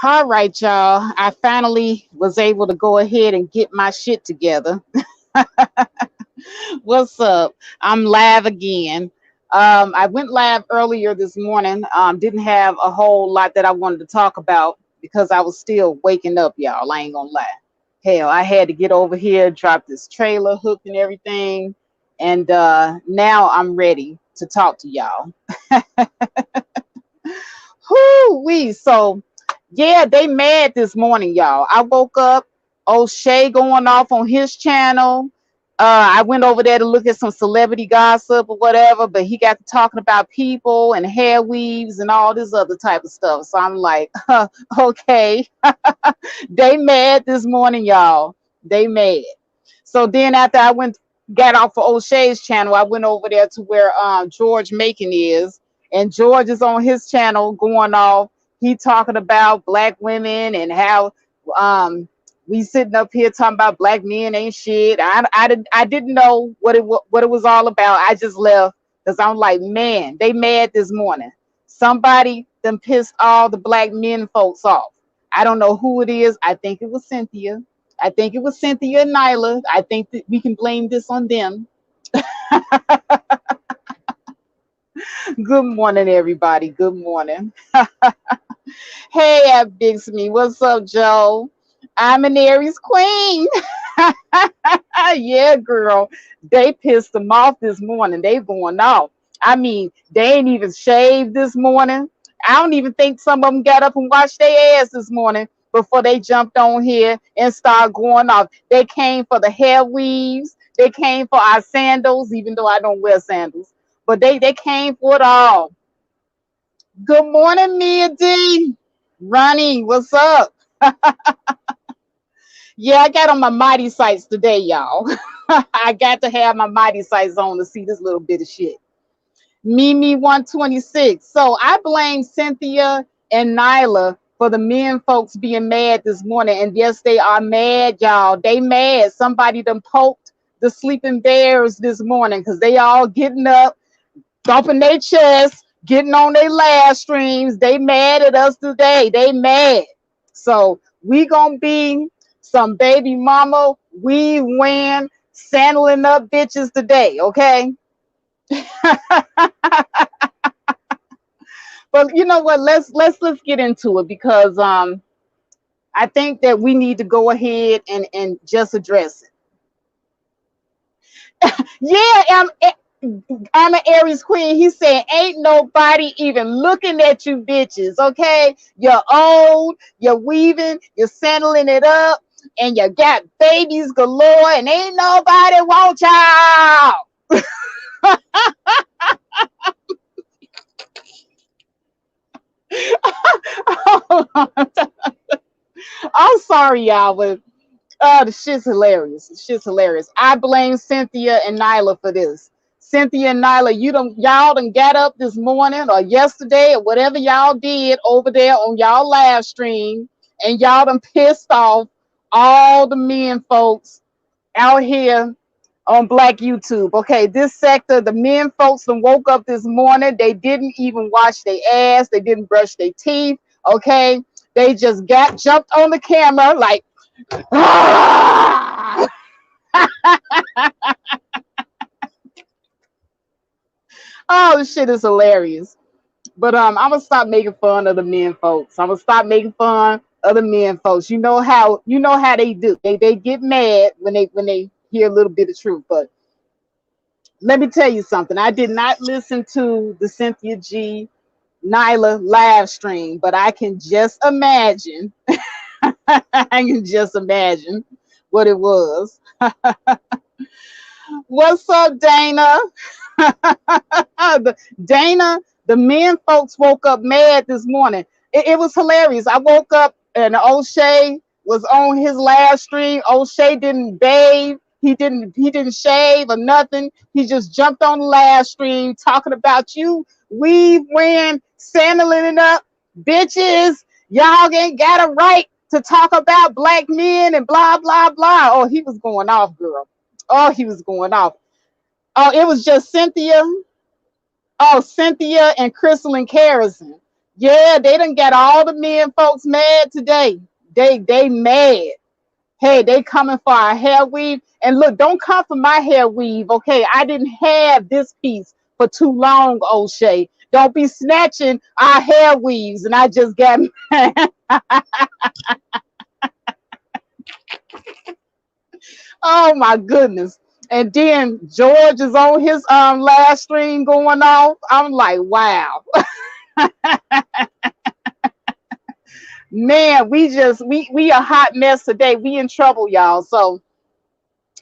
All right, y'all. I finally was able to go ahead and get my shit together. What's up? I'm live again. I went live earlier this morning. Didn't have a whole lot that I wanted to talk about because I was still waking up, y'all. I ain't gonna lie. Hell, I had to get over here, drop this trailer, hooked and everything, and now I'm ready to talk to y'all. Whoo wee! So yeah, they mad this morning, y'all. I woke up, O'Shea going off on his channel. I went over there to look at some celebrity gossip or whatever, but he got to talking about people and hair weaves and all this other type of stuff. So I'm like, okay, they mad this morning, y'all. They mad. So then after I got off of O'Shea's channel, I went over there to where George Macon is, and George is on his channel going off. He talking about black women and how um we sitting up here talking about black men ain't shit. I didn't know what it was all about. I just left because I'm like, man, they mad this morning. Somebody them pissed all the black men folks off. I don't know who it is. I think it was Cynthia. I think it was Cynthia and Nyla. I think that we can blame this on them. Good morning, everybody. Good morning. Hey, Ab Bixby. What's up, Joe? I'm an Aries queen. Yeah, girl. They pissed them off this morning. They going off. I mean, they ain't even shaved this morning. I don't even think some of them got up and washed their ass this morning before they jumped on here and started going off. They came for the hair weaves. They came for our sandals, even though I don't wear sandals. But they came for it all. Good morning, Mia D. Ronnie, what's up? Yeah, I got on my mighty sights today, y'all. I got to have my mighty sights on to see this little bit of shit. Mimi 126. So I blame Cynthia and Nyla for the men folks being mad this morning. And yes, they are mad, y'all. They mad. Somebody done poked the sleeping bears this morning because they all getting up, thumping their chest, getting on their live streams. They mad at us today. They mad. So we gonna be some baby mama, we win, sandling up bitches today, okay? But you know what? Let's get into it because I think that we need to go ahead and just address it. Yeah, I'm an Aries queen. He said, ain't nobody even looking at you bitches, okay? You're old, you're weaving, you're sandling it up, and you got babies galore, and ain't nobody want y'all. I'm sorry, y'all, but the shit's hilarious. The shit's hilarious. I blame Cynthia and Nyla for this. Cynthia and Nyla, y'all done got up this morning or yesterday or whatever y'all did over there on y'all live stream, and y'all done pissed off all the men folks out here on Black YouTube. Okay, this sector, the men folks done woke up this morning. They didn't even wash their ass. They didn't brush their teeth. Okay, they just jumped on the camera like, ah! Oh, this shit is hilarious. But I'm gonna stop making fun of the men folks. I'm gonna stop making fun of the men folks. You know how they do. They get mad when they hear a little bit of truth. But let me tell you something. I did not listen to the Cynthia G Nyla live stream, but I can just imagine. I can just imagine what it was. What's up, Dana? Dana, the men folks woke up mad this morning. It was hilarious. I woke up and O'Shea was on his live stream. O'Shea didn't bathe. He didn't shave or nothing. He just jumped on the live stream talking about you. Weave wearing, sandling it up, bitches. Y'all ain't got a right to talk about black men and blah blah blah. Oh, he was going off, girl. Oh, he was going off. Oh, it was just Cynthia. Oh, Cynthia and Crystal and Carrison. Yeah, they done got all the men folks mad today. They mad. Hey, they coming for our hair weave. And look, don't come for my hair weave, okay? I didn't have this piece for too long, O'Shea. Don't be snatching our hair weaves. And I just got oh my goodness. And then George is on his last stream going off. I'm like, wow. Man, we a hot mess today. We in trouble, y'all. So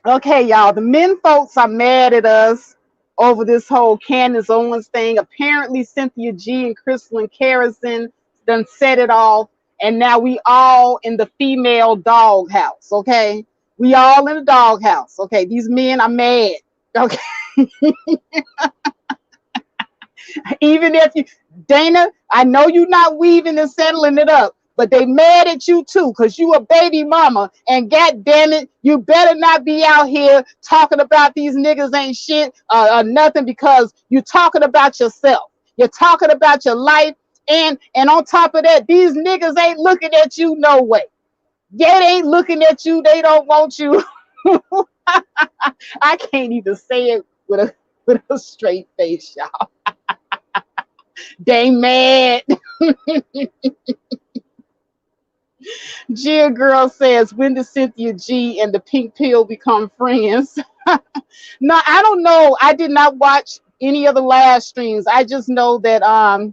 okay, y'all, the men folks are mad at us over this whole Candace Owens thing. Apparently, Cynthia G and Crystal and Kerrison done set it off, and now we all in the female doghouse, okay? We all in the doghouse, okay? These men are mad, okay? Even if you, Dana, I know you're not weaving and settling it up, but they mad at you too, because you a baby mama, and god damn it, you better not be out here talking about these niggas ain't shit or nothing, because you're talking about yourself. You're talking about your life, and on top of that, these niggas ain't looking at you no way. Yeah, they ain't looking at you. They don't want you. I can't even say it with a straight face, y'all. They mad. Gia Girl says, when did Cynthia G and the Pink Pill become friends? No, I don't know. I did not watch any of the live streams. I just know that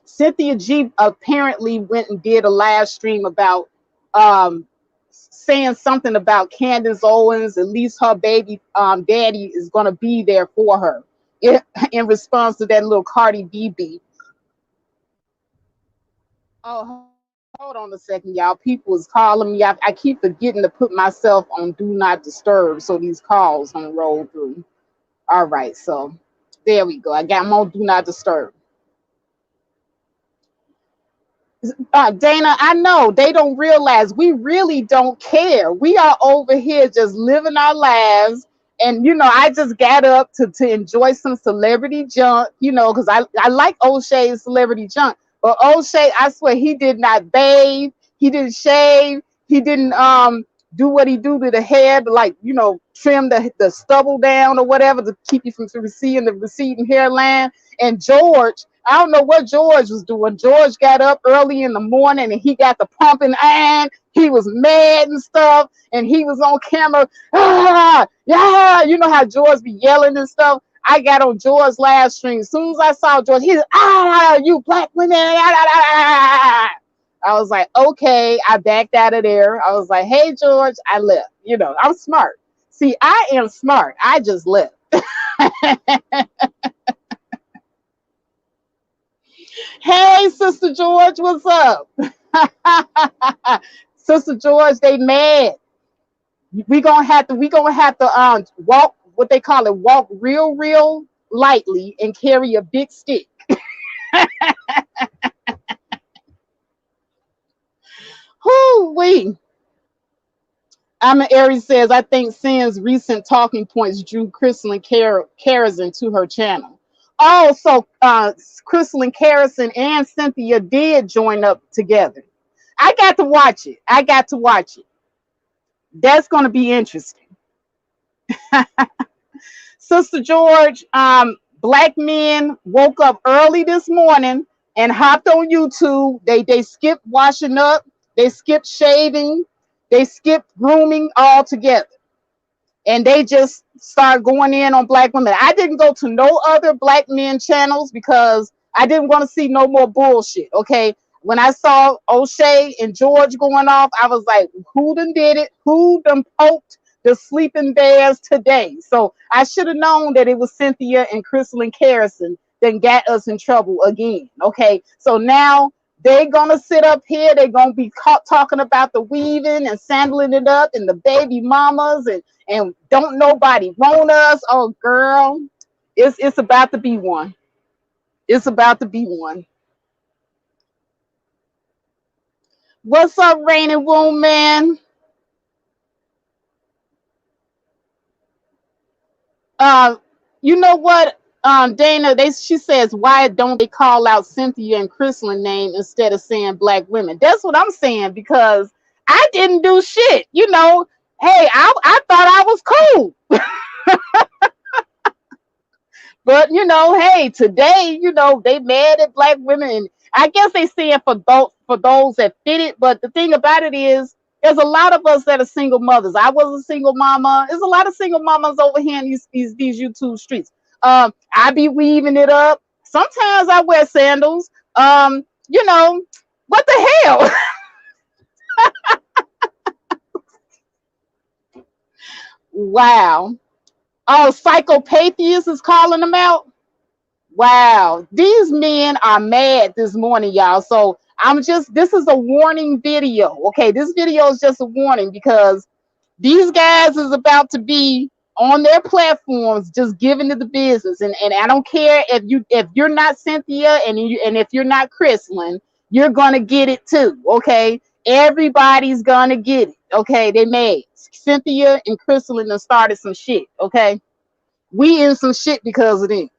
Cynthia G apparently went and did a live stream about saying something about Candace Owens. At least her baby daddy is going to be there for her in response to that little Cardi B beat. Oh, hold on a second, y'all. People is calling me. I keep forgetting to put myself on do not disturb so these calls don't roll through. All right, so there we go. I got them on do not disturb. Dana, I know they don't realize we really don't care. We are over here just living our lives. And, I just got up to enjoy some celebrity junk, because I like O'Shea's celebrity junk. But O'Shea, I swear, he did not bathe. He didn't shave. He didn't do what he do to the hair to, like, trim the stubble down or whatever to keep you from seeing the receding hairline. And George, I don't know what George was doing. George got up early in the morning and he got the pumping iron. He was mad and stuff, and he was on camera. Yeah, you know how George be yelling and stuff. I got on George's live stream. As soon as I saw George, he was, you black women. I was like, okay. I backed out of there. I was like, hey, George, I left. I'm smart. See, I am smart. I just left. Hey, Sister George, what's up? Sister George, they mad. We gonna have to walk, what they call it, walk real lightly and carry a big stick. Whoo-wee. Amma Aries says, I think Sin's recent talking points drew Crystal and Kerrison to her channel. Oh, so Crystal and Kerrison and Cynthia did join up together. I got to watch it. That's going to be interesting. Sister George, black men woke up early this morning and hopped on YouTube. They skipped washing up. They skipped shaving. They skipped grooming altogether. And they just start going in on black women. I didn't go to no other black men channels because I didn't want to see no more bullshit, okay? When I saw O'Shea and George going off, I was like, who done did it? Who done poked the sleeping bears today? So I should have known that it was Cynthia and Crystal and Kerrison that got us in trouble again, okay? So now they're going to sit up here. They're going to be caught talking about the weaving and sandling it up and the baby mamas and don't nobody want us. Oh, girl, it's about to be one. It's about to be one. What's up, Rainy Womb Man? Uh, you know what? Dana, she says, why don't they call out Cynthia and Crystal's name instead of saying black women? That's what I'm saying, because I didn't do shit. You know, hey, I thought I was cool. But you know, hey, today, you know, they mad at black women, and I guess they saying for those that fit it. But the thing about it is, there's a lot of us that are single mothers. I was a single mama. There's a lot of single mamas over here in these YouTube streets. I be weaving it up. Sometimes I wear sandals. You know, what the hell? Wow. Oh, Psychopathia is calling them out. Wow, these men are mad this morning, y'all. So this is a warning video. Okay, this video is just a warning, because these guys is about to be on their platforms just giving it the business. And I don't care if you're not Cynthia and if you're not Chrislyn, you're gonna get it too. Okay, everybody's gonna get it. Okay, they mad. Cynthia and Chrislyn done started some shit. Okay, we in some shit because of them.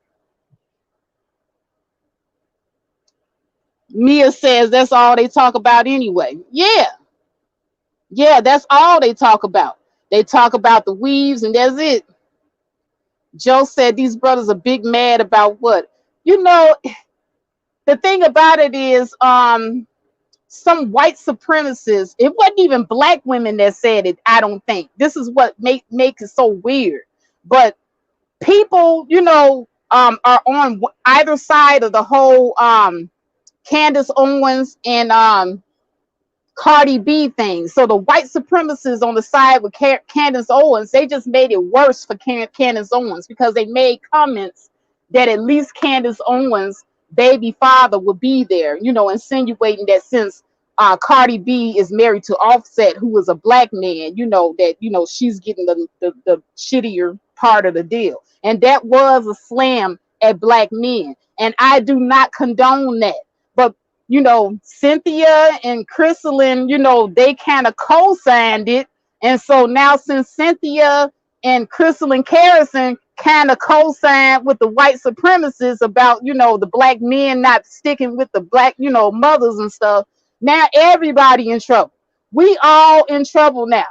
Mia says that's all they talk about anyway. Yeah, that's all they talk about. They talk about the weaves, and that's it. Joe said these brothers are big mad about what? You know, the thing about it is, some white supremacists, it wasn't even black women that said it, I don't think. This is what makes it so weird. But people, you know, are on either side of the whole Candace Owens and Cardi B thing. So the white supremacists on the side with Candace Owens, they just made it worse for Candace Owens, because they made comments that at least Candace Owens' baby father would be there, you know, insinuating that since Cardi B is married to Offset, who is a black man, you know, that, you know, she's getting the shittier part of the deal. And that was a slam at black men. And I do not condone that. But you know, Cynthia and Crystalline, you know, they kind of co-signed it. And so now, since Cynthia and Crystalline Carrison kind of co-signed with the white supremacists about, you know, the black men not sticking with the black, you know, mothers and stuff, now everybody in trouble. We all in trouble now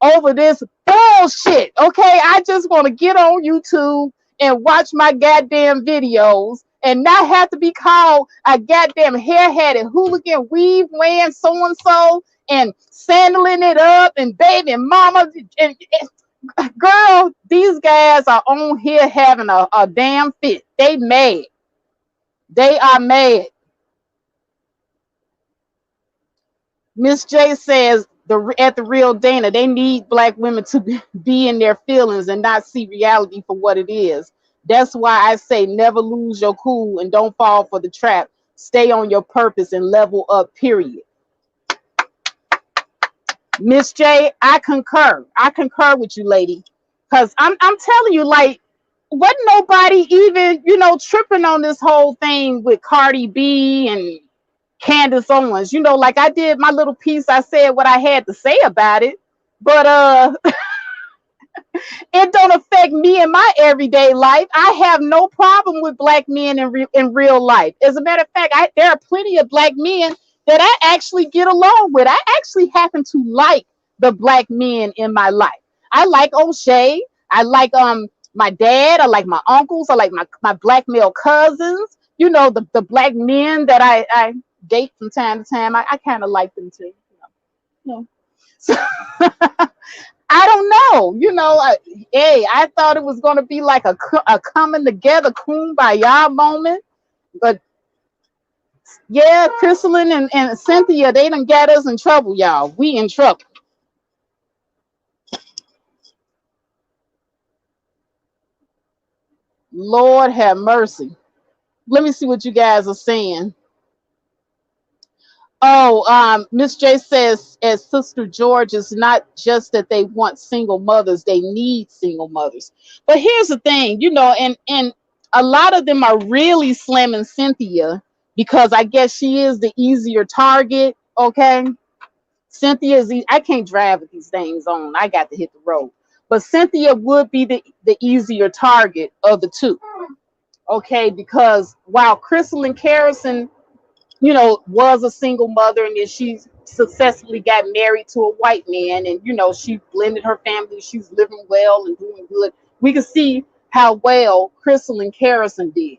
over this bullshit. Okay, I just want to get on YouTube and watch my goddamn videos and not have to be called a goddamn hair-headed hooligan, weave wearing so-and-so and sandling it up and baby mama. And girl, these guys are on here having a damn fit. They mad. They are mad. Miss J says at the real Dana, they need black women to be in their feelings and not see reality for what it is. That's why I say never lose your cool and don't fall for the trap. Stay on your purpose and level up, period. Miss J, I concur. I concur with you, lady. Because I'm telling you, like, wasn't nobody even, you know, tripping on this whole thing with Cardi B and Candace Owens. You know, like I did my little piece, I said what I had to say about it. But it don't affect me in my everyday life. I have no problem with black men in real life. As a matter of fact, there are plenty of black men that I actually get along with. I actually happen to like the black men in my life. I like O'Shea. I like my dad. I like my uncles. I like my black male cousins. You know, the black men that I date from time to time. I kind of like them too. You know. So, I don't know. You know, I thought it was going to be like a coming together kumbaya moment. But yeah, Crystalline and Cynthia, they done got us in trouble, y'all. We in trouble. Lord have mercy. Let me see what you guys are saying. Oh, Miss J says, as Sister George, it's not just that they want single mothers, they need single mothers. But here's the thing, you know, and a lot of them are really slamming Cynthia because I guess she is the easier target. Okay, Cynthia is I can't drive with these things on. I got to hit the road. But Cynthia would be the easier target of the two. Okay, because while Crystal and Carrison, was a single mother, and then she successfully got married to a white man, and she blended her family. She's living well and doing good. We can see how well Crystal and Carrison did.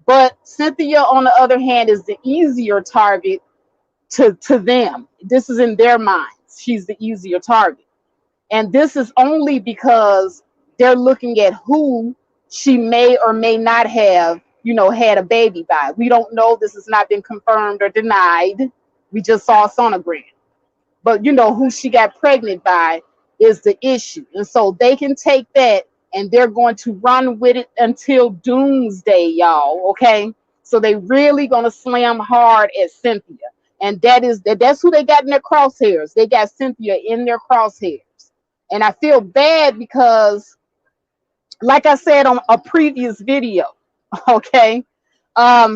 But Cynthia, on the other hand, is the easier target to them. This is in their minds. She's the easier target. And this is only because they're looking at who she may or may not have, had a baby by. We don't know. This has not been confirmed or denied. We just saw a sonogram. But who she got pregnant by is the issue. And so they can take that and they're going to run with it until doomsday, y'all. Okay. So they really gonna slam hard at Cynthia. And that's who they got in their crosshairs. They got Cynthia in their crosshairs. And I feel bad because, like I said on a previous video, okay, I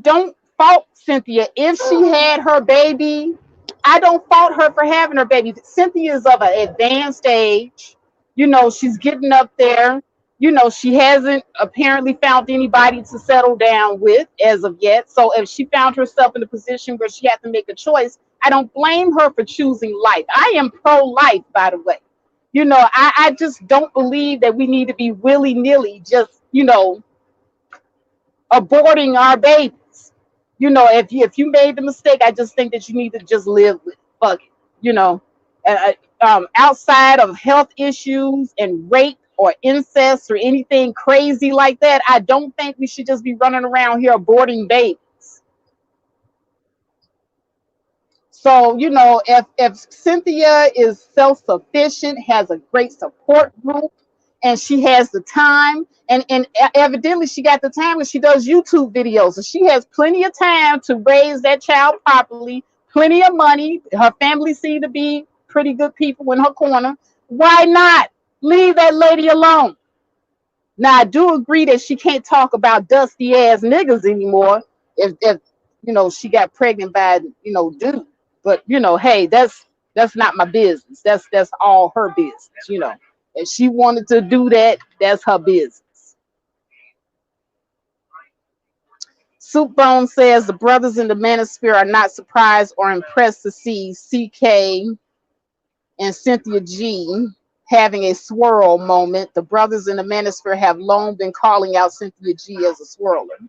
don't fault Cynthia if she had her baby. I don't fault her for having her baby. Cynthia is of an advanced age. She's getting up there. She hasn't apparently found anybody to settle down with as of yet. So if she found herself in a position where she had to make a choice, I don't blame her for choosing life. I am pro-life, by the way. I just don't believe that we need to be willy-nilly just, aborting our babies. If you made the mistake, I just think that you need to just live with it. Fuck it. Outside of health issues and rape or incest or anything crazy like that, I don't think we should just be running around here aborting babies. So, if Cynthia is self-sufficient, has a great support group, and she has the time, and evidently she got the time, and she does YouTube videos, so she has plenty of time to raise that child properly, plenty of money. Her family seem to be pretty good people in her corner. Why not leave that lady alone? Now, I do agree that she can't talk about dusty ass niggas anymore if she got pregnant by dude. But hey, that's not my business. That's all her business. If she wanted to do that, that's her business. Soup Bone says the brothers in the manosphere are not surprised or impressed to see CK and Cynthia G having a swirl moment. The brothers in the manosphere have long been calling out Cynthia G as a swirler.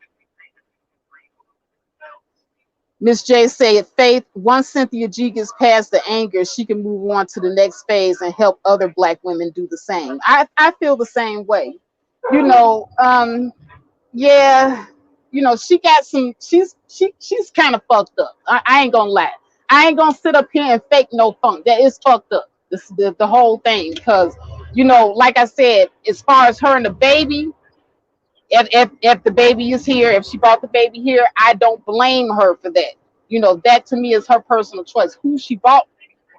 Miss J said, Faith, once Cynthia G gets past the anger, she can move on to the next phase and help other black women do the same. I feel the same way. Yeah, she got she's kind of fucked up. I ain't gonna lie. I ain't gonna sit up here and fake no funk. That is fucked up. The whole thing. Because, like I said, as far as her and the baby, if the baby is here, if she brought the baby here, I don't blame her for that. That to me is her personal choice. Who she got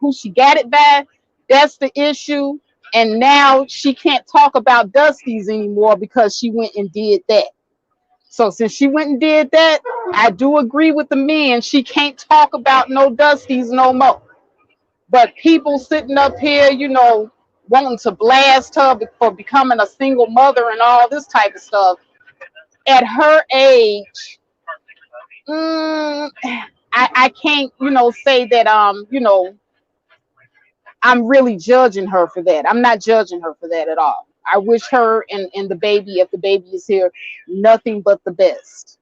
it by, that's the issue. And now she can't talk about Dusties anymore because she went and did that. So since she went and did that, I do agree with the men. She can't talk about no Dusties no more. But people sitting up here, wanting to blast her for becoming a single mother and all this type of stuff. At her age, I can't, say that I'm really judging her for that. I'm not judging her for that at all. I wish her and the baby, if the baby is here, nothing but the best.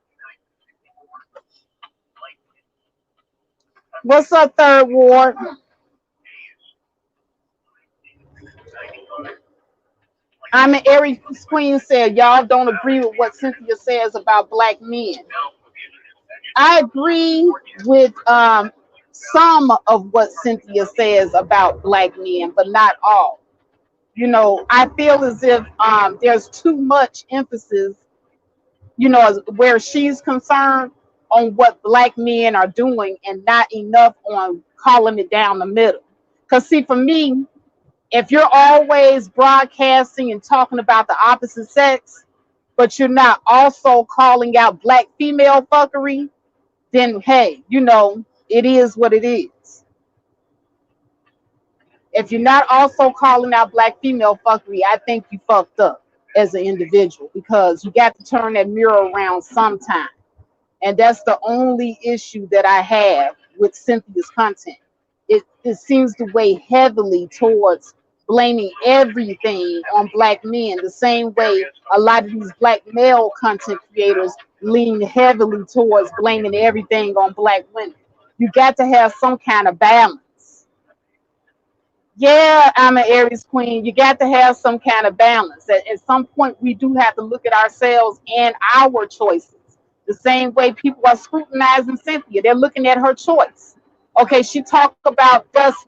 What's up, Third Ward? I'm an Aries Queen said, y'all don't agree with what Cynthia says about black men. I agree with some of what Cynthia says about black men, but not all. I feel as if there's too much emphasis, where she's concerned on what black men are doing and not enough on calling it down the middle. Because see, for me, if you're always broadcasting and talking about the opposite sex, but you're not also calling out black female fuckery, then hey, it is what it is. If you're not also calling out black female fuckery, I think you fucked up. as an individual, because you got to turn that mirror around sometime. And that's the only issue that I have with Cynthia's content. It seems to weigh heavily towards blaming everything on black men, the same way a lot of these black male content creators lean heavily towards blaming everything on black women. You got to have some kind of balance. Yeah, I'm an Aries queen. You got to have some kind of balance. At some point, we do have to look at ourselves and our choices. The same way people are scrutinizing Cynthia, they're looking at her choice. Okay, she talk about dust.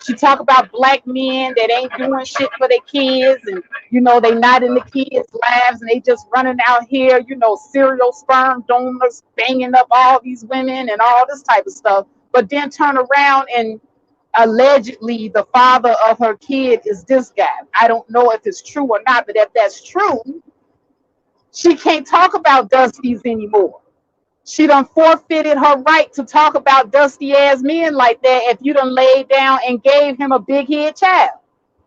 She talk about black men that ain't doing shit for their kids, and they not in the kids' lives, and they just running out here, serial sperm donors, banging up all these women and all this type of stuff. But then turn around and allegedly the father of her kid is this guy. I don't know if it's true or not, but if that's true, she can't talk about Dusties anymore. She done forfeited her right to talk about dusty ass men like that if you done laid down and gave him a big head child.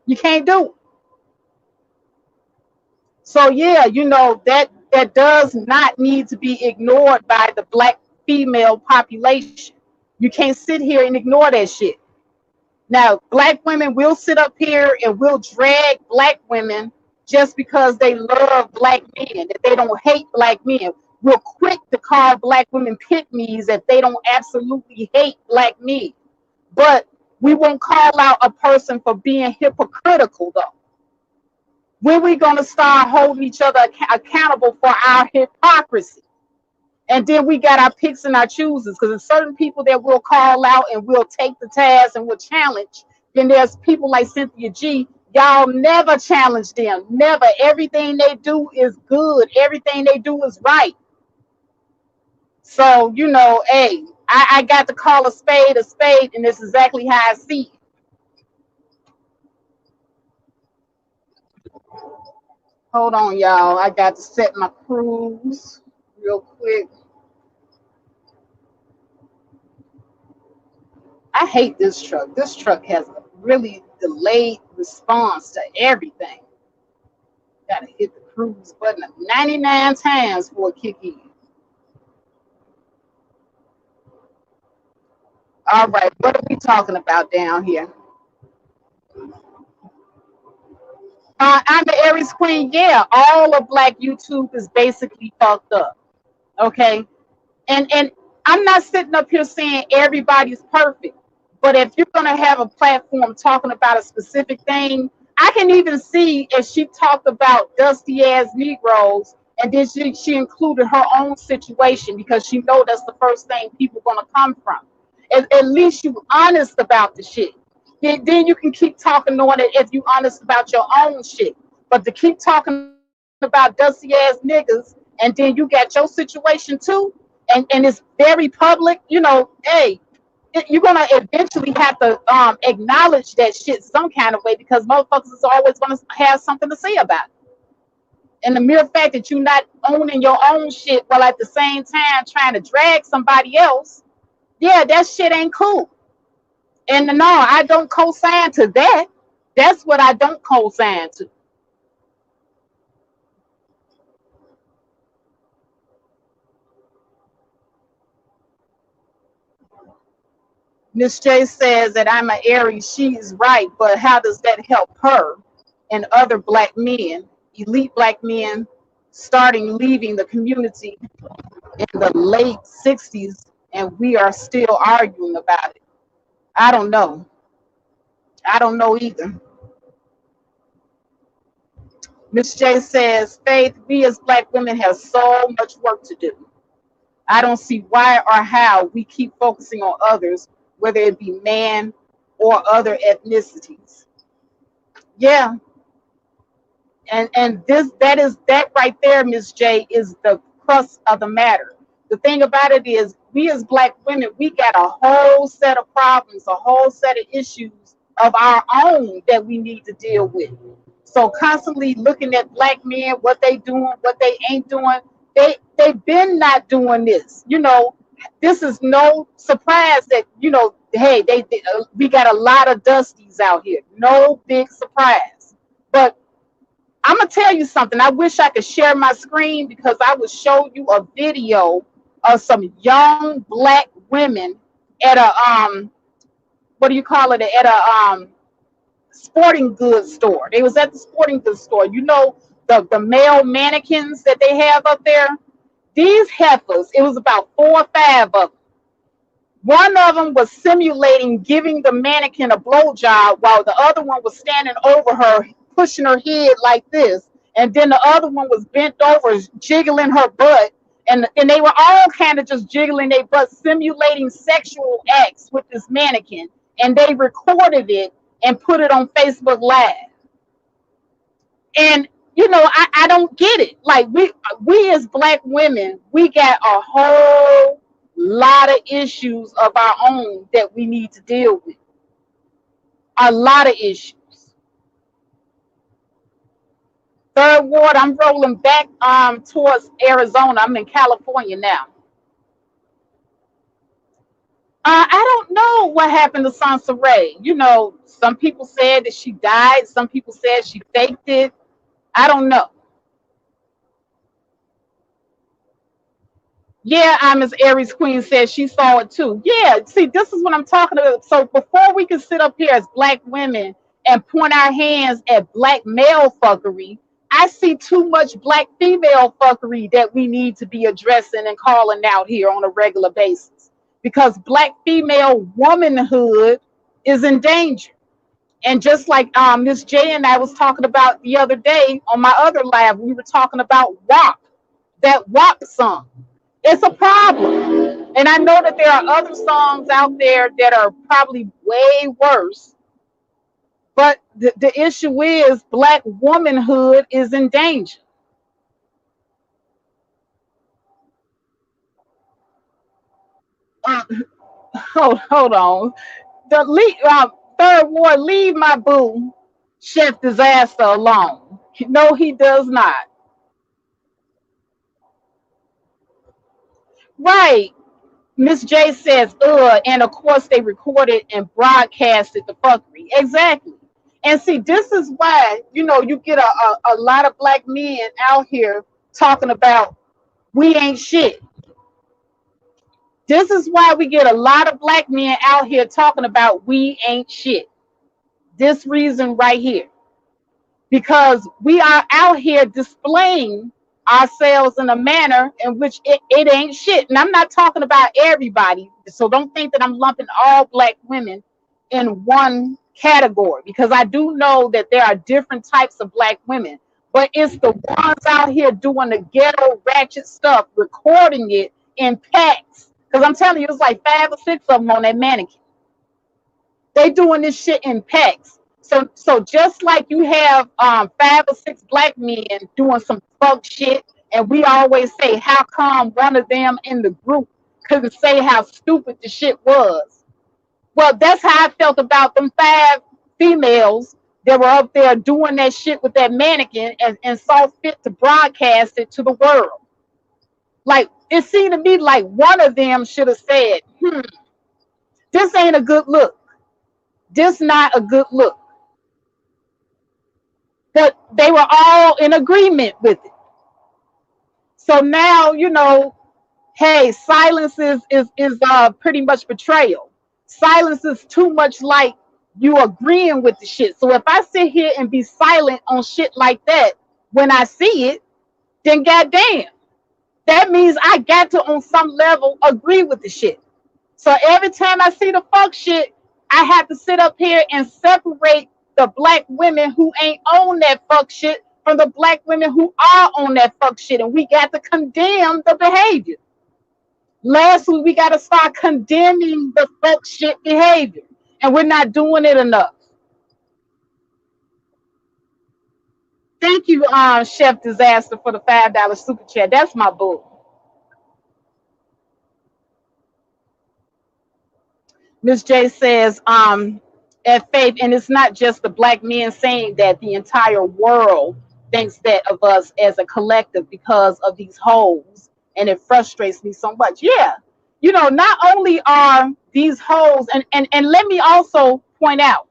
You can't do it. So yeah, that does not need to be ignored by the black female population. You can't sit here and ignore that shit. Now, black women will sit up here and will drag black women just because they love black men, that they don't hate black men. We're quick to call black women pick-me's if they don't absolutely hate black men. But we won't call out a person for being hypocritical, though. When we going to start holding each other accountable for our hypocrisy? And then we got our picks and our chooses, because there's certain people that we'll call out and we'll take the task and we'll challenge. Then there's people like Cynthia G. Y'all never challenge them. Never. Everything they do is good. Everything they do is right. So, hey, I got to call a spade, and it's exactly how I see it. Hold on, y'all. I got to set my cruise real quick. I hate this truck. This truck has a really delayed response to everything. Gotta hit the cruise button 99 times for a kick in. All right, what are we talking about down here? I'm the Aries Queen. Yeah, all of Black YouTube is basically fucked up. Okay, and I'm not sitting up here saying everybody's perfect, but if you're gonna have a platform talking about a specific thing, I can even see if she talked about dusty ass Negroes, and then she included her own situation because she know that's the first thing people gonna come from. At least you honest about the shit. Then you can keep talking on it if you honest about your own shit. But to keep talking about dusty ass niggas, and then you got your situation too, and it's very public, hey, you're gonna eventually have to acknowledge that shit some kind of way, because motherfuckers is always gonna have something to say about it. And the mere fact that you're not owning your own shit while at the same time trying to drag somebody else, yeah, that shit ain't cool. And no, I don't co-sign to that. That's what I don't co-sign to. Miss J says that I'm an Aries. She is right, but how does that help her and other black men, elite black men, starting leaving the community in the late 60s, and we are still arguing about it? I don't know. I don't know either. Miss J says, Faith, we as black women have so much work to do. I don't see why or how we keep focusing on others, whether it be man or other ethnicities. Yeah, and that right there, Miss J, is the crux of the matter. The thing about it is, we as black women, we got a whole set of problems, a whole set of issues of our own that we need to deal with. So constantly looking at black men, what they doing, what they ain't doing, they've been not doing this. This is no surprise that hey, we got a lot of dusties out here. No big surprise. But I'm gonna tell you something. I wish I could share my screen because I would show you a video of some young black women at a what do you call it? At a sporting goods store. They was at the sporting goods store. You know the male mannequins that they have up there. These heifers. It was about 4 or 5 of them. One of them was simulating giving the mannequin a blowjob while the other one was standing over her, pushing her head like this. And then the other one was bent over, jiggling her butt. And they were all kind of just jiggling their butt, simulating sexual acts with this mannequin. And they recorded it and put it on Facebook Live. And I don't get it. Like we as black women, we got a whole lot of issues of our own that we need to deal with. A lot of issues. Third ward, I'm rolling back towards Arizona. I'm in California now. I don't know what happened to Sansa Ray. Some people said that she died. Some people said she faked it. I don't know. Yeah, Miss Aries Queen says she saw it too. Yeah, see, this is what I'm talking about. So before we can sit up here as black women and point our hands at black male fuckery, I see too much black female fuckery that we need to be addressing and calling out here on a regular basis. Because black female womanhood is in danger. And just like Miss J and I was talking about the other day on my other live, we were talking about WAP, that WAP song. It's a problem. And I know that there are other songs out there that are probably way worse. But the issue is black womanhood is in danger. Uh, hold on. Third ward, leave my boo Chef Disaster alone. No, he does not. Right. Miss J says, and of course they recorded and broadcasted the fuckery. Exactly. And see, this is why, you get a lot of black men out here talking about we ain't shit. This is why we get a lot of black men out here talking about we ain't shit. This reason right here. Because we are out here displaying ourselves in a manner in which it ain't shit. And I'm not talking about everybody. So don't think that I'm lumping all black women in one category, because I do know that there are different types of black women. But it's the ones out here doing the ghetto ratchet stuff, recording it in packs. Because I'm telling you, it's like 5 or 6 of them on that mannequin. They doing this shit in packs. So just like you have 5 or 6 black men doing some fuck shit, and we always say, how come one of them in the group couldn't say how stupid the shit was? Well, that's how I felt about them 5 females that were up there doing that shit with that mannequin and saw fit to broadcast it to the world. Like, it seemed to me like one of them should have said, this ain't a good look. This not a good look. But they were all in agreement with it. So now, hey, silence is pretty much betrayal. Silence is too much like you agreeing with the shit. So if I sit here and be silent on shit like that when I see it, then goddamn, that means I got to on some level agree with the shit. So every time I see the fuck shit, I have to sit up here and separate the black women who ain't on that fuck shit from the black women who are on that fuck shit. And we got to condemn the behavior. Lastly, we got to start condemning the fuck shit behavior. And we're not doing it enough. Thank you, Chef Disaster, for the $5 super chat. That's my book. Miss J says, at Faith, and it's not just the black men saying that, the entire world thinks that of us as a collective because of these hoes, and it frustrates me so much. Yeah, not only are these hoes, and let me also point out,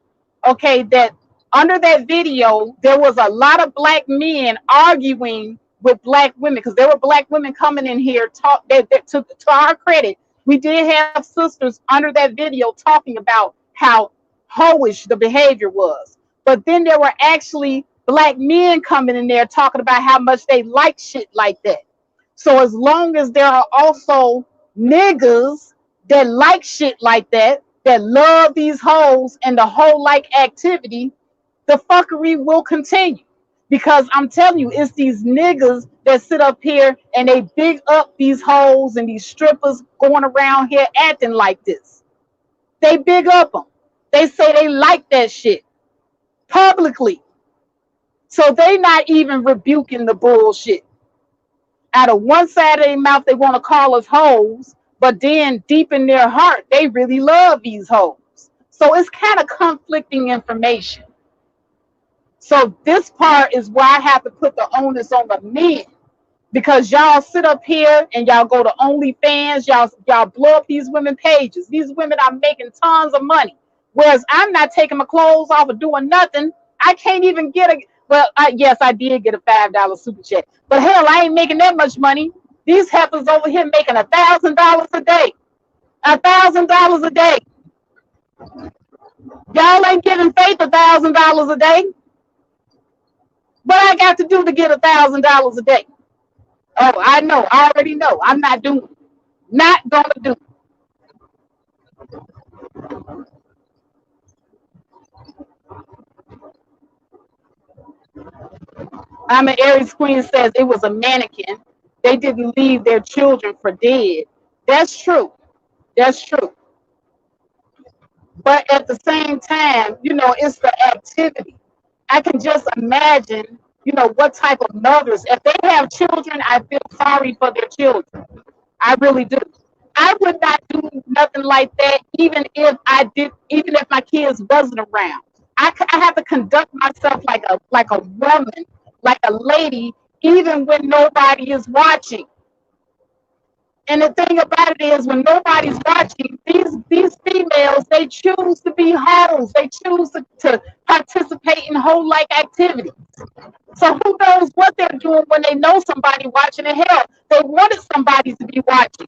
okay, that under that video, there was a lot of black men arguing with black women because there were black women coming in here talk that to our credit. We did have sisters under that video talking about how hoish the behavior was. But then there were actually black men coming in there talking about how much they like shit like that. So as long as there are also niggas that like shit like that, that love these hoes and the whole like activity, the fuckery will continue. Because I'm telling you, it's these niggas that sit up here and they big up these hoes and these strippers going around here acting like this. They big up them. They say they like that shit publicly. So they not even rebuking the bullshit. Out of one side of their mouth, they want to call us hoes, but then deep in their heart, they really love these hoes. So it's kind of conflicting information. So this part is where I have to put the onus on the men, because y'all sit up here and y'all go to OnlyFans, y'all blow up these women pages. These women are making tons of money, whereas I'm not taking my clothes off or doing nothing. I can't even get a yes, I did get a $5 super chat, but hell, I ain't making that much money. These heifers over here making $1,000 a day, $1,000 a day. Y'all ain't giving Faith $1,000 a day. What I got to do to get $1,000 a day? Oh, I know. I already know. I'm not doing. Not gonna do. I'm an Aries Queen says it was a mannequin. They didn't leave their children for dead. That's true. That's true. But at the same time, it's the activity. I can just imagine, what type of mothers, if they have children, I feel sorry for their children. I really do. I would not do nothing like that, even if my kids wasn't around. I have to conduct myself like a woman, like a lady, even when nobody is watching. And the thing about it is, when nobody's watching, these females, they choose to be hoes. They choose to participate in whole-like activities. So who knows what they're doing when they know somebody watching? And hell, they wanted somebody to be watching.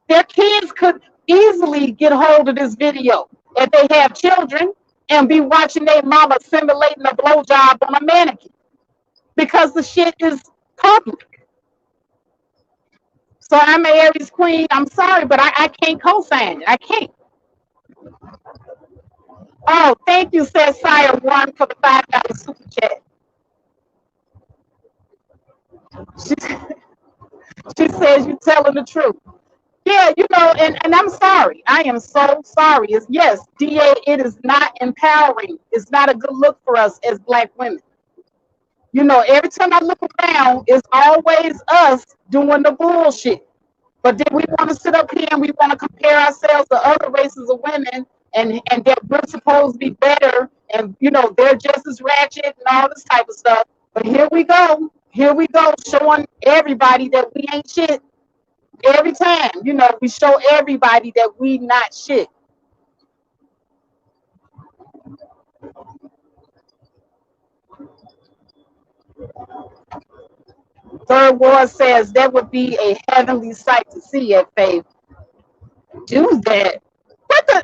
Their kids could easily get hold of this video if they have children and be watching their mama simulating a blowjob on a mannequin, because the shit is public. So I'm an Aries Queen. I'm sorry, but I can't co-sign it. I can't. Oh, thank you, says Sire One, for the $5 super chat. She says you're telling the truth. Yeah, and I'm sorry. I am so sorry. Yes, DA, it is not empowering. It's not a good look for us as black women. Every time I look around, it's always us doing the bullshit. But then we want to sit up here and we want to compare ourselves to other races of women, and that we're supposed to be better, and they're just as ratchet and all this type of stuff. But here we go, showing everybody that we ain't shit. Every time, we show everybody that we not shit. Third Ward says that would be a heavenly sight to see at Faith. Do that. What the?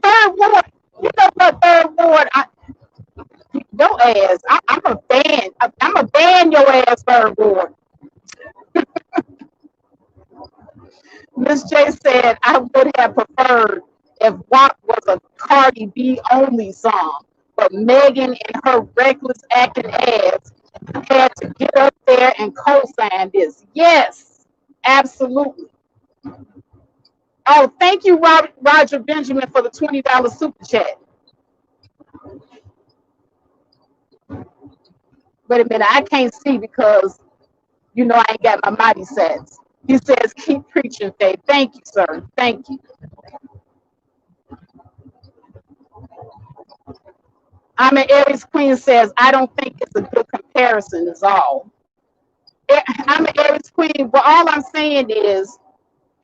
Third Ward. You know what, Third Ward? Your ass. I'm a ban. I'm a ban your ass, Third Ward. Miss J said I would have preferred if WAP was a Cardi B only song, but Megan and her reckless acting ass had to get up there and co-sign this. Yes, absolutely. Oh, thank you, Roger Benjamin, for the $20 super chat. Wait a minute, I can't see because I ain't got my mighty sets. He says, keep preaching, Faith. Thank you, sir. Thank you. I'm an Aries Queen says, I don't think it's a good comparison is all. I'm an Aries Queen, but all I'm saying is,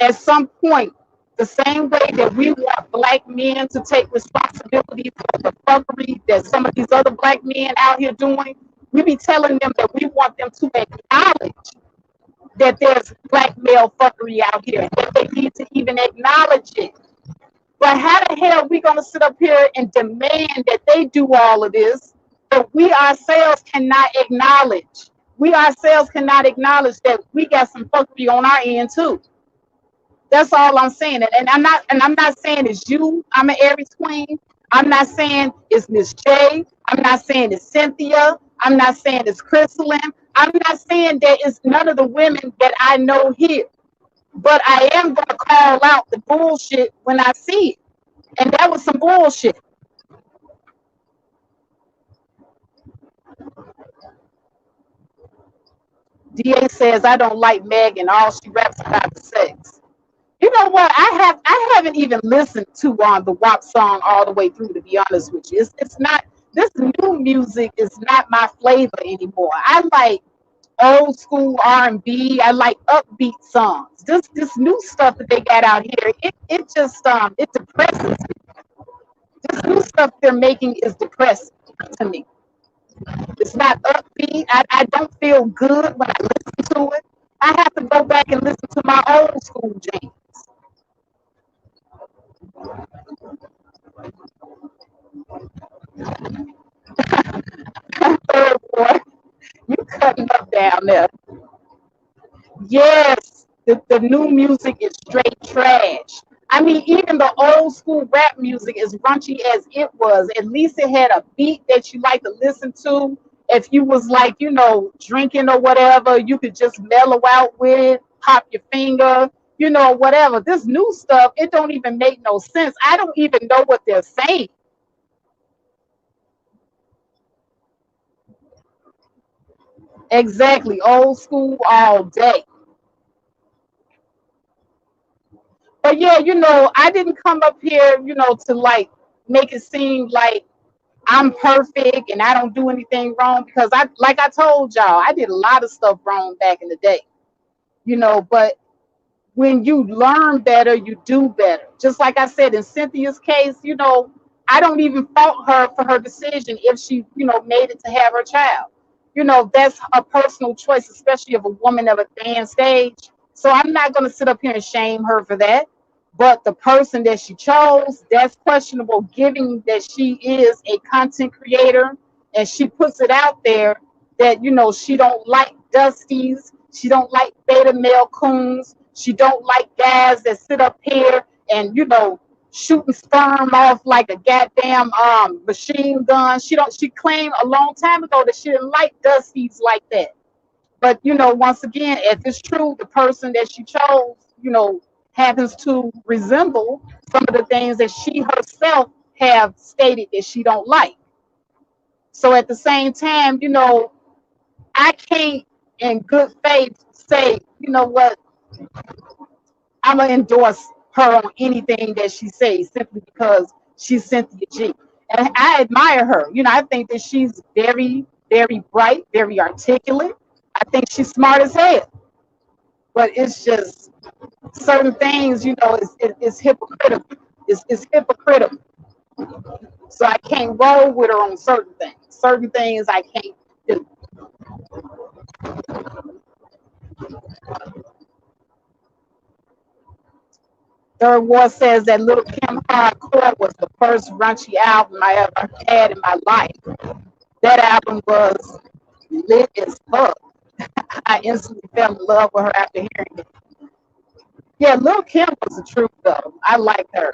at some point, The same way that we want black men to take responsibility for the fuckery that some of these other black men out here doing, we be telling them that we want them to acknowledge that there's black male fuckery out here, that they need to even acknowledge it. But how the hell are we going to sit up here and demand that they do all of this, but we ourselves cannot acknowledge? We ourselves cannot acknowledge that we got some fuckery on our end too. That's all I'm saying. And I'm not saying it's you. I'm an Aries queen. I'm not saying it's Miss J. I'm not saying it's Cynthia. I'm not saying it's Crystalline. I'm not saying that it's none of the women that I know here. But I am going to call out the bullshit when I see it. And that was some bullshit. DA says, I don't like Megan. All she raps about the sex. You know what? I haven't even listened to the WAP song all the way through, to be honest with you. It's not, this new music is not my flavor anymore. I like old school R&B. I like upbeat songs. This new stuff that they got out here, it just it depresses me. This new stuff they're making is depressing to me. It's not upbeat. I don't feel good when I listen to it. I have to go back and listen to my old school jams. Third boy, you cutting up down there. Yes, the new music is straight trash. I mean, even the old school rap music, as raunchy as it was, at least it had a beat that you like to listen to. If you was like, drinking or whatever, you could just mellow out with it, pop your finger, whatever. This new stuff, it don't even make no sense. I don't even know what they're saying. Exactly, old school all day. But yeah, I didn't come up here, to like make it seem like I'm perfect and I don't do anything wrong, because like I told y'all, I did a lot of stuff wrong back in the day, but when you learn better, you do better. Just like I said in Cynthia's case, I don't even fault her for her decision if she, made it to have her child. That's a personal choice, especially of a woman of advanced age. So I'm not going to sit up here and shame her for that. But the person that she chose, that's questionable, given that she is a content creator and she puts it out there that, she don't like dusties, she don't like beta male coons, she don't like guys that sit up here and, shooting sperm off like a goddamn machine gun. She claimed a long time ago that she didn't like dusties like that. But once again, if it's true, the person that she chose, happens to resemble some of the things that she herself have stated that she don't like. So at the same time, I can't in good faith say, what, I'm gonna endorse her on anything that she says simply because she's Cynthia G. And I admire her. I think that she's very, very bright, very articulate. I think she's smart as hell. But it's just certain things, it's hypocritical. It's hypocritical. So I can't roll with her on certain things. Certain things I can't do. Third War says that Little Kim Hardcore was the first raunchy album I ever had in my life. That album was lit as fuck. I instantly fell in love with her after hearing it. Yeah, Lil Kim was the truth though. I liked her.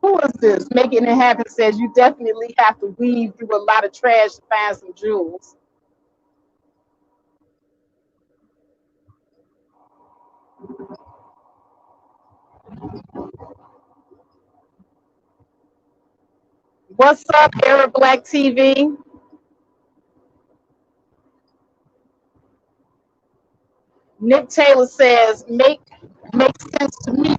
Who is this? Making It Happen says you definitely have to weave through a lot of trash to find some jewels. What's up, Era Black TV? Nick Taylor says, makes sense to me.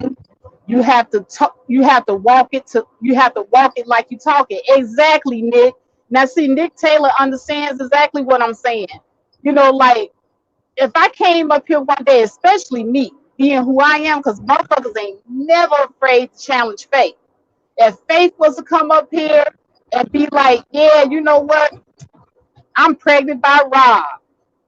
You have to talk, you have to walk it like you talk it. Exactly, Nick. Now, see, Nick Taylor understands exactly what I'm saying. You know, like, if I came up here one day, especially me, being who I am, because motherfuckers ain't never afraid to challenge faith. If Faith was to come up here and be like, yeah, you know what? I'm pregnant by Rob.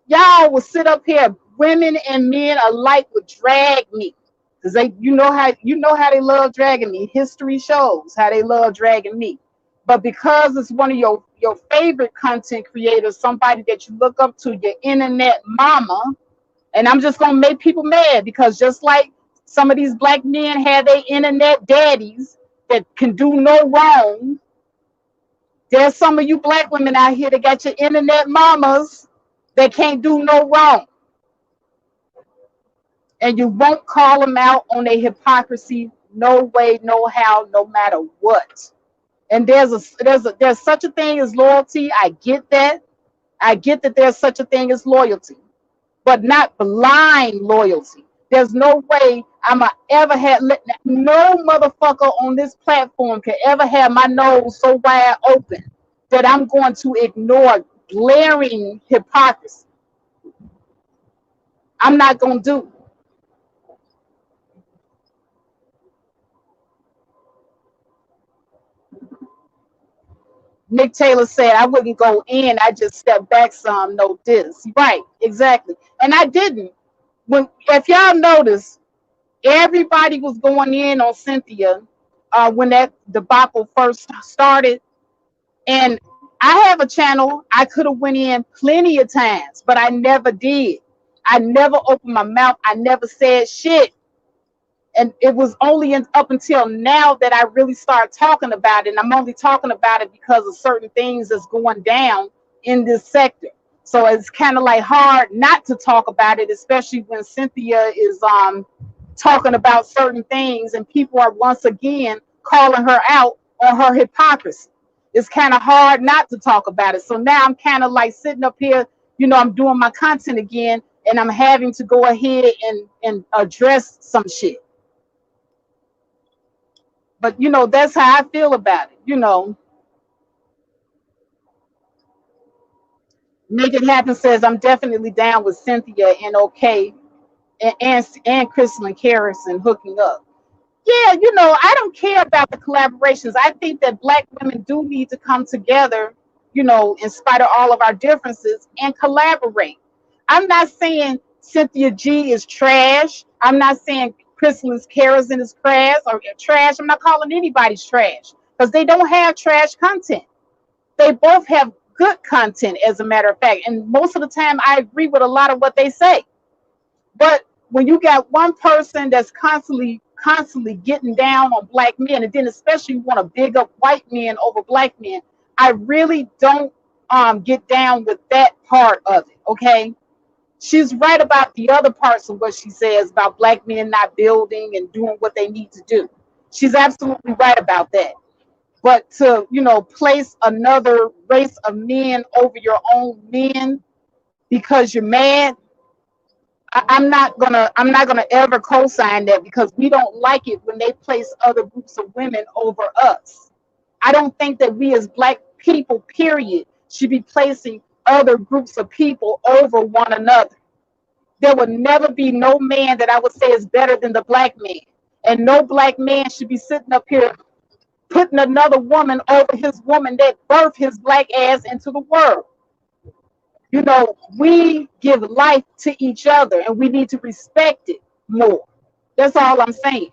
Y'all will sit up here, women and men alike would drag me. Because you know how they love dragging me. History shows how they love dragging me. But because it's one of your favorite content creators, somebody that you look up to, your internet mama, and I'm just gonna make people mad because just like some of these black men have their internet daddies that can do no wrong, there's some of you black women out here that got your internet mamas that can't do no wrong. And you won't call them out on their hypocrisy, no way, no how, no matter what. And there's such a thing as loyalty. I get that. I get that there's such a thing as loyalty, but not blind loyalty. There's no way I'ma ever have no motherfucker on this platform can ever have my nose so wide open that I'm going to ignore glaring hypocrisy. I'm not gonna do. Nick Taylor said I wouldn't go in, I just stepped back some, no diss. Right, exactly. And I didn't. When if y'all notice, everybody was going in on Cynthia when that debacle first started. And I have a channel. I could have went in plenty of times, but I never did. I never opened my mouth. I never said shit. And it was only up until now that I really started talking about it. And I'm only talking about it because of certain things that's going down in this sector. So it's kind of like hard not to talk about it, especially when Cynthia is talking about certain things and people are once again calling her out on her hypocrisy. It's kind of hard not to talk about it. So now I'm kind of like sitting up here, I'm doing my content again and I'm having to go ahead and address some shit. But that's how I feel about it. Make It Happen says I'm definitely down with Cynthia and okay and Crystal and Harrison hooking up. Yeah, I don't care about the collaborations. I think that black women do need to come together, in spite of all of our differences and collaborate. I'm not saying Cynthia G is trash. I'm not saying Crystal Harrison is trash. I'm not calling anybody's trash because they don't have trash content. They both have good content, as a matter of fact. And most of the time, I agree with a lot of what they say. But when you got one person that's constantly getting down on black men, and then especially you want to big up white men over black men, I really don't get down with that part of it. Okay, she's right about the other parts of what she says about black men not building and doing what they need to do. She's absolutely right about that. But to place another race of men over your own men because you're mad, I'm not gonna ever co-sign that because we don't like it when they place other groups of women over us. I don't think that we as black people, period, should be placing other groups of people over one another. There will never be no man that I would say is better than the black man. And no black man should be sitting up here putting another woman over his woman that birthed his black ass into the world. We give life to each other and we need to respect it more. That's all I'm saying.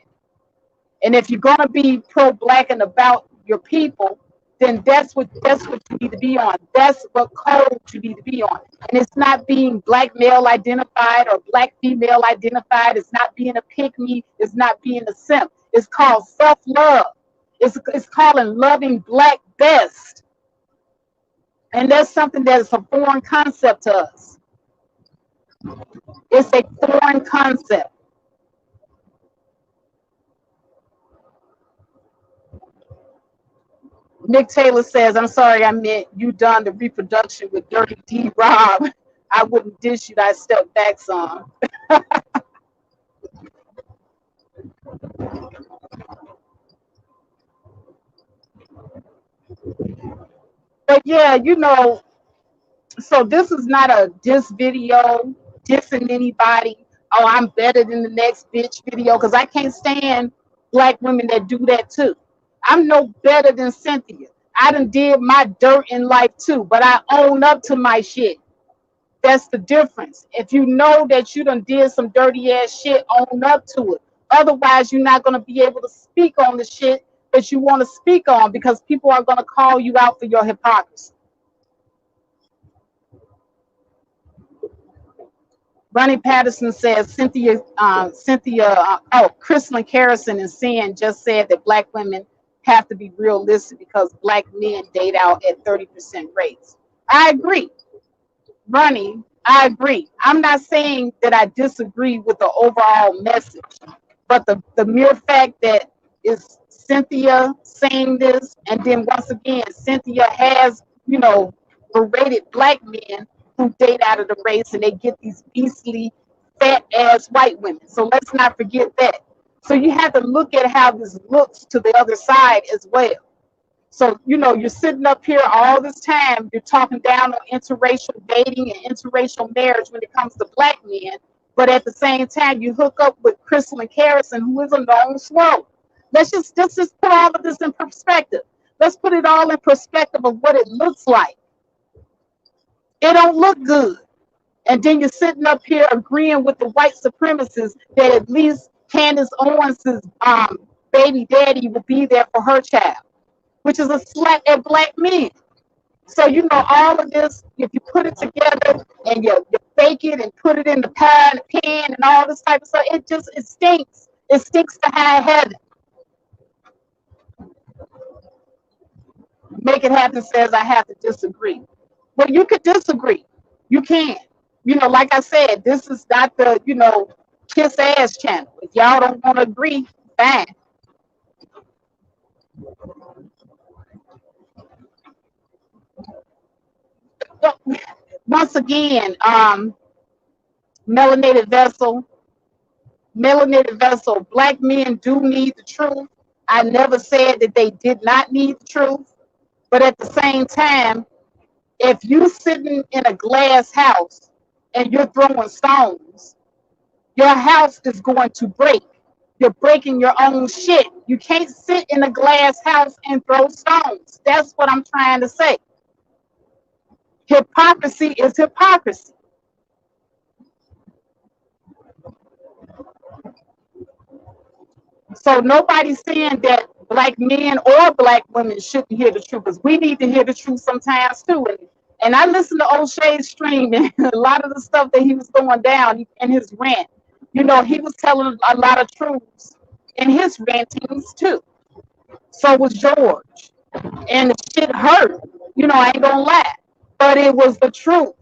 And if you're gonna be pro-black and about your people, then that's what you need to be on. That's what code you need to be on. And it's not being black male identified or black female identified. It's not being a pick me. It's not being a simp. It's called self-love. It's calling loving black best. And that's something that is a foreign concept to us. It's a foreign concept. Nick Taylor says, I'm sorry, I meant you done the reproduction with Dirty D Rob. I wouldn't dish you, I stepped back some. But yeah, so this is not a diss video, dissing anybody. Oh, I'm better than the next bitch video, because I can't stand black women that do that too. I'm no better than Cynthia. I done did my dirt in life too, but I own up to my shit. That's the difference. If you know that you done did some dirty ass shit, own up to it. Otherwise, you're not gonna be able to speak on the shit that you want to speak on, because people are gonna call you out for your hypocrisy. Ronnie Patterson says Chrislyn Carrison and Sin just said that black women have to be realistic because black men date out at 30% rates. I agree. Ronnie, I agree. I'm not saying that I disagree with the overall message, but the mere fact that is Cynthia saying this, and then once again, Cynthia has, berated black men who date out of the race and they get these beastly, fat ass white women. So let's not forget that. So you have to look at how this looks to the other side as well. So, you're sitting up here all this time, you're talking down on interracial dating and interracial marriage when it comes to black men. But at the same time, you hook up with Crystal Carrison, who is a known swirl. Let's just put all of this in perspective. Let's put it all in perspective of what it looks like. It don't look good. And then you're sitting up here agreeing with the white supremacists that at least Candace Owens' baby daddy will be there for her child, which is a slap at black men. So, all of this, if you put it together and you bake it and put it in the pie and the pan and all this type of stuff, it stinks. It stinks to high heaven. Make It Happen says I have to disagree. Well, you could disagree. You can. Like I said, this is not the, kiss ass channel. If y'all don't want to agree, fine. Once again, melanated vessel, black men do need the truth. I never said that they did not need the truth. But at the same time, if you're sitting in a glass house and you're throwing stones, your house is going to break. You're breaking your own shit. You can't sit in a glass house and throw stones. That's what I'm trying to say. Hypocrisy is hypocrisy. So nobody's saying that black men or black women shouldn't hear the truth, because we need to hear the truth sometimes too. And I listened to O'Shea's stream, and a lot of the stuff that he was throwing down in his rant, he was telling a lot of truths in his rantings too. So was George. And the shit hurt. I ain't gonna lie. But it was the truth.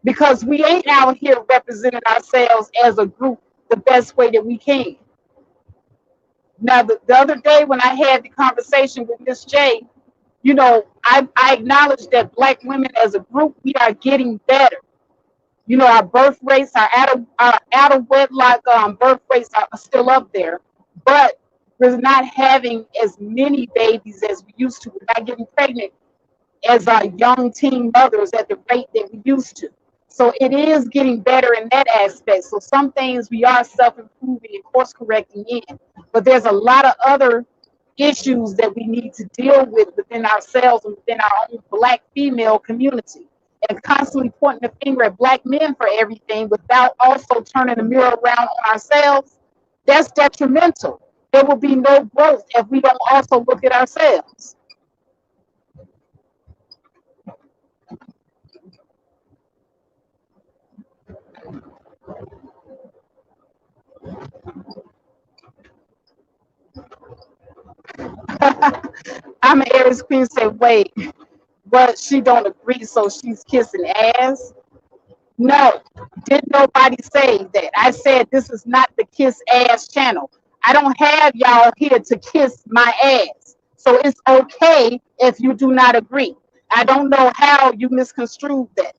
Because we ain't out here representing ourselves as a group the best way that we can. Now, the other day when I had the conversation with Miss J, I acknowledge that black women as a group, we are getting better. Our birth rates, our out of wedlock birth rates are still up there, but we're not having as many babies as we used to. We're not getting pregnant as our young teen mothers at the rate that we used to. So it is getting better in that aspect. So some things we are self-improving and course correcting in, but there's a lot of other issues that we need to deal with within ourselves and within our own black female community. And constantly pointing the finger at black men for everything without also turning the mirror around on ourselves, that's detrimental. There will be no growth if we don't also look at ourselves. I'm an Aries Queen said, wait, but she don't agree, so she's kissing ass. No, did nobody say that. I said this is not the kiss ass channel. I don't have y'all here to kiss my ass. So it's okay if you do not agree. I don't know how you misconstrued that,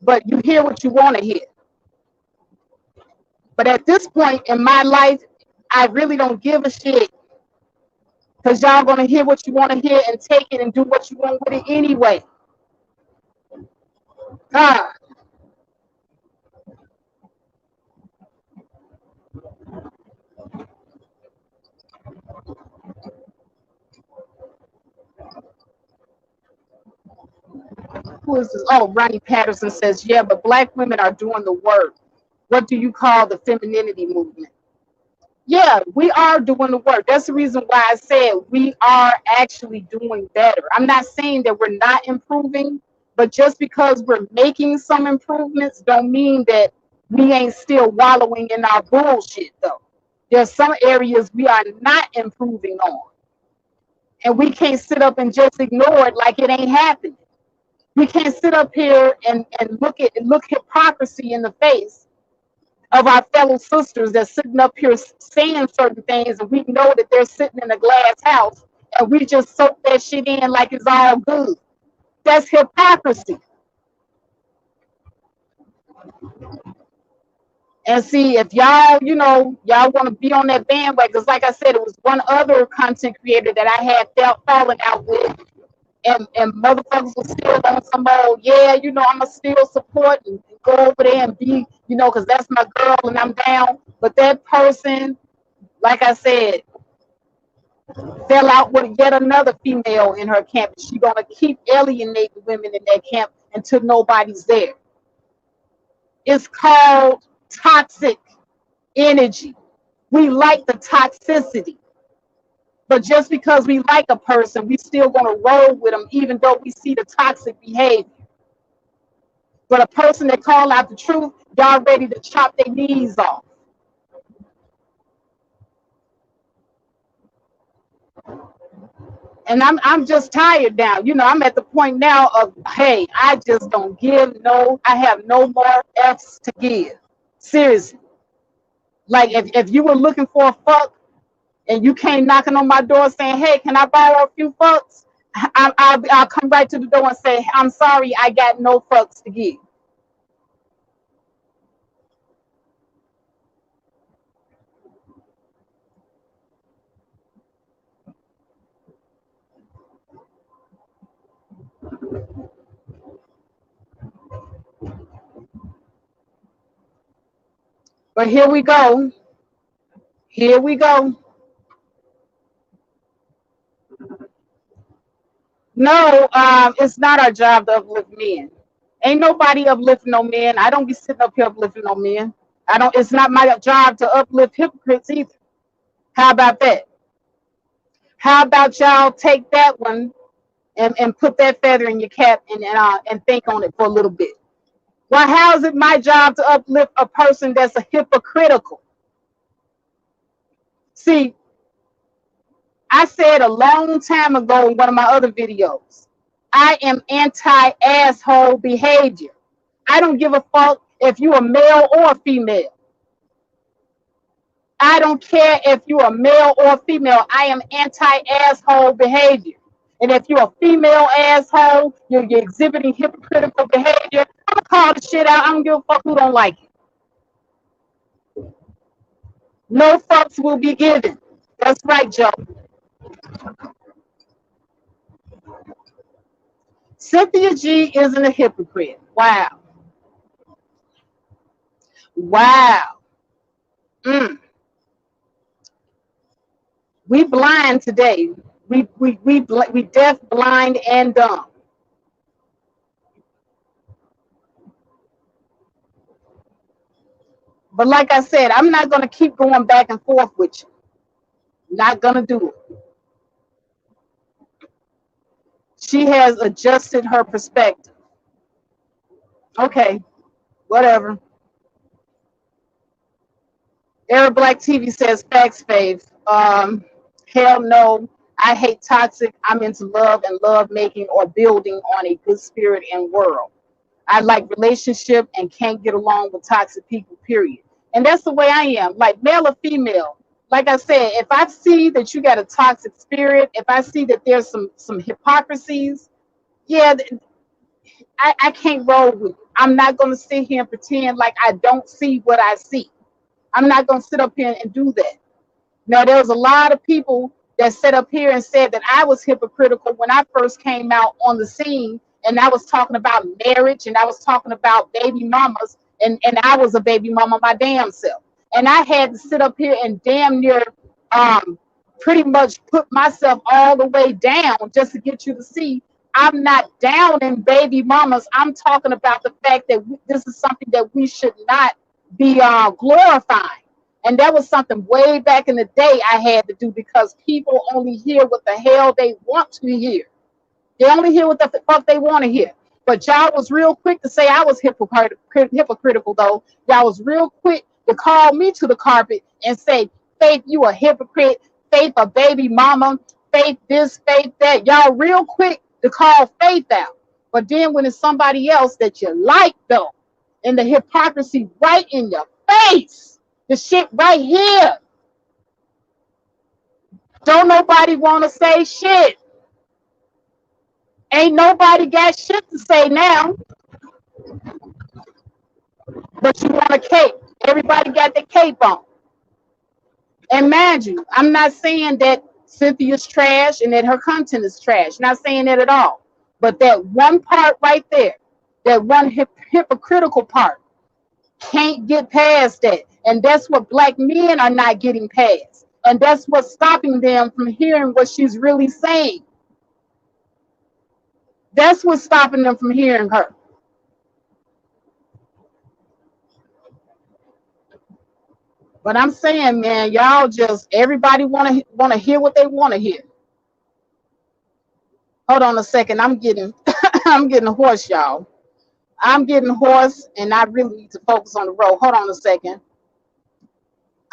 but you hear what you want to hear. But at this point in my life, I really don't give a shit, because y'all gonna hear what you want to hear and take it and do what you want with it anyway. God. Who is this? Oh, Ronnie Patterson says, yeah, but black women are doing the work. What do you call the femininity movement? Yeah, we are doing the work. That's the reason why I said we are actually doing better. I'm not saying that we're not improving, but just because we're making some improvements don't mean that we ain't still wallowing in our bullshit though. There's some areas we are not improving on. And we can't sit up and just ignore it like it ain't happening. We can't sit up here and look hypocrisy in the face of our fellow sisters that's sitting up here saying certain things, and we know that they're sitting in a glass house, and we just soak that shit in like it's all good. That's hypocrisy. And see, if y'all, y'all want to be on that bandwagon, because like I said, it was one other content creator that I had fallen out with, and motherfuckers was still on some old, yeah, I'ma still support and go over there and be, because that's my girl and I'm down. But that person, like I said, fell out with yet another female in her camp. She's gonna keep alienating women in that camp until nobody's there. It's called toxic energy. We like the toxicity. But just because we like a person, we still gonna roll with them, even though we see the toxic behavior. But a person that call out the truth, y'all ready to chop their knees off. And I'm just tired now. I'm at the point now of, hey, I just don't give I have no more F's to give. Seriously. Like if you were looking for a fuck and you came knocking on my door saying, hey, can I borrow a few fucks? I'll come right to the door and say, I'm sorry, I got no fucks to give. But here we go. Here we go. No, it's not our job to uplift men. Ain't nobody uplifting no men. I don't be sitting up here uplifting no men. I don't. It's not my job to uplift hypocrites either. How about that? How about y'all take that one and put that feather in your cap and think on it for a little bit? Well, how is it my job to uplift a person that's a hypocritical? See, I said a long time ago in one of my other videos, I am anti-asshole behavior. I don't give a fuck if you're a male or a female. I don't care if you're a male or a female. I am anti-asshole behavior. And if you're a female asshole, you're exhibiting hypocritical behavior, I'm going to call the shit out. I don't give a fuck who don't like it. No fucks will be given. That's right, Joe. Cynthia G isn't a hypocrite. Wow. Wow. We blind today. We deaf, blind, and dumb. But like I said, I'm not going to keep going back and forth with you. Not going to do it. She has adjusted her perspective. Okay, whatever. Arab Black TV says, facts, fave. Hell no. I hate toxic. I'm into love and love making or building on a good spirit and world. I like relationship and can't get along with toxic people, period. And that's the way I am, like male or female. Like I said, if I see that you got a toxic spirit, if I see that there's some hypocrisies, yeah, I can't roll with it. I'm not going to sit here and pretend like I don't see what I see. I'm not going to sit up here and do that. Now, there's a lot of people that sat up here and said that I was hypocritical when I first came out on the scene, and I was talking about marriage, and I was talking about baby mamas, and I was a baby mama my damn self. And I had to sit up here and damn near pretty much put myself all the way down just to get you to see I'm not down in baby mamas. I'm talking about the fact that this is something that we should not be glorifying. And that was something way back in the day I had to do, because people only hear what the hell they want to hear. They only hear what the fuck they want to hear. But y'all was real quick to say I was hypocritical, though. Y'all was real quick to call me to the carpet and say, Faith, you a hypocrite. Faith, a baby mama. Faith, this, Faith, that. Y'all real quick to call Faith out. But then when it's somebody else that you like, though, and the hypocrisy right in your face, the shit right here, don't nobody want to say shit. Ain't nobody got shit to say now, but you want a cape. Everybody got the cape on. And mind you, I'm not saying that Cynthia's trash and that her content is trash. Not saying that at all. But that one part right there, that one hypocritical part, can't get past that. And that's what black men are not getting past. And that's what's stopping them from hearing what she's really saying. That's what's stopping them from hearing her. But I'm saying, man, y'all just, everybody want to hear what they want to hear. Hold on a second. I'm getting I'm getting hoarse, y'all. I'm getting hoarse, and I really need to focus on the road. Hold on a second.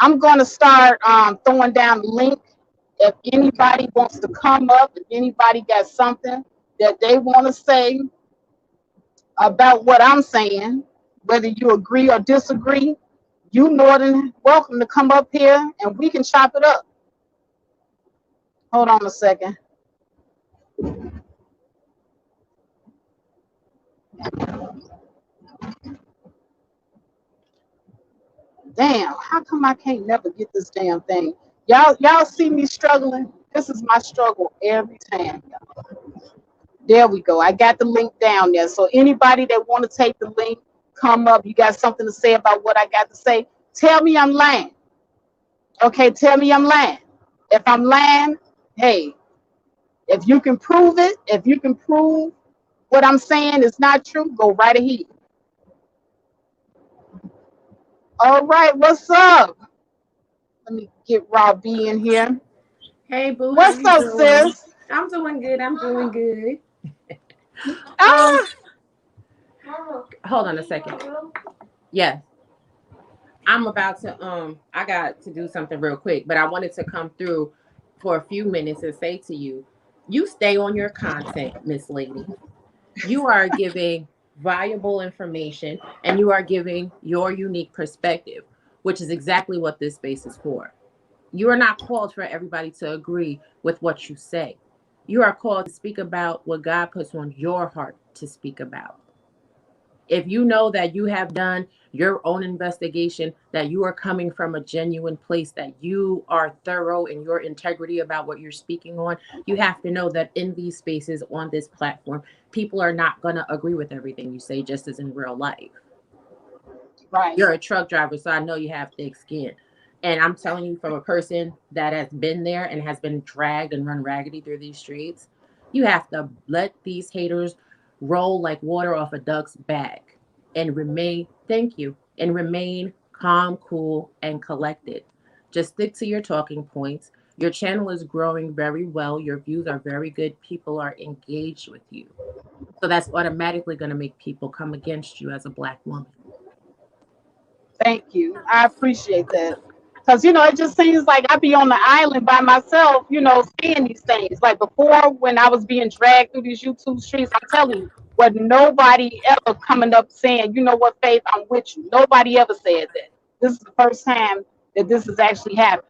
I'm going to start throwing down the link. If anybody wants to come up, if anybody got something that they want to say about what I'm saying, whether you agree or disagree, you more than welcome to come up here and we can chop it up. Hold on a second. Damn, how come I can't never get this damn thing? Y'all see me struggling? This is my struggle every time. There we go. I got the link down there. So anybody that want to take the link, come up. You got something to say about what I got to say? Tell me I'm lying. Okay, tell me I'm lying. If I'm lying, hey, if you can prove it, if you can prove what I'm saying is not true, go right ahead. All right, what's up? Let me get Rob B in here. Hey, boo, how What's you up, doing? sis? I'm doing good. I'm doing good. Um, Ah, hold on a second. Yes, I'm about to. I got to do something real quick, but I wanted to come through for a few minutes and say to you, you stay on your content, Miss Lady. You are giving valuable information, and you are giving your unique perspective, which is exactly what this space is for. You are not called for everybody to agree with what you say. You are called to speak about what God puts on your heart to speak about. If you know that you have done your own investigation, that you are coming from a genuine place, that you are thorough in your integrity about what you're speaking on, you have to know that in these spaces on this platform, people are not going to agree with everything you say, just as in real life. right. You're a truck driver, so I know you have thick skin. And I'm telling you, from a person that has been there and has been dragged and run raggedy through these streets, you have to let these haters roll like water off a duck's back and remain, thank you, and remain calm, cool, and collected. Just stick to your talking points. Your channel is growing very well. Your views are very good. People are engaged with you. So that's automatically going to make people come against you as a Black woman. Thank you. I appreciate that. Because, it just seems like I be on the island by myself, seeing these things. Like before, when I was being dragged through these YouTube streets, I'm telling you, what nobody ever coming up saying, you know what, Faith, I'm with you. Nobody ever said that. This is the first time that this has actually happened.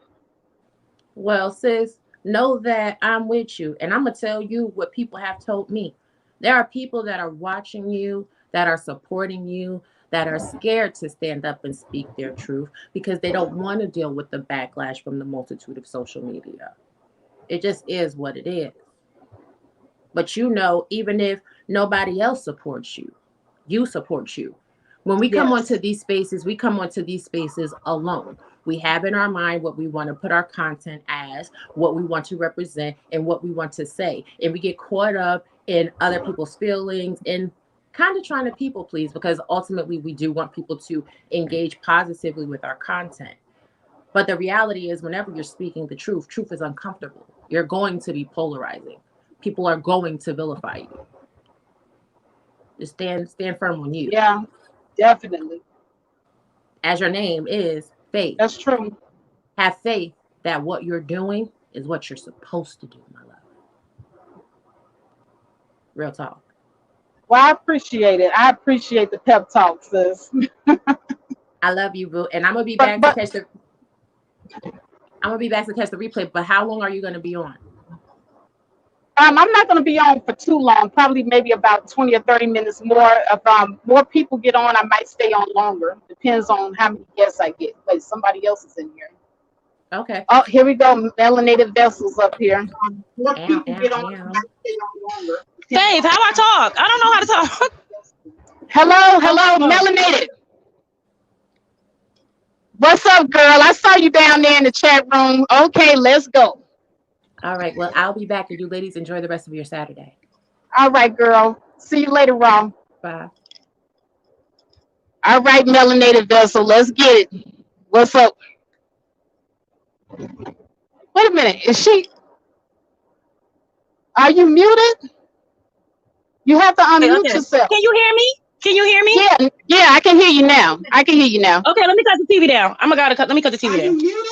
Well, sis, know that I'm with you. And I'm going to tell you what people have told me. There are people that are watching you, that are supporting you, that are scared to stand up and speak their truth because they don't want to deal with the backlash from the multitude of social media. It just is what it is. But you know, even if nobody else supports you, you support you. When we come Yes. onto these spaces, we come onto these spaces alone. We have in our mind what we want to put our content as, what we want to represent, and what we want to say. And we get caught up in other people's feelings and kind of trying to people please, because ultimately we do want people to engage positively with our content. But the reality is, whenever you're speaking the truth, truth is uncomfortable. You're going to be polarizing. People are going to vilify you. Just stand firm on you. Yeah, definitely. As your name is Faith. That's true. Have faith that what you're doing is what you're supposed to do, my love. Real talk. Well, I appreciate it. I appreciate the pep talk, sis. I love you, boo. And I'm gonna be But back to catch the replay. But how long are you gonna be on? I'm not going to be on for too long. Probably maybe about 20 or 30 minutes more. If more people get on, I might stay on longer. Depends on how many guests I get. Wait, somebody else is in here. Okay. Oh, here we go. Melanated vessels up here. More Ow, people ow, get on, I ow. might stay on longer. Dave, how I talk? I don't know how to talk. Hello, melanated. What's up, girl? I saw you down there in the chat room. Okay, let's go. All right. Well, I'll be back, and you ladies enjoy the rest of your Saturday. All right, girl. See you later, Ron. Bye. All right, melanated vessel. Let's get it. What's up? Wait a minute. Are you muted? You have to unmute yourself. Can you hear me? Can you hear me? Yeah, I can hear you now. Okay, let me cut the TV down. Let me cut the TV down. Muted?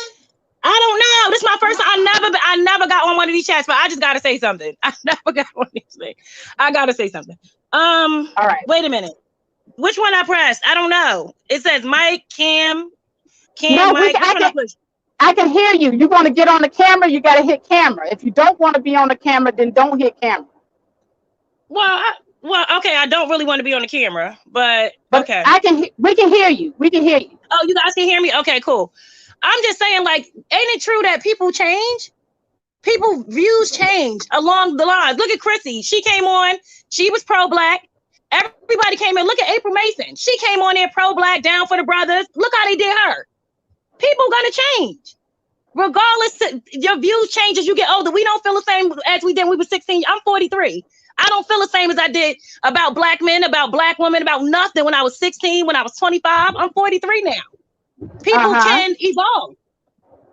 I don't know. This is my first time. I never got on one of these chats, but I just gotta say something. I never got on these things. I gotta say something. All right. Wait a minute. Which one I pressed? I don't know. It says Mike, Cam, No, Mike. I can hear you. You want to get on the camera, you got to hit camera. If you don't want to be on the camera, then don't hit camera. Well, okay. I don't really want to be on the camera, but okay. We can hear you. We can hear you. Oh, you guys can hear me? Okay, cool. I'm just saying, like, ain't it true that people change? People views change along the lines. Look at Chrissy. She came on. She was pro-black. Everybody came in. Look at April Mason. She came on there pro-black, down for the brothers. Look how they did her. People gonna change. Regardless, your views change as you get older. We don't feel the same as we did when we were 16. I'm 43. I don't feel the same as I did about black men, about black women, about nothing when I was 16, when I was 25. I'm 43 now. People can evolve.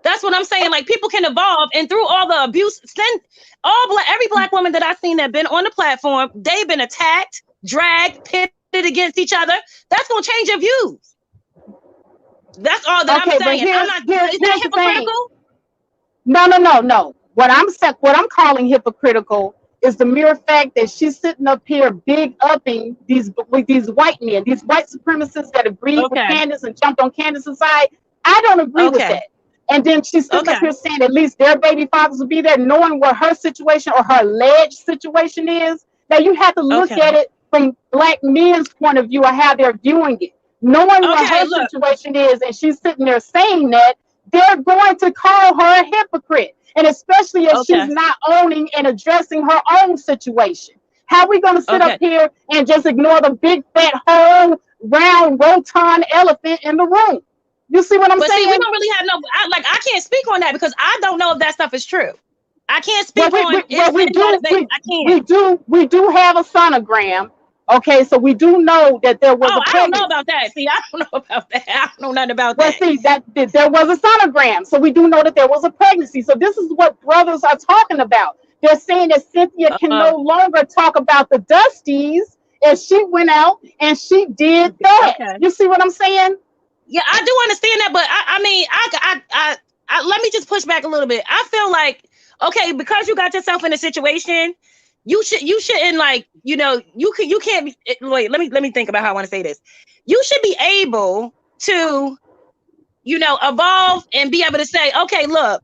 That's what I'm saying. Like, people can evolve, and through all the abuse, every black woman that I've seen that been on the platform, they've been attacked, dragged, pitted against each other. That's gonna change your views. That's all that I'm saying. Is that hypocritical? No. What I'm calling hypocritical is the mere fact that she's sitting up here big upping these white men, these white supremacists that agreed with Candace and jumped on Candace's side. I don't agree with that. And then she's sitting up here saying at least their baby fathers will be there, knowing what her situation or her alleged situation is. Now you have to look at it from black men's point of view or how they're viewing it. Knowing what her situation is, and she's sitting there saying that, they're going to call her a hypocrite. And especially if she's not owning and addressing her own situation. How are we going to sit up here and just ignore the big, fat, whole, round, rotund elephant in the room? You see what I'm saying? See, we don't really have I can't speak on that because I don't know if that stuff is true. I can't speak on it. We do have a sonogram. Okay, so we do know that there was a pregnancy. I don't know about that. See, I don't know about that. I don't know nothing about that. Well, see, that there was a sonogram, so we do know that there was a pregnancy. So this is what brothers are talking about. They're saying that Cynthia can no longer talk about the Dusties if she went out and she did that. You see what I'm saying? Yeah, I do understand that, but I let me just push back a little bit. I feel like, because you got yourself in a situation, you shouldn't, like, you can't wait, let me think about how I want to say this. You should be able to, evolve and be able to say, okay, look,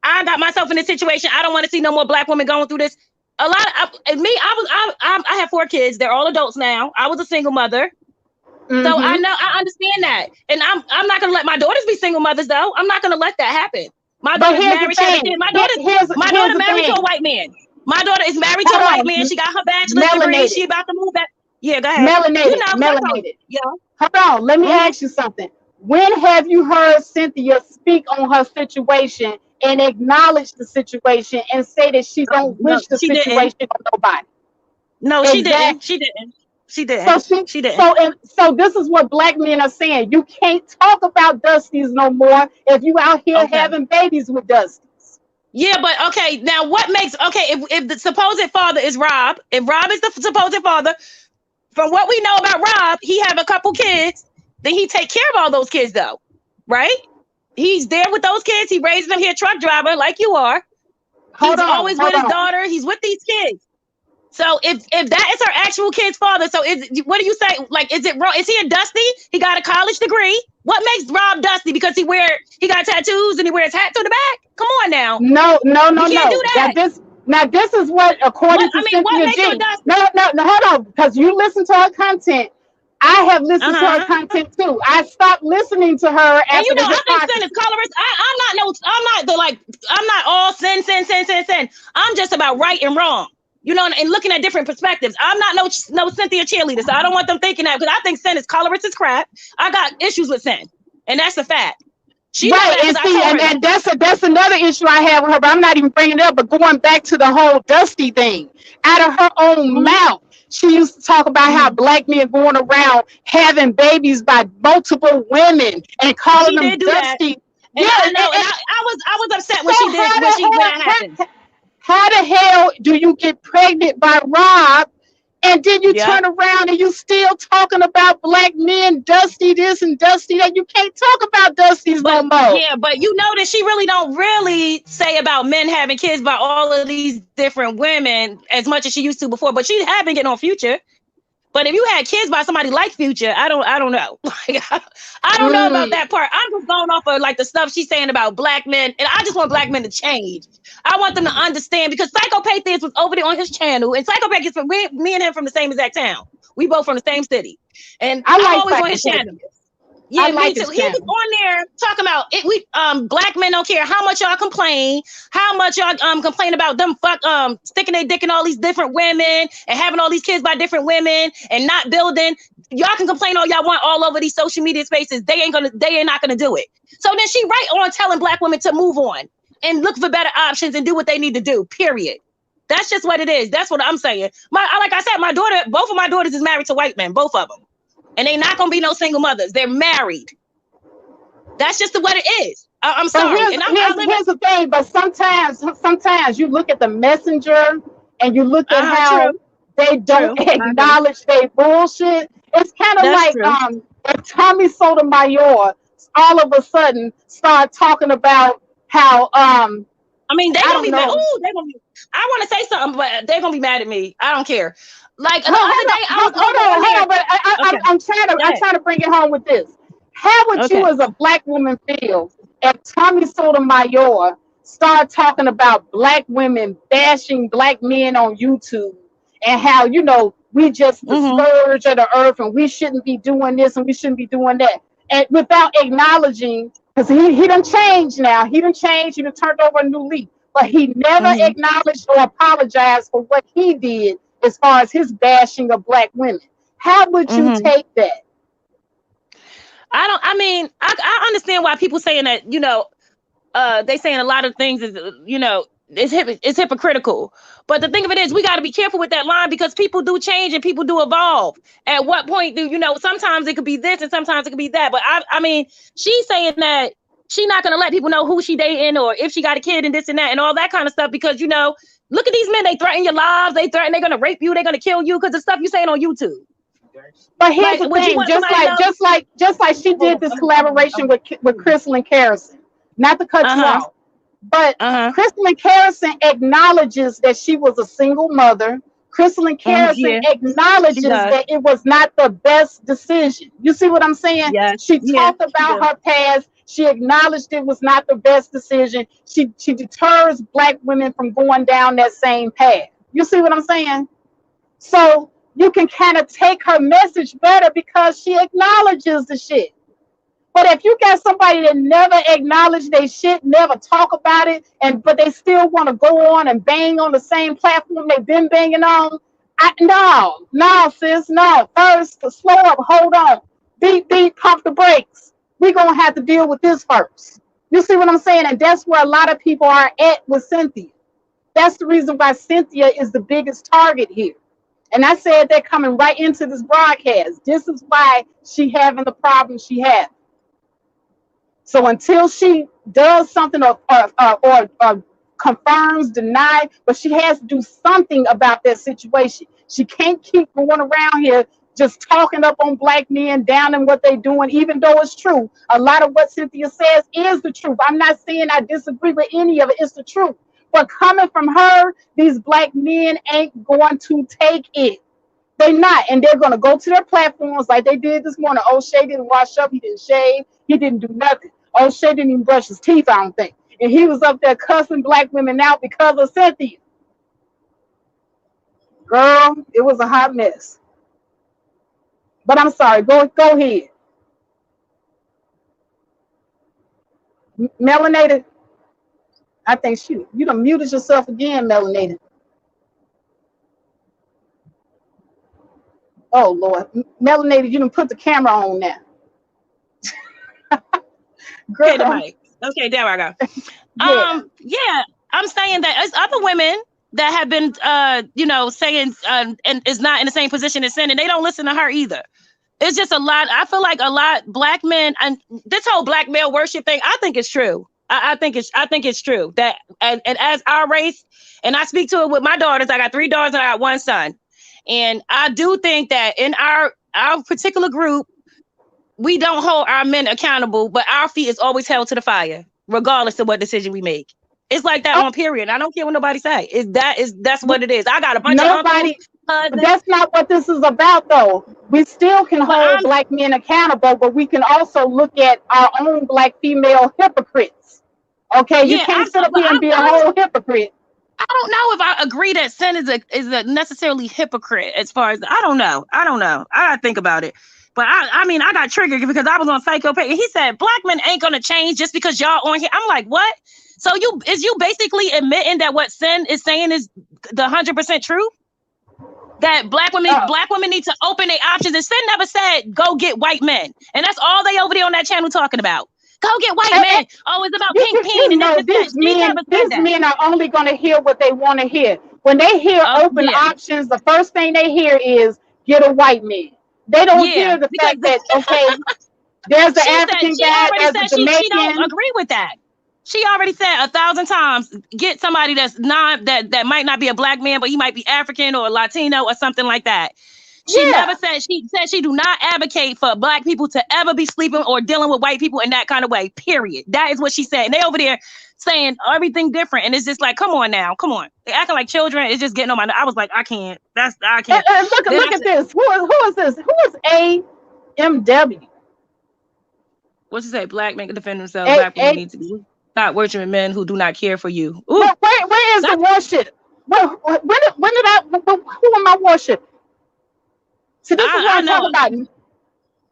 I got myself in this situation. I don't want to see no more black women going through this. I have 4 kids. They're all adults now. I was a single mother. So I understand that. And I'm not going to let my daughters be single mothers, though. I'm not going to let that happen. My But daughter's here's the married. She has a thing. kid. My Here's daughter the married to a thing. white man. My daughter is married to a Hold white on. man. She got her bachelor's degree. She Melanated. about to move back. Yeah, go ahead. You know, 'cause I told you. Melanated. Yeah. Hold on. Let me ask you something. When have you heard Cynthia speak on her situation and acknowledge the situation and say that she don't No, wish the she didn't. situation on nobody? No, she didn't. Exactly. She didn't. She So didn't. She didn't. so this is what black men are saying. You can't talk about Dusties no more if you out here Okay. having babies with Dusties. Yeah, but okay. Now, what makes if the supposed father is Rob? If Rob is the supposed father, from what we know about Rob, he have a couple kids. Then he take care of all those kids, though, right? He's there with those kids. He raises them. He a truck driver, like you are. He's always with his daughter. He's with these kids. So if that is her actual kid's father, so what do you say? Like, is it wrong? Is he a Dusty? He got a college degree. What makes Rob Dusty? Because he got tattoos and he wears hats on the back. Come on now. No. You can't do that. Now this is what according to Cynthia what makes G. you a Dusty? No, hold on, because you listen to her content. I have listened to her content too. I stopped listening to her after and you know, the I think sin is colorist. I'm not all sin. I'm just about right and wrong. You know, and looking at different perspectives. I'm not no Cynthia cheerleader, so I don't want them thinking that, because I think sin is colorist as crap. I got issues with sin, and that's a fact. She right, and see, and that's another issue I have with her, but I'm not even bringing it up. But going back to the whole Dusty thing, out of her own mouth, she used to talk about how black men going around having babies by multiple women and calling them Dusty. Yeah, I know. And I was upset when she did when that happened. How the hell do you get pregnant by Rob, and then you turn around and you still talking about black men, Dusty this and Dusty that? You can't talk about Dusties no more. Yeah, but you know that she really don't really say about men having kids by all of these different women as much as she used to before. But she had been getting on Future. But if you had kids by somebody like Future, I don't know. I don't know about that part. I'm just going off of like the stuff she's saying about black men, and I just want black men to change. I want them to understand, because Psychopath was over there on his channel, and Psychopath is from me and him from the same exact town. We both from the same city, and I'm always on his channel. Yeah, me too. He was on there talking about it. We black men don't care how much y'all complain, how much y'all complain about them sticking their dick in all these different women and having all these kids by different women and not building. Y'all can complain all y'all want all over these social media spaces. They ain't not gonna do it. So then she right on telling black women to move on and look for better options and do what they need to do. Period. That's just what it is. That's what I'm saying. Like I said, both of my daughters is married to white men, both of them. And they not gonna be no single mothers. They're married. That's just what it is. I'm sorry. Here's the thing, but sometimes you look at the messenger and you look at how they don't acknowledge their bullshit. It's kind of like if Tommy Sotomayor all of a sudden start talking about how I gonna be mad. Ooh, they gonna be. I want to say something, but they're gonna be mad at me. I don't care. Like the other day, hold on, but I'm trying to bring it home with this. How would you as a black woman feel if Tommy Sotomayor started talking about black women bashing black men on YouTube and how, you know, we just the scourge of the earth and we shouldn't be doing this and we shouldn't be doing that, and without acknowledging, because he done changed now, he done turned over a new leaf, but he never acknowledged or apologized for what he did as far as his bashing of black women. How would you take that? I understand why people saying that, you know, they saying a lot of things is, you know, it's hypocritical. But the thing of it is, we got to be careful with that line, because people do change and people do evolve. At what point do, you know, sometimes it could be this and sometimes it could be that. But I mean, she's saying that she's not going to let people know who she dating or if she got a kid and this and that and all that kind of stuff, because, you know, look at these men. They threaten your lives. They're going to rape you. They're going to kill you because of stuff you saying on YouTube. But here's the thing, just like she did this collaboration with Crystal and Carrison. Not to cut you off, but Crystal and Carrison acknowledges that she was a single mother. Crystal and Carrison acknowledges that it was not the best decision. You see what I'm saying? Yes. She talked about her past. She acknowledged it was not the best decision. She deters black women from going down that same path. You see what I'm saying? So you can kind of take her message better because she acknowledges the shit. But if you got somebody that never acknowledge their shit, never talk about it, but they still want to go on and bang on the same platform they've been banging on, no, sis, no. First, slow up, hold on, beat, pump the brakes. We're gonna have to deal with this first. You see what I'm saying? And that's where a lot of people are at with Cynthia. That's the reason why Cynthia is the biggest target here. And I said that coming right into this broadcast. This is why she having the problem she has. So until she does something or confirms, denies, but she has to do something about that situation. She can't keep going around here just talking up on black men, down in what they're doing, even though it's true. A lot of what Cynthia says is the truth. I'm not saying I disagree with any of it. It's the truth. But coming from her, these black men ain't going to take it. They're not. And they're going to go to their platforms like they did this morning. O'Shea didn't wash up. He didn't shave. He didn't do nothing. O'Shea didn't even brush his teeth, I don't think. And he was up there cussing black women out because of Cynthia. Girl, it was a hot mess. But I'm sorry. Go ahead. Melanated. I think you done muted yourself again, Melanated. Oh, Lord. Melanated, you done put the camera on now. Girl. Okay, the mic. Okay, there I go. Yeah. I'm saying that it's other women that have been, saying and is not in the same position as Sin, and they don't listen to her either. It's just a lot. I feel like a lot black men, and this whole black male worship thing, I think it's true. I think it's true that, and as our race, and I speak to it with my daughters. I got 3 daughters and I got 1 son, and I do think that in our particular group, we don't hold our men accountable, but our feet is always held to the fire, regardless of what decision we make. It's like that on period. I don't care what nobody say. That's what it is. I got a bunch of uncles. That's not what this is about, though. We still can hold black men accountable, but we can also look at our own black female hypocrites. Okay, you can't sit up here and be a whole hypocrite. I don't know if I agree that Sin is a necessarily hypocrite. As far as I don't know. I gotta think about it. But I mean, I got triggered because I was on Psychopath, and he said black men ain't gonna change just because y'all on here. I'm like, what? So you basically admitting that what Sin is saying is the 100% true? That black women need to open their options. And Sin never said go get white men, and that's all they over there on that channel talking about. Go get white men. Oh, it's about pink and these men are only going to hear what they want to hear. When they hear open options, the first thing they hear is get a white man. They don't hear the fact that there's the African guy, there's the Jamaican. She don't agree with that. She already said 1,000 times, get somebody that's that might not be a black man, but he might be African or Latino or something like that. She never said, she said she do not advocate for black people to ever be sleeping or dealing with white people in that kind of way, period. That is what she said. And they over there saying everything different. And it's just like, come on now, come on. They acting like children. It's just getting on my nerves. I was like, I can't. I can't. Look at this. Who is this? Who is AMW? What's it say? Black men can defend themselves. Black women need to be not worshiping men who do not care for you. Ooh, where is the worship? Who am I worshiping? So this is what I'm talking about.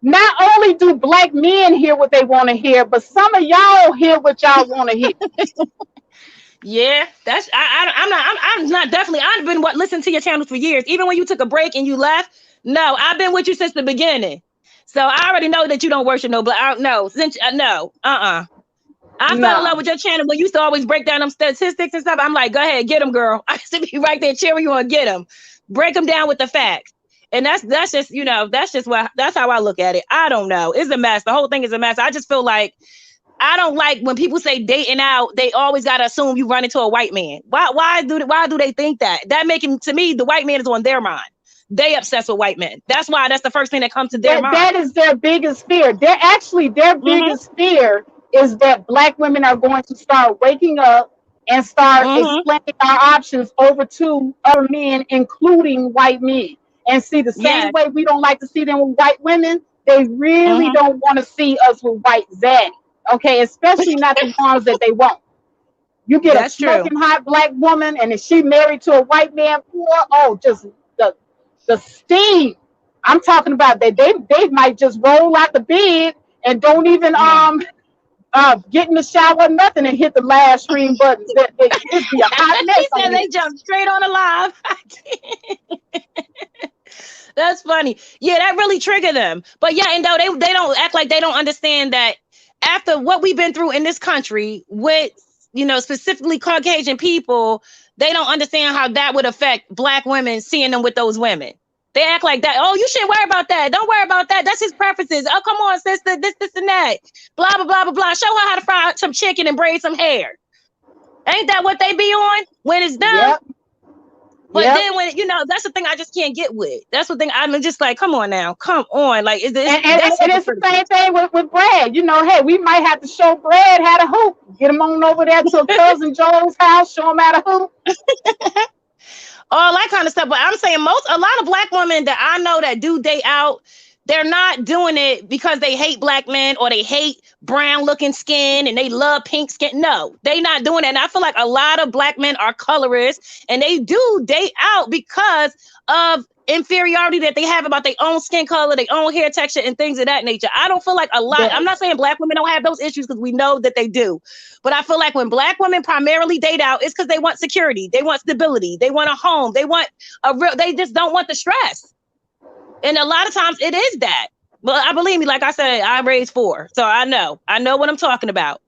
Not only do black men hear what they want to hear, but some of y'all hear what y'all want to hear. Yeah, that's I'm not definitely. I've been listening to your channels for years. Even when you took a break and you left, no, I've been with you since the beginning. So I already know that you don't worship no black. No, I fell in love with your channel when you used to always break down them statistics and stuff. I'm like, go ahead, get them, girl. I used to be right there cheering you on, get them, break them down with the facts. And that's just, that's how I look at it. I don't know. It's a mess. The whole thing is a mess. I just feel like I don't like when people say dating out, they always got to assume you run into a white man. Why do they think that? That making, to me, the white man is on their mind. They obsessed with white men. That's why that's the first thing that comes to their mind. That is their biggest fear. Their biggest fear is that black women are going to start waking up and start explaining our options over to other men, including white men. And see, the same way we don't like to see them with white women, they really don't want to see us with white zaddy. Okay, especially not the ones that they want. You get a smoking hot black woman, and if she married to a white man, just the steam. I'm talking about that they might just roll out the bed and don't even get in the shower, nothing, and hit the live stream buttons. It'd be a hot She mess said on they here. jumped straight on the live. That's funny. Yeah, that really triggered them. But yeah, and though they don't act like they don't understand that after what we've been through in this country with, specifically Caucasian people, they don't understand how that would affect Black women seeing them with those women. They act like that. Oh, you shouldn't worry about that. Don't worry about that. That's his preferences. Oh, come on, sister. This, and that. Blah, blah, blah, blah, blah. Show her how to fry some chicken and braid some hair. Ain't that what they be on when it's done? Yep. But then when, that's the thing I just can't get with. That's the thing I'm just like, come on now. Come on. Like, and it's the same thing with Brad. Hey, we might have to show Brad how to hoop. Get him on over there to cousin Joe's house, show him how to hoop. All that kind of stuff. But I'm saying a lot of Black women that I know that do date out, they're not doing it because they hate Black men or they hate brown looking skin and they love pink skin. No, they not doing that. And I feel like a lot of Black men are colorists and they do date out because of inferiority that they have about their own skin color, their own hair texture, and things of that nature. I don't feel like a lot. Yes. I'm not saying Black women don't have those issues because we know that they do. But I feel like when Black women primarily date out, it's because they want security, they want stability, they want a home, they want they just don't want the stress. And a lot of times it is that. Well, I believe me, like I said, I raised 4. So I know what I'm talking about.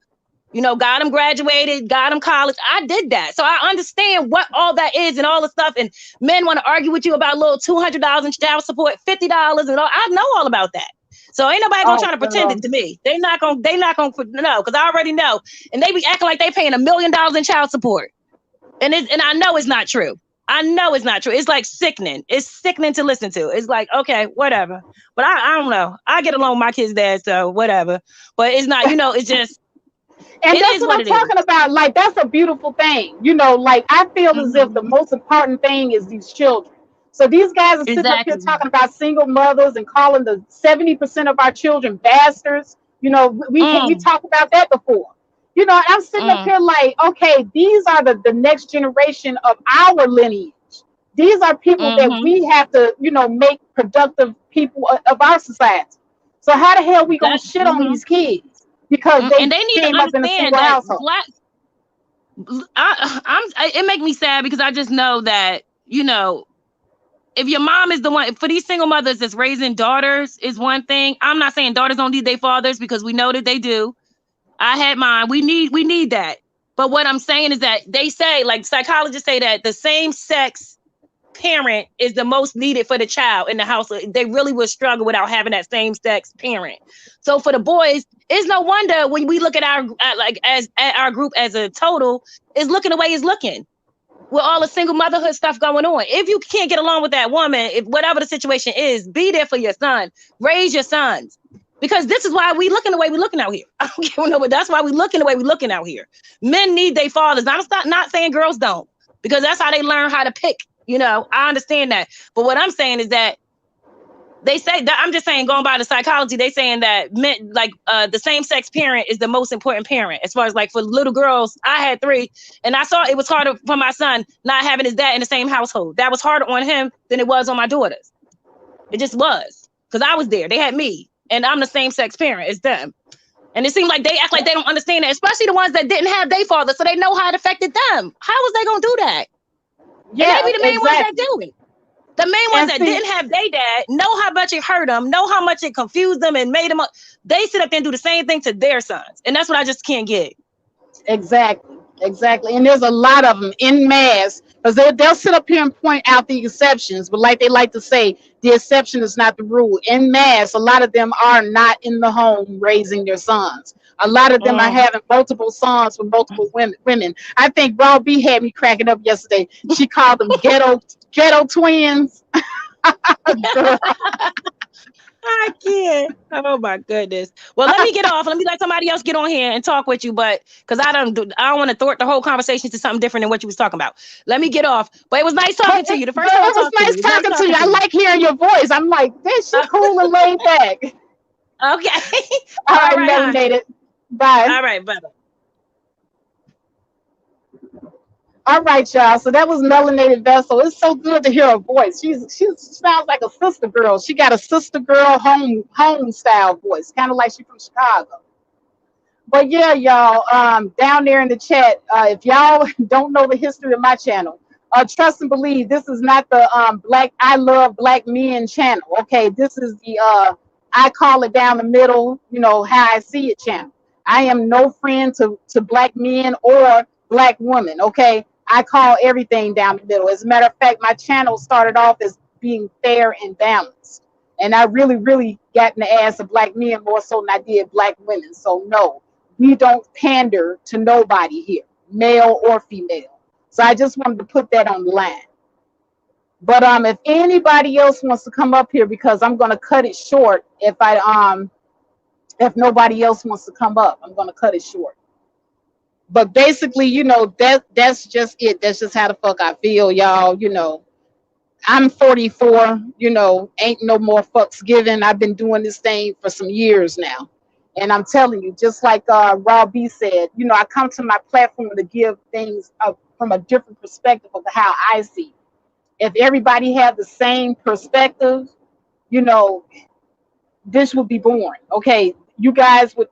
Got them graduated, got them college. I did that. So I understand what all that is and all the stuff. And men want to argue with you about a little $200 in child support, $50 and all. I know all about that. So ain't nobody gonna try to pretend it to me. They not gonna know, because I already know. And they be acting like they paying $1 million in child support. And I know it's not true. I know it's not true. It's like sickening. It's sickening to listen to. It's like, okay, whatever. But I don't know. I get along with my kids' dad, so whatever. But it's not, it's just. And that's what I'm talking about. Like, that's a beautiful thing. Like, I feel as if the most important thing is these children. So these guys are sitting up here talking about single mothers and calling the 70% of our children bastards. We talked about that before. I'm sitting up here like, okay, these are the next generation of our lineage. These are people that we have to, make productive people of our society. So how the hell we gonna shit on these kids because they need came to up in a single household? It makes me sad because I just know that, if your mom is the one, for these single mothers that's raising daughters is one thing. I'm not saying daughters don't need their fathers, because we know that they do. I had mine. We need that. But what I'm saying is that they say, like psychologists say, that the same sex parent is the most needed for the child in the house. They really would struggle without having that same sex parent. So for the boys, it's no wonder when we look at our group as a total, is looking the way it's looking, with all the single motherhood stuff going on. If you can't get along with that woman, if whatever the situation is, be there for your son, raise your sons. Because this is why we looking the way we looking out here. I don't care, no, but that's why we looking the way we looking out here. Men need their fathers. I'm not saying girls don't, because that's how they learn how to pick. I understand that. But what I'm saying is that they say that, I'm just saying, going by the psychology, they saying that men, like the same sex parent is the most important parent. As far as like for little girls, I had 3, and I saw it was harder for my son not having his dad in the same household. That was harder on him than it was on my daughters. It just was, because I was there. They had me. And I'm the same sex parent as them. And it seemed like they act like they don't understand that, especially the ones that didn't have their father, so they know how it affected them. How was they going to do that? Yeah, and they be the main ones that do it. The main ones that didn't have their dad know how much it hurt them, know how much it confused them and made them up. They sit up there and do the same thing to their sons. And that's what I just can't get. Exactly. And there's a lot of them in mass, because they'll sit up here and point out the exceptions, but like they like to say, the exception is not the rule. In mass, a lot of them are not in the home raising their sons. A lot of them are having multiple sons with multiple women. I think Raw B had me cracking up yesterday. She called them ghetto twins. I can't. Oh my goodness. Well, let me get off. Let me let somebody else get on here and talk with you, but because I don't want to thwart the whole conversation to something different than what you was talking about. Let me get off. But it was nice talking to you. The first time it was nice talking to you. I like hearing your voice. I'm like, this is cool and laid back. Okay. All right, melanated. Bye. All right, bye. All right, y'all. So that was Melanated Vessel. It's so good to hear her voice. She sounds like a sister girl. She got a sister girl home style voice, kind of like she's from Chicago. But yeah, y'all, down there in the chat, if y'all don't know the history of my channel, trust and believe this is not the Black I Love Black Men channel. Okay, this is the I call it down the middle, you know, how I see it channel. I am no friend to black men or black women. Okay, I call everything down the middle. As a matter of fact, my channel started off as being fair and balanced. And I really got in the ass of black men more so than I did black women. So no, we don't pander to nobody here, male or female. So I just wanted to put that on the line. But if anybody else wants to come up here, because I'm gonna cut it short if nobody else wants to come up, I'm gonna cut it short. But basically, you know, that's just it. That's just how the fuck I feel, y'all. You know, I'm 44, you know, ain't no more fucks given. I've been doing this thing for some years now. And I'm telling you, just like Rob B said, you know, I come to my platform to give things from a different perspective of how I see. If everybody had the same perspective, you know, this would be boring. Okay, you guys would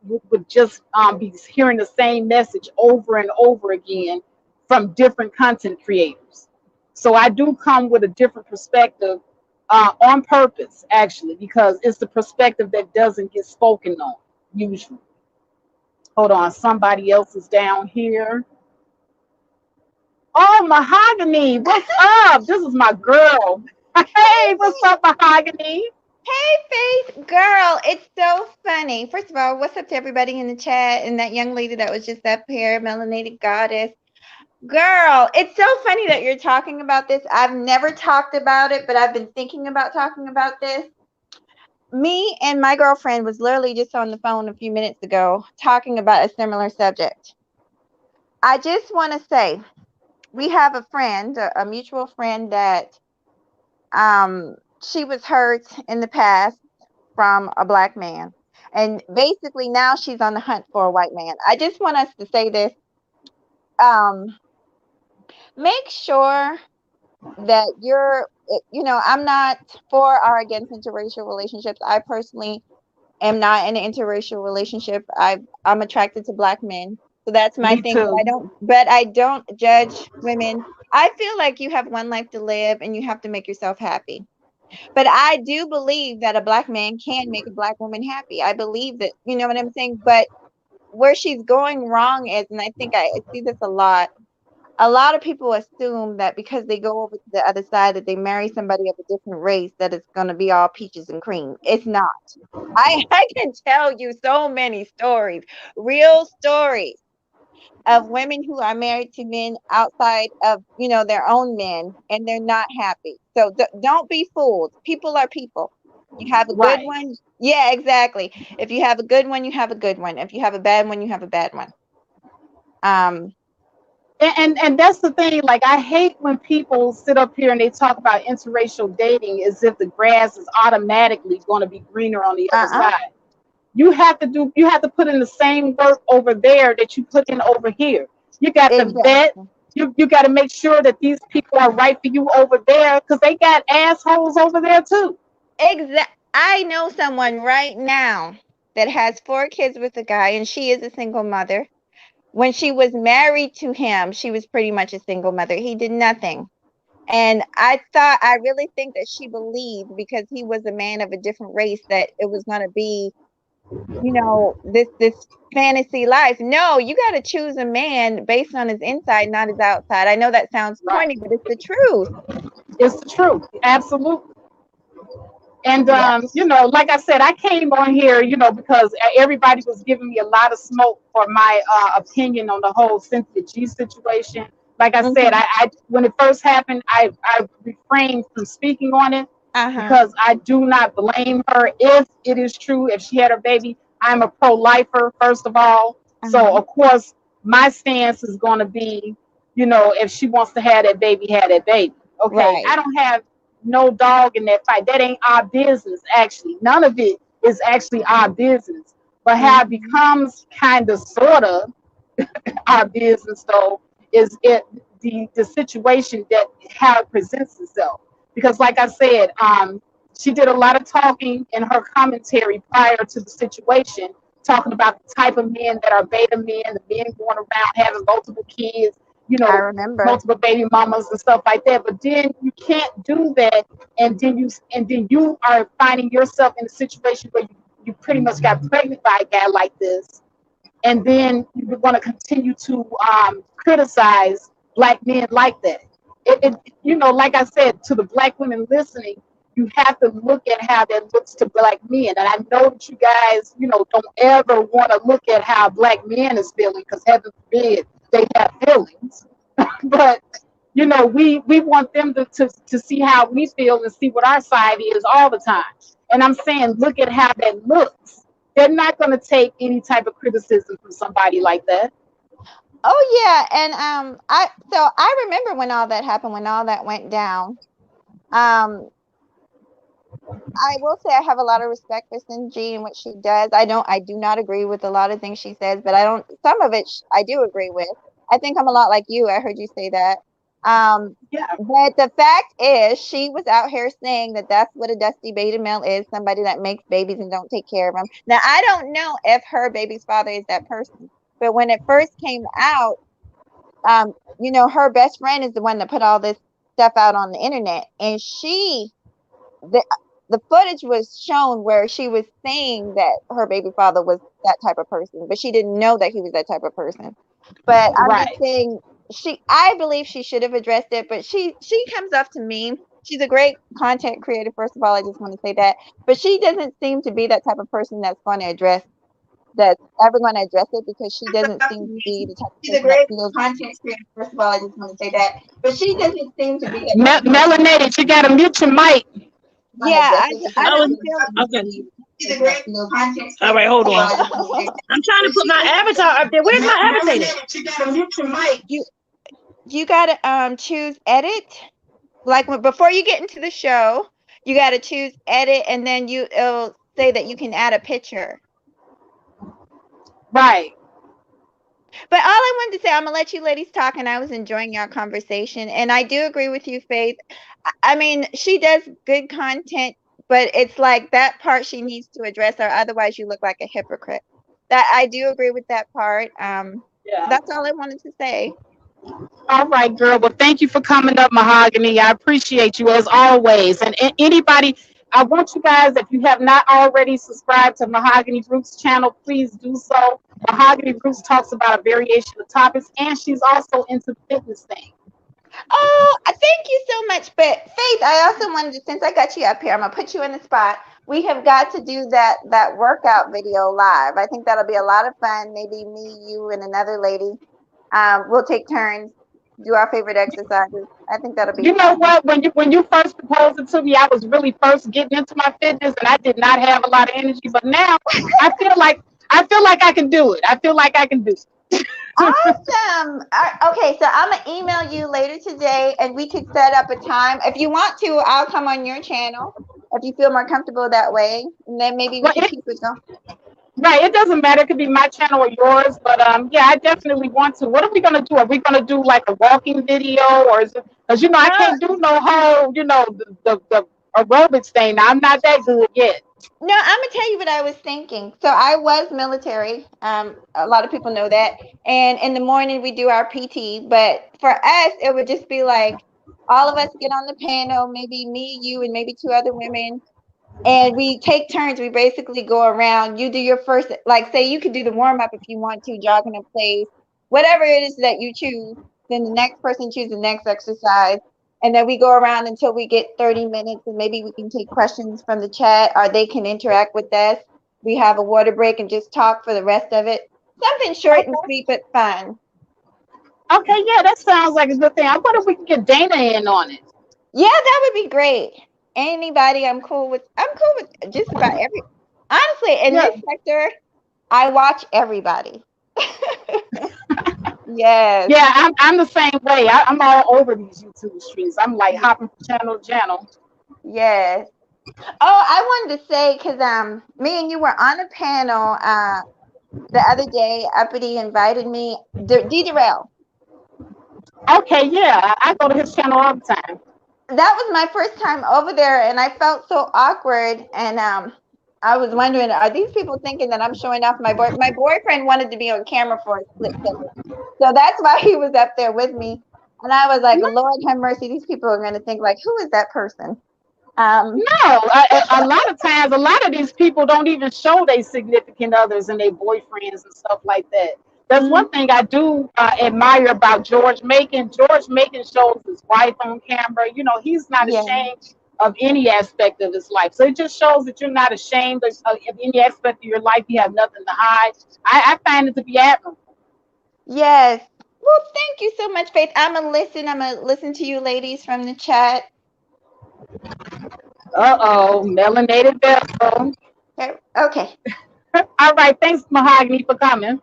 just be hearing the same message over and over again from different content creators. So I do come with a different perspective on purpose, actually, because it's the perspective that doesn't get spoken on usually. Hold on, somebody else is down here. Oh, Mahogany, what's up? This is my girl. Hey, what's up, Mahogany? Hey, Faith, girl, it's so funny. First of all, what's up to everybody in the chat and that young lady that was just up here, Melanated Goddess. Girl, it's so funny that you're talking about this. I've never talked about it, but I've been thinking about talking about this. Me and my girlfriend was literally just on the phone a few minutes ago talking about a similar subject. I just want to say we have a friend, a mutual friend that she was hurt in the past from a black man. And basically now she's on the hunt for a white man. I just want us to say this. Make sure that I'm not for or against interracial relationships. I personally am not in an interracial relationship. I'm attracted to black men. So that's my Me thing. too. But I don't judge women. I feel like you have one life to live and you have to make yourself happy. But I do believe that a black man can make a black woman happy. I believe that, you know what I'm saying? But where she's going wrong is, and I think I see this a lot of people assume that because they go over to the other side that they marry somebody of a different race, that it's going to be all peaches and cream. It's not. I can tell you so many stories, real stories of women who are married to men outside of, their own men, and they're not happy. So don't be fooled. People are people. You have a good Right. one. Yeah, exactly. If you have a good one, you have a good one. If you have a bad one, you have a bad one. And that's the thing. Like, I hate when people sit up here and they talk about interracial dating as if the grass is automatically going to be greener on the other side. You have to put in the same work over there that you put in over here. You got to vet. You got to make sure that these people are right for you over there, because they got assholes over there too. I know someone right now that has 4 kids with a guy, and she is a single mother. When she was married to him, she was pretty much a single mother. He did nothing. And I really think that she believed, because he was a man of a different race, that it was going to be, this fantasy life. No, you got to choose a man based on his inside, not his outside. I know that sounds corny, but it's the truth. It's the truth. Absolutely. And, like I said, I came on here, because everybody was giving me a lot of smoke for my opinion on the whole Cynthia G situation. Like I said, I when it first happened, I refrained from speaking on it because I do not blame her if it is true. If she had her baby, I'm a pro-lifer, first of all. So, of course, my stance is going to be, if she wants to have that baby, have that baby. Okay, right. I don't have no dog in that fight. That ain't our business, actually. None of it is actually our business. But how it becomes kind of, sort of, our business, though, is the situation that how it presents itself. Because like I said, she did a lot of talking in her commentary prior to the situation, talking about the type of men that are beta men, the men going around having multiple kids, I remember. multiple baby mamas and stuff like that. But then you can't do that, and then you are finding yourself in a situation where you pretty much got pregnant by a guy like this, and then you want to continue to criticize black men like that. Like I said, to the black women listening, you have to look at how that looks to black men. And I know that you guys, don't ever want to look at how black men is feeling, because heaven forbid they have feelings. But we want them to see how we feel and see what our side is all the time. And I'm saying, look at how that looks. They're not going to take any type of criticism from somebody like that. Oh yeah, and I remember when all that happened, when all that went down. I will say I have a lot of respect for Sinji and what she does. I do not agree with a lot of things she says, but some of it I do agree with. I think I'm a lot like you. I heard you say that. Yeah. But the fact is, she was out here saying that that's what a dusty beta male is, somebody that makes babies and don't take care of them. Now, I don't know if her baby's father is that person, but when it first came out, her best friend is the one that put all this stuff out on the internet, and the footage was shown where she was saying that her baby father was that type of person, but she didn't know that he was that type of person. But I'm just saying, I believe she should have addressed it, but she comes off to me. She's a great content creator, first of all. I just want to say that. But she doesn't seem to be that type of person that's ever going to address it, because she doesn't seem to be the type of person that feels content creator. First of all, I just want to say that. But she doesn't seem to be that Melanated, you gotta mute your mic. Yeah, I don't was feel okay. All right, hold on. I'm trying to put my avatar up there. Where's my avatar? You gotta mute your mic. You gotta choose edit. Like before you get into the show, you gotta choose edit, and then it'll say that you can add a picture. Right. But all I wanted to say, I'm gonna let you ladies talk, and I was enjoying your conversation, and I do agree with you, Faith. I mean, she does good content, but it's like that part she needs to address, or otherwise you look like a hypocrite. That I do agree with that part. Yeah. That's all I wanted to say. All right, girl. Well, thank you for coming up, Mahogany. I appreciate you as always. And anybody, I want you guys, if you have not already subscribed to Mahogany Roots channel, please do so. Mahogany Roots talks about a variation of topics, and she's also into the fitness thing. Oh, thank you so much. But Faith, I also wanted to, since I got you up here, I'm gonna put you in the spot. We have got to do that workout video live. I think that'll be a lot of fun. Maybe me, you, and another lady. We'll take turns, do our favorite exercises. I think that'll be You know fun. what? When you first proposed it to me, I was really first getting into my fitness, and I did not have a lot of energy. But now I feel like I can do it. I feel like I can do it. Awesome. Okay, so I'm gonna email you later today, and we could set up a time. If you want to, I'll come on your channel if you feel more comfortable that way, and then maybe we can keep it going. Right, it doesn't matter. It could be my channel or yours, but yeah, I definitely want to. What are we gonna do? Are we gonna do like a walking video, or is it? Because I can't do no whole, the aerobics thing. I'm not that good yet. No, I'm gonna tell you what I was thinking. So I was military. A lot of people know that. And in the morning we do our PT, but for us it would just be like all of us get on the panel, maybe me, you, and maybe two other women, and we take turns. We basically go around. You do your first, like say you could do the warm up if you want to, jogging in place, whatever it is that you choose. Then the next person chooses the next exercise. And then we go around until we get 30 minutes, and maybe we can take questions from the chat, or they can interact with us. We have a water break and just talk for the rest of it. Something short and sweet, but fun. Okay, yeah, that sounds like a good thing. I wonder if we can get Dana in on it. Yeah, that would be great. Anybody, I'm cool with just about honestly, in this sector, I watch everybody. Yes. Yeah, I'm the same way. I'm all over these YouTube streams. I'm like hopping from channel to channel. Yes. Oh, I wanted to say, because me and you were on a panel the other day. Uppity invited me. D. Darrell. Okay, yeah, I go to his channel all the time. That was my first time over there, and I felt so awkward. And I was wondering, are these people thinking that I'm showing off my boy? My boyfriend wanted to be on camera for a split second, so that's why he was up there with me. And I was like, Lord have mercy, these people are going to think like, who is that person? No, a lot of times, a lot of these people don't even show their significant others and their boyfriends and stuff like that. That's one thing I do admire about George Macon. George Macon shows his wife on camera. You know, he's not yeah. ashamed of any aspect of his life. So it just shows that you're not ashamed of any aspect of your life. You have nothing to hide. I find it to be admirable. Yes. Well, thank you so much, Faith. I'm gonna listen. I'm gonna listen to you ladies from the chat. Uh-oh, melanated vessel. Okay. All right, thanks, Mahogany, for coming.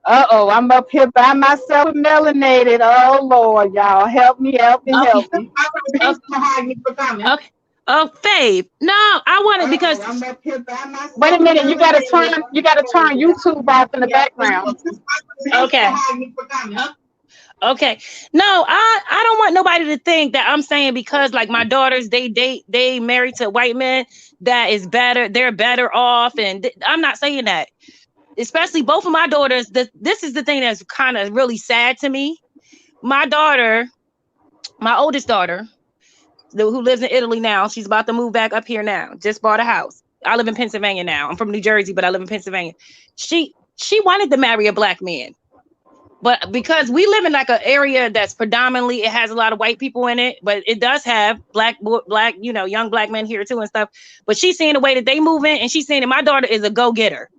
Uh-oh, I'm up here by myself with melanated. Oh, Lord, y'all. Help me, help me, Okay. help me. Thanks, Mahogany, for coming. Okay. Oh, Faith. No, I wanted because I'm up here by myself. Wait a minute, you gotta turn YouTube off in the background. okay. Okay. No, I don't want nobody to think that I'm saying because like my daughters, they married to white men that is better, they're better off. And I'm not saying that. Especially both of my daughters, this is the thing that's kind of really sad to me. My daughter, my oldest daughter, who lives in Italy now, she's about to move back up here now, just bought a house. I live in Pennsylvania now. I'm from New Jersey, but I live in Pennsylvania. She wanted to marry a black man. But because we live in like an area that's predominantly, it has a lot of white people in it, but it does have black, you know, young black men here too and stuff. But she's seeing the way that they move in, and she's saying that my daughter is a go-getter.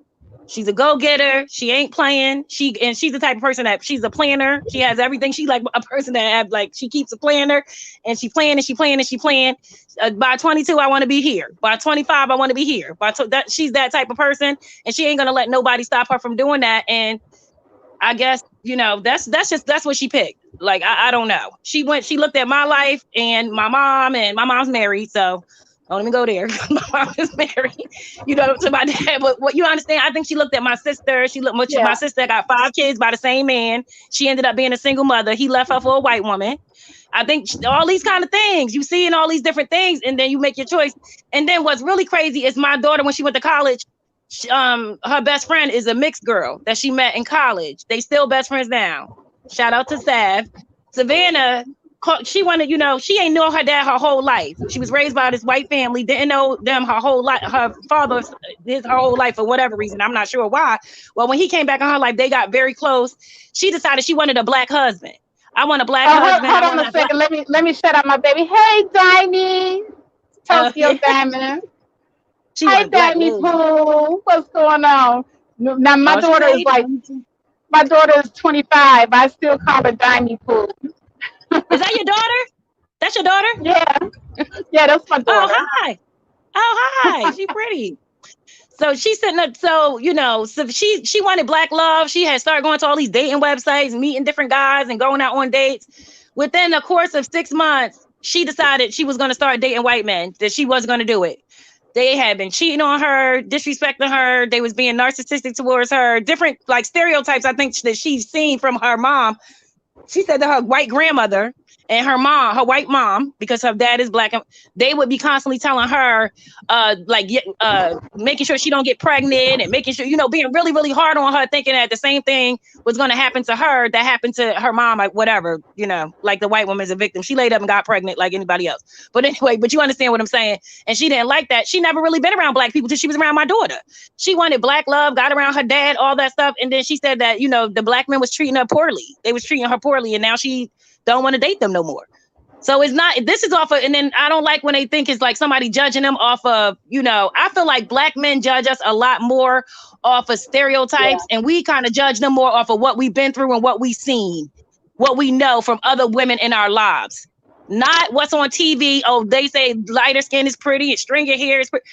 She's a go-getter. She ain't playing. She's the type of person that she's a planner. She has everything. She's like a person that have like, she keeps a planner and she playing and she playing and she playing. By 22, I want to be here. By 25, I want to be here. She's that type of person, and she ain't gonna let nobody stop her from doing that. And I guess, you know, that's what she picked. Like, I don't know. She looked at my life and my mom's married. So don't even go there. My mom is married, you know, to my dad. But what you understand, I think she looked at my sister. My sister got 5 kids by the same man. She ended up being a single mother. He left her for a white woman. I think all these kind of things you see in all these different things, and then you make your choice. And then what's really crazy is my daughter, when she went to college, her best friend is a mixed girl that she met in college. They still best friends now. Shout out to Sav. Savannah, she wanted, you know, she ain't know her dad her whole life. She was raised by this white family, didn't know them her whole life. Her father did her whole life for whatever reason. I'm not sure why. Well, when he came back in her life, they got very close. She decided she wanted a black husband. I want a black husband. Hold on a second. Let me shut up my baby. Hey, Diney. Tokyo Diamond. Hi, Diney Pooh. What's going on? Now, my daughter is like, my daughter is 25. I still call her Diney Pooh. Is that your daughter? That's your daughter? Yeah. Yeah, that's my daughter. Oh, hi. She's pretty. So she's sitting up, so, you know, so she wanted black love. She had started going to all these dating websites, meeting different guys and going out on dates. Within the course of 6 months, she decided she was going to start dating white men, that she wasn't going to do it. They had been cheating on her, disrespecting her. They was being narcissistic towards her. Different like stereotypes, I think, that she's seen from her mom. She said that her white grandmother and her mom, her white mom, because her dad is black, they would be constantly telling her, making sure she don't get pregnant and making sure, you know, being really, really hard on her, thinking that the same thing was going to happen to her that happened to her mom, like whatever, you know, like the white woman's a victim. She laid up and got pregnant like anybody else. But anyway, but you understand what I'm saying? And she didn't like that. She never really been around black people till she was around my daughter. She wanted black love, got around her dad, all that stuff. And then she said that, you know, the black men was treating her poorly. They was treating her poorly. And now she don't want to date them no more. So it's not, this is off of, and then I don't like when they think it's like somebody judging them off of, you know, I feel like black men judge us a lot more off of stereotypes, and we kind of judge them more off of what we've been through and what we've seen, what we know from other women in our lives. Not what's on TV. Oh, they say lighter skin is pretty and stringy hair is pretty.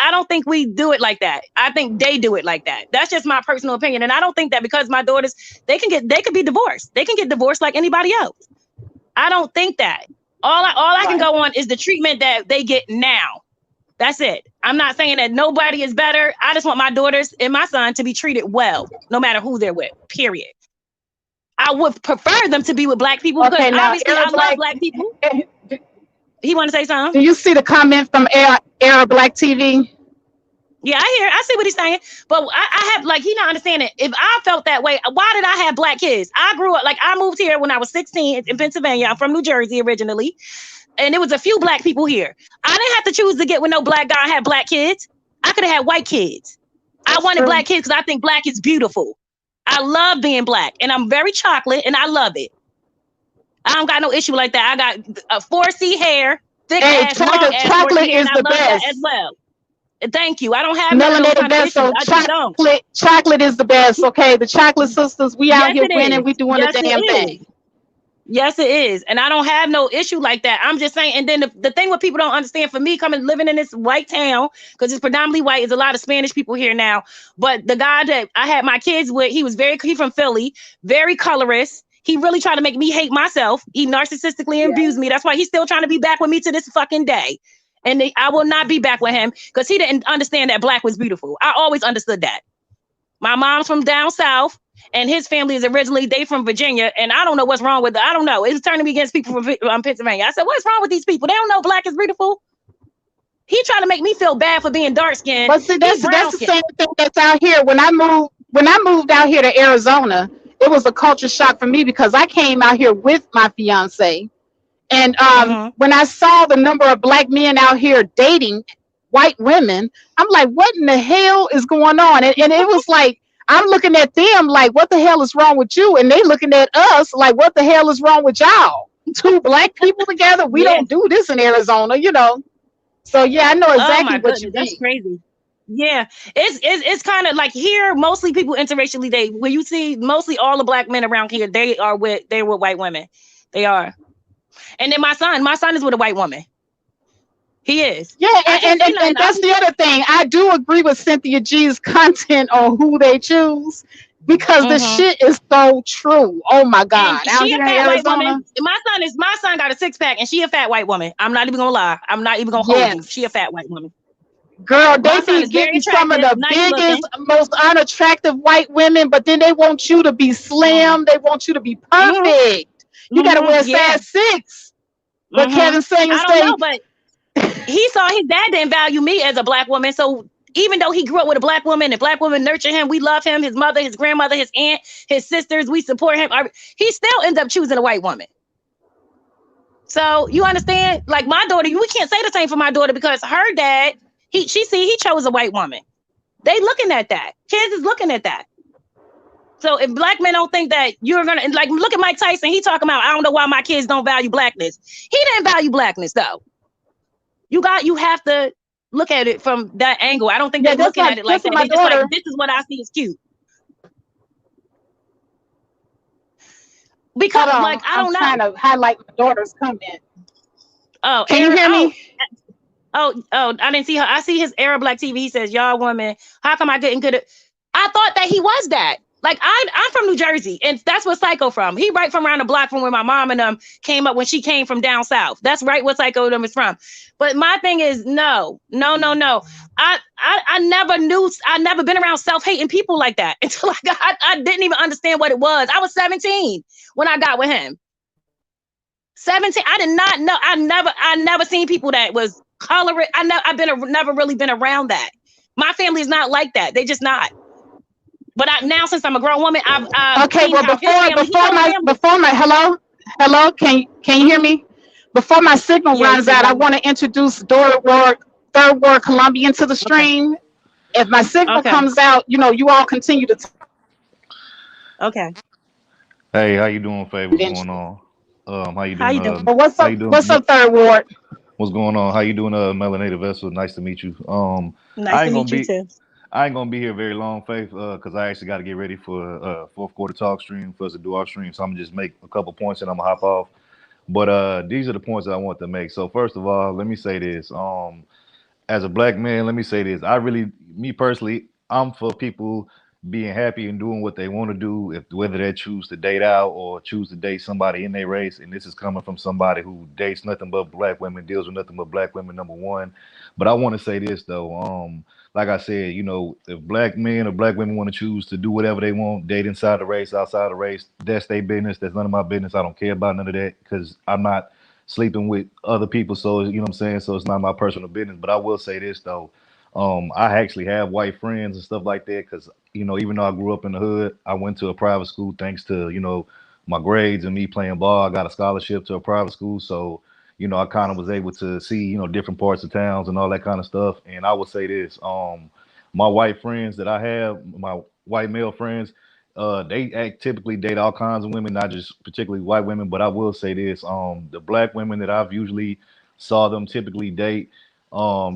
I don't think we do it like that. I think they do it like that. That's just my personal opinion. And I don't think that because my daughters, they could be divorced. They can get divorced like anybody else. I don't think that. All I can go on is the treatment that they get now. That's it. I'm not saying that nobody is better. I just want my daughters and my son to be treated well, no matter who they're with, period. I would prefer them to be with black people because Okay, now obviously I love black people. He want to say something? Do you see the comment from Arab Black TV? Yeah, I see what he's saying. But I have, like, he not understanding. If I felt that way, why did I have black kids? I grew up, like, I moved here when I was 16 in Pennsylvania. I'm from New Jersey originally. And there was a few black people here. I didn't have to choose to get with no black guy and have black kids. I could have had white kids. I wanted black kids because I think black is beautiful. I love being black. And I'm very chocolate and I love it. I don't got no issue like that. I got a 4C hair, thick ass, long ass. Chocolate is the best as well. Thank you. I don't have melanated best. So chocolate is the best. Okay, the chocolate sisters, we out here winning. We doing the damn thing. Yes, it is. And I don't have no issue like that. I'm just saying. And then the thing what people don't understand, for me coming living in this white town, because it's predominantly white, is a lot of Spanish people here now. But the guy that I had my kids with, he from Philly, very colorist. He really tried to make me hate myself. He narcissistically abused me. That's why he's still trying to be back with me to this fucking day. And I will not be back with him because he didn't understand that black was beautiful. I always understood that. My mom's from down south and his family is originally, they from Virginia. And I don't know what's wrong with it. I don't know. It's turning me against people from Pennsylvania. I said, what's wrong with these people? They don't know black is beautiful. He tried to make me feel bad for being dark skinned. But see, that's the same thing that's out here. When I moved out here to Arizona, it was a culture shock for me because I came out here with my fiance. And when I saw the number of black men out here dating white women, I'm like, what in the hell is going on? And it was like, I'm looking at them like, what the hell is wrong with you? And they looking at us like, what the hell is wrong with y'all? Two black people together? We don't do this in Arizona, you know? So yeah, I know exactly what you mean. That's crazy. Yeah, it's kind of like here, mostly people interracially date. When you see mostly all the black men around here, they're with white women. They are. And then my son is with a white woman. He is. Yeah, and that's the other thing. I do agree with Cynthia G's content on who they choose because the shit is so true. Oh my God. Out here in Arizona. My son got a 6-pack and she a fat white woman. I'm not even gonna lie. I'm not even gonna hold you. She a fat white woman. Girl, they be getting some of the biggest, most unattractive white women, but then they want you to be slim. They want you to be perfect. You gotta wear size 6. But Kevin Samuels, I don't know, but he saw his dad didn't value me as a black woman. So even though he grew up with a black woman and black women nurture him, we love him, his mother, his grandmother, his aunt, his sisters, we support him. He still ends up choosing a white woman. So you understand? Like my daughter, we can't say the same for my daughter because her dad, he chose a white woman. They looking at that. Kids is looking at that. So if black men don't think that you're gonna, like, look at Mike Tyson, he talking about, I don't know why my kids don't value blackness. He didn't value blackness though. You have to look at it from that angle. I don't think they're looking at it like that. They just like, this is what I see is cute. Because like, I don't know. I'm trying to highlight my daughter's comment. Oh, can you hear me? Oh, I didn't see her. I see his Arab Black TV. He says, y'all women, how come I couldn't get it? I thought that he was that. Like I'm from New Jersey, and that's where Psycho from. He right from around the block from where my mom and them came up when she came from down south. That's right where Psycho them is from. But my thing is no. I never been around self-hating people like that until I didn't even understand what it was. I was 17 when I got with him. 17. I did not know. I never seen people that was coloring. I've never really been around that. My family is not like that. They just not. But now, since I'm a grown woman, okay. Well, before my hello, can you hear me? Before my signal runs out, I want to introduce Third Ward Colombian to the stream. Okay. If my signal comes out, you all continue to. Okay. Hey, how you doing, Faye? What's going on? How you doing? What's up? What's up, Third Ward? What's going on? How you doing, Melanated Vessel? Nice to meet you. Nice to meet you too. I ain't gonna be here very long, Faith, because I actually got to get ready for fourth quarter talk stream for us to do our stream. So I'm gonna just make a couple points and I'm gonna hop off. But these are the points that I want to make. So first of all, let me say this. As a black man, let me say this. Me personally, I'm for people being happy and doing what they want to do, whether they choose to date out or choose to date somebody in their race. And this is coming from somebody who dates nothing but black women, deals with nothing but black women, number one. But I want to say this though. like I said, if black men or black women want to choose to do whatever they want, date inside the race, outside the race, that's their business. That's none of my business. I don't care about none of that because I'm not sleeping with other people. So, you know what I'm saying? So it's not my personal business. But I will say this, though. I actually have white friends and stuff like that because, even though I grew up in the hood, I went to a private school thanks to, my grades and me playing ball. I got a scholarship to a private school. So, I kind of was able to see, different parts of towns and all that kind of stuff. And I would say this, my white friends that I have, my white male friends, they typically date all kinds of women, not just particularly white women. But I will say this, the black women that I've usually saw them typically date,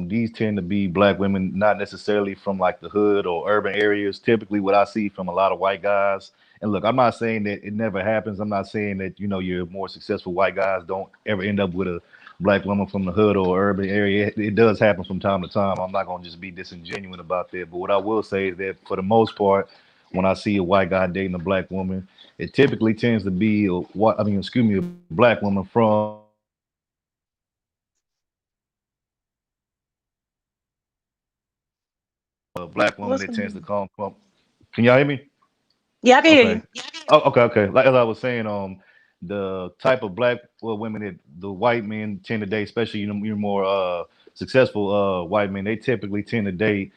these tend to be black women, not necessarily from like the hood or urban areas. Typically, what I see from a lot of white guys, and look, I'm not saying that it never happens. I'm not saying that your more successful white guys don't ever end up with a black woman from the hood or urban area. It does happen from time to time. I'm not gonna just be disingenuous about that. But what I will say is that for the most part, when I see a white guy dating a black woman, it typically tends to be a black woman from a black woman What's that going tends to on? come from. Can y'all hear me? Yeah, I can hear Okay. you. Oh, okay, okay. Like as I was saying, the type of black women that the white men tend to date, especially you're more successful white men, they typically tend to date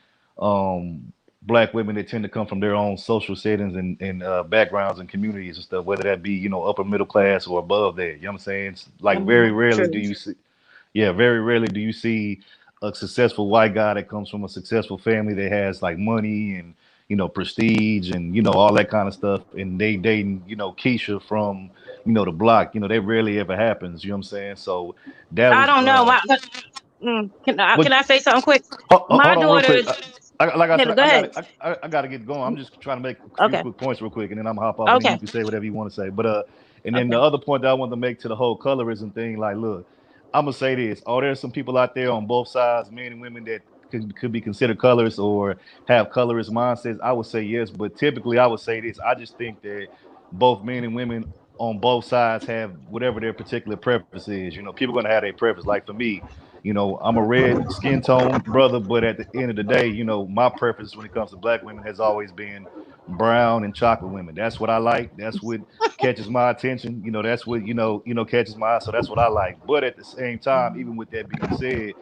black women that tend to come from their own social settings and backgrounds and communities and stuff, whether that be upper middle class or above that. You know what I'm saying? It's like very rarely do True. you see. Yeah, very rarely do you see a successful white guy that comes from a successful family that has like money and prestige and all that kind of stuff, and they dating Keisha from the block. That rarely ever happens. You know what I'm saying? So that I was don't know. what. Can I say something quick? My Hold on, real quick. daughters. Like I Yeah, said, go ahead. I got to get going. I'm just trying to make a few Okay. quick points real quick, and then I'm gonna hop off, and then you Okay. can say whatever you want to say. But and then the Okay. other point that I want to make to the whole colorism thing, like, look, I'm gonna say this: are there some people out there on both sides, men and women, that could be considered colorists or have colorist mindsets? I would say yes, but typically I would say this: I just think that both men and women on both sides have whatever their particular preference is. People are gonna have their preference. Like for me, I'm a red skin tone brother, but at the end of the day, my preference when it comes to black women has always been brown and chocolate women. That's what I like. That's what catches my attention. That's what catches my eye. So that's what I like. But at the same time, even with that being said,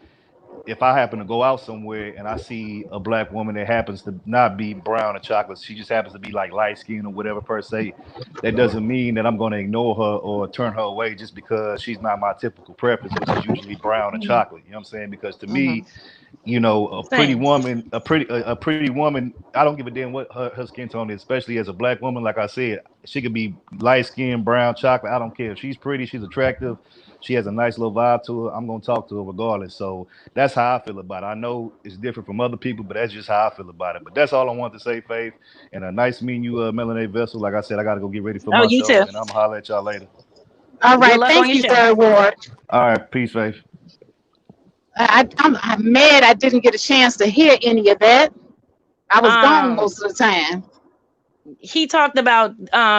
if I happen to go out somewhere and I see a black woman that happens to not be brown or chocolate, she just happens to be like light skin or whatever per se, that doesn't mean that I'm going to ignore her or turn her away just because she's not my typical preference, which is usually brown or Mhm. chocolate. You know what I'm saying? Because to me, Mhm. a pretty Same. woman, a pretty woman. I don't give a damn what her skin tone is, especially as a black woman. Like I said, she could be light skin, brown, chocolate. I don't care. If she's pretty, she's attractive, she has a nice little vibe to her, I'm gonna talk to her regardless. So that's how I feel about it. I know it's different from other people, but that's just how I feel about it. But that's all I want to say, Faith. And a nice meeting you, Melanae Vessel. Like I said, I gotta go get ready for Oh, my you show, too. and I'm gonna holler at y'all later. All Good right, luck on thank your you, show. Third Ward. All right, peace, Faith. I'm mad I didn't get a chance to hear any of that. I was gone Um, most of the time. he talked about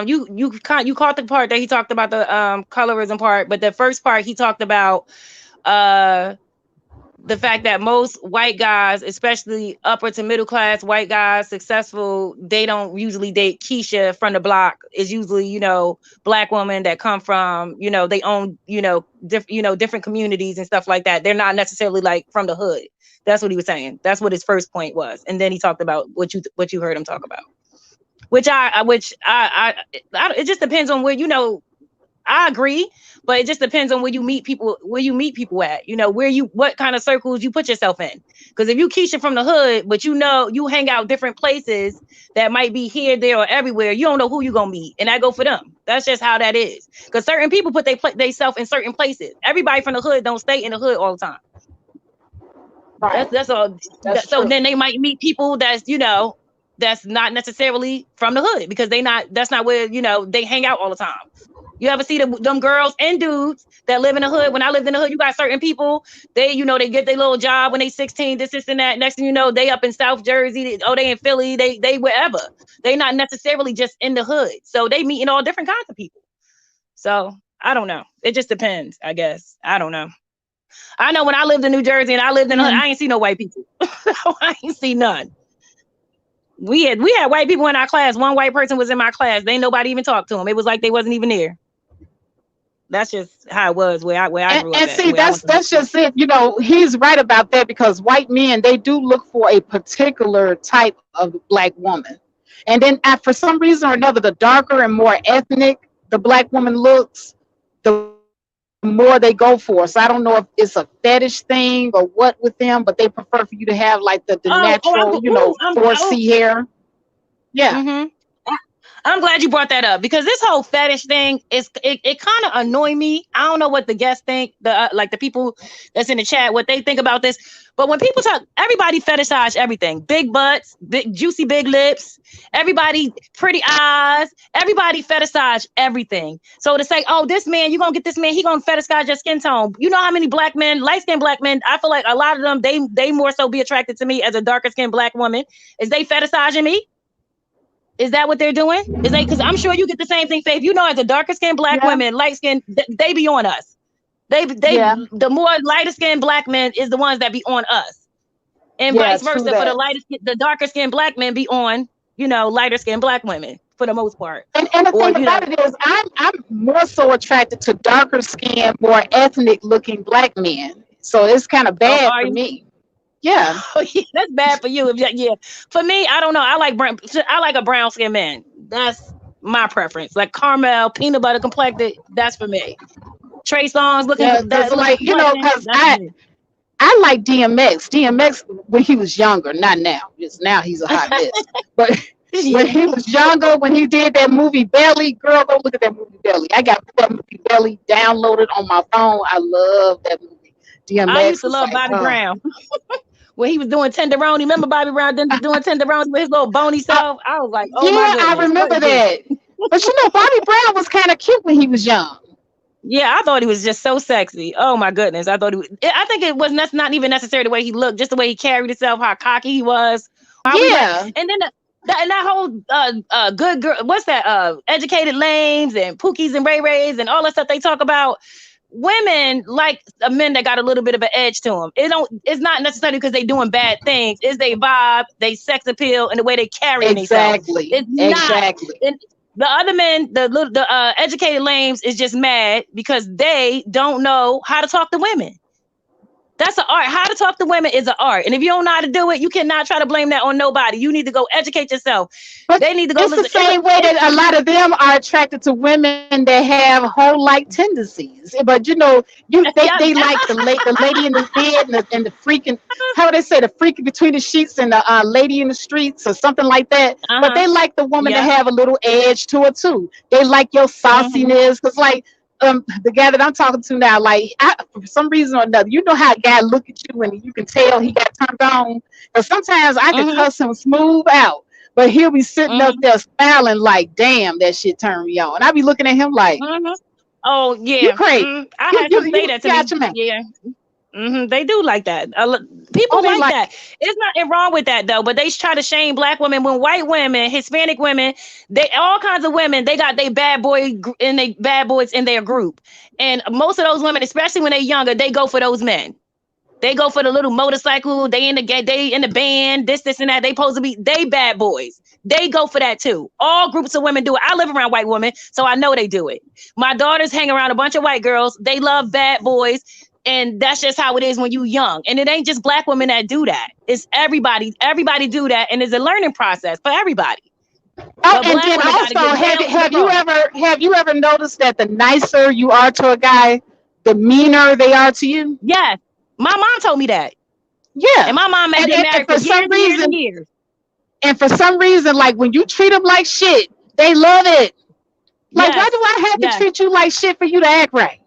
you caught the part that he talked about the colorism part, but the first part he talked about uh the fact that most white guys, especially upper to middle class white guys, successful, they don't usually date Keisha from the block. It's usually, black women that come from, they own, different communities and stuff like that. They're not necessarily like from the hood. That's what he was saying. That's what his first point was. And then he talked about what you heard him talk about. It just depends on where, I agree, but it just depends on where you meet people at, what kind of circles you put yourself in. Because if you Keisha from the hood, but you hang out different places that might be here, there, or everywhere, you don't know who you're gonna meet, and that go for them. That's just how that is. Because certain people put they self in certain places. Everybody from the hood don't stay in the hood all the time. Right. That's all. That's So true. then they might meet people that's not necessarily from the hood because that's not where they hang out all the time. You ever see them girls and dudes that live in the hood? When I lived in the hood, you got certain people, they get their little job when they 16, this and that. Next thing you know, they up in South Jersey, they in Philly, they wherever. They not necessarily just in the hood. So they meeting all different kinds of people. So I don't know. It just depends, I guess. I don't know. I know when I lived in New Jersey and I lived in the hood, I ain't see no white people. I ain't see none. We had white people in our class. One white person was in my class. They ain't nobody even talked to him. It was like they wasn't even there. That's just how it was where I grew up. And see, that's just it. You know, he's right about that, because white men, they do look for a particular type of black woman. And then for some reason or another, the darker and more ethnic the black woman looks, the more they go for. So I don't know if it's a fetish thing or what with them, but they prefer for you to have like the natural, 4C hair. Yeah. Mm-hmm. I'm glad you brought that up, because this whole fetish thing it kind of annoy me. I don't know what the guests think, like the people that's in the chat, what they think about this. But when people talk, everybody fetishize everything. Big butts, big juicy big lips, everybody pretty eyes, everybody fetishize everything. So to say, oh, this man, you're gonna get this man, he gonna fetishize your skin tone. You know how many black men, light-skinned black men, I feel like a lot of them, they more so be attracted to me as a darker skinned black woman. Is they fetishizing me? Is that what they're doing? Is they, because I'm sure you get the same thing, Faith. You know, as a darker skinned black women, light skin, they be on us. The more lighter skinned black men is the ones that be on us, and vice versa for the darker skinned black men be on, lighter skinned black women for the most part. And the thing about it is, I'm more so attracted to darker skinned, more ethnic looking black men. So it's kind of bad for me. Yeah. Oh, yeah, that's bad for you. Yeah. For me, I don't know. I like a brown skinned man. That's my preference. Like caramel, peanut butter complected. That's for me. Trey Songz looking. That's like, because I like DMX. DMX when he was younger, not now. Just now he's a hot mess. But when he was younger, when he did that movie Belly, girl, go look at that movie Belly. I got that movie Belly downloaded on my phone. I love that movie. DMX. I used to love Bobby Brown. When he was doing Tenderoni, remember Bobby Brown doing Tenderoni with his little bony self? I was like, oh my goodness. I remember that. But Bobby Brown was kind of cute when he was young. Yeah, I thought he was just so sexy. Oh my goodness. I think it was not even necessary the way he looked, just the way he carried himself, how cocky he was. And then that whole good girl, what's that? Educated Lames and Pookies and Ray Rays and all that stuff they talk about. Women like men that got a little bit of an edge to them. It's not necessarily because they doing bad things. It's they vibe, they sex appeal, and the way they carry themselves. It's exactly. Not. The other men, the educated lames, is just mad because they don't know how to talk to women. That's an art. How to talk to women is an art. And if you don't know how to do it, you cannot try to blame that on nobody. You need to go educate yourself. But they need to go. It's the same way that a lot of them are attracted to women that have hoe-like tendencies. But they like the lady in the bed and the freaking, how would they say, the freaking between the sheets and the lady in the streets or something like that. But they like the woman to have a little edge to her too. They like your sauciness, because the guy that I'm talking to now, for some reason or another, you know how a guy look at you and you can tell he got turned on. But sometimes I can cuss him smooth out, but he'll be sitting up there smiling like, "Damn, that shit turned me on." And I be looking at him like, "Oh yeah, you crazy." I had to say that to me. Yeah. They do like that. People like that. It's nothing wrong with that though, but they try to shame black women when white women, Hispanic women, all kinds of women, they got their bad boys in their group. And most of those women, especially when they're younger, they go for those men. They go for the little motorcycle, they in the band, this and that. They supposed to be bad boys. They go for that too. All groups of women do it. I live around white women, so I know they do it. My daughters hang around a bunch of white girls. They love bad boys. And that's just how it is when you young. And it ain't just black women that do that. It's everybody. Everybody do that. And it's a learning process for everybody. And then also, have you ever noticed that the nicer you are to a guy, the meaner they are to you? Yes. My mom told me that. Yeah. And my mom has been married for years and years. And for some reason, like when you treat them like shit, they love it. Like, why do I have to treat you like shit for you to act right?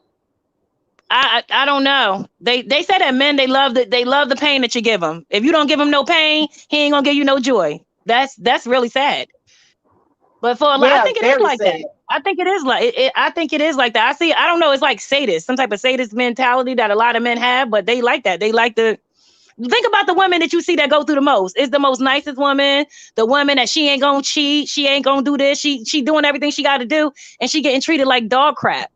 I don't know. They say that men, they love the pain that you give them. If you don't give him no pain, he ain't gonna give you no joy. That's really sad. But for a lot, I think it is like that. I think it is like that. I don't know. It's like sadist, some type of sadist mentality that a lot of men have, but they like that. They like the. Think about the women that you see that go through the most. It's the most nicest woman, the woman that she ain't gonna cheat, she ain't gonna do this, she doing everything she got to do, and she getting treated like dog crap.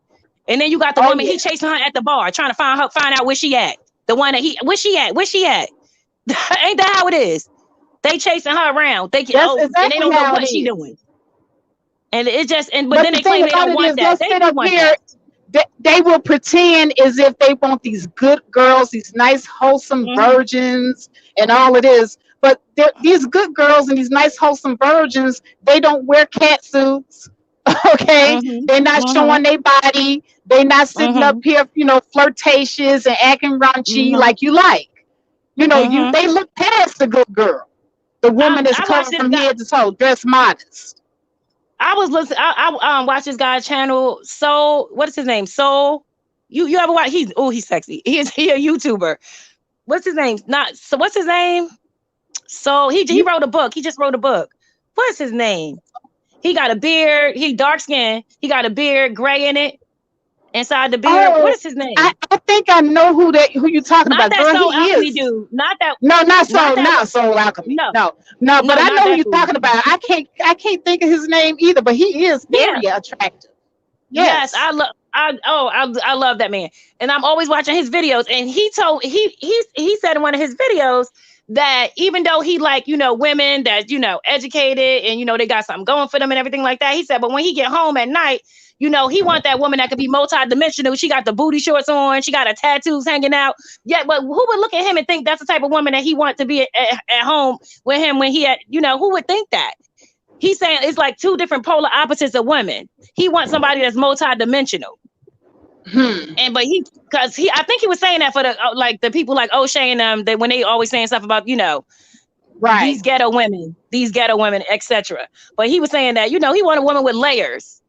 And then you got the Oh, woman, yeah. he chasing her at the bar, trying to find out where she at. The one that where she at? Ain't that how it is? They chasing her around. They That's and they exactly don't know how what it she is. doing. And it just but But then the they thing claim they about don't it want is, they'll that. They sit do up want here. that. They will pretend as if they want these good girls, these nice, wholesome Mm-hmm. virgins, and all it is. But these good girls and these nice, wholesome virgins, they don't wear cat suits. Okay, Mm-hmm. they're not Mm-hmm. showing their body. They're not sitting up Mm-hmm. here, flirtatious and acting raunchy Mm-hmm. like you like. Mm-hmm. They look past the good girl, the woman that's I watched covered this from guy. head to toe, dressed modest. I was listening. I watched this guy's channel. So what is his name? So you ever watch? He's sexy. He a YouTuber. What's his name? What's his name? So he wrote a book. He just wrote a book. What's his name? He got a beard. He dark skinned. He got a beard, gray in it. Inside the beard. What Oh, is his name? I think I know who you're talking Not about, that girl. Soul He Alchemy is. dude. Not that. No, Not that one. not Soul Alchemy. No. No, No, but I not know who that you're dude. talking about. I can't think of his name either, but he is very attractive. Yes, Yes. I love that man, and I'm always watching his videos. And he said in one of his videos that even though he women that educated and they got something going for them and everything like that, he said, but when he get home at night, he want that woman that could be multi-dimensional. She got the booty shorts on, she got her tattoos hanging out. Yeah, but who would look at him and think that's the type of woman that he want to be at home with him when he at who would think that? He's saying it's like two different polar opposites of women. He wants somebody that's multi-dimensional. And I think he was saying that for the people like O'Shea and them, that when they always saying stuff about Right. these ghetto women, etc. But he was saying that he want a woman with layers.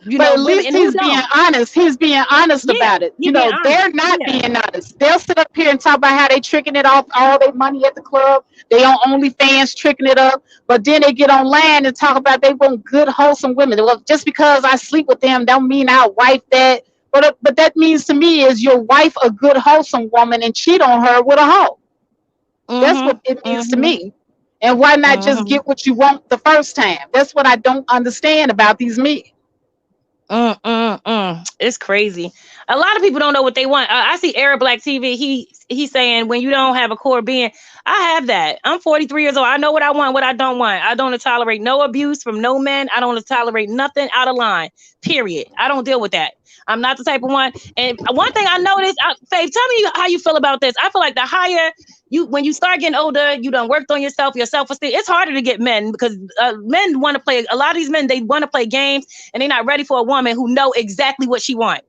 But at least he's being honest. He's being honest about it. They're not being honest. They'll sit up here and talk about how they tricking it off all their money at the club. They on OnlyFans tricking it up. But then they get online and talk about they want good, wholesome women. Well, just because I sleep with them don't mean I'll wife that. But that means to me is your wife a good, wholesome woman and cheat on her with a hoe. That's what it means to me. And why not just get what you want the first time? That's what I don't understand about these men. It's crazy. A lot of people don't know what they want. I see Arab Black TV. He's saying when you don't have a core being, I have that. I'm 43 years old. I know what I want, what I don't want. I don't tolerate no abuse from no men. I don't tolerate nothing out of line. Period. I don't deal with that. I'm not the type of one. And one thing I noticed, Faith, tell me how you feel about this. I feel like the higher when you start getting older, you done worked on yourself, your self-esteem. It's harder to get men because men want to play. A lot of these men, they want to play games and they're not ready for a woman who know exactly what she wants.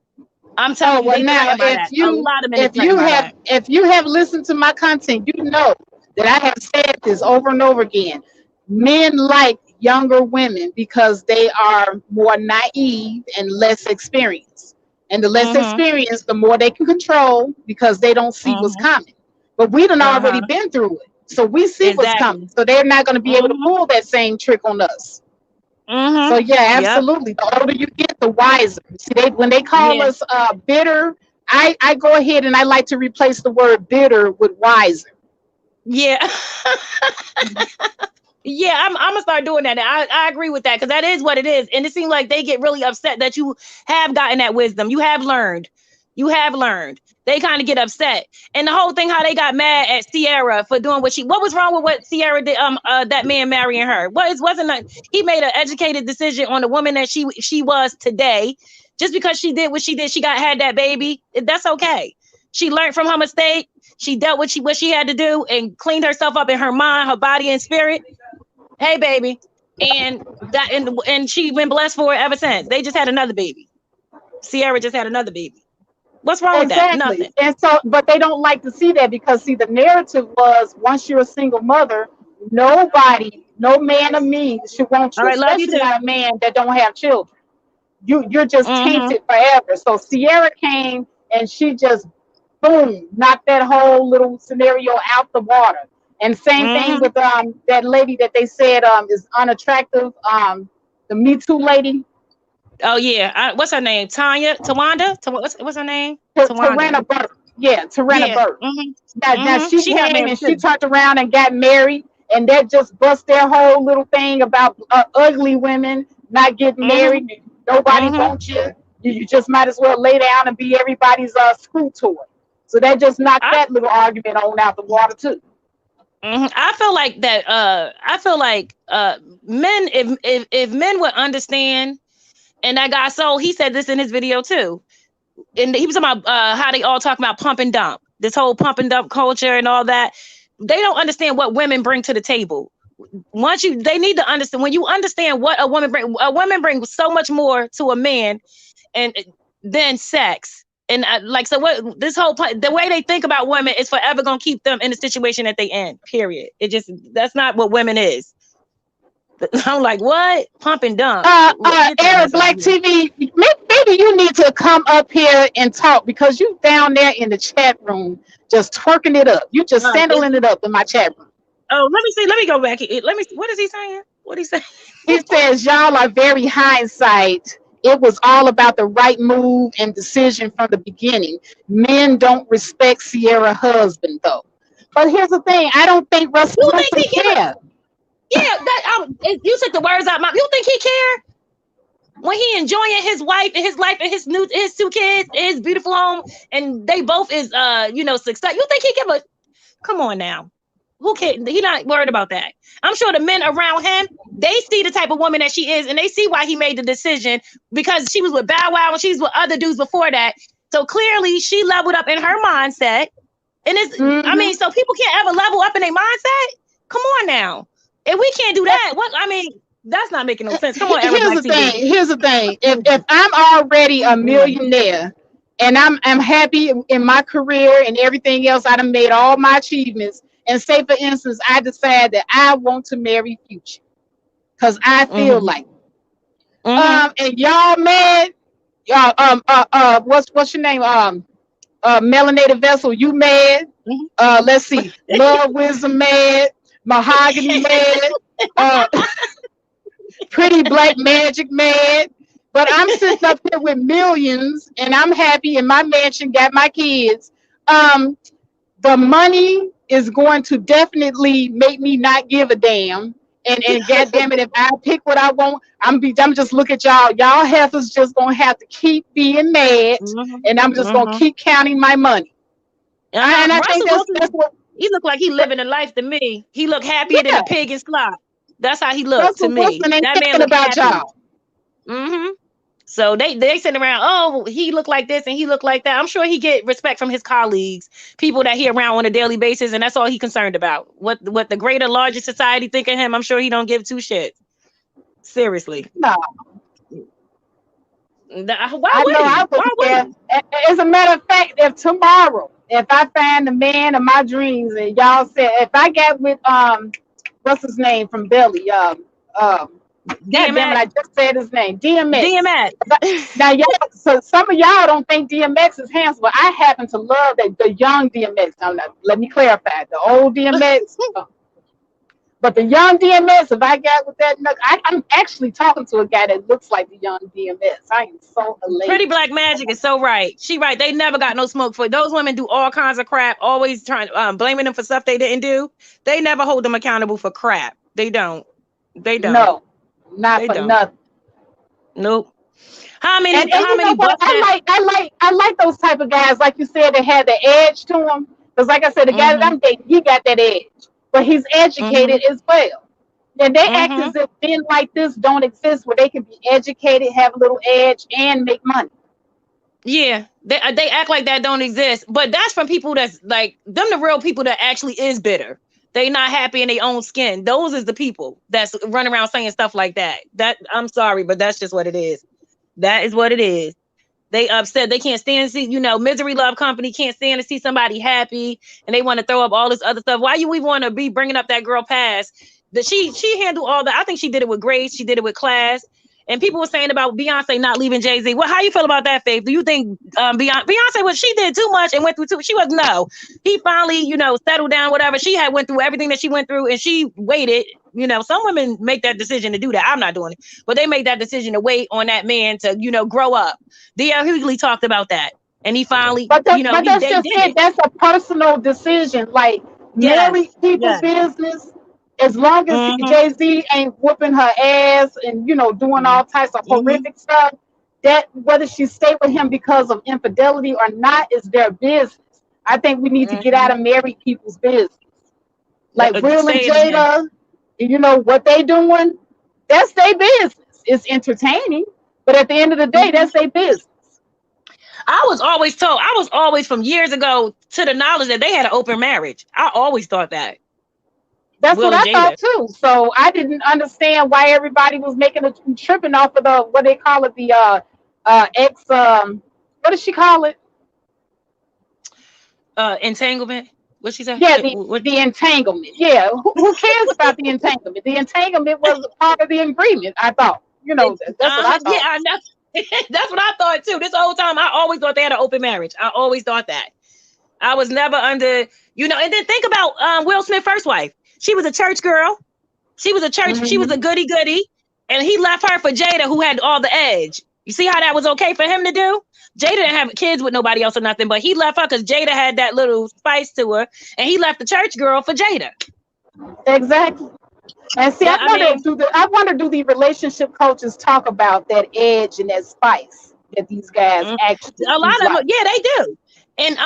I'm telling you, now if you have listened to my content, you know that I have said this over and over again. Men like younger women because they are more naive and less experienced. And the less experienced, the more they can control because they don't see what's coming. But we done already been through it. So we see what's coming. So they're not going to be able to pull that same trick on us. So yeah, absolutely. The older you get, the wiser. See, when they call us bitter, I go ahead and I like to replace the word bitter with wiser. Yeah. Yeah, I'm gonna start doing that. I agree with that because that is what it is. And it seems like they get really upset that you have gotten that wisdom. You have learned. They kind of get upset. And the whole thing, how they got mad at Sierra for doing what was wrong with what Sierra did, that man marrying her. He made an educated decision on the woman that she was today. Just because she did what she did, had that baby. That's okay. She learned from her mistake. She dealt with what she had to do and cleaned herself up in her mind, her body, and spirit. Hey, baby. And she's been blessed for it ever since. They just had another baby. Sierra just had another baby. What's wrong with that? Nothing. And so, but they don't like to see that because the narrative was once you're a single mother, no man of means should want you, especially not a man that don't have children. You're just tainted forever. So Sierra came and she just boom, knocked that whole little scenario out the water. And same thing with that lady that they said is unattractive, the Me Too lady. Oh yeah, what's her name? Tawanda? What's her name? Tarana Burke. Yeah, Tarana Burke. Now she came and she turned around and got married, and that just bust their whole little thing about ugly women not getting married. Nobody wants you. You just might as well lay down and be everybody's screw toy. So that just knocked that little argument on out the water too. I feel like that. I feel like men, if men would understand, and that guy Soul, he said this in his video too, and he was talking about how they all talk about pump and dump, this whole pump and dump culture and all that. They don't understand what women bring to the table. They need to understand, when you understand what a woman brings so much more to a man and than sex. And so what this whole the way they think about women is forever gonna keep them in the situation that they in. Period. That's not what women is. I'm like, what? Pump and dump. Eric Black TV, maybe you need to come up here and talk, because you down there in the chat room just twerking it up. You just sandling it up in my chat room. Oh, let me see. Let me go back. Let me see. What is he saying? What he saying? He says y'all are very hindsight. It was all about the right move and decision from the beginning. Men don't respect Sierra's husband though. But here's the thing: I don't think Russell Wilson cares. Yeah, you took the words out of my. You think he care when he enjoying his wife and his life and his 2 kids, his beautiful home, and they both is success? You think he give a? Come on now. Who can he not worried about that? I'm sure the men around him, they see the type of woman that she is, and they see why he made the decision, because she was with Bow Wow and she's with other dudes before that. So clearly she leveled up in her mindset. And it's I mean, so people can't ever level up in their mindset. Come on now. If we can't do that, that's not making no sense. Come on, Here's the thing. If I'm already a millionaire and I'm happy in my career and everything else, I done made all my achievements. And say, for instance, I decide that I want to marry Future because I feel like and y'all mad, what's your name? Melanated Vessel, you mad? Let's see, Love Wisdom mad, Mahogany mad, Pretty Black Magic mad. But I'm sitting up here with millions and I'm happy in my mansion, got my kids. The money is going to definitely make me not give a damn. And goddamn it, if I pick what I want, I'm just look at y'all. Y'all heifers just gonna have to keep being mad, and I'm just gonna keep counting my money. And I think that's what he looked like. He living a life to me. He looked happier than a pig in slop. That's how he looked to me. That man looked about happy. Y'all. So they sitting around, oh, he looked like this and he looked like that. I'm sure he get respect from his colleagues, people that he around on a daily basis, and that's all he concerned about. What the greater, larger society think of him, I'm sure he don't give 2 shits. Seriously. No. Why would he? As a matter of fact, if tomorrow, if I find the man of my dreams and y'all said, if I got with what's his name from Belly, damn it, I just said his name. DMX. Now, y'all, so some of y'all don't think DMX is handsome, but I happen to love the young DMX. Now, let me clarify. The old DMX, but the young DMX, if I got with that, I'm actually talking to a guy that looks like the young DMX. I am so elated. Pretty Black Magic is so right. She right. They never got no smoke for those women. Do all kinds of crap. Always trying blaming them for stuff they didn't do. They never hold them accountable for crap. They don't. No. Not for nothing. Nope. How many I like those type of guys, like you said, that had the edge to them. Because like I said, the guy that I'm dating, he got that edge. But he's educated as well. And they act as if men like this don't exist, where they can be educated, have a little edge, and make money. Yeah, they act like that don't exist. But that's from people that's like them, the real people that actually is bitter. They not happy in their own skin. Those is the people that's running around saying stuff like that. That I'm sorry, but that's just what it is. That is what it is. They upset. They can't stand to see, Misery Love Company can't stand to see somebody happy, and they want to throw up all this other stuff. Why we want to be bringing up that girl past? That she handled all that. I think she did it with grace. She did it with class. And people were saying about Beyonce not leaving Jay-Z. Well, how you feel about that, Faith? Do you think Beyonce she did too much and went through too? She was no. He finally, settled down, whatever. She had went through everything that she went through, and she waited. Some women make that decision to do that. I'm not doing it, but they make that decision to wait on that man to, grow up. D.L. Hughley talked about that, and he finally, but that's just it. That's a personal decision. Like marry people's business. As long as Jay-Z ain't whooping her ass and doing all types of horrific stuff, that whether she stayed with him because of infidelity or not is their business. I think we need to get out of married people's business. Like Will and Say it again. Jada, you know what they doing? That's their business. It's entertaining, but at the end of the day, that's their business. I was always from years ago to the knowledge that they had an open marriage. I always thought that. That's Will what and I Jada. thought too. So I didn't understand why everybody was making a tripping off of the what they call it, the ex what does she call it? Entanglement. What she said? Yeah, the entanglement. Yeah, who cares about the entanglement? The entanglement was a part of the agreement. I thought, you know, that's what I thought. Yeah, I know. That's what I thought too. This whole time, I always thought they had an open marriage. I always thought that. I was never under, you know. And then think about Will Smith's first wife. She was a church girl. She was a church. She was a goody goody, and he left her for Jada, who had all the edge. You see how that was okay for him to do? Jada didn't have kids with nobody else or nothing, but he left her because Jada had that little spice to her, and he left the church girl for Jada. Exactly. And see, I wonder, do the relationship coaches talk about that edge and that spice that these guys actually? A lot of them, yeah, they do. And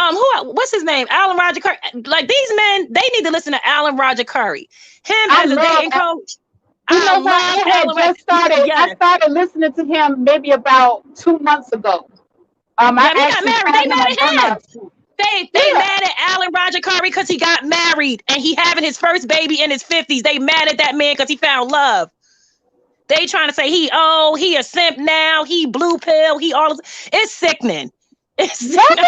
what's his name? Alan Roger Curry. Like these men, they need to listen to Alan Roger Curry. Him as a dating coach. You know what? I started listening to him maybe about 2 months ago. They got married. They mad at him. They mad at Alan Roger Curry because he got married and he having his first baby in his 50s. They mad at that man because he found love. They trying to say he a simp now. He blue pill. It's sickening. It's like,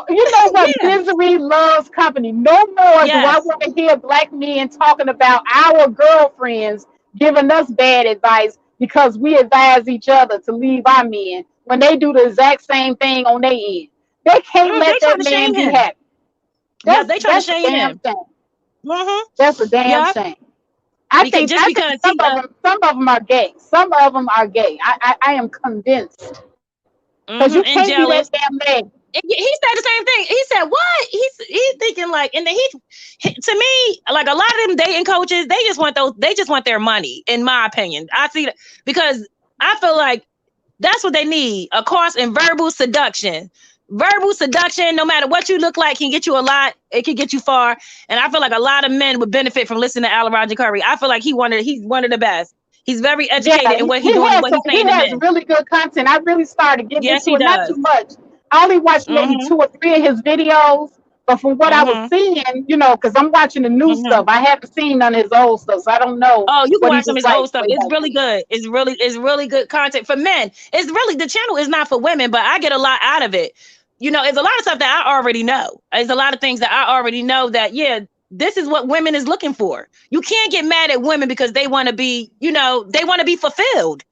you know what? Misery loves company. No more do I want to hear black men talking about our girlfriends giving us bad advice because we advise each other to leave our men when they do the exact same thing on their end. They can't let that man be happy. They trying to shame him. That's a damn shame. I think some of them are gay. Some of them are gay. I am convinced. Because you can't be that damn man. He said the same thing. He said, "What?" He's thinking like, and then to me, like a lot of them dating coaches, they just want their money. In my opinion, I see that because I feel like that's what they need: a course in verbal seduction. Verbal seduction, no matter what you look like, can get you a lot. It can get you far. And I feel like a lot of men would benefit from listening to Alan Roger Curry. I feel like he's one of the best. He's very educated in what he's doing, what he's saying. He has really good content. I really started getting into it, not too much. I only watched maybe 2 or 3 of his videos, but from what I was seeing, you know, because I'm watching the new stuff. I haven't seen none of his old stuff, so I don't know. Oh, you can watch some of his old stuff. It's really good. It's really good content for men. It's really, the channel is not for women, but I get a lot out of it. You know, it's a lot of stuff that I already know. There's a lot of things that I already know that, this is what women is looking for. You can't get mad at women because they want to be, they want to be fulfilled.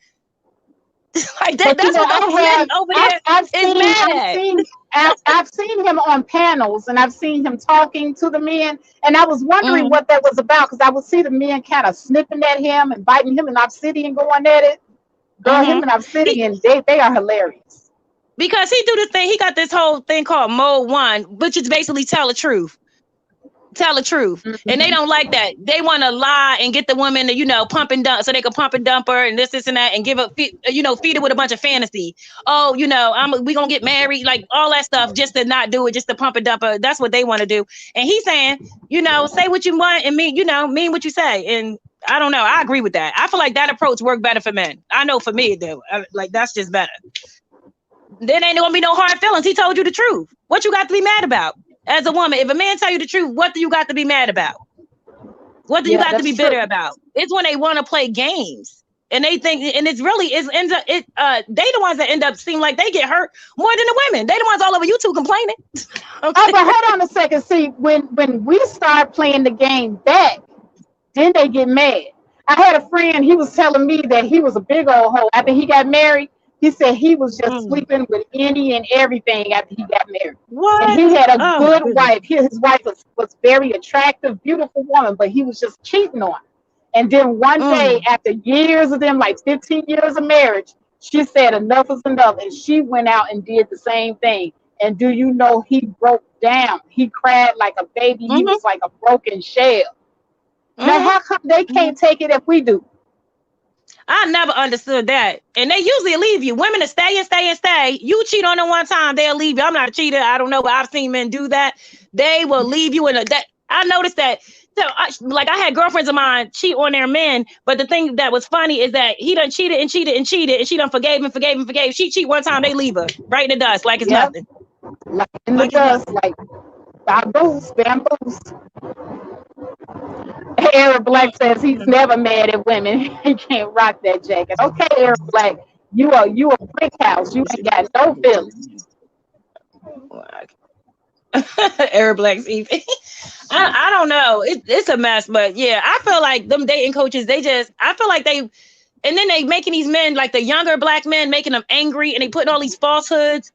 Like that, that's what those men over there is mad at. I've seen him on panels and I've seen him talking to the men, and I was wondering what that was about because I would see the men kind of snipping at him and biting him in Obsidian, going at it. Girl, him and Obsidian, they are hilarious. Because he do this thing, he got this whole thing called Mode 1, which is basically tell the truth. Tell the truth. And they don't like that. They want to lie and get the woman to, pump and dump so they can pump and dump her and this and that and give her, feed her with a bunch of fantasy. Oh, we gonna get married, like all that stuff just to not do it, just to pump and dump her. That's what they want to do. And he's saying, say what you want and mean what you say. And I don't know. I agree with that. I feel like that approach worked better for men. I know for me it do. Like that's just better. Then ain't gonna be no hard feelings. He told you the truth. What you got to be mad about? As a woman, if a man tell you the truth, what do you got to be mad about? What do you got to be bitter about? It's when they want to play games and they think, and it's really they the ones that end up seem like they get hurt more than the women. They the ones all over YouTube complaining. Oh, but hold on a second. See, when we start playing the game back, then they get mad. I had a friend. He was telling me that he was a big old hoe after he got married. He said he was just sleeping with any and everything after he got married. What? And he had a good wife. His wife was very attractive, beautiful woman, but he was just cheating on her. And then one day, after years of them, like 15 years of marriage, she said enough is enough. And she went out and did the same thing. And do you know, he broke down. He cried like a baby. He was like a broken shell. Now, how come they can't take it if we do? I never understood that. And they usually leave you. Women to stay and stay and stay. You cheat on them one time, they'll leave you. I'm not a cheater. I don't know, but I've seen men do that. They will leave you in a that. I noticed that. So, I had girlfriends of mine cheat on their men, but the thing that was funny is that he done cheated and cheated and cheated, and she done forgave and forgave and forgave. She cheat one time, they leave her right in the dust, like it's nothing. Like in the Like it's dust, nothing. like bamboos. Eric Black says he's never mad at women. He can't rock that jacket. Okay, Eric Black, you a brick house. You ain't got no feelings. Arab Black's Evie. I don't know. It's a mess, but yeah, I feel like them dating coaches, I feel like and then they making these men, like the younger black men, making them angry, and they putting all these falsehoods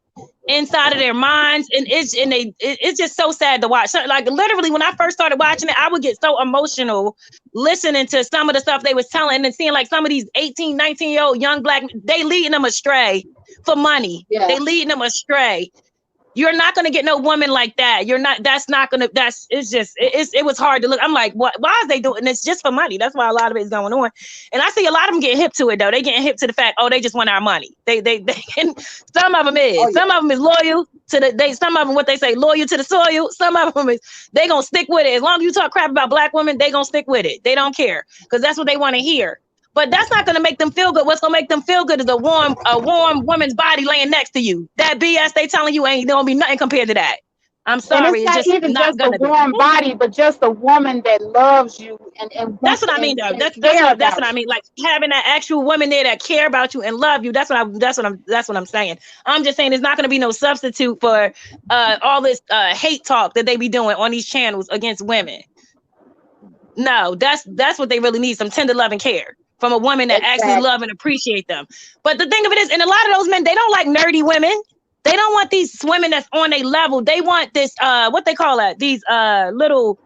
inside of their minds, and it's just so sad to watch. So, like, literally, when I first started watching it, I would get so emotional listening to some of the stuff they was telling and seeing like some of these 18, 19-year-old young black, they leading them astray for money. Yeah. They leading them astray. You're not going to get no woman like that. It was hard to look. I'm like, what? Why is they doing this just for money? That's why a lot of it is going on. And I see a lot of them getting hip to it though. They getting hip to the fact, they just want our money. They some of them is. Oh, yeah. Some of them is loyal to some of them, what they say, loyal to the soil. Some of them is, they going to stick with it. As long as you talk crap about black women, they going to stick with it. They don't care because that's what they want to hear. But that's not going to make them feel good. What's going to make them feel good is a warm woman's body laying next to you. That BS they telling you ain't going to be nothing compared to that. I'm sorry. And it's not even just a warm body, but just a woman that loves you and that's what I mean, though. That's what I mean. Like having that actual woman there that care about you and love you. That's what I'm saying. I'm just saying there's not going to be no substitute for all this hate talk that they be doing on these channels against women. No, that's what they really need, some tender love and care from a woman that actually love and appreciate them. But the thing of it is, and a lot of those men, they don't like nerdy women. They don't want these women that's on a level. They want this, what they call that? These little,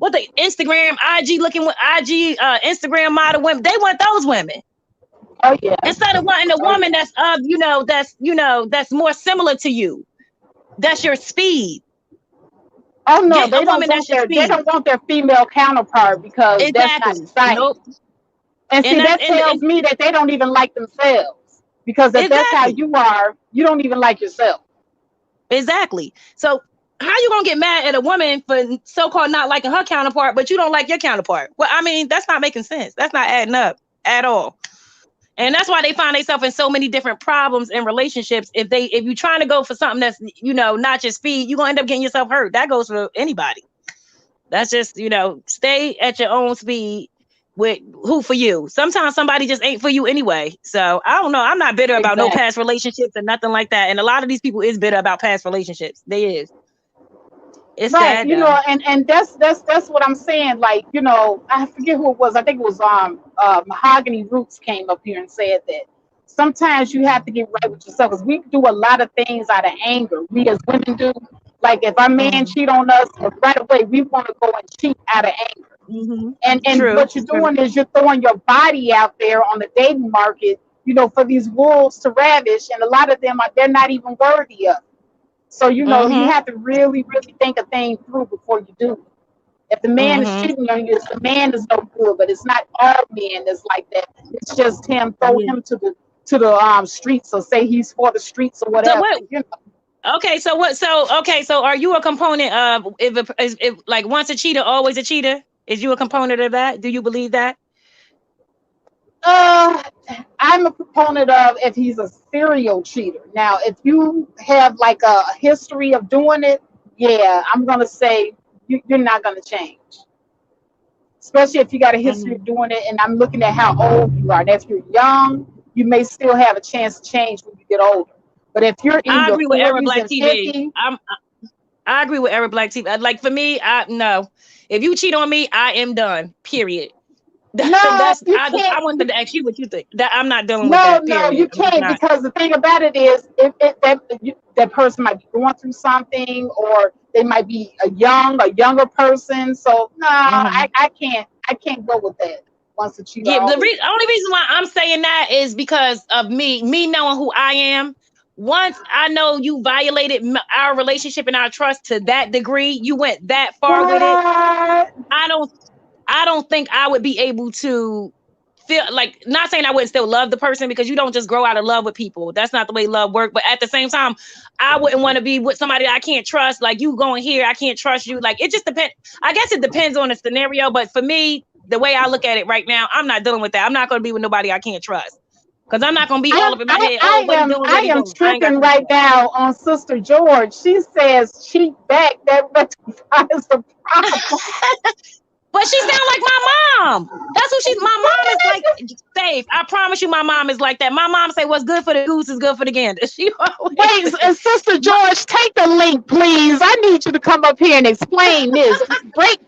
Instagram, Instagram model women. They want those women. Oh yeah. Instead of wanting a woman that's that's more similar to you. That's your speed. Oh no, they don't want their female counterpart because that's not exciting. Nope. And see, that tells me that they don't even like themselves. Because if that's how you are, you don't even like yourself. Exactly. So how you gonna get mad at a woman for so-called not liking her counterpart, but you don't like your counterpart? Well, I mean, that's not making sense. That's not adding up at all. And that's why they find themselves in so many different problems in relationships. If you're trying to go for something that's, not your speed, you're gonna end up getting yourself hurt. That goes for anybody. That's just, stay at your own speed with who for you. Sometimes somebody just ain't for you anyway. So I don't know. I'm not bitter about no past relationships and nothing like that. And a lot of these people is bitter about past relationships. They is. It's right, sad, and that's what I'm saying. Like, I forget who it was. I think it was Mahogany Roots came up here and said that sometimes you have to get right with yourself because we do a lot of things out of anger. We as women do. Like if our man cheat on us, right away we want to go and cheat out of anger. Mm-hmm. And what you're doing is you're throwing your body out there on the dating market, for these wolves to ravish, and a lot of them they're not even worthy of it. So you have to really, really think a thing through before you do it. If the man is cheating on you, the man is no good, but it's not all men that's like that. It's just him. Throw him to the streets, or say he's for the streets or whatever. Okay, so are you a component of if like once a cheater, always a cheater? Is you a component of that? Do you believe that? I'm a proponent of if he's a serial cheater. Now, if you have like a history of doing it, yeah, I'm gonna say you're not gonna change. Especially if you got a history of doing it, and I'm looking at how old you are. And if you're young, you may still have a chance to change when you get older. But if you're in your 40s and 50s, I agree with Eric Black TV. Like for me, no. If you cheat on me, I am done. Period. I wanted to ask you what you think. That I'm not dealing with that. No, you can't, because the thing about it is, that person might be going through something, or they might be a younger person. So no, I can't go with that. Once a cheater. Yeah, the only reason why I'm saying that is because of me knowing who I am. Once I know you violated our relationship and our trust to that degree, you went that far with it. I don't think I would be able to feel like, not saying I wouldn't still love the person, because you don't just grow out of love with people. That's not the way love works. But at the same time, I wouldn't want to be with somebody that I can't trust. Like, you going here, I can't trust you. Like, it just depends. I guess it depends on the scenario. But for me, the way I look at it right now, I'm not dealing with that. I'm not going to be with nobody I can't trust. Because I'm not going to be all up in my head. Oh, what he doing? I am tripping right now on Sister George. She says cheat back. That rectifies the problem. But she sounds like my mom. That's what my mom is like. Faith, I promise you, my mom is like that. My mom say, what's good for the goose is good for the gander. She always... Wait, Sister George, take the link, please. I need you to come up here and explain this. Break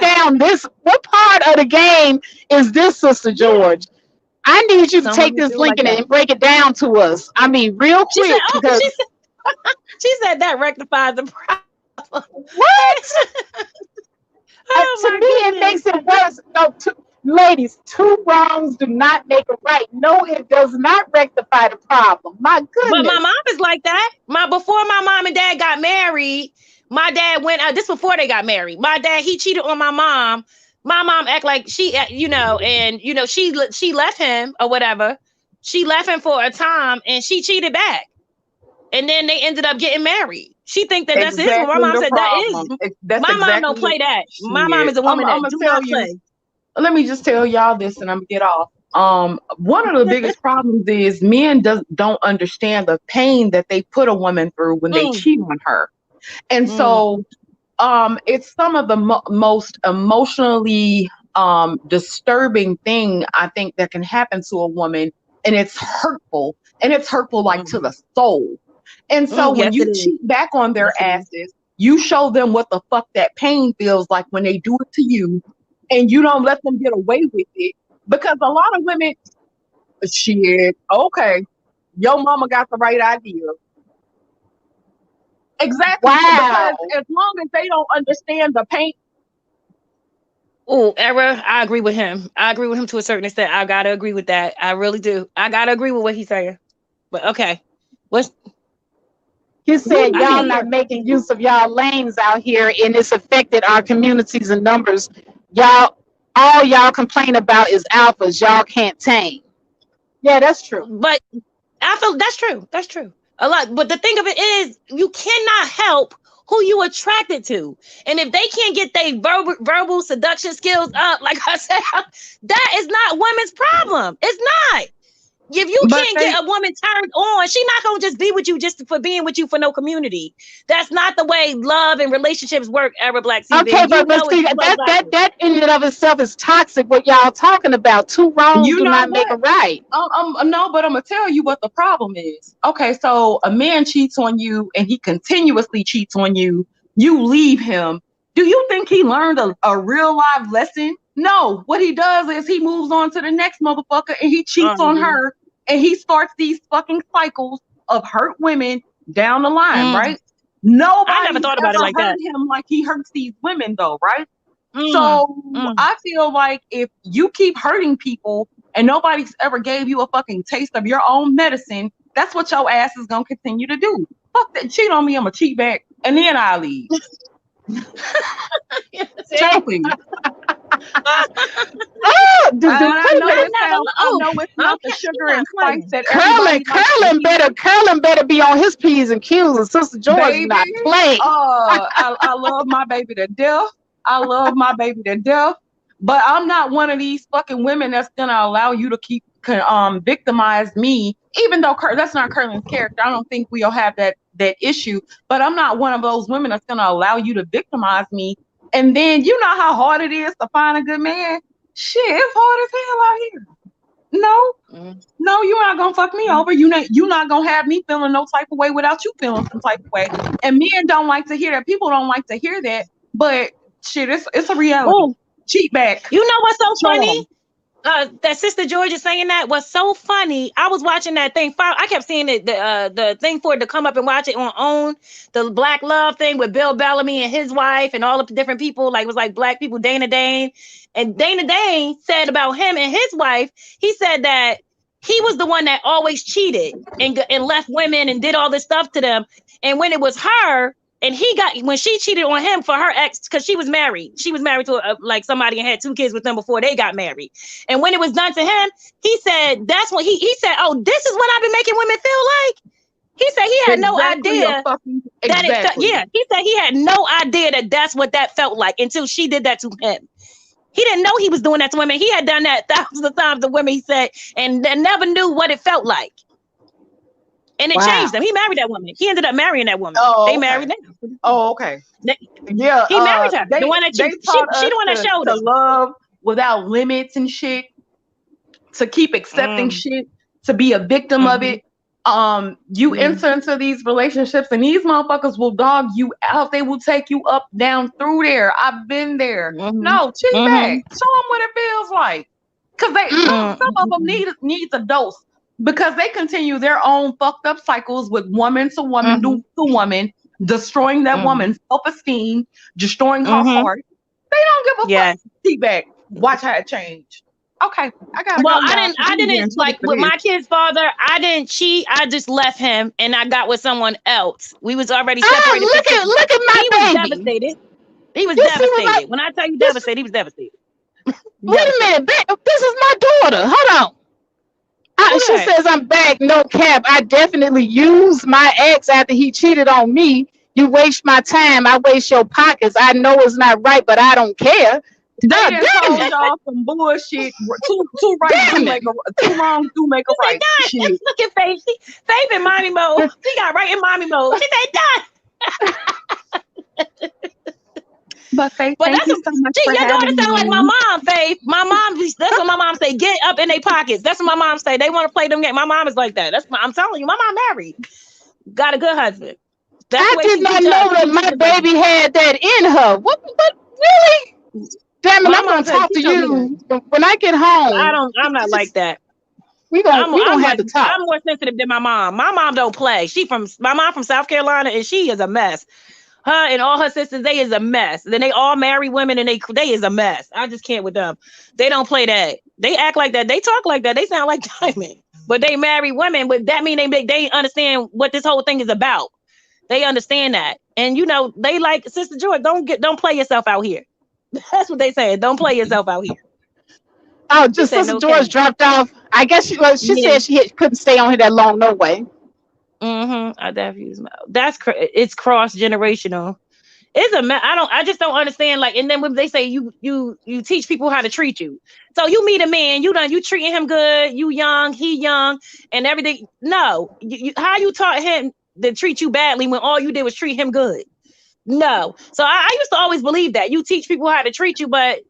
down this. What part of the game is this, Sister George? I need you to take this link and break it down to us. I mean, real quick. She said that rectifies the problem. What? To me, it makes it worse. No, ladies, two wrongs do not make a right. No, it does not rectify the problem. My goodness. But my mom is like that. Before my mom and dad got married, my dad went out. This before they got married. My dad, he cheated on my mom. My mom act like she, she left him or whatever. She left him for a time and she cheated back. And then they ended up getting married. She think that's his. My mom said problem. My mom don't play that. My mom is a woman that do not play. Let me just tell y'all this and I'm gonna get off. One of the biggest problems is men don't understand the pain that they put a woman through when they cheat on her. And so it's some of the most emotionally disturbing thing I think that can happen to a woman, and it's hurtful. And it's hurtful like to the soul. And so when you cheat back on their asses, you show them what the fuck that pain feels like when they do it to you, and you don't let them get away with it. Because a lot of women, shit, okay, your mama got the right idea. Exactly. Wow. Because as long as they don't understand the pain. Oh, Era, I agree with him. I agree with him to a certain extent. I gotta agree with that. I really do. I gotta agree with what he's saying. But okay. He said y'all not making use of y'all lanes out here, and it's affected our communities and numbers. All y'all complain about is alphas. Y'all can't tame. Yeah, that's true. But I feel that's true. That's true. A lot. But the thing of it is, you cannot help who you attracted to. And if they can't get their verbal seduction skills up, like I said, that is not women's problem. It's not. If you can't get a woman turned on, she's not gonna just be with you just for being with you for no community. That's not the way love and relationships work, Ever Black. Okay, but see, that in and of itself is toxic. What y'all talking about? Two wrongs do not make a right. No, but I'm gonna tell you what the problem is. Okay, so a man cheats on you and he continuously cheats on you. You leave him. Do you think he learned a real life lesson? No, what he does is he moves on to the next motherfucker and he cheats on her, and he starts these fucking cycles of hurt women down the line, right? Nobody I never thought about it like that. Him like he hurts these women though, right? So I feel like if you keep hurting people and nobody's ever gave you a fucking taste of your own medicine, that's what your ass is gonna continue to do. Fuck that, cheat on me, I'm a cheat back, and then I leave. Exactly. I know it's not the sugar and spice that Curlin better be on his P's and Q's, and Sister George is not playing. I love my baby to death. But I'm not one of these fucking women that's gonna allow you to keep victimize me, even though that's not Curlin's character. I don't think we'll have that issue, but I'm not one of those women that's gonna allow you to victimize me. And then you know how hard it is to find a good man. Shit, it's hard as hell out here. No, you're not gonna fuck me over. You're not gonna have me feeling no type of way without you feeling some type of way. And men don't like to hear that. People don't like to hear that. But shit, it's a reality. Ooh. Cheat back. You know what's so funny? That Sister George is saying that was so funny. I was watching that thing. I kept seeing the thing for it to come up and watch it on the Black Love thing with Bill Bellamy and his wife and all of the different people. Like it was like black people, Dana Dane. And Dana Dane said about him and his wife, he said that he was the one that always cheated and left women and did all this stuff to them. And when it was her, And he got, when she cheated on him for her ex, because she was married. She was married to like somebody and had 2 kids with them before they got married. And when it was done to him, he said, that's when he said, oh, this is what I've been making women feel like. He said he had no idea that it felt, yeah. He said he had no idea that that's what that felt like until she did that to him. He didn't know he was doing that to women. He had done that thousands of times to women, he said, and never knew what it felt like. And it changed him. He married that woman. He ended up marrying that woman. They married now. Oh, okay. Yeah. He married her. The one that she the one that showed us. To love without limits and shit. To keep accepting shit. To be a victim of it. You enter into these relationships and these motherfuckers will dog you out. They will take you up, down, through there. I've been there. No, cheat back. Show them what it feels like. Because they some of them needs a dose. Because they continue their own fucked up cycles with woman to woman to woman, destroying that woman's self-esteem, destroying her heart. They don't give a fuck. Feedback. Watch how it change. Okay, I got. Well, I didn't like with my kid's father. I didn't cheat. I just left him and I got with someone else. We was already separated. Look at my baby. He was devastated. He was devastated. When I tell you devastated, he was devastated. Wait a minute, this is my daughter. Hold on. She says I'm back, no cap. I definitely used my ex after he cheated on me. You waste my time. I waste your pockets. I know it's not right, but I don't care. They told y'all some bullshit. Too right do make a too wrong do make a right. Shit. Look at Faith. Faith in mommy mode. She got right in mommy mode. She said done. But Faith, thank you so much for your daughter having sound me. like my mom, Faith. My mom, that's what my mom say. Get up in their pockets. That's what my mom say. They want to play them games. My mom is like that. I'm telling you, my mom married. Got a good husband. I did not know that my baby had that in her. What really? Damn it, I'm gonna talk to you when I get home. I'm not like that. We gonna have to talk. I'm more sensitive than my mom. My mom don't play. My mom from South Carolina, and she is a mess. Her and all her sisters, they is a mess. Then they all marry women, and they is a mess. I just can't with them. They don't play that. They act like that. They talk like that. They sound like Diamond, but they marry women. But that mean they understand what this whole thing is about. They understand that, and they like Sister Joy. Don't play yourself out here. That's what they say. Don't play yourself out here. Oh, just Sister George dropped off. I guess she said she couldn't stay on here that long. No way. I definitely use it's cross generational. It's I just don't understand. Like, and then when they say you teach people how to treat you. So you meet a man, you treating him good. You young, he young, and everything. No, how you taught him to treat you badly when all you did was treat him good. No. So I used to always believe that you teach people how to treat you, but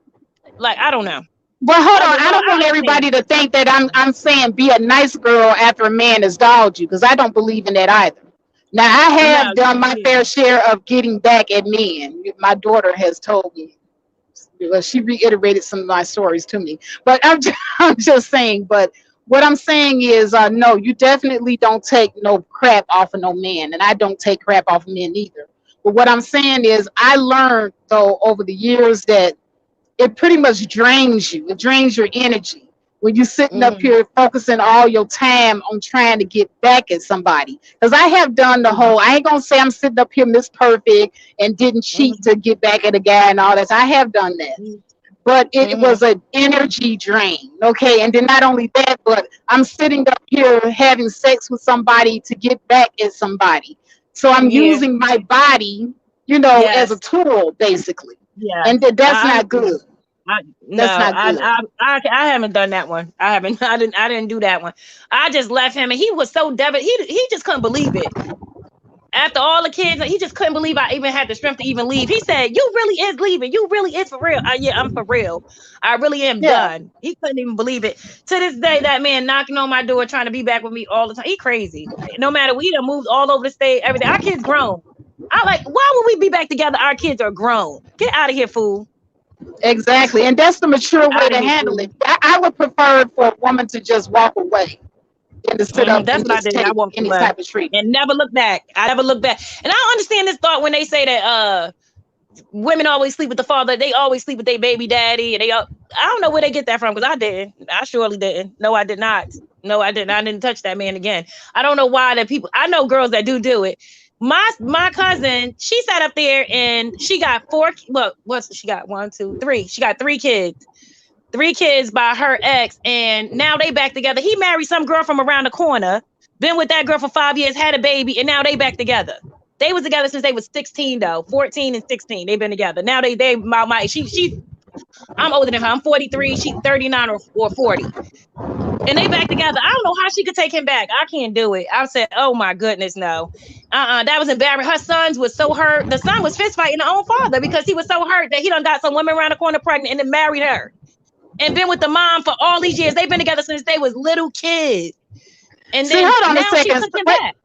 like, I don't know. Well, hold on. I don't want everybody to think that I'm saying be a nice girl after a man has dogged you, because I don't believe in that either. Now, I have done my fair share of getting back at men. My daughter has told me. Well, she reiterated some of my stories to me. But I'm just saying. But what I'm saying is, no, you definitely don't take no crap off of no man. And I don't take crap off of men either. But what I'm saying is, I learned, though, over the years that it pretty much drains you. It drains your energy when you're sitting up here focusing all your time on trying to get back at somebody. Because I have done the whole, I ain't going to say I'm sitting up here Miss Perfect and didn't cheat to get back at a guy and all that. I have done that. But it was an energy drain. Okay. And then not only that, but I'm sitting up here having sex with somebody to get back at somebody. So I'm using my body, as a tool, basically. Yeah. And that's not good. I haven't done that one. I didn't do that one. I just left him, and he was so devastated. He just couldn't believe it. After all the kids, he just couldn't believe I even had the strength to even leave. He said, "You really is leaving. You really is for real." Yeah, I'm for real. I really am done. He couldn't even believe it. To this day, that man knocking on my door trying to be back with me all the time. He crazy. No matter, we done moved all over the state, everything. Our kids grown. I like, why would we be back together? Our kids are grown. Get out of here, fool. Exactly. And that's the mature way to handle it. I would prefer for a woman to just walk away than to sit up that's and what I did. I walked any away type of treatment. And never look back. I never look back. And I don't understand this thought when they say that women always sleep with the father. They always sleep with their baby daddy. And I don't know where they get that from, because I didn't. I surely didn't. No, I did not. No, I didn't. I didn't touch that man again. I don't know why that people, I know girls that do it. My cousin, she sat up there and she got four. Well, what's she got? 1, 2, 3. She got 3 kids. 3 kids by her ex, and now they back together. He married some girl from around the corner. Been with that girl for 5 years, had a baby, and now they back together. They was together since they was 16 though, 14 and 16. They've been together. Now they my she I'm older than her. I'm 43. She's 39 or 40. And they back together. I don't know how she could take him back. I can't do it. I said, oh my goodness, no. That was embarrassing. Her sons was so hurt. The son was fist fighting their own father because he was so hurt that he done got some women around the corner pregnant and then married her. And been with the mom for all these years. They've been together since they was little kids. And then hold on now a second. she took him back.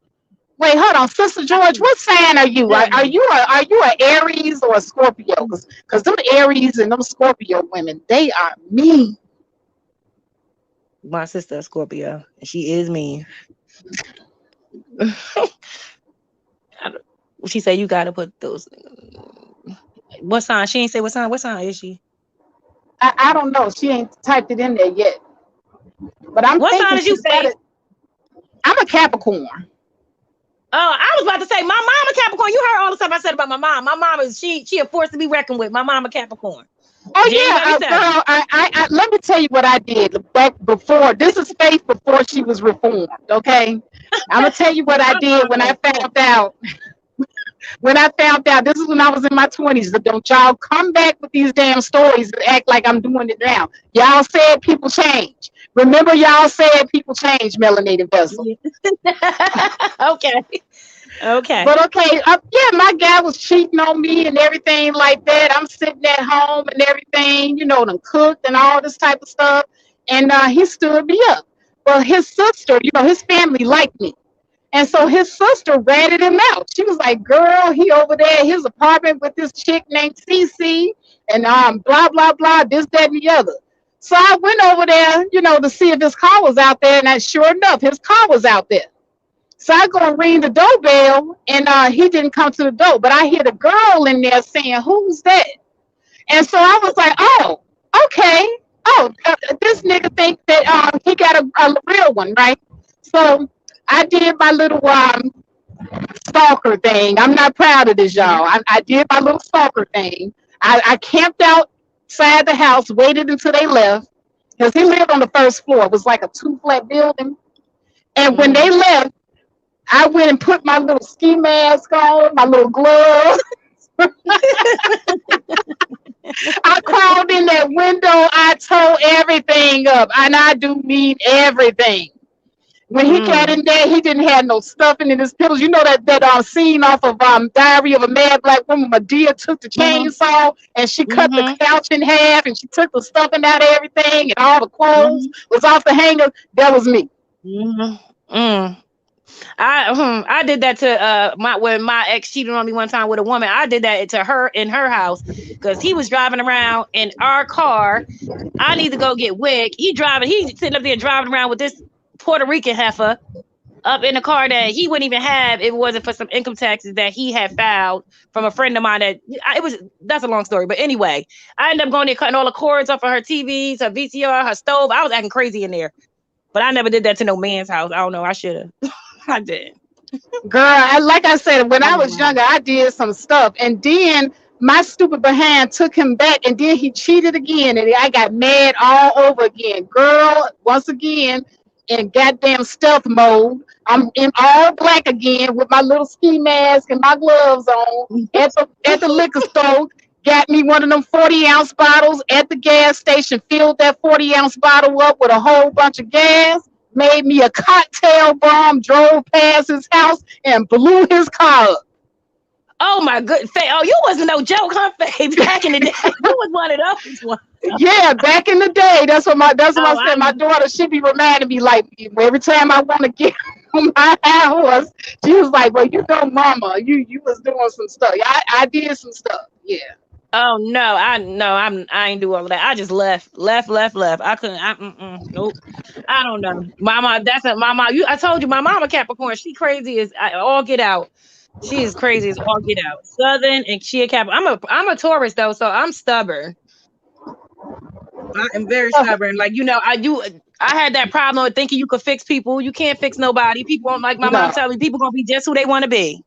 Wait, hold on, Sister George. What sign are you? Are you a Aries or a Scorpio? Because them Aries and them Scorpio women, they are mean. My sister is Scorpio, and she is mean. She said you gotta put those. What sign? She ain't say what sign. What sign is she? I don't know. She ain't typed it in there yet. But I'm what sign did you say? I'm a Capricorn. Oh, I was about to say my mom a Capricorn. You heard all the stuff I said about my mom. My mom is she a force to be reckoned with. My mom a Capricorn. Oh yeah, girl. I let me tell you what I did back before. This is Faith before she was reformed. Okay, I'm gonna tell you what I did when I found out. When I found out, this is when I was in my 20s. Don't y'all come back with these damn stories and act like I'm doing it now. Y'all said people change. Remember, y'all said people change, melanated vessel. Okay. But okay, yeah, my guy was cheating on me and everything like that. I'm sitting at home and everything, done cooked and all this type of stuff. And he stood me up. Well, his sister, his family liked me. And so his sister ratted him out. She was like, girl, he over there in his apartment with this chick named Cece and blah, blah, blah, this, that, and the other. So I went over there, to see if his car was out there. And sure enough, his car was out there. So I go and ring the doorbell, and he didn't come to the door. But I hear the girl in there saying, who's that? And so I was like, oh, okay. Oh, this nigga think that he got a real one, right? So I did my little stalker thing. I'm not proud of this, y'all. I did my little stalker thing. I camped outside the house, waited until they left, because he lived on the first floor. It was like a 2-flat building. And when they left, I went and put my little ski mask on, my little gloves. I crawled in that window. I tore everything up. And I do mean everything. When he got in there, he didn't have no stuffing in his pillows. You know that scene off of Diary of a Mad Black Woman. Medea took the chainsaw and she cut the couch in half and she took the stuffing out of everything and all the clothes was off the hanger. That was me. I did that to when my ex cheated on me one time with a woman. I did that to her in her house because he was driving around in our car. I need to go get wig. He's sitting up there driving around with this Puerto Rican heifer up in a car that he wouldn't even have if it wasn't for some income taxes that he had filed from a friend of mine. That's a long story, but anyway, I ended up going there cutting all the cords off of her TVs, her VCR, her stove. I was acting crazy in there, but I never did that to no man's house. I don't know. I should have. I did. Girl, like I said, when I was younger, I did some stuff, and then my stupid behind took him back, and then he cheated again, and I got mad all over again. Girl, once again, in goddamn stealth mode. I'm in all black again with my little ski mask and my gloves on at the liquor store. Got me one of them 40-ounce bottles at the gas station, filled that 40-ounce bottle up with a whole bunch of gas, made me a cocktail bomb, drove past his house, and blew his car up. Oh my good, Faye. Oh, you wasn't no joke, huh, Faye? Back in the day, you was one of those ones. Yeah, back in the day, that's what I said. My daughter, she be reminding me like every time I want to get on my high horse, she was like, "Well, Mama, you was doing some stuff." I did some stuff. Yeah. Oh no, I ain't do all of that. I just left. I couldn't. Nope. I don't know, Mama. That's a Mama. I told you, my mama Capricorn. She crazy as all get out. She is crazy as all get out. Southern and she a Capricorn. I'm a Taurus though, so I'm stubborn. I am very stubborn. Like I had that problem with thinking you could fix people. You can't fix nobody. People won't, like my mom tell me, people gonna be just who they want to be.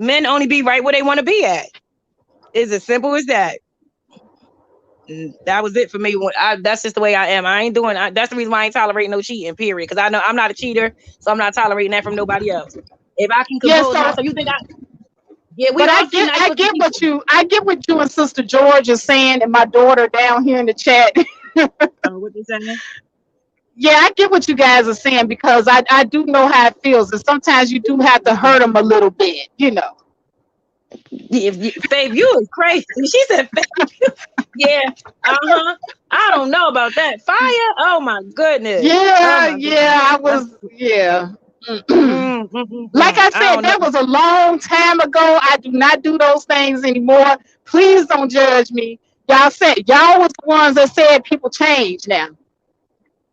Men only be right where they want to be at. It's as simple as that. And that was it for me. That's just the way I am. I ain't doing. That's the reason why I ain't tolerating no cheating. Period. Because I know I'm not a cheater, so I'm not tolerating that from nobody else. If I can compose myself, you think I? Yeah, we. But I get what you and Sister George is saying, and my daughter down here in the chat. What they saying? Yeah, I get what you guys are saying because I do know how it feels, and sometimes you do have to hurt them a little bit, you know. Babe, you is crazy. She said, yeah, I don't know about that. Fire? Oh my goodness. Yeah, I was, yeah. Like I said, that was a long time ago. I do not do those things anymore. Please don't judge me. Y'all was the ones that said people change now.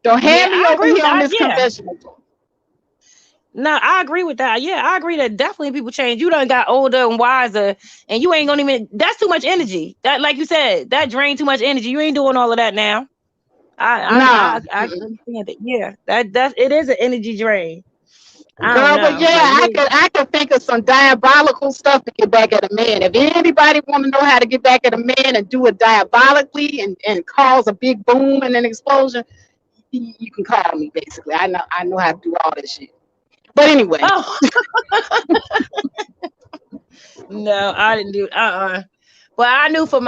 Don't hand me over here on this confessional. No, I agree with that. Yeah, I agree that definitely people change. You done got older and wiser, and you ain't gonna even. That's too much energy. That, like you said, that drained too much energy. You ain't doing all of that now. I understand it. Yeah, that it is an energy drain. Girl, but yeah, I could think of some diabolical stuff to get back at a man. If anybody want to know how to get back at a man and do it diabolically and cause a big boom and an explosion, you can call me. Basically, I know how to do all this shit. But anyway. Oh. No, I didn't do. But I knew for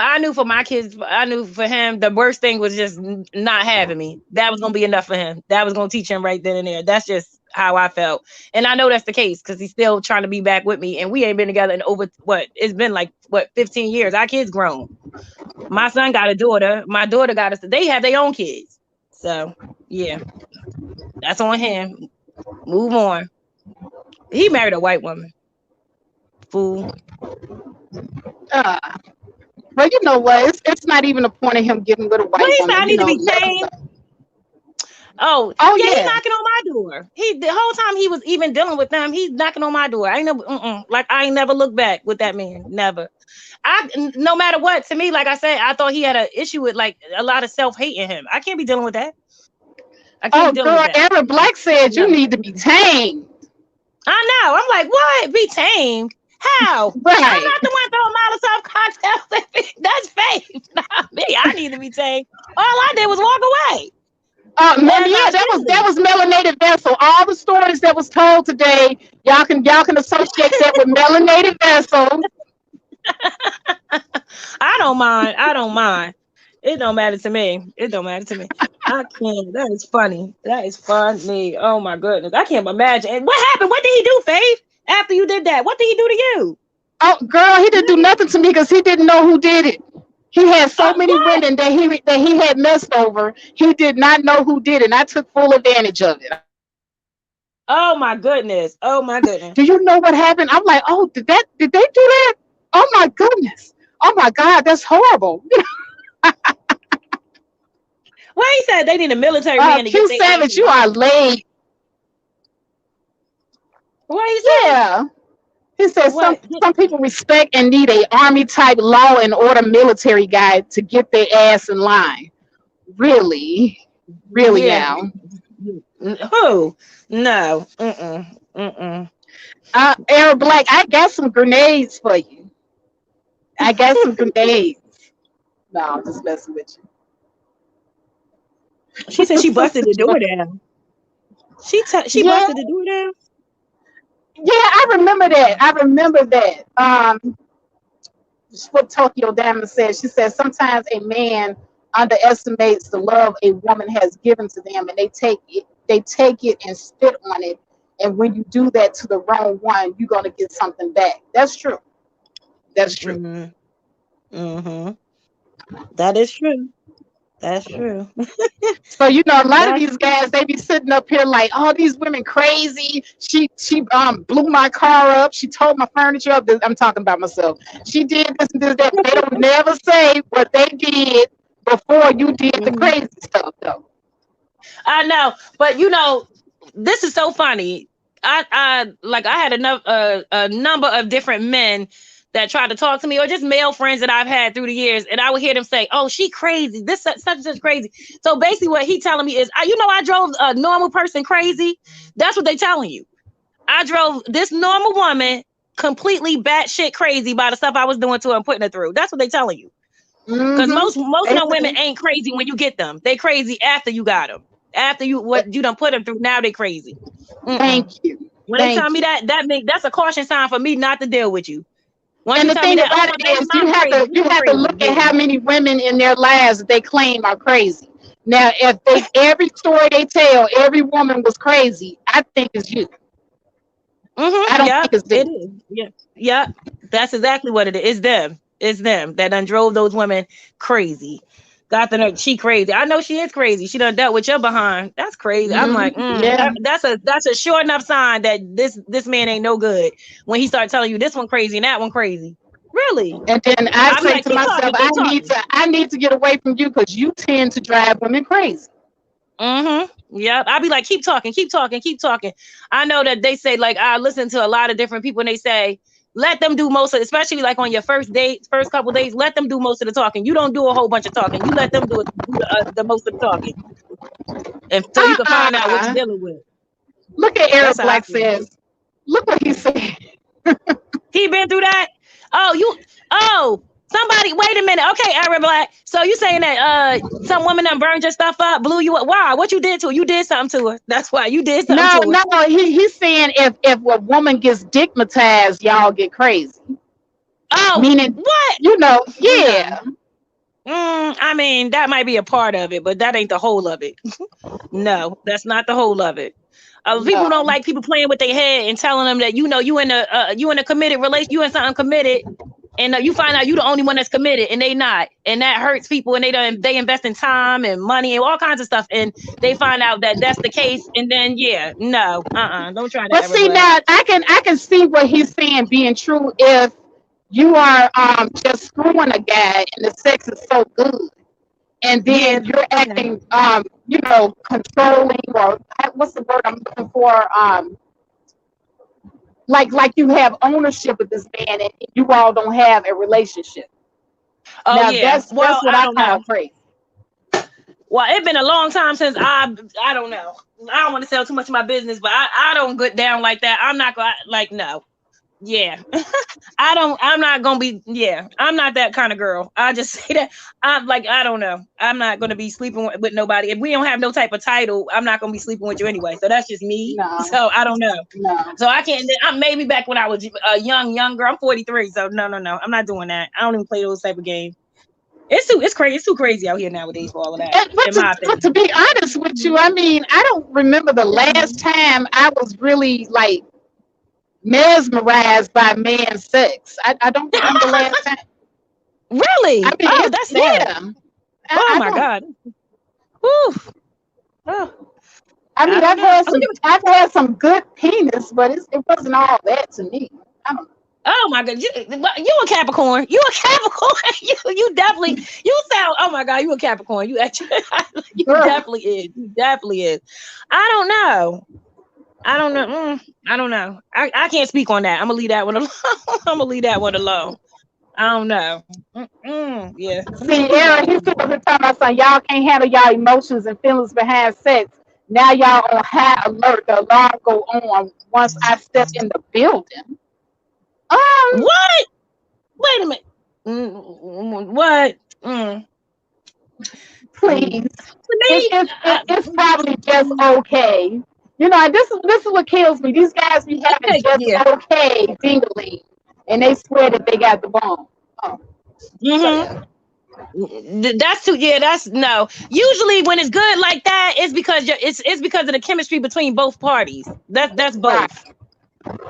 my kids. I knew for him the worst thing was just not having me. That was gonna be enough for him. That was gonna teach him right then and there. That's just how I felt, and I know that's the case because he's still trying to be back with me, and we ain't been together in over it's been like 15 years. Our kids grown. My son got a daughter. My daughter got us. They have their own kids. So yeah, that's on him. Move on. He married a white woman. Fool. But you know what? It's not even a point of him getting with a white woman. I need to be tamed. Oh yeah, he's knocking on my door. The whole time he was even dealing with them, he's knocking on my door. I ain't never looked back with that man. Never. No matter what, to me, like I said, I thought he had an issue with like a lot of self-hate in him. I can't be dealing with that. Aaron Black said you need to be tamed. I know. I'm like, what? Be tamed? How? Right. I'm not the one throwing Molotov cocktails. That's fake. Not me. I need to be tamed. All I did was walk away. That was melanated vessel. All the stories that was told today, y'all can associate that with melanated vessel. I don't mind. It don't matter to me. I can't. That is funny. Oh my goodness. I can't imagine. And what happened? What did he do, Faith? After you did that, what did he do to you? Oh, girl, he didn't do nothing to me because he didn't know who did it. He had so many women that he had messed over. He did not know who did it, and I took full advantage of it. Oh my goodness. Do you know what happened? I'm like, oh, did they do that? Oh my goodness. Oh my God, that's horrible. Well, he said they need a military man to get their Savage, you are late. What he said? Yeah. He said some people respect and need a army type law and order military guy to get their ass in line. Really? Really now? Who? No. Aaron Black, I got some grenades for you. I got some grenades. No, I'm just messing with you. She said she busted the door down. She busted the door down. Yeah, I remember that. What Tokyo Diamond said. She said sometimes a man underestimates the love a woman has given to them, and they take it and spit on it. And when you do that to the wrong one, you're gonna get something back. That's true. That's true. That is true. That's true. So a lot of these guys, they be sitting up here like, oh, these women crazy. She blew my car up. She tore my furniture up. I'm talking about myself. She did this and this that. They don't never say what they did before you did the crazy stuff, though. I know, but this is so funny. I had a number of different men that tried to talk to me, or just male friends that I've had through the years, and I would hear them say, "Oh, she crazy. This such and such crazy." So basically, what he telling me is, I drove a normal person crazy. That's what they telling you. I drove this normal woman completely batshit crazy by the stuff I was doing to her and putting her through. That's what they telling you. Because most of them women ain't crazy when you get them. They crazy after you got them. After you done put them through, now they crazy. Thank you. When they tell me that's a caution sign for me not to deal with you. Once And you the tell me thing that, about it is, you have to look at how many women in their lives that they claim are crazy. Now, if every story they tell, every woman was crazy, I think it's you. I don't think it's them. It is. Yeah. Yeah. That's exactly what it is. It's them. It's them that done drove those women crazy. Got to know she crazy. I know she is crazy. She done dealt with your behind. That's crazy. I'm like, that's a sure enough sign that this man ain't no good when he start telling you this one crazy and that one crazy. Really? And then I say like, to myself, I need to get away from you because you tend to drive women crazy. Yep. I'll be like, keep talking. I know that they say, like, I listen to a lot of different people and they say, let them do most of it, especially like on your first couple days, let them do most of the talking. You don't do a whole bunch of talking. You let them do the most of the talking. And so you can find out what you're dealing with. Look at Eric Black says. Look what he said. He been through that? Somebody, wait a minute. Okay, Eric Black. So you saying that some woman done burned your stuff up, blew you up? Why? What you did to her? You did something to her. That's why you did something to her. No. He's saying if a woman gets stigmatized, y'all get crazy. Oh, meaning what? Yeah. I mean, that might be a part of it, but that ain't the whole of it. No, that's not the whole of it. People don't like people playing with their head and telling them that you in a committed relation, you in something committed, and you find out you the only one that's committed, and they not, and that hurts people, and they invest in time and money and all kinds of stuff, and they find out that that's the case, and then don't try that. But see, now I can see what he's saying being true if you are just screwing a guy and the sex is so good, and then you're acting controlling, or what's the word I'm looking for, like you have ownership of this man and you all don't have a relationship. That's what I call crazy. Well, it's been a long time since I don't know. I don't want to sell too much of my business, but I don't get down like that. I'm not gonna no. Yeah. I'm not gonna be, I'm not that kind of girl. I just say that I don't know. I'm not gonna be sleeping with nobody. If we don't have no type of title, I'm not gonna be sleeping with you anyway. So that's just me. No. So I don't know. No. So I can't, I'm maybe back when I was a young girl. I'm 43. So no. I'm not doing that. I don't even play those type of games. It's crazy. It's too crazy out here nowadays for all of that. But to be honest with you, I mean, I don't remember the last time I was really like mesmerized by man's sex. I don't remember the last time. Really? I mean, that's sad. My God. Whew. Oh. I mean, I've had some good penis, but it wasn't all that to me. I don't know. Oh my God, you a Capricorn. You a Capricorn. You definitely, you sound, oh my God, you a Capricorn. You actually, definitely is. You definitely is. I don't know. I don't know. I can't speak on that. I'm gonna leave that one alone. I don't know. Yeah. See, Aaron, he's supposed to talk about something. Y'all can't handle y'all emotions and feelings behind sex. Now y'all on high alert. The alarm go on once I step in the building. What? Wait a minute. What? Please. It's probably just okay. This is what kills me. These guys be having just okay dingling, and they swear that they got the bomb. That's too. Yeah, that's no. Usually, when it's good like that, it's because it's because of the chemistry between both parties. That's both. Right.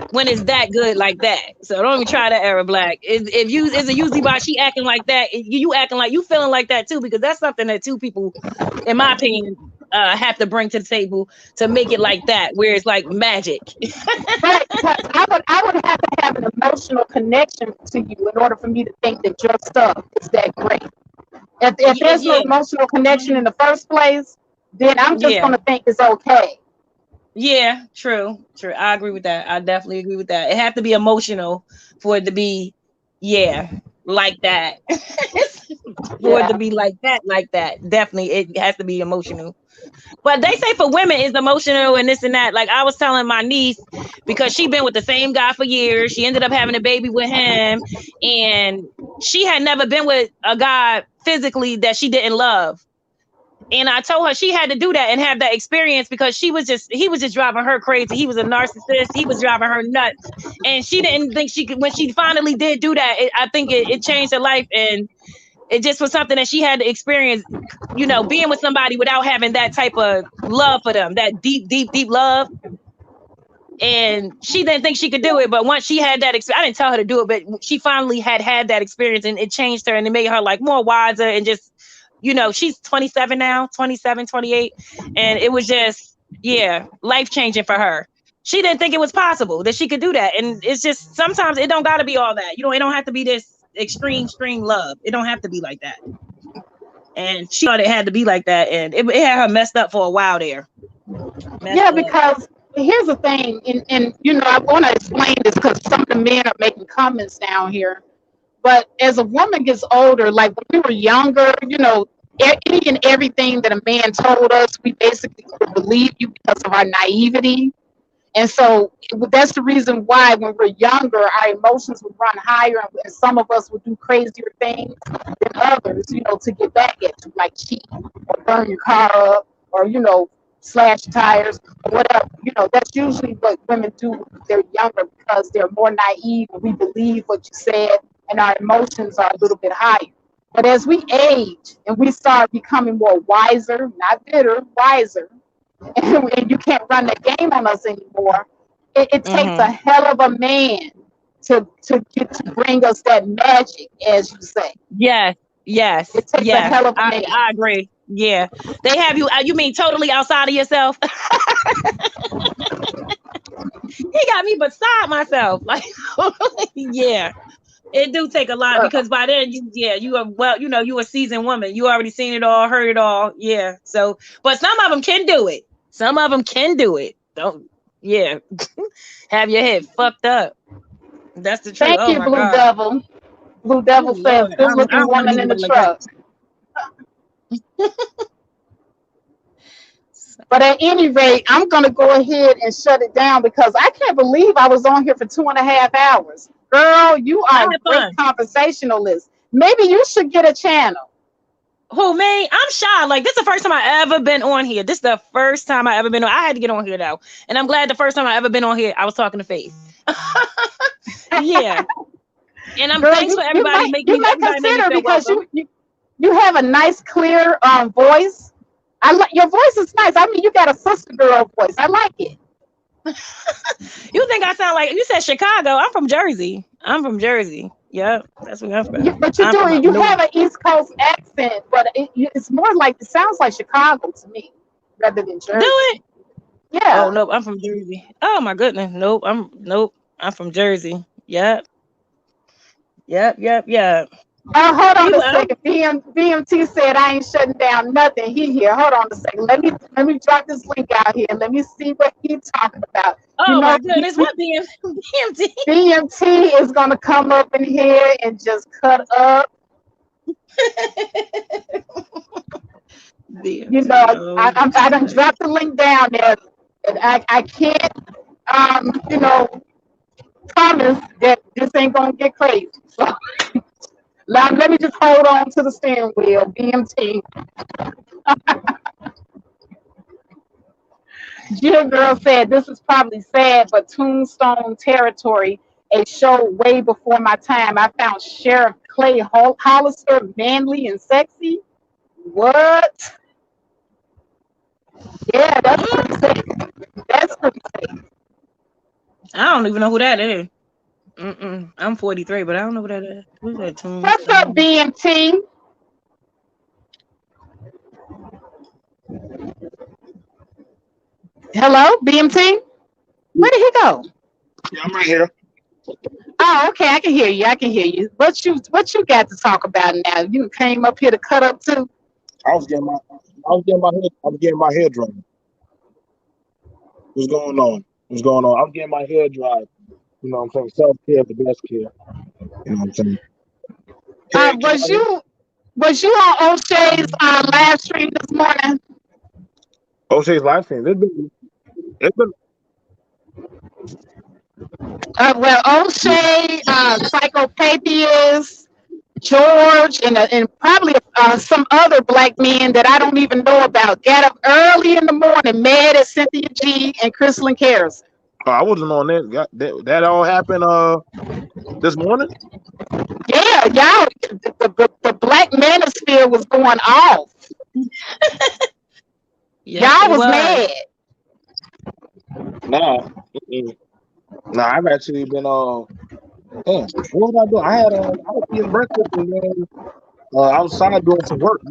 When it's that good like that, so don't even try that, Era Black. Is it usually why she acting like that? You acting like you feeling like that too, because that's something that two people, in my opinion, have to bring to the table to make it like that, where it's like magic. Right, because I would have to have an emotional connection to you in order for me to think that your stuff is that great. If there's no emotional connection in the first place, then I'm just gonna think it's okay. Yeah, true. I agree with that. I definitely agree with that. It have to be emotional for it to be, like that. For it to be like that, definitely it has to be emotional. But they say for women it's emotional and this and that. Like I was telling my niece, because she been with the same guy for years, she ended up having a baby with him, and she had never been with a guy physically that she didn't love. And I told her she had to do that and have that experience, because he was just driving her crazy. He was a narcissist. He was driving her nuts. And she didn't think she could, when she finally did do that, I think it changed her life. And it just was something that she had to experience, you know, being with somebody without having that type of love for them, that deep, deep, deep love. And she didn't think she could do it. But once she had that experience, I didn't tell her to do it, but she finally had that experience, and it changed her, and it made her like more wiser, and just, you know, she's 27 now, 27, 28. And it was just, yeah, life-changing for her. She didn't think it was possible that she could do that. And it's just, sometimes it don't got to be all that. You know, it don't have to be this extreme love. It don't have to be like that. And she thought it had to be like that. And it had her messed up for a while there. Because here's the thing. And you know, I want to explain this because some of the men are making comments down here. But as a woman gets older, like when we were younger, you know, any and everything that a man told us, we basically would believe you because of our naivety. And so that's the reason why when we're younger, our emotions would run higher, and some of us would do crazier things than others, you know, to get back at you, like cheat or burn your car up or, you know, slash tires or whatever. You know, that's usually what women do when they're younger, because they're more naive and we believe what you said, and our emotions are a little bit higher. But as we age and we start becoming more wiser, not bitter, wiser, and you can't run the game on us anymore, it takes a hell of a man to get to bring us that magic, as you say. Yes. It takes a hell of a man. I agree. Yeah. They have you mean totally outside of yourself? He got me beside myself. Like, yeah. It do take a lot, because by then you are, well, you know, you a seasoned woman. You already seen it all, heard it all. Yeah. So, but some of them can do it. Some of them can do it. Don't, yeah. Have your head fucked up. That's the truth. Thank you, Blue God. Devil. Blue Devil says, good looking woman in the truck. But at any rate, I'm going to go ahead and shut it down, because I can't believe I was on here for 2.5 hours. Girl, you are a great conversationalist. Maybe you should get a channel. Who, me? I'm shy. Like, this is the first time I ever been on here. This is the first time I ever been on. I had to get on here, though. And I'm glad the first time I ever been on here, I was talking to Faith. Yeah. And I'm thanks for everybody making me consider, because you have a nice, clear voice. I like your voice is nice. I mean, you got a sister girl voice. I like it. You think I sound like, you said Chicago? I'm from Jersey. Yeah, that's where I'm from. Yeah, but you have an East Coast accent, but it's more like, it sounds like Chicago to me rather than Jersey. Do it? Yeah. Oh no, I'm from Jersey. Oh my goodness. Nope. I'm from Jersey. Yep. Hold on a second. BMT said I ain't shutting down nothing. He here. Hold on a second. Let me drop this link out here. Let me see what he's talking about. Oh my goodness, what BMT? BMT is gonna come up in here and just cut up. BMT, you know, I done dropped the link down there. And I can't you know, promise that this ain't gonna get crazy. So let me just hold on to the steering wheel, BMT. Jill Girl said, this is probably sad, but Tombstone Territory, a show way before my time. I found Sheriff Clay Hollister manly and sexy. What? Yeah, that's pretty sad. That's pretty sad. I don't even know who that is. I'm 43, but I don't know who that is. Who's that? Tombstone? What's up, BMT? Hello, BMT? Where did he go? Yeah, I'm right here. Oh, okay, I can hear you. What you got to talk about now? You came up here to cut up too? I was getting my hair done. What's going on? I was getting my hair dried. You know what I'm saying? Self-care is the best care. You know what I'm saying? Can Was I hear? you on O'Shea's live stream this morning? O'Shea's live stream. It's been Well, O'Shea, Psychopathia, George, and probably some other black men that I don't even know about got up early in the morning mad at Cynthia G and Crystalline Harris. I wasn't on that. That all happened this morning. Yeah, y'all, the black manosphere was going off. Yes, Y'all it was was. mad. Nah, nah. I've actually been damn, what was I doing? I was eating breakfast and then outside doing some work.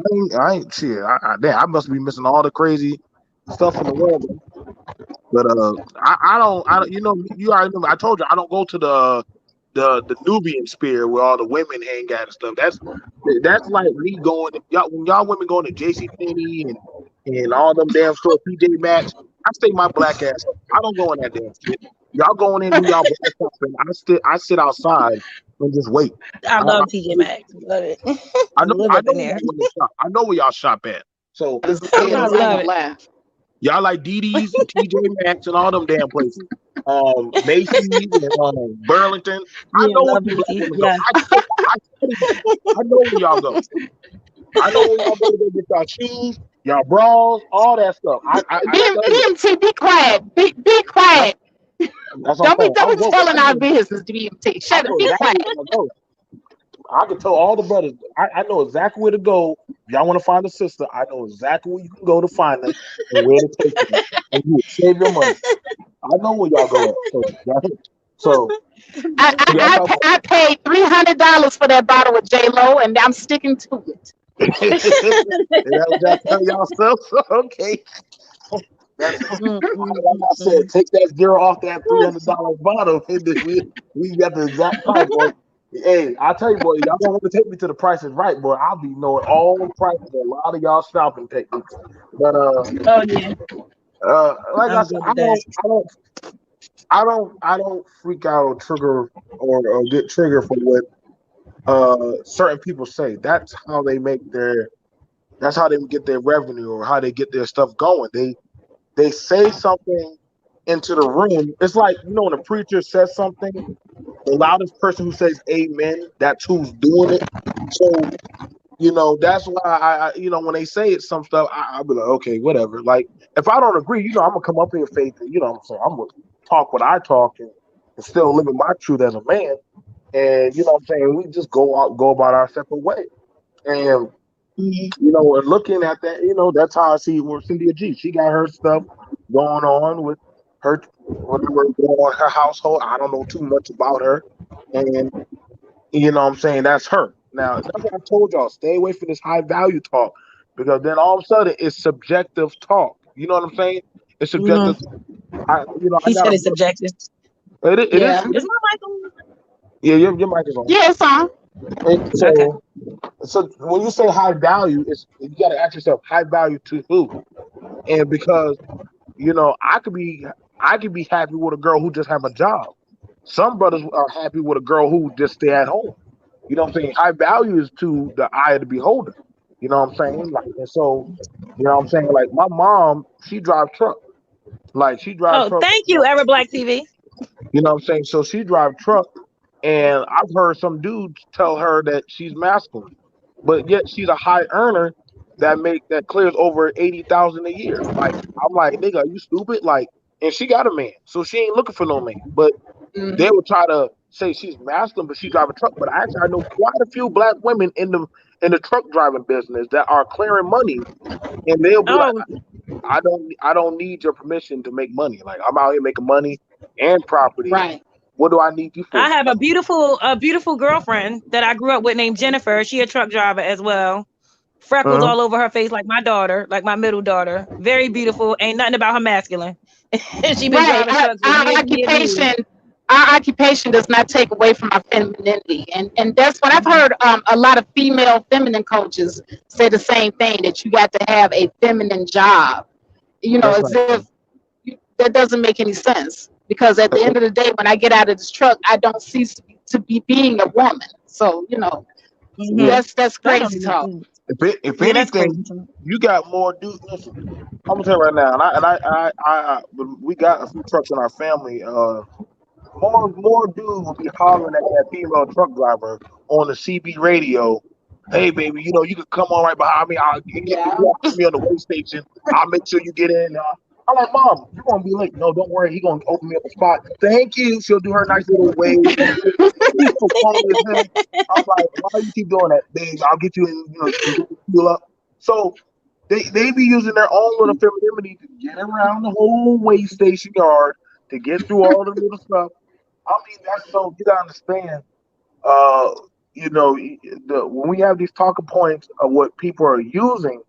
I ain't shit. Damn, I must be missing all the crazy stuff in the world. But I don't. You know, you already know. I told you I don't go to the Nubian sphere where all the women hang out and stuff. That's like me going. When y'all women going to JCPenney and all them damn stores, PJ Maxx. I stay my black ass up. I don't go in that damn shit. Y'all going in do y'all black shopping. I sit outside and just wait. I love TJ Maxx. Love it. I know Live I up know in where there. y'all women shop. I know where y'all shop at. So It's I don't I I know. love ain't it. gonna Y'all like DD's and TJ Maxx and all them damn places. Macy's and Burlington. I Yeah, know where love you black Macy's. women go. Yes. I know where y'all go. I know where y'all go to go get y'all shoes, y'all bras, all that stuff. I tell you. DMT, be quiet. Be quiet. That's what I'm saying. Don't I'll be go. telling our business, DMT. I Shut up. know Be exactly quiet. where I go. I can tell all the brothers. I know exactly where to go. If y'all want to find a sister, I know exactly where you can go to find them and where to take them. And you will save your money. I know where y'all go at. So y'all talk I paid $300 for that bottle of J Lo, and I'm sticking to it. about that was y'all tell y'all stuff. Okay. That's like I said, take that zero off that $300 bottle, and then we got the exact price, boy. Hey, I tell you, boy, y'all don't want to take me to the prices right, boy. I'll be knowing all the prices of a lot of y'all shopping techniques. But Oh yeah, like I I'm said, good with that. I don't freak out or trigger or get triggered for what certain people say. That's how they get their revenue or how they get their stuff going. They say something into the room. It's like, you know, when a preacher says something, the loudest person who says amen, that's who's doing it. So, you know, that's why I you know, when they say it, some stuff, I'll be like, okay, whatever. Like, if I don't agree, you know, I'm gonna come up here in faith and, you know what I'm saying, I'm gonna talk what I talk and still living my truth as a man. And, you know what I'm saying, we just go about our separate way. And, you know, and looking at that, you know, that's how I see where Cynthia G. She got her stuff going on with her, whatever going on in her household. I don't know too much about her. And, you know what I'm saying, that's her. Now, that's what I told y'all. Stay away from this high value talk because then all of a sudden it's subjective talk. You know what I'm saying? It's subjective. I He got said a it's subjective. it is. Yeah. Is my mic on? Yeah, your mic is on. Yeah, it's on. And Okay. so when you say high value, you got to ask yourself high value to who? And because you know, I could be happy with a girl who just have a job. Some brothers are happy with a girl who just stay at home. You know what I'm saying? High value is to the eye of the beholder. You know what I'm saying? Like, and so, you know what I'm saying? Like my mom, she drives truck. Like she drives Oh, truck. thank you, Ever Black TV. You know what I'm saying? So she drives truck, and I've heard some dudes tell her that she's masculine, but yet she's a high earner that clears over 80,000 a year. Like I'm like, nigga, are you stupid? Like, and she got a man, so she ain't looking for no man. But they would try to say she's masculine, but she drive a truck. But I know quite a few black women in the truck driving business that are clearing money, and they'll be like, Oh, I don't need your permission to make money. Like I'm out here making money and property. Right. What do I need you I for? have a beautiful girlfriend that I grew up with named Jennifer. She a truck driver as well. Freckles Uh-huh. all over her face like my daughter, like my middle daughter. Very beautiful. Ain't nothing about her masculine. She been Right. driving trucks for years. Our occupation does not take away from our femininity. And that's what I've heard a lot of female feminine coaches say the same thing, that you got to have a feminine job. You know, That's as right. if that doesn't make any sense. Because at the end of the day, when I get out of this truck, I don't cease to be being a woman. So, you know, Yeah. That's That don't crazy make talk. sense. If Yeah, that's anything, crazy talk. you got more dudes. Listen, I'm gonna tell you right now, we got a few trucks in our family. More dudes will be hollering at that female truck driver on the CB radio. Hey, baby, you can come on right behind me. If you walk to me on the way station, I'll make sure you get in. I'm like, Mom, you're gonna be late. No, don't worry. He's gonna open me up a spot. Thank you. She'll do her nice little wave. She's so phony as hell. I'm like, why do you keep doing that, babe? I'll get you in. You can get the fuel up. So they be using their own little femininity to get around the whole way station yard to get through all the little stuff. I mean, that's so you gotta understand. Uh, when we have these talking points of what people are using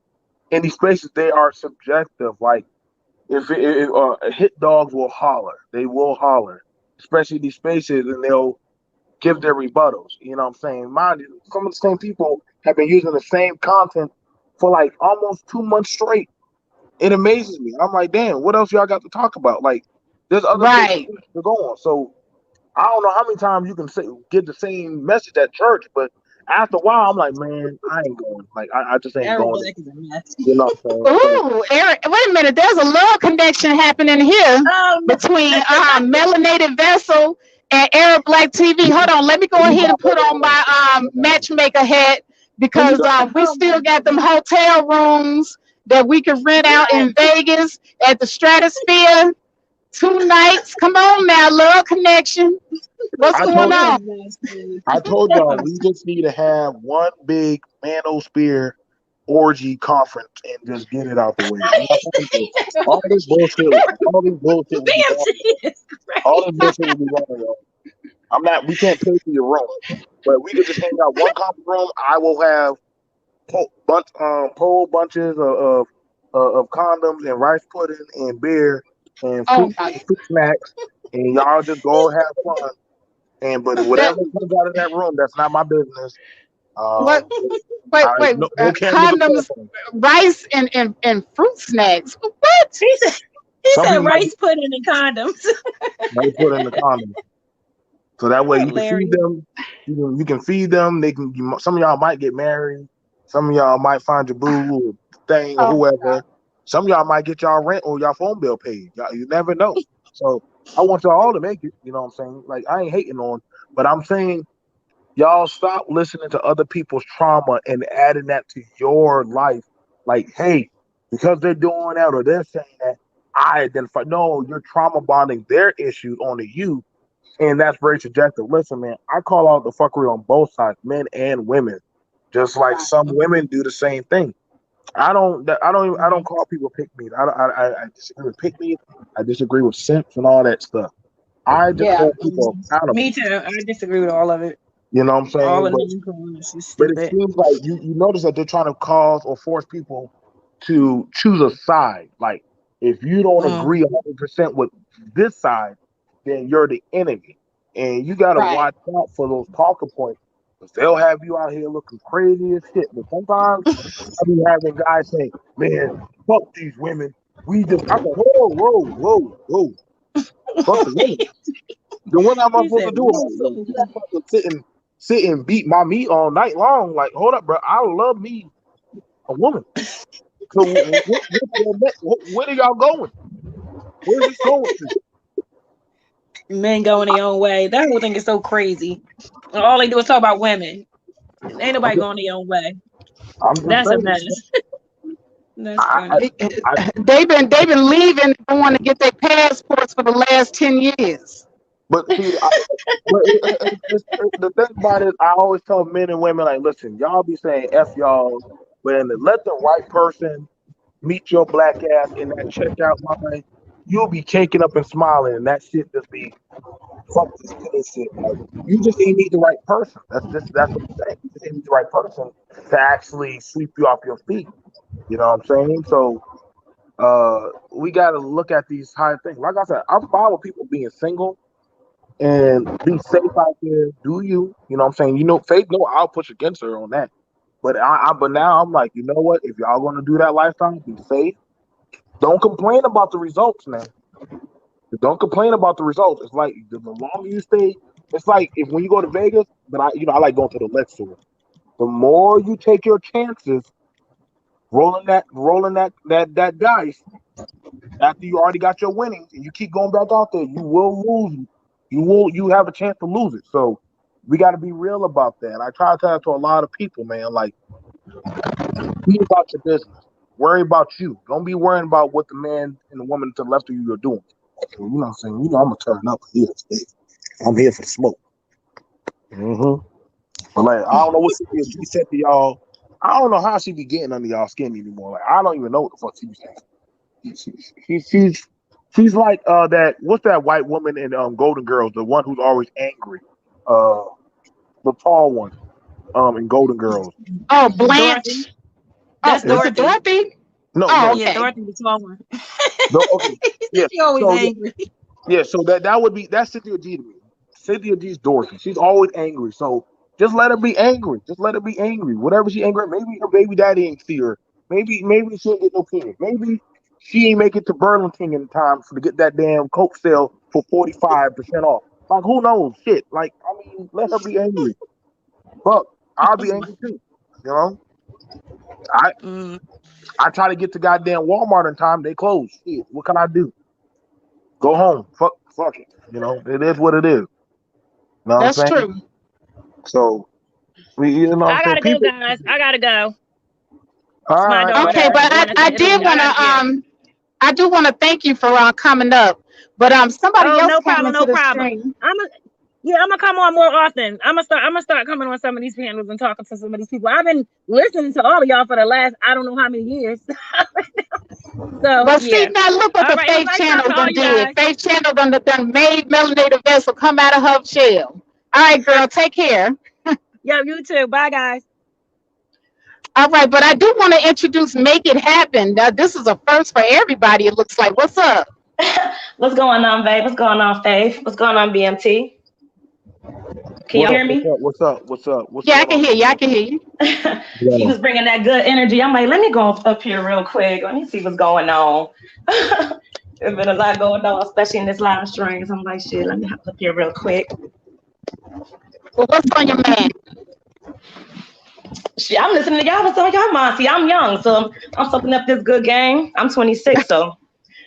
in these spaces, they are subjective. Like if hit dogs will holler, they will holler, especially these spaces, and they'll give their rebuttals. You know what I'm saying? Mind you, some of the same people have been using the same content for like almost 2 months straight. It amazes me. I'm like, damn, what else y'all got to talk about? Like, there's other places Right. to go on. So I don't know how many times you can get the same message at church, but after a while, I'm like, man, I ain't going. Like, I just ain't Eric going. Black is a mess. You know what I'm saying? So, Ooh, Eric, wait a minute. There's a love connection happening here between Melanated Vessel and Arab Black TV. Hold on, let me go let me ahead buy and put on another my one. matchmaker hat Let me because go. we Oh still my got them goodness. hotel rooms that we can rent out What? in Vegas at the Stratosphere. 2 nights. Come on now, love connection. What's I going told You're a on? mess, dude. I told y'all I'm we sorry. just need to have one big manosphere orgy conference and just get it out the way. All this bullshit, will be gone. BMT is All this crazy. bullshit will be gone, y'all. I'm not. We can't pay for your room, but we could just hang out one conference room. I will have pole bunches of condoms and rice pudding and beer and Oh my. fruit snacks, and y'all just go have fun. But That whatever comes out of that room, that's not my business. what? Um, Wait. no cameras or Condoms, telephone. rice, and fruit snacks. What? He said, he Some said people might rice pudding and condoms. put in the condom, so that way you can feed Hilarious. them. You can feed them. Some of y'all might get married. Some of y'all might find your boo or thing or Oh my God. whoever. Some of y'all might get y'all rent or y'all phone bill paid. You never know. So I want y'all all to make it. You know what I'm saying? Like I ain't hating on, but I'm saying y'all stop listening to other people's trauma and adding that to your life. Like, hey, because they're doing that or they're saying that, I identify. No, you're trauma bonding their issues onto you, and that's very subjective. Listen, man, I call out the fuckery on both sides, men and women. Just like some women do the same thing. I don't call people pick me. I disagree with pick me. I disagree with simps and all that stuff. I just Yeah. hold people accountable. Me too. I disagree with all of it. You know what I'm All saying? of But it is But it stupid. seems like you notice that they're trying to cause or force people to choose a side. Like if you don't Mm. agree 100% with this side, then you're the enemy, and you got to Right. watch out for those talking points because they'll have you out here looking crazy as shit. But sometimes I be having guys say, "Man, fuck these women. We just." I'm like, whoa. Fuck the women. Then what am I He supposed said, to do whoa, about it? Like, whoa, you whoa. not supposed to sit and beat my meat all night long. Like, hold up, bro. I love me a woman. So where are y'all going? Where's this going to? Men going their own way. That whole thing is so crazy. All they do is talk about women. Ain't I'm nobody just, going their own way. I'm just That's a saying. mess. That's I, I, funny. I, They've been leaving, going to get their passports for the last 10 years. but see, the thing about it, I always tell men and women, like, listen, y'all be saying F y'all, but then let the right person meet your black ass in that checkout line, you'll be caking up and smiling, and that shit just be fuck this shit. Like, you just ain't meet the right person. That's what I'm saying. You just ain't meet the right person to actually sweep you off your feet. You know what I'm saying? So we got to look at these high things. Like I said, I'm fine with people being single and be safe out there. Do you? You know what I'm saying? Faith, no, I'll push against her on that. But now I'm like, you know what? If y'all gonna do that lifestyle, be safe. Don't complain about the results, man. Don't complain about the results. It's like the longer you stay, it's like if when you go to Vegas, but I like going to the Lex store. the more you take your chances rolling that dice after you already got your winnings and you keep going back out there, you will lose. You have a chance to lose it. So we got to be real about that. And I try to tell that to a lot of people, man. Like, be about your business. Worry about you. Don't be worrying about what the man and the woman to the left of you are doing. So, you know what I'm saying? You know I'm gonna turn up here. I'm here for the smoke. But like, I don't know what she said to y'all. I don't know how she be getting under y'all skin anymore. Like, I don't even know what the fuck she be saying. She's like that. What's that white woman in Golden Girls? The one who's always angry. The tall one. In Golden Girls. Oh, Blanche. Dorothy. That's Is it Dorothy? No, oh, no. okay. Yeah, Dorothy the tall one. No, okay. Yeah. She always So, angry. yeah, so that's Cynthia G to me. Cynthia G's Dorothy. She's always angry. So just let her be angry. Just let her be angry. Whatever she angry, maybe her baby daddy ain't see her. Maybe she ain't get no penis. Maybe she ain't make it to Burlington in time to get that damn Coke sale for 45% off. Like, who knows? Shit. Like, I mean, let her be angry. Fuck, I'll be angry too. You know? I try to get to goddamn Walmart in time. They close. Shit, what can I do? Go home. Fuck it. You know, it is what it is. You know what I'm saying? That's true. So, you know what I'm I saying? gotta go, guys. I gotta go. All My right. daughter Okay, but going I to did Italy. want to I do want to thank you for coming up. But somebody else no came problem, into no the problem. stream. I'm gonna come on more often. I'm gonna start coming on some of these panels and talking to some of these people. I've been listening to all of y'all for the last I don't know how many years. So But see yeah. now, look what All the right, it was Faith nice Channel talking to all done you did. guys. Faith Channel done made Melanated Vessel come out of her shell. All right, girl, take care. Yeah, you too. Bye, guys. All right, but I do want to introduce Make It Happen. Now, this is a first for everybody, it looks like. What's up? What's going on, babe? What's going on, Faith? What's going on, BMT? Can y'all hear me? What's up? What's Yeah, I going can on? hear you. I can hear you. He was bringing that good energy. I'm like, let me go up here real quick. Let me see what's going on. There's been a lot going on, especially in this live stream. So I'm like, shit, let me hop up here real quick. Well, what's on your mind? Shit, I'm listening to y'all. What's on y'all mind? See, I'm young, so I'm soaking up this good game. I'm 26, so.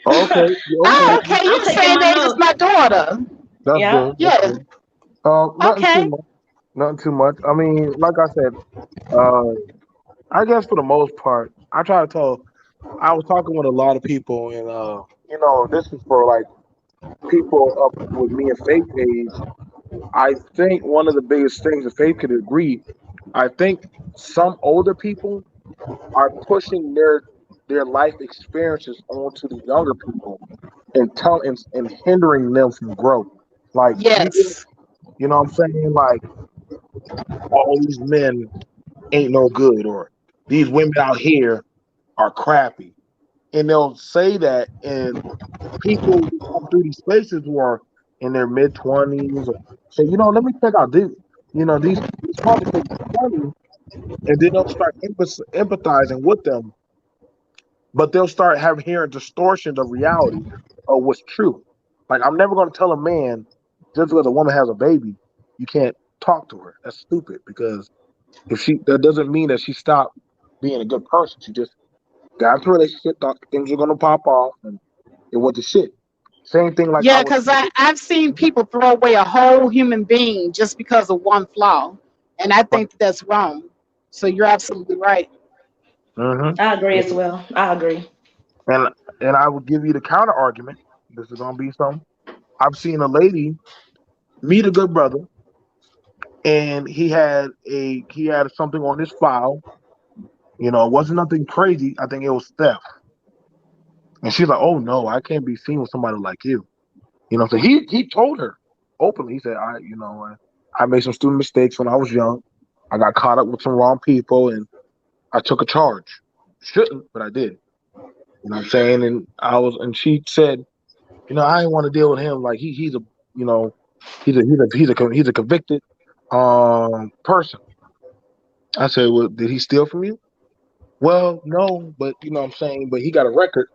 Okay. Oh, okay. You I'm the taking same my age as notes. my daughter. That's Yeah. good. Yeah. That's good. Nothing Okay. too much. Nothing too much. I mean, like I said, I guess for the most part, I was talking with a lot of people, and you know, this is for like people up with me and Faith age. I think one of the biggest things, if Faith could agree, I think some older people are pushing their life experiences onto the younger people and hindering them from growth. Like, Yes. you know what I'm saying? Like, all these men ain't no good, or these women out here are crappy. And they'll say that, and people who come through these spaces who are in their mid 20s or say, you know, let me check out these, you know, these motherfuckers are funny, and then they'll start empathizing with them, but they'll start hearing distortions of reality of what's true. Like, I'm never going to tell a man just because a woman has a baby, you can't talk to her. That's stupid, because that doesn't mean that she stopped being a good person. She just got into a relationship, thought things were gonna pop off, and it went to shit. Same thing like I Yeah, was. because I've seen people throw away a whole human being just because of one flaw. And I think that's wrong. So you're absolutely right. Mm-hmm. I agree as well. I agree. And I would give you the counter argument. This is gonna be something. I've seen a lady meet a good brother, and he had something on his file. You know, it wasn't nothing crazy. I think it was theft. And she's like, "Oh no, I can't be seen with somebody like you." You know, so he told her openly. He said, I made some stupid mistakes when I was young. I got caught up with some wrong people, and I took a charge. Shouldn't, but I did. You know what I'm saying? And she said, you know, I didn't want to deal with him. Like, he's a, you know, he's a convicted person. I said, well, did he steal from you? Well, no, but you know what I'm saying, but he got a record.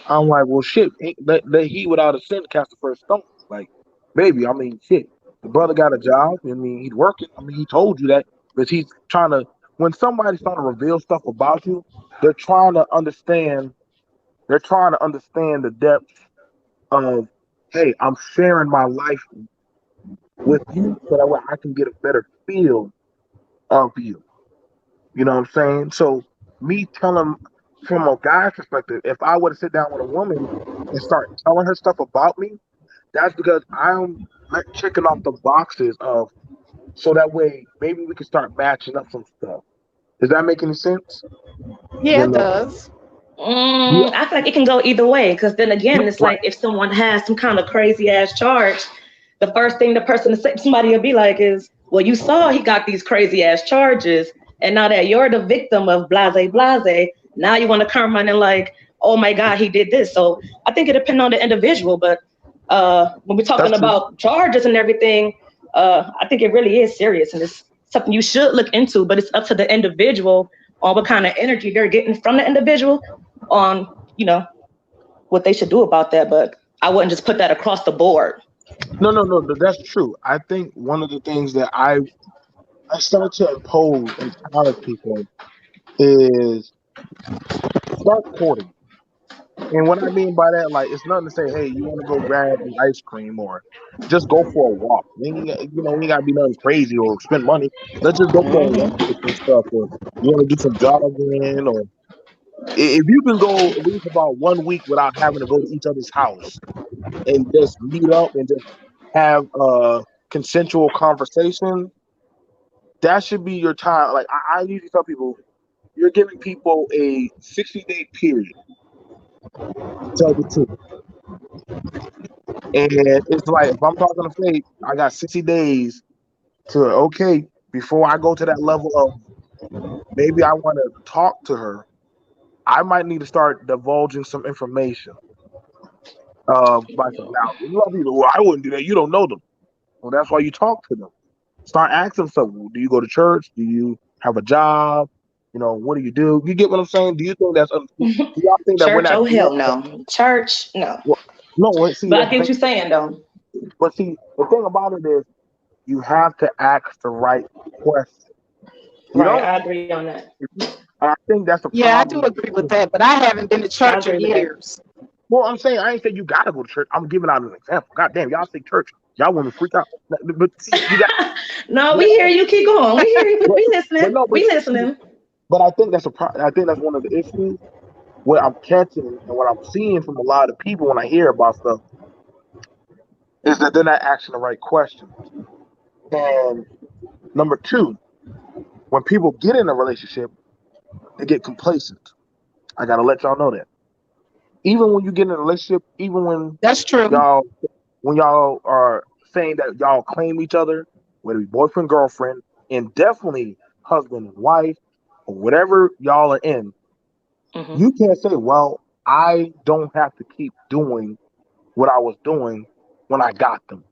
I'm like, well, shit, let he without a sin cast the first stone. Like, baby, shit. The brother got a job. I mean, he's working. I mean, he told you that, but he's trying to when somebody's trying to reveal stuff about you, they're trying to understand. They're trying to understand the depth of, hey, I'm sharing my life with you so that way I can get a better feel of you. You know what I'm saying? So me telling from a guy's perspective, if I were to sit down with a woman and start telling her stuff about me, that's because I'm checking off the boxes of, so that way maybe we can start matching up some stuff. Does that make any sense? Yeah, You it know? does. Yeah. I feel like it can go either way, because then again, it's Right. like if someone has some kind of crazy ass charge, the first thing the person to say, somebody will be like is, well, you saw he got these crazy ass charges, and now that you're the victim of blase blase, now you want to come running like, oh my God, he did this. So I think it depends on the individual, but when we're talking That's true. about charges and everything, I think it really is serious, and it's something you should look into, but it's up to the individual on what kind of energy they're getting from the individual on, you know, what they should do about that. But I wouldn't just put that across the board. No, that's true. I think one of the things that I started to impose and challenge people is start courting. And what I mean by that, like, it's nothing to say, hey, you want to go grab an ice cream or just go for a walk. We ain't got to be nothing crazy or spend money. Let's just go for a walk Mm-hmm. or some stuff. Or you want to do some jogging, or if you can go at least about 1 week without having to go to each other's house and just meet up and just have a consensual conversation, that should be your time. Like I usually tell people, you're giving people a 60-day period to tell the truth. And it's like, if I'm talking to Faith, I got 60 days to, okay, before I go to that level of maybe I want to talk to her, I might need to start divulging some information. Like, now, a lot of people, well, I wouldn't do that. You don't know them. Well, that's why you talk to them. Start asking stuff. Do you go to church? Do you have a job? What do you do? You get what I'm saying? Do you think that's? Do y'all think that we're Church? not Oh doing hell that? no. Church? No. Well, no. See, But that's I the get what thing. you're saying though. But see, the thing about it is, you have to ask the right question. You Right, don't. I agree on that. I think that's a Yeah, I do problem. agree with that, but I haven't been to I church agree in with that. years. Well, I'm saying I ain't saying you gotta go to church. I'm giving out an example. God damn, y'all say church. Y'all women freak out. But see, you got. No, we But, hear you. Keep going. We hear you. but, We but listening. no, We listening. but I think that's I think that's one of the issues. What I'm catching and what I'm seeing from a lot of people when I hear about stuff is that they're not asking the right questions. And number two, when people get in a relationship, they get complacent. I gotta let y'all know that. Even when you get in a relationship, even That's true. y'all when y'all are saying that y'all claim each other, whether it be boyfriend, girlfriend, and definitely husband and wife, or whatever y'all are in, Mm-hmm. you can't say, well, I don't have to keep doing what I was doing when I got them.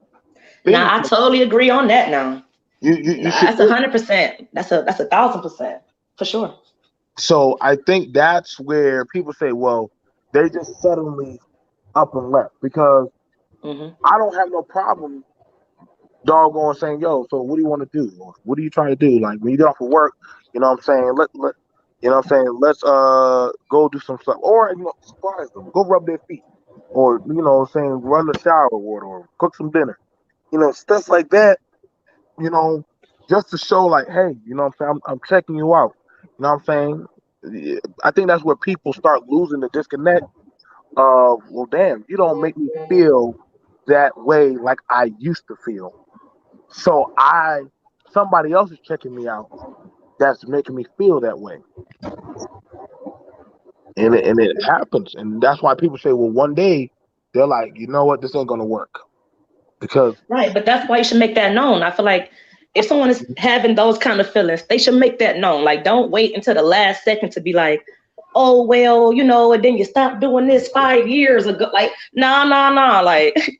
Now I totally agree on that. Now, You should. that's 100%. That's 1,000% for sure. So I think that's where people say, well, they just suddenly up and left, because Mm-hmm. I don't have no problem doggone saying, yo, so what do you want to do? Or what are you trying to do? Like, when you get off of work, you know what I'm saying? Let's go do some stuff. Or, surprise them. Go rub their feet. Or, run the shower water or cook some dinner. Stuff like that, just to show like, hey, what I'm saying? I'm checking you out. You know what I'm saying? I think that's where people start losing the disconnect of, well, damn, you don't make me feel that way like I used to feel. So somebody else is checking me out that's making me feel that way. And it happens. And that's why people say, well, one day they're like, you know what, this ain't gonna work. Because Right, but that's why you should make that known. I feel like if someone is having those kind of feelings, they should make that known. Like, don't wait until the last second to be like, oh, well, and then you stopped doing this 5 years ago. Like, nah. Like,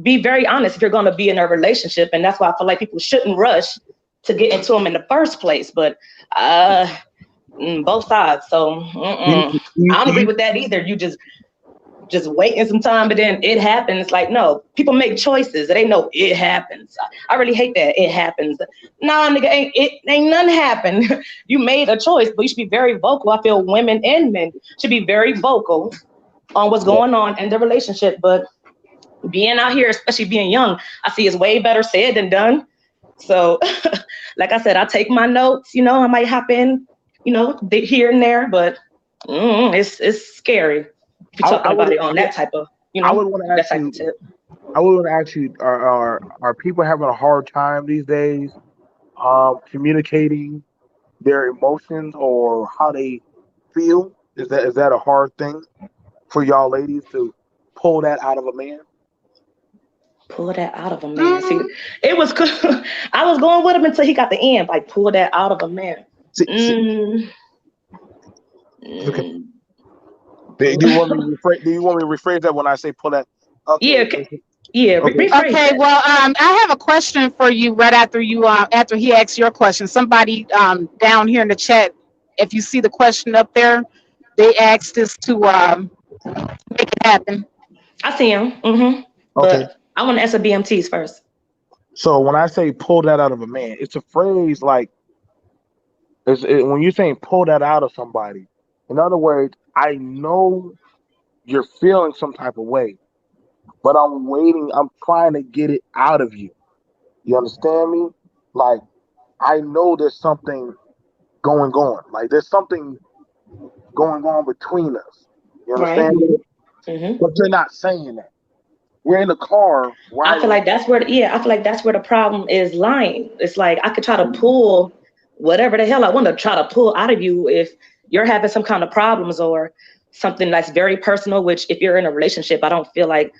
be very honest if you're going to be in a relationship. And that's why I feel like people shouldn't rush to get into them in the first place. But both sides. So I don't agree with that either. You just just waiting some time, but then it happens. Like, no, people make choices. They know it happens. I really hate that it happens. Nah, nigga, ain't nothing happen. You made a choice, but you should be very vocal. I feel women and men should be very vocal on what's going on in the relationship. But being out here, especially being young, I see it's way better said than done. So, like I said, I take my notes. You know, I might hop in, you know, here and there, but it's scary if you're talking about it on that type of, you know, I would want to ask you. I would want to ask you: Are people having a hard time these days communicating their emotions or how they feel? Is that a hard thing for y'all ladies to pull that out of a man? Pull that out of a man. See, it was cool. I was going with him until he got the end. Like, pull that out of a man. Okay. Do you want me to rephrase that when I say pull that? Okay. Yeah. Okay. Okay. Well, I have a question for you right after after he asks your question. Somebody down here in the chat, if you see the question up there, they asked us to make it happen. I see him. Okay. But I want to answer BMTs first. So when I say pull that out of a man, it's a phrase like when you're saying pull that out of somebody. In other words, I know you're feeling some type of way, but I'm waiting. I'm trying to get it out of you. You understand me? Like, I know there's something going on. Like, there's something going on between us. You understand me? Mm-hmm. But you're not saying that. We're in the car. I feel like that's where the problem is lying. It's like I could try to pull whatever the hell I want to try to pull out of you if you're having some kind of problems or something that's very personal, which if you're in a relationship, I don't feel like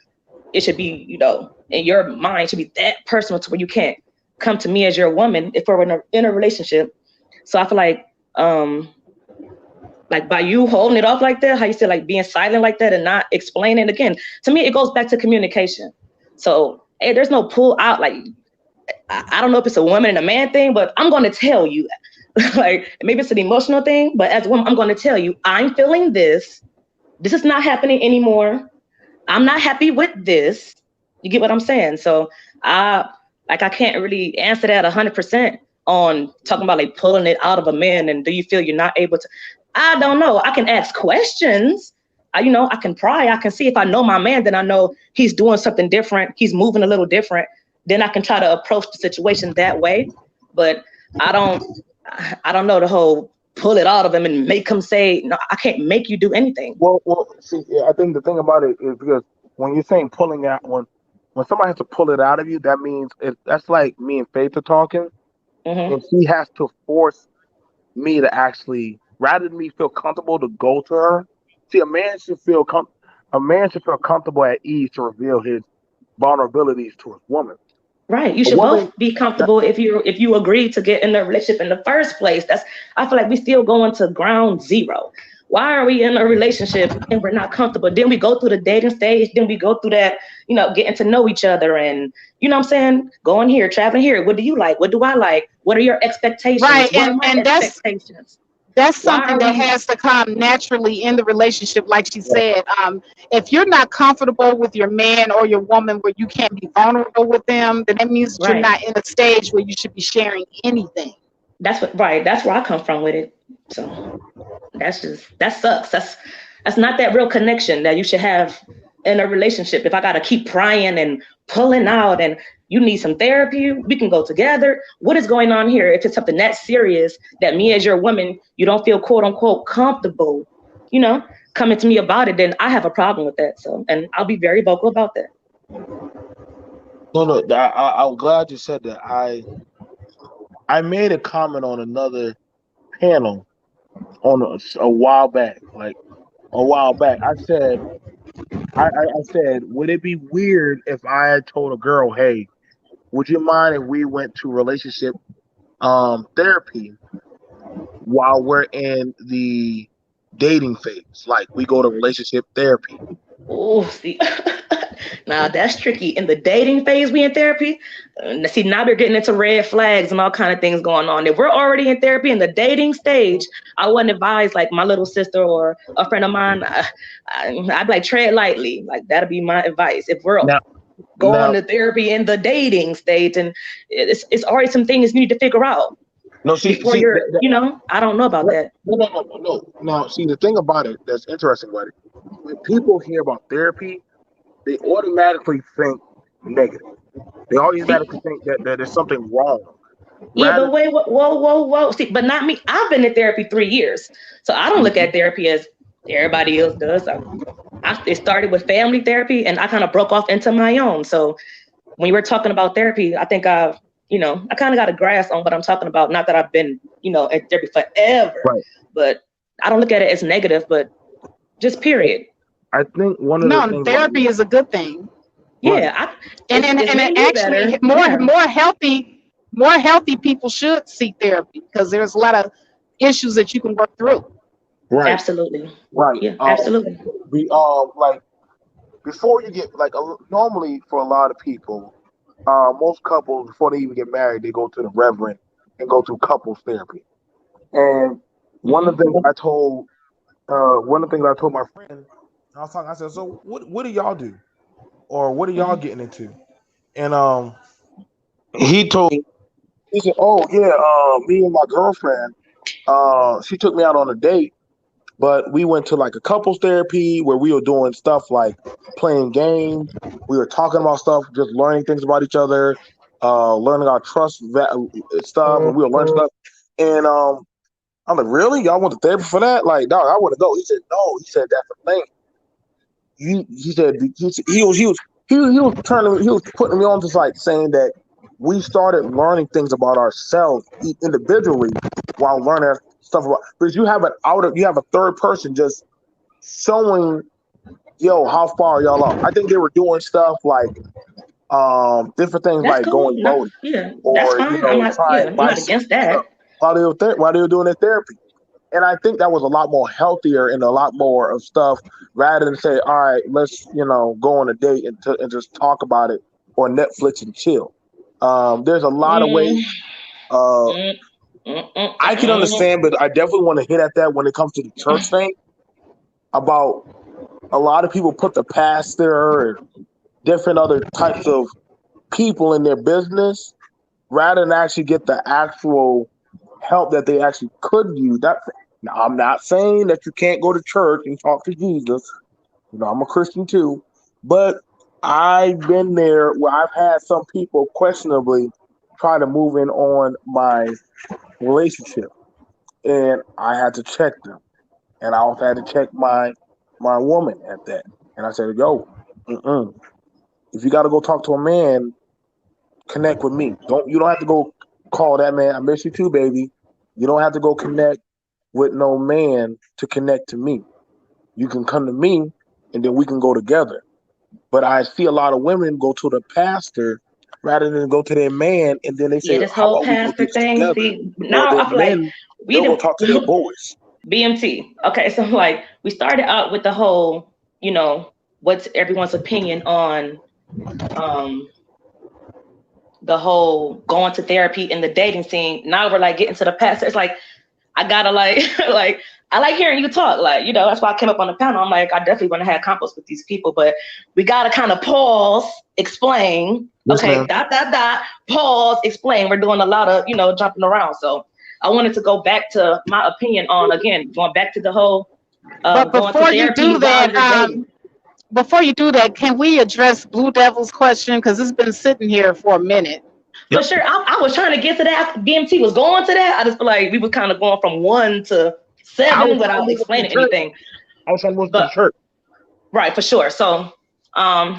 it should be, you know, in your mind should be that personal to where you can't come to me as your woman if we're in a relationship. So I feel like by you holding it off like that, how you said, like being silent like that and not explaining again, to me, it goes back to communication. So, hey, there's no pull out. Like, I don't know if it's a woman and a man thing, but I'm going to tell you that. Like, maybe it's an emotional thing, but as a woman, I'm going to tell you, I'm feeling this. This is not happening anymore. I'm not happy with this. You get what I'm saying? So I can't really answer that 100% on talking about like pulling it out of a man. And do you feel you're not able to? I don't know. I can ask questions. I can pry. I can see if I know my man, then I know he's doing something different. He's moving a little different. Then I can try to approach the situation that way. But I don't know the whole pull it out of him and make him say, no, I can't make you do anything. Well, see, I think the thing about it is because when you're saying pulling out, when somebody has to pull it out of you, that means that's like me and Faith are talking, and she has to force me to actually, rather than me feel comfortable to go to her. See, a man should feel comfortable at ease to reveal his vulnerabilities to his woman. Right. You should both be comfortable if you agree to get in a relationship in the first place. I feel like we still going to ground zero. Why are we in a relationship and we're not comfortable? Then we go through the dating stage. Then we go through that, getting to know each other and, you know what I'm saying? Going here, traveling here. What do you like? What do I like? What are your expectations? Right. What are my expectations? That's something that has to come naturally in the relationship. Like she said, if you're not comfortable with your man or your woman where you can't be vulnerable with them, then that means that you're not in a stage where you should be sharing anything. That's where I come from with it. So that sucks. That's not that real connection that you should have in a relationship. If I got to keep prying and pulling out and you need some therapy, we can go together. What is going on here? If it's something that serious that me as your woman, you don't feel quote unquote comfortable, coming to me about it, then I have a problem with that. So, and I'll be very vocal about that. No, I'm glad you said that. I made a comment on another panel on a while back. I said, would it be weird if I had told a girl, hey, would you mind if we went to relationship therapy while we're in the dating phase? Like, we go to relationship therapy. Oh, see, Now that's tricky. In the dating phase, we in therapy. See, now we're getting into red flags and all kind of things going on. If we're already in therapy in the dating stage, I wouldn't advise like my little sister or a friend of mine. I'd like tread lightly. Like that'd be my advice. If we're going to therapy in the dating stage, and it's already some things you need to figure out. No, before you're, I don't know about that. No. Now, see, the thing about it that's interesting about it, when people hear about therapy, they automatically think negative. They automatically think that there's something wrong. Yeah, but wait, whoa. See, but not me. I've been in therapy 3 years, so I don't look at therapy as everybody else does. It started with family therapy, and I kind of broke off into my own. So when you were talking about therapy, I think I kind of got a grasp on what I'm talking about. Not that I've been, in therapy forever, right. But I don't look at it as negative, but just period. I think one of the things therapy is a good thing. Yeah, and actually more healthy people should seek therapy because there's a lot of issues that you can work through. Right. Absolutely. Right. Yeah, absolutely. We like before you get normally for a lot of people, most couples before they even get married, they go to the reverend and go through couples therapy. And one of the things I told my friend, I said, so what do y'all do, or what are y'all getting into? And he told me, he said, oh yeah, me and my girlfriend, she took me out on a date. But we went to like a couples therapy where we were doing stuff like playing games. We were talking about stuff, just learning things about each other, learning our trust stuff, and we were learning stuff. And I'm like, really? Y'all want the therapy for that? Like, dog, I want to go. He said, no. He said, that's the thing. He said he was putting me on to like saying that we started learning things about ourselves individually while learning stuff about, because you have a third person just showing, how far y'all are. I think they were doing stuff like different things that's like cool. going boating. Yeah, that's fine. I'm not against that. While they were doing their therapy. And I think that was a lot more healthier and a lot more of stuff rather than say, all right, let's, go on a date and just talk about it or Netflix and chill. There's a lot of ways. I can understand, but I definitely want to hit at that when it comes to the church thing. About a lot of people put the pastor and different other types of people in their business rather than actually get the actual help that they actually could use. Now, I'm not saying that you can't go to church and talk to Jesus. I'm a Christian too, but I've been there where I've had some people questionably try to move in on my relationship, and I had to check them, and I also had to check my woman at that. And I said, yo, if you got to go talk to a man, connect with me. You don't have to go call that man. I miss you too, baby. You don't have to go connect with no man to connect to me. You can come to me, and then we can go together. But I see a lot of women go to the pastor rather than go to their man, and then they say, this whole pastor thing. See, now I feel like we don't talk to their boys. BMT. Okay, so like we started out with the whole, what's everyone's opinion on the whole going to therapy in the dating scene. Now we're like getting to the pastor. It's like I gotta like I like hearing you talk. Like, that's why I came up on the panel. I'm like, I definitely want to have combos with these people, but we gotta kind of pause, explain. Yes, okay, ma'am. Pause, explain. We're doing a lot of, jumping around. So I wanted to go back to my opinion on, again, going back to the whole but before you do that, can we address Blue Devil's question? Because it's been sitting here for a minute. For sure. I was trying to get to that. BMT was going to that. I just feel like we were kind of going from 1 to 7 without explaining anything. I was trying to move to the church. Right, for sure. So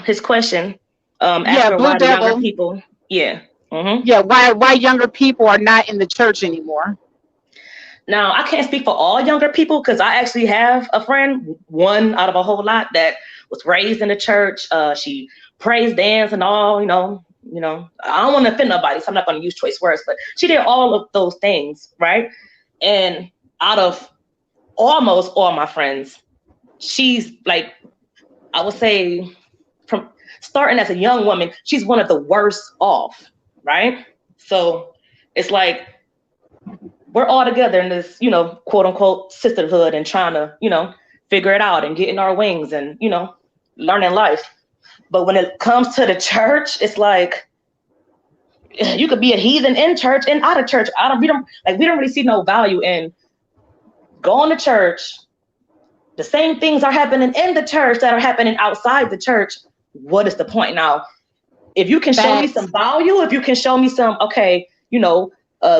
his question, after why the younger people, why younger people are not in the church anymore. Now, I can't speak for all younger people because I actually have a friend, one out of a whole lot, that was raised in the church. She prays, dance, and all, I don't want to offend nobody, so I'm not going to use choice words, but she did all of those things, right? And out of almost all my friends, she's like, I would say starting as a young woman, she's one of the worst off, right? So it's like we're all together in this, you know, quote unquote sisterhood and trying to, you know, figure it out and getting our wings and, you know, learning life. But when it comes to the church, it's like you could be a heathen in church and out of church. We don't really see no value in going to church. The same things are happening in the church that are happening outside the church. What is the point now? If you can show me some value, if you can show me some, okay, you know,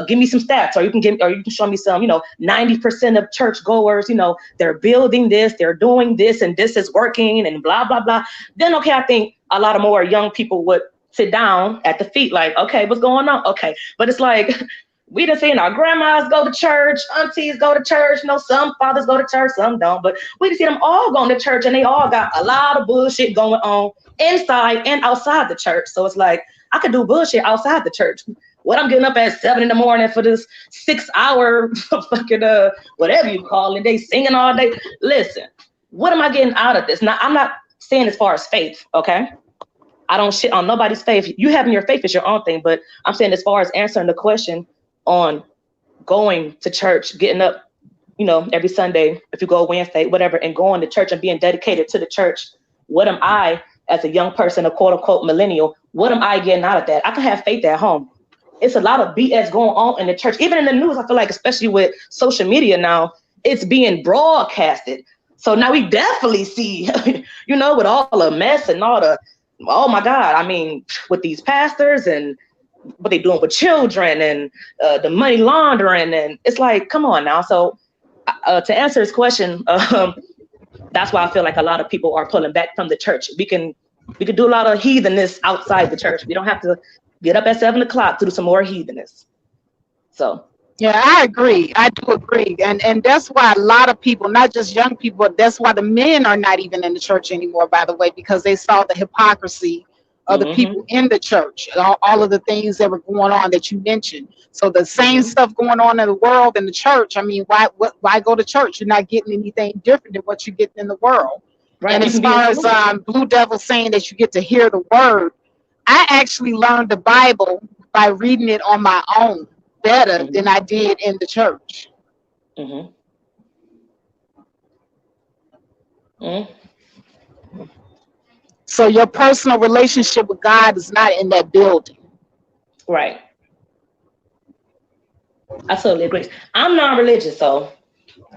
give me some stats, or you can show me some, you know, 90% of church goers, you know, they're building this, they're doing this, and this is working, and blah, blah, blah. Then, okay, I think a lot of more young people would sit down at the feet like, okay, what's going on? Okay. But it's like, we done seen our grandmas go to church, aunties go to church, you know, some fathers go to church, some don't, but we done see them all going to church, and they all got a lot of bullshit going on inside and outside the church. So it's like, I could do bullshit outside the church. What I'm getting up at 7 a.m. for this 6-hour fucking whatever you call it, they singing all day. Listen, what am I getting out of this? Now, I'm not saying as far as faith, okay? I don't shit on nobody's faith. You having your faith is your own thing, but I'm saying as far as answering the question on going to church, getting up, you know, every Sunday, if you go Wednesday, whatever, and going to church and being dedicated to the church, what am I, as a young person, a quote unquote millennial, what am I getting out of that? I can have faith at home. It's a lot of BS going on in the church. Even in the news, I feel like, especially with social media now, it's being broadcasted. So now we definitely see, you know, with all the mess and all the, oh my God, I mean, with these pastors and what they doing with children and the money laundering. And it's like, come on now. So to answer his question, that's why I feel like a lot of people are pulling back from the church. We can do a lot of heathenness outside the church. We don't have to get up at 7 o'clock to do some more heathenness. So yeah, I agree. I do agree. And that's why a lot of people, not just young people, but that's why the men are not even in the church anymore, by the way, because they saw the hypocrisy of the people in the church, all of the things that were going on that you mentioned. So the same stuff going on in the world in the church. I mean, why go to church? You're not getting anything different than what you get in the world. Right. And as far as Blue Devil saying that you get to hear the word, I actually learned the Bible by reading it on my own better than I did in the church. So your personal relationship with God is not in that building. Right. I totally agree. I'm non-religious, so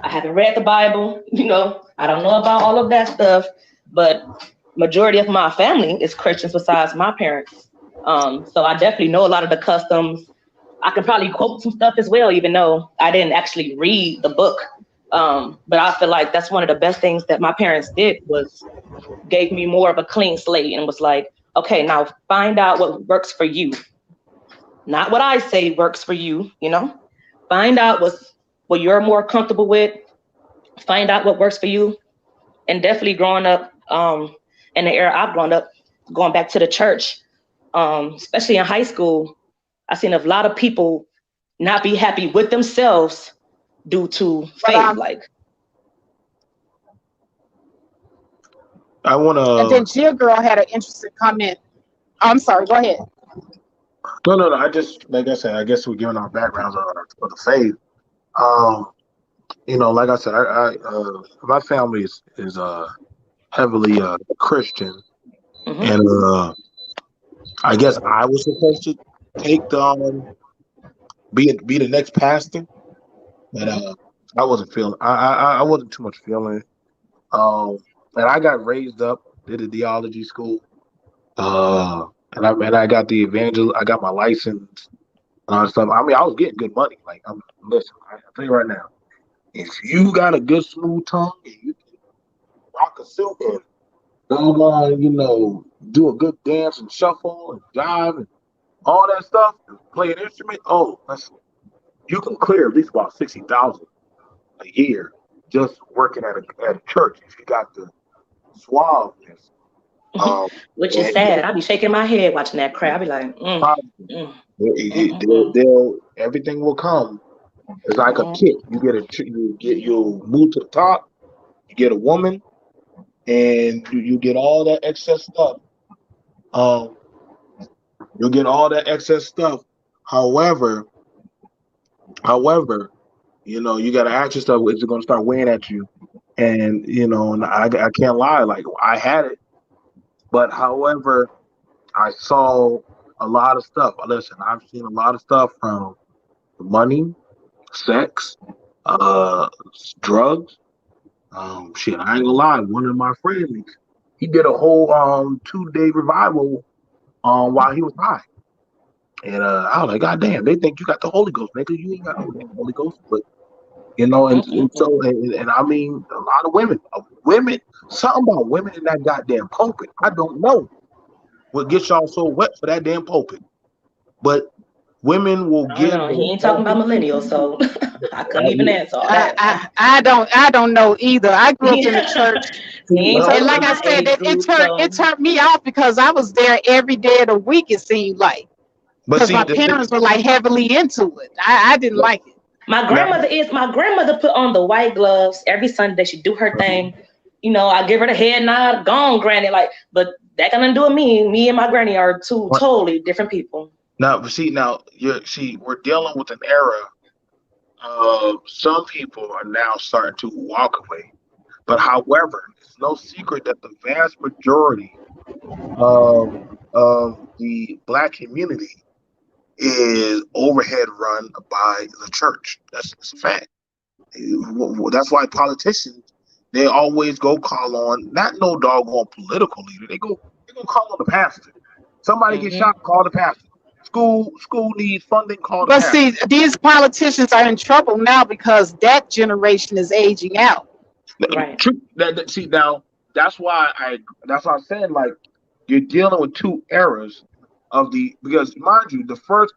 I haven't read the Bible. You know, I don't know about all of that stuff, but majority of my family is Christians besides my parents. So I definitely know a lot of the customs. I can probably quote some stuff as well, even though I didn't actually read the book. But I feel like that's one of the best things that my parents did, was gave me more of a clean slate and was like, okay, now find out what works for you. Not what I say works for you, you know? Find out what you're more comfortable with. Find out what works for you. And definitely growing up in the era I've grown up, going back to the church, especially in high school, I've seen a lot of people not be happy with themselves due to faith. Like, I want to. And then Jill Girl had an interesting comment. I'm sorry. Go ahead. No. I just, like I said, I guess we're giving our backgrounds for the faith. You know, like I said, I my family is heavily Christian, and I guess I was supposed to take the be the next pastor, but I wasn't feeling. I wasn't too much feeling it. And I got raised up, did a theology school, and I got the I got my license and all that stuff. I mean, I was getting good money. Like, listen, I tell you right now, if you got a good smooth tongue and you can rock a silk and you know, do a good dance and shuffle and jive and all that stuff, and play an instrument, listen, you can clear at least about $60,000 a year just working at a church if you got the suaveness. Which is sad. I'll be shaking my head watching that crap. I'll be like, everything will come. It's like a kit. You'll move to the top. You get a woman, and you get all that excess stuff, Um, you'll get all that excess stuff. However, you know, you got to ask yourself, is it going to start weighing at you? And, you know, and I can't lie, like I had it, but however, I saw a lot of stuff. Listen, I've seen a lot of stuff from money, sex, drugs. Shit, I ain't gonna lie. One of my friends, he did a whole 2-day revival while he was high. And I was like, God damn, they think you got the Holy Ghost, nigga. You ain't got no damn Holy Ghost. But you know, and so and I mean a lot of women, something about women in that goddamn pulpit. I don't know what gets y'all so wet for that damn pulpit. But women will I don't give know. the He ain't talking about millennials, so I couldn't even answer all that. I don't know either. I grew up in the Yeah. church, He ain't and talking like about I my said, age group, so it turned me off because I was there every day of the week. It seemed like but because see my the thing parents were like heavily into it. I didn't like it. my now, grandmother put on the white gloves every Sunday. She do her thing. You know, I give her the head nod, gone, granny. Like, but that got nothing to do with me. Me and my granny are two totally different people. now see now we're dealing with an era of some people are now starting to walk away. But however, it's no secret that the vast majority of the black community is overhead run by the church. That's a fact. That's why politicians they always go call on not no doggone political leader. They go call on the pastor. Somebody gets shot, call the pastor. School needs funding, call the But pastor. see, these politicians are in trouble now because that generation is aging out. Right. See now that's why I said like you're dealing with two eras of the because mind you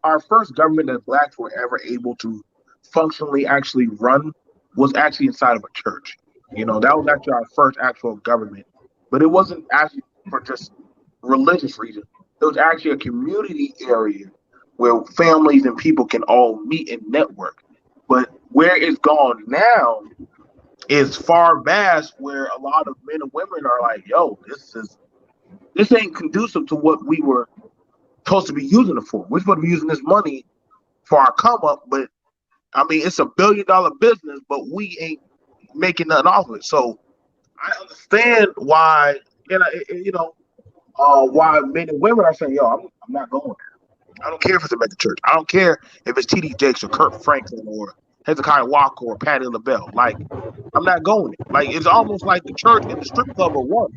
our first government that blacks were ever able to functionally actually run was actually inside of a church. You know, that was actually our first actual government, but it wasn't actually for just religious reasons. It was actually a community area where families and people can all meet and network. But where it's gone now is far vast where a lot of men and women are like, yo, this ain't conducive to what we were supposed to be using it for. We're supposed to be using this money for our come up, but I mean it's $1 billion business, but we ain't making nothing off of it. So I understand why why men and women are saying, yo, I'm not going there. I don't care if it's a mega church. I don't care if it's TD Jakes or Kurt Franklin or Hezekiah Walker or Patty LaBelle. Like, I'm not going there. Like, it's almost like the church and the strip club are one.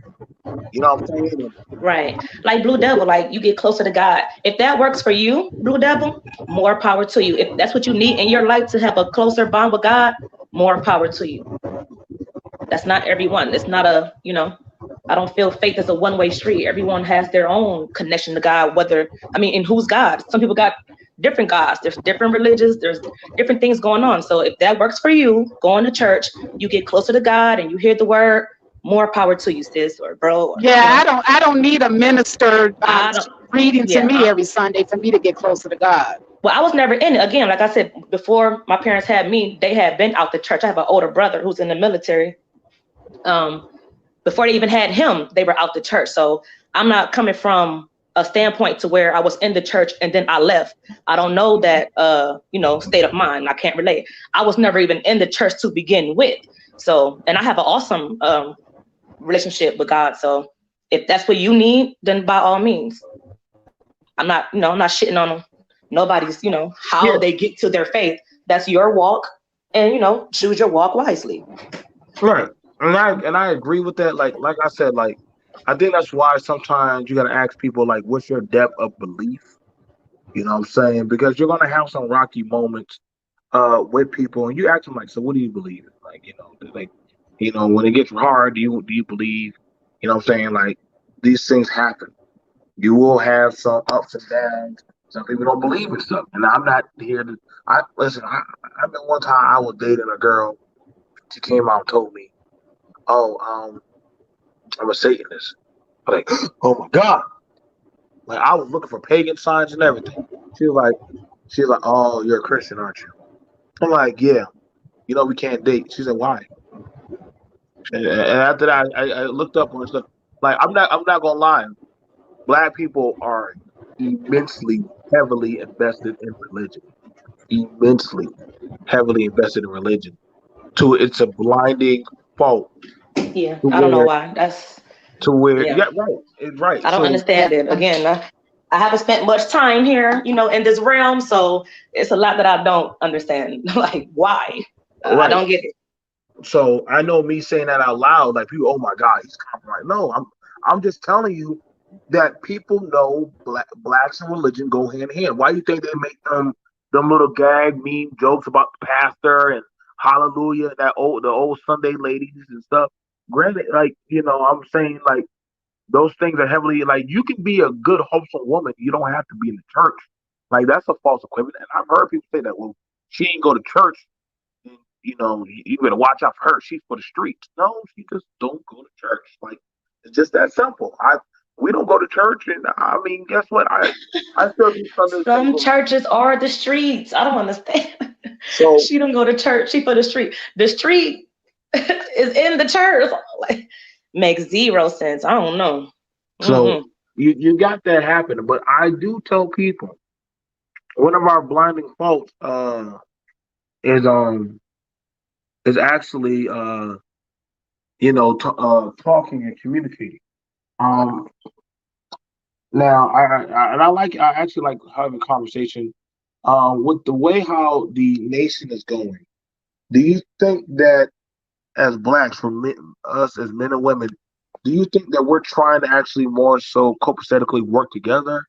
You know what I'm saying? Right. Like Blue Devil, like you get closer to God. If that works for you, Blue Devil, more power to you. If that's what you need in your life to have a closer bond with God, more power to you. That's not everyone. It's not I don't feel faith is a one-way street. Everyone has their own connection to God, and who's God? Some people got different gods. There's different religions. There's different things going on. So if that works for you, going to church, you get closer to God and you hear the word, more power to you, sis or bro. Yeah, I don't need a minister reading to me Yeah. every Sunday for me to get closer to God. Well, I was never in it. Again, like I said, before my parents had me, they had been out the church. I have an older brother who's in the military. Before they even had him, they were out the church. So I'm not coming from a standpoint to where I was in the church and then I left. I don't know that, state of mind. I can't relate. I was never even in the church to begin with. So, and I have an awesome relationship with God. So if that's what you need, then by all means. I'm not shitting on them. Nobody's, how they get to their faith. That's your walk, and choose your walk wisely. Right. And I agree with that. Like I said, like I think that's why sometimes you gotta ask people like what's your depth of belief? You know what I'm saying? Because you're gonna have some rocky moments with people and you ask them like, so what do you believe in? Like, when it gets hard, do you believe, you know what I'm saying? Like these things happen. You will have some ups and downs. Some people don't believe in stuff. And I'm not here to I remember one time I was dating a girl, she came out and told me, oh, I'm a Satanist. I'm like, oh my God. Like I was looking for pagan signs and everything. She was like, oh, you're a Christian, aren't you? I'm like, yeah. We can't date. She said, why? And after that, I looked up on stuff. Like I'm not gonna lie. Black people are immensely heavily invested in religion. Immensely heavily invested in religion. To it's a blinding fault. Yeah, To I don't know where why. That's yeah, yeah. right. It's right. I don't So understand it. Again, I haven't spent much time here, in this realm, so it's a lot that I don't understand. Like, why? I right. don't get it. So I know me saying that out loud, like people, oh my God, he's compromised. No, I'm just telling you that people know blacks and religion go hand in hand. Why do you think they make them little gag meme jokes about the pastor and hallelujah, the old Sunday ladies and stuff? Granted, like, I'm saying, like, those things are heavily, like, you can be a good wholesome woman, you don't have to be in the church. Like, that's a false equivalent. And I've heard people say that, well, she ain't go to church. You better watch out for her. She's for the streets. No, she just don't go to church. Like, it's just that simple. We don't go to church, and I mean, guess what? I still do Sunday Some school. churches are the streets. I don't understand. So She don't go to church. She for the street. The street is in the church. Like, makes zero sense. I don't know. so you got that happening, but I do tell people one of our blinding faults is actually talking and communicating. Um, Now, I actually like having a conversation with the way how the nation is going. Do you think that as blacks, us as men and women, do you think that we're trying to actually more so copacetically work together,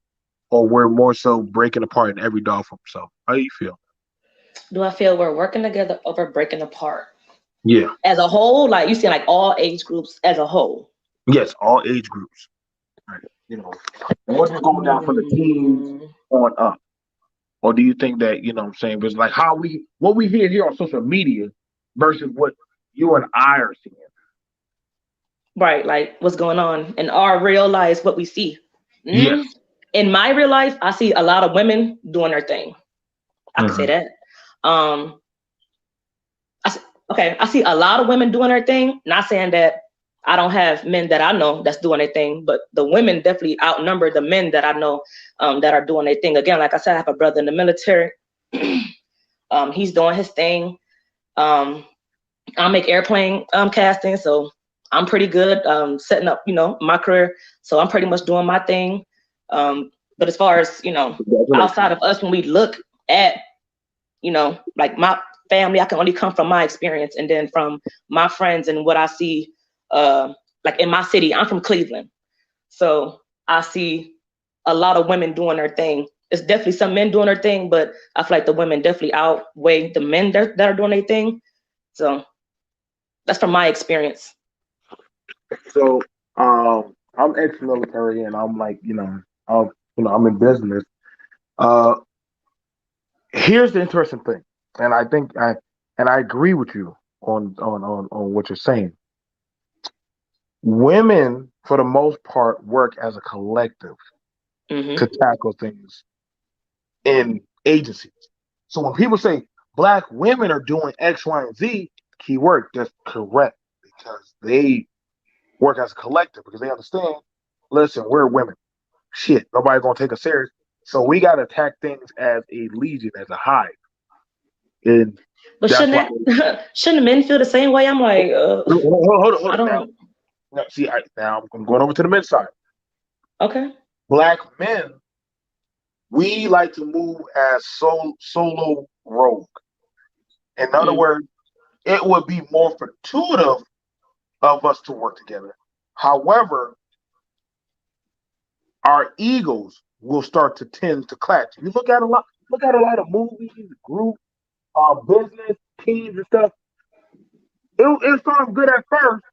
or we're more so breaking apart and every dog for himself? How do you feel? Do I feel we're working together over breaking apart? Yeah. As a whole, like you see, like all age groups as a whole. Yes, all age groups. Right. And what's going down from the teens on up? Or do you think that, what I'm saying, it's like what we hear here on social media versus what you and I are seeing? Right, like what's going on in our real lives, what we see. Yes. In my real life, I see a lot of women doing their thing. I can say that. I see a lot of women doing their thing. Not saying that I don't have men that I know that's doing their thing, but the women definitely outnumber the men that I know that are doing their thing. Again, like I said, I have a brother in the military. He's doing his thing. I make airplane casting, so I'm pretty good setting up, my career. So I'm pretty much doing my thing. But as far as, outside of us, when we look at, like my family, I can only come from my experience and then from my friends and what I see, like in my city. I'm from Cleveland. So I see a lot of women doing their thing. There's definitely some men doing their thing, but I feel like the women definitely outweigh the men that are doing their thing. So that's from my experience. So I'm ex-military and I'm like, I'm in business. Here's the interesting thing, and I think I agree with you on what you're saying. Women, for the most part, work as a collective to tackle things in agencies. So when people say black women are doing X, Y, and Z, keyword, that's correct, because they work as a collective, because they understand, listen, we're women. Shit, nobody's gonna take us serious. So we gotta attack things as a legion, as a hive. And but shouldn't men feel the same way? I'm like, hold on. I don't now, see, now I'm going over to the men's side. Okay. Black men, we like to move as solo rogue. In other words, it would be more fortuitous of us to work together. However, our egos will start to tend to clash. You look at a lot of movies, group, business, teams and stuff. It sounds good at first,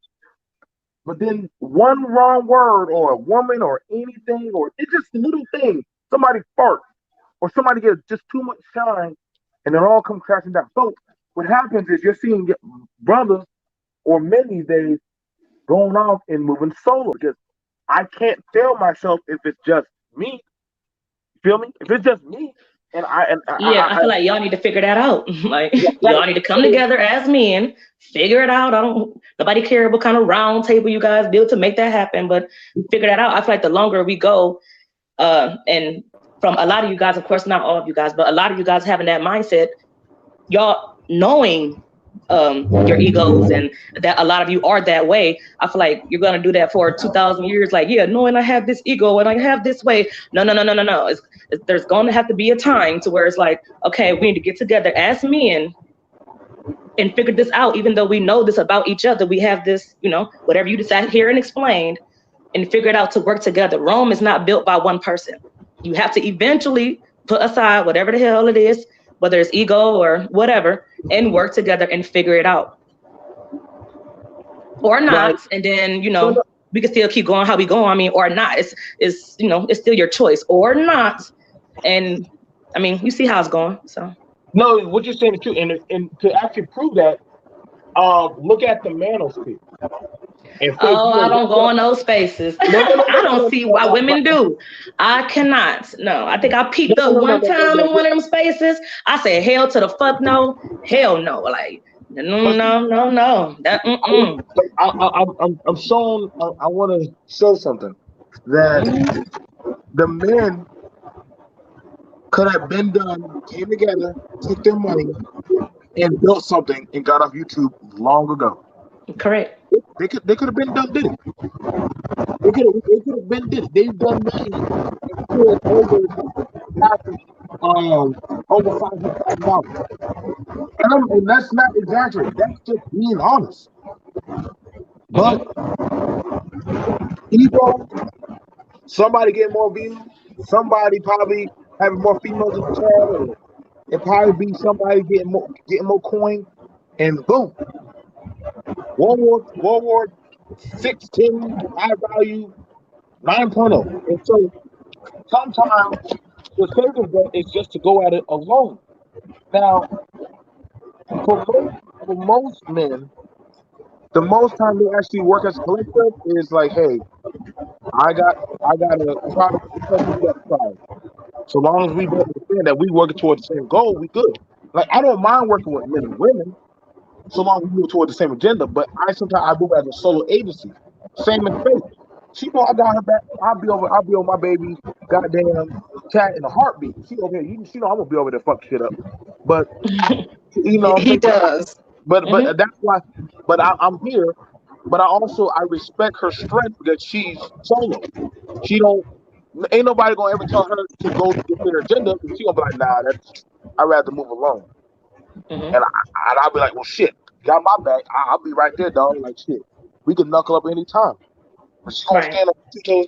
but then one wrong word or a woman or anything, or it's just a little thing, somebody fart or somebody gets just too much shine, and it all comes crashing down. So what happens is you're seeing brothers or men these days going off and moving solo, because I can't tell myself if it's just me. You feel me? If it's just me, And I I feel like y'all need to figure that out. Like yeah, y'all need to come together as men, figure it out. Nobody care what kind of round table you guys build to make that happen, but figure that out. I feel like the longer we go, and from a lot of you guys, of course, not all of you guys, but a lot of you guys having that mindset, y'all knowing your egos and that a lot of you are that way. I feel like you're gonna do that for 2,000 years. Like, yeah, knowing I have this ego and I have this way. No. There's going to have to be a time to where it's like, okay, we need to get together as men and figure this out. Even though we know this about each other, we have this, whatever you decide here and explained, and figure it out to work together. Rome is not built by one person. You have to eventually put aside whatever the hell it is, whether it's ego or whatever, and work together and figure it out. Or not, and then, we can still keep going how we go. I mean, or not. It's still your choice. Or not. And I mean, you see how it's going. So no, what you're saying is true. And to actually prove that, look at the manosphere. I don't go in those spaces. I don't see why women do. I cannot. No, I think I peeped up one time in one of them spaces. I said, hell to the fuck no. Hell no. Like, no. That I'm showing. I want to show something that the men could have been done, came together, took their money, and built something and got off YouTube long ago. Correct. They could have been done, did it? They could have been did it. They've done that over $500,000. And that's not exaggerating. That's just being honest. But ego, somebody get more views, somebody probably having more females in the chat, or it probably be somebody getting more coin, and boom. World War 6, 10, high value, 9.0. And so sometimes the safest bet is just to go at it alone. Now, for most men, the most time they actually work as a collective is like, hey, I got a product to side. So long as we both understand that we working towards the same goal, we good. Like, I don't mind working with men and women, so long as we move towards the same agenda. But I move as a solo agency. Same in faith. She know I got her back. I'll be over my baby goddamn chat in a heartbeat. She over here. She know I'm gonna be over there fuck shit up. But he does. But that's why. But I'm here. But I respect her strength that she's solo. She don't. Ain't nobody gonna ever tell her to go to their agenda. She gonna be like, nah, I'd rather move alone. And I'll be like, well, shit, got my back. I'll be right there, dog. Like, shit, we can knuckle up anytime. But she gonna stand up 2 toes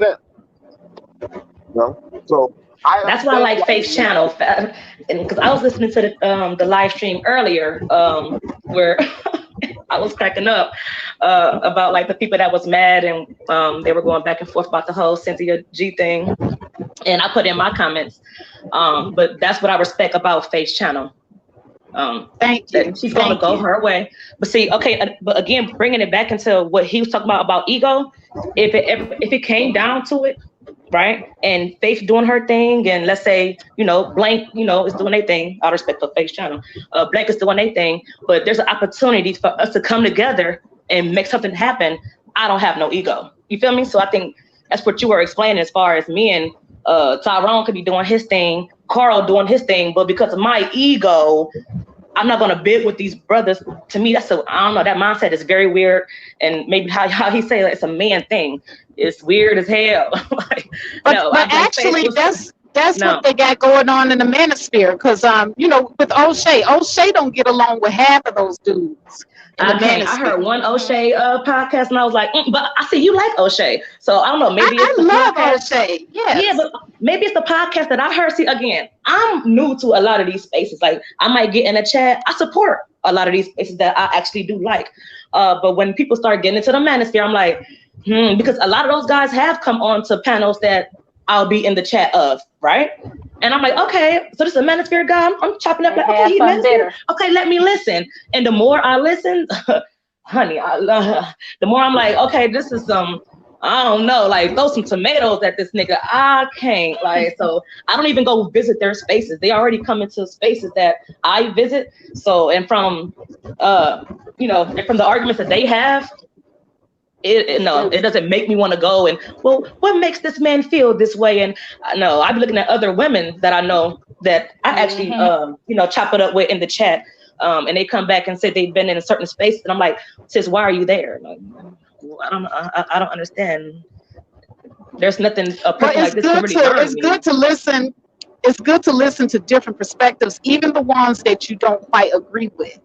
down. So that's why I like Faith's channel, and because I was listening to the live stream earlier, where I was cracking up about like the people that was mad and they were going back and forth about the whole Cynthia G thing, and I put in my comments. But that's what I respect about Faith's channel. Thank you. She's going to go her way. But see, okay, but again, bringing it back into what he was talking about ego, if it came down to it, right, and Faith doing her thing, and let's say, Blank, is doing their thing, out of respect for Faith's channel, Blank is doing their thing, but there's an opportunity for us to come together and make something happen. I don't have no ego. You feel me? So I think that's what you were explaining as far as me and Tyrone could be doing his thing, Carl doing his thing, but because of my ego, I'm not gonna bid with these brothers. To me, I don't know, that mindset is very weird. And maybe how he say it's a man thing. It's weird as hell. But actually, that's what they got going on in the manosphere. Because with O'Shea don't get along with half of those dudes. I heard one O'Shea podcast, and I was like, but I see you like O'Shea, so I don't know. Maybe I love O'Shea. Yes. Yeah, but maybe it's the podcast that I heard. See, again, I'm new to a lot of these spaces. Like, I might get in a chat. I support a lot of these spaces that I actually do like. But when people start getting into the manosphere, I'm like, because a lot of those guys have come on to panels that I'll be in the chat of, right? And I'm like, okay, so this is a manosphere guy. I'm chopping up like, okay, he's manosphere. Okay, let me listen. And the more I listen, honey, the more I'm like, okay, this is I don't know, like throw some tomatoes at this nigga. I can't, like, so I don't even go visit their spaces. They already come into spaces that I visit. So, and from, you know, and from the arguments that they have, it doesn't make me want to go and, well, what makes this man feel this way? And no, I be looking at other women that I know that I actually, you know, chop it up with in the chat, and they come back and say they've been in a certain space, and I'm like, sis, why are you there? Like, I don't understand. There's nothing a person like this can really learn. It's good to listen. It's good to listen to different perspectives, even the ones that you don't quite agree with.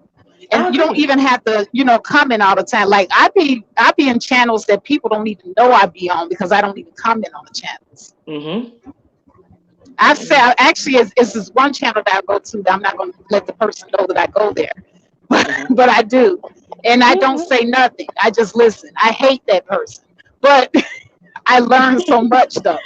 And you don't even have to, you know, comment all the time. Like I be in channels that people don't even know I be on because I don't even comment on the channels. I've said actually it's this one channel that I go to that I'm not going to let the person know that I go there, but I do, and I don't say nothing. I just listen. I hate that person, but I learned so much though.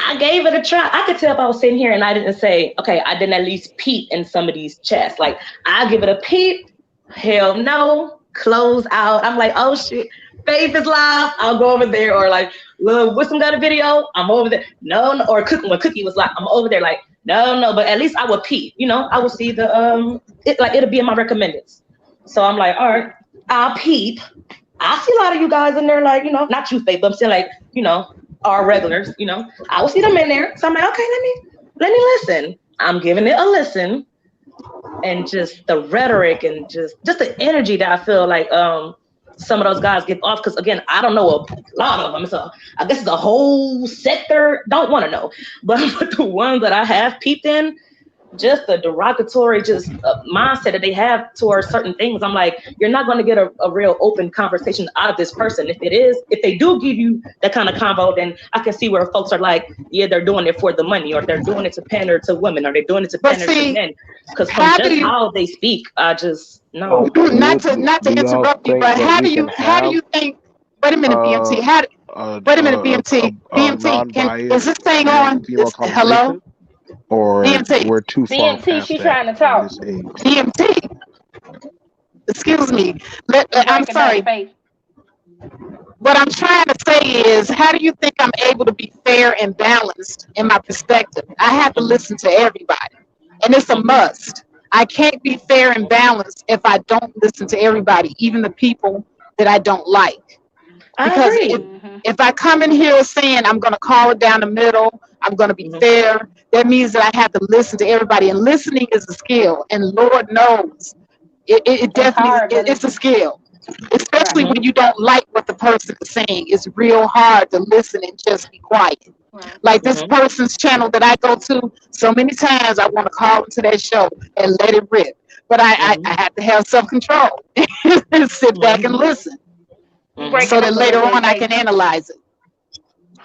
I gave it a try. I could tell if I was sitting here and I didn't say, okay, I didn't at least peep in some of these chats. Like I give it a peep. Hell no, close out. I'm like, oh shit, Faith is live. I'll go over there. Or like, Lil Wisdom got a video. I'm over there. No, or when Cookie was like, I'm over there. Like, no. But at least I would peep. You know, I would see the it'll be in my recommendeds. So I'm like, all right, I'll peep. I see a lot of you guys in there, like, you know, not you, Faith, but I'm still like, you know, our regulars. You know, I will see them in there. So I'm like, okay, let me listen. I'm giving it a listen. And just the rhetoric and just the energy that I feel like some of those guys give off. Because again, I don't know a lot of them. So I guess the whole sector don't want to know. But the ones that I have peeped in, just the derogatory mindset that they have towards certain things. I'm like, you're not going to get a real open conversation out of this person. If they do give you that kind of convo, then I can see where folks are like, yeah, they're doing it for the money, or they're doing it to pander to women, or they're doing it to pander to men. Because from how they speak, I just no. Not to interrupt you, but how do you think? Wait a minute, BMT. Wait a minute, BMT. Is this thing on? Hello. Or BMT. we're too far BMT, she's trying to talk. BMT. Excuse me. I'm sorry. What I'm trying to say is, how do you think I'm able to be fair and balanced in my perspective? I have to listen to everybody, and it's a must. I can't be fair and balanced if I don't listen to everybody, even the people that I don't like. Because if I come in here saying I'm going to call it down the middle, I'm going to be fair, that means that I have to listen to everybody. And listening is a skill. And Lord knows, it definitely, it's a skill. Especially when you don't like what the person is saying. It's real hard to listen and just be quiet. Like this person's channel that I go to, so many times I want to call into that show and let it rip. But I have to have self-control and sit back and listen. So that later on I can analyze it.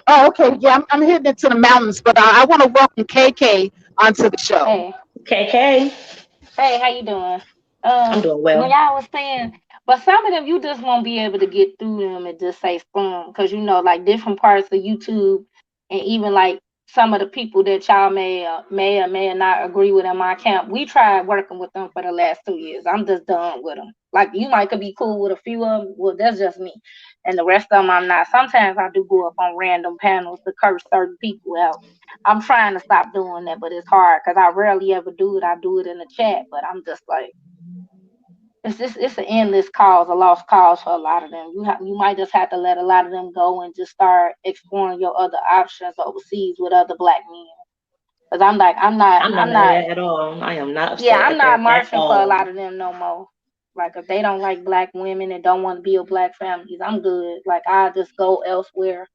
Oh, okay. Yeah, I'm heading into the mountains, but I want to welcome KK onto the show. Hey. KK. Hey, how you doing? I'm doing well. When y'all was saying, but some of them you just won't be able to get through them and just say spoon, because you know, like different parts of YouTube, and even like some of the people that y'all may or may not agree with in my camp. We tried working with them for the last 2 years. I'm just done with them. Like you might could be cool with a few of them. Well, that's just me. And the rest of them I'm not. Sometimes I do go up on random panels to curse certain people out. I'm trying to stop doing that, but it's hard because I rarely ever do it. I do it in the chat, but I'm just like, it's an endless cause, a lost cause for a lot of them. You might just have to let a lot of them go and just start exploring your other options overseas with other black men. Because I'm not at all. I am not upset. Yeah, I'm not marching for a lot of them no more. Like if they don't like black women and don't want to build black families, I'm good. Like I just go elsewhere.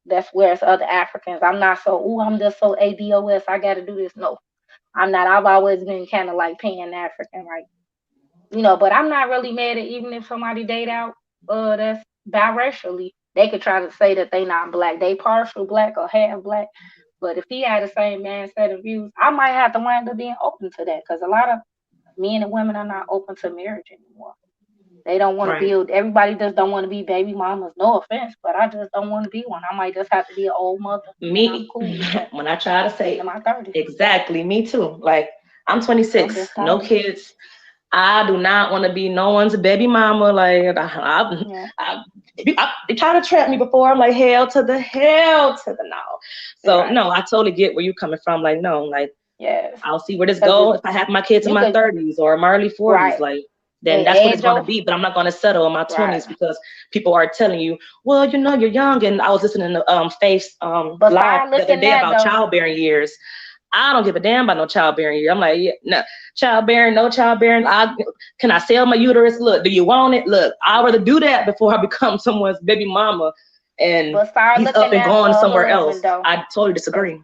That's where it's other Africans. I'm not so, I'm just so ADOS, I got to do this. No, I'm not. I've always been kind of like pan-African, like, you know, but I'm not really mad at even if somebody date out that's biracially. They could try to say that they not black. They partial black or half black. But if he had the same mindset of views, I might have to wind up being open to that because a lot of men and women are not open to marriage anymore. They don't want to build. Everybody just don't want to be baby mamas. No offense, but I just don't want to be one. I might just have to be an old mother. Me, cool when I try to say in my 30s. Exactly, me too. Like I'm 26, no kids. I do not want to be no one's baby mama. Like They tried to trap me before. I'm like, hell to the no. So no, I totally get where you're coming from. Like, no, like, yes, I'll see where this goes. If I have my kids in my 30s or my early 40s, like, then that's what it's going to be. But I'm not going to settle in my 20s because people are telling you, well, you know, you're young. And I was listening to Faith's live the other day about childbearing years. I don't give a damn about no childbearing year. I'm like, yeah, no childbearing, no childbearing. Can I sell my uterus? Look, do you want it? Look, I'd rather do that before I become someone's baby mama and he's up and going somewhere else. I totally disagree.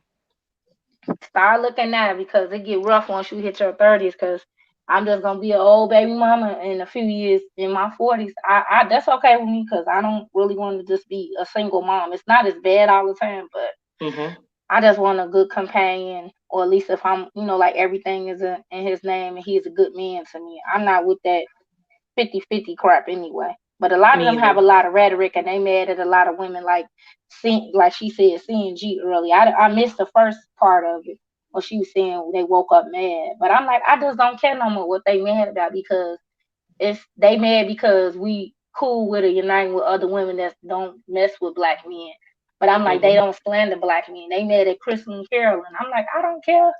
Start looking at it because it get rough once you hit your 30s. Because I'm just gonna be an old baby mama in a few years in my 40s. I that's okay with me because I don't really want to just be a single mom. It's not as bad all the time, but I just want a good companion, or at least if I'm, you know, like everything is in his name and he's a good man to me. I'm not with that 50-50 crap anyway. But a lot of them have a lot of rhetoric and they mad at a lot of women, like she said, CNG earlier. I missed the first part of it when she was saying they woke up mad. But I'm like, I just don't care no more what they mad about, because they mad because we cool with it, uniting with other women that don't mess with black men. But I'm like, they don't slander black men. They mad at Crystal and Carolyn. I'm like, I don't care.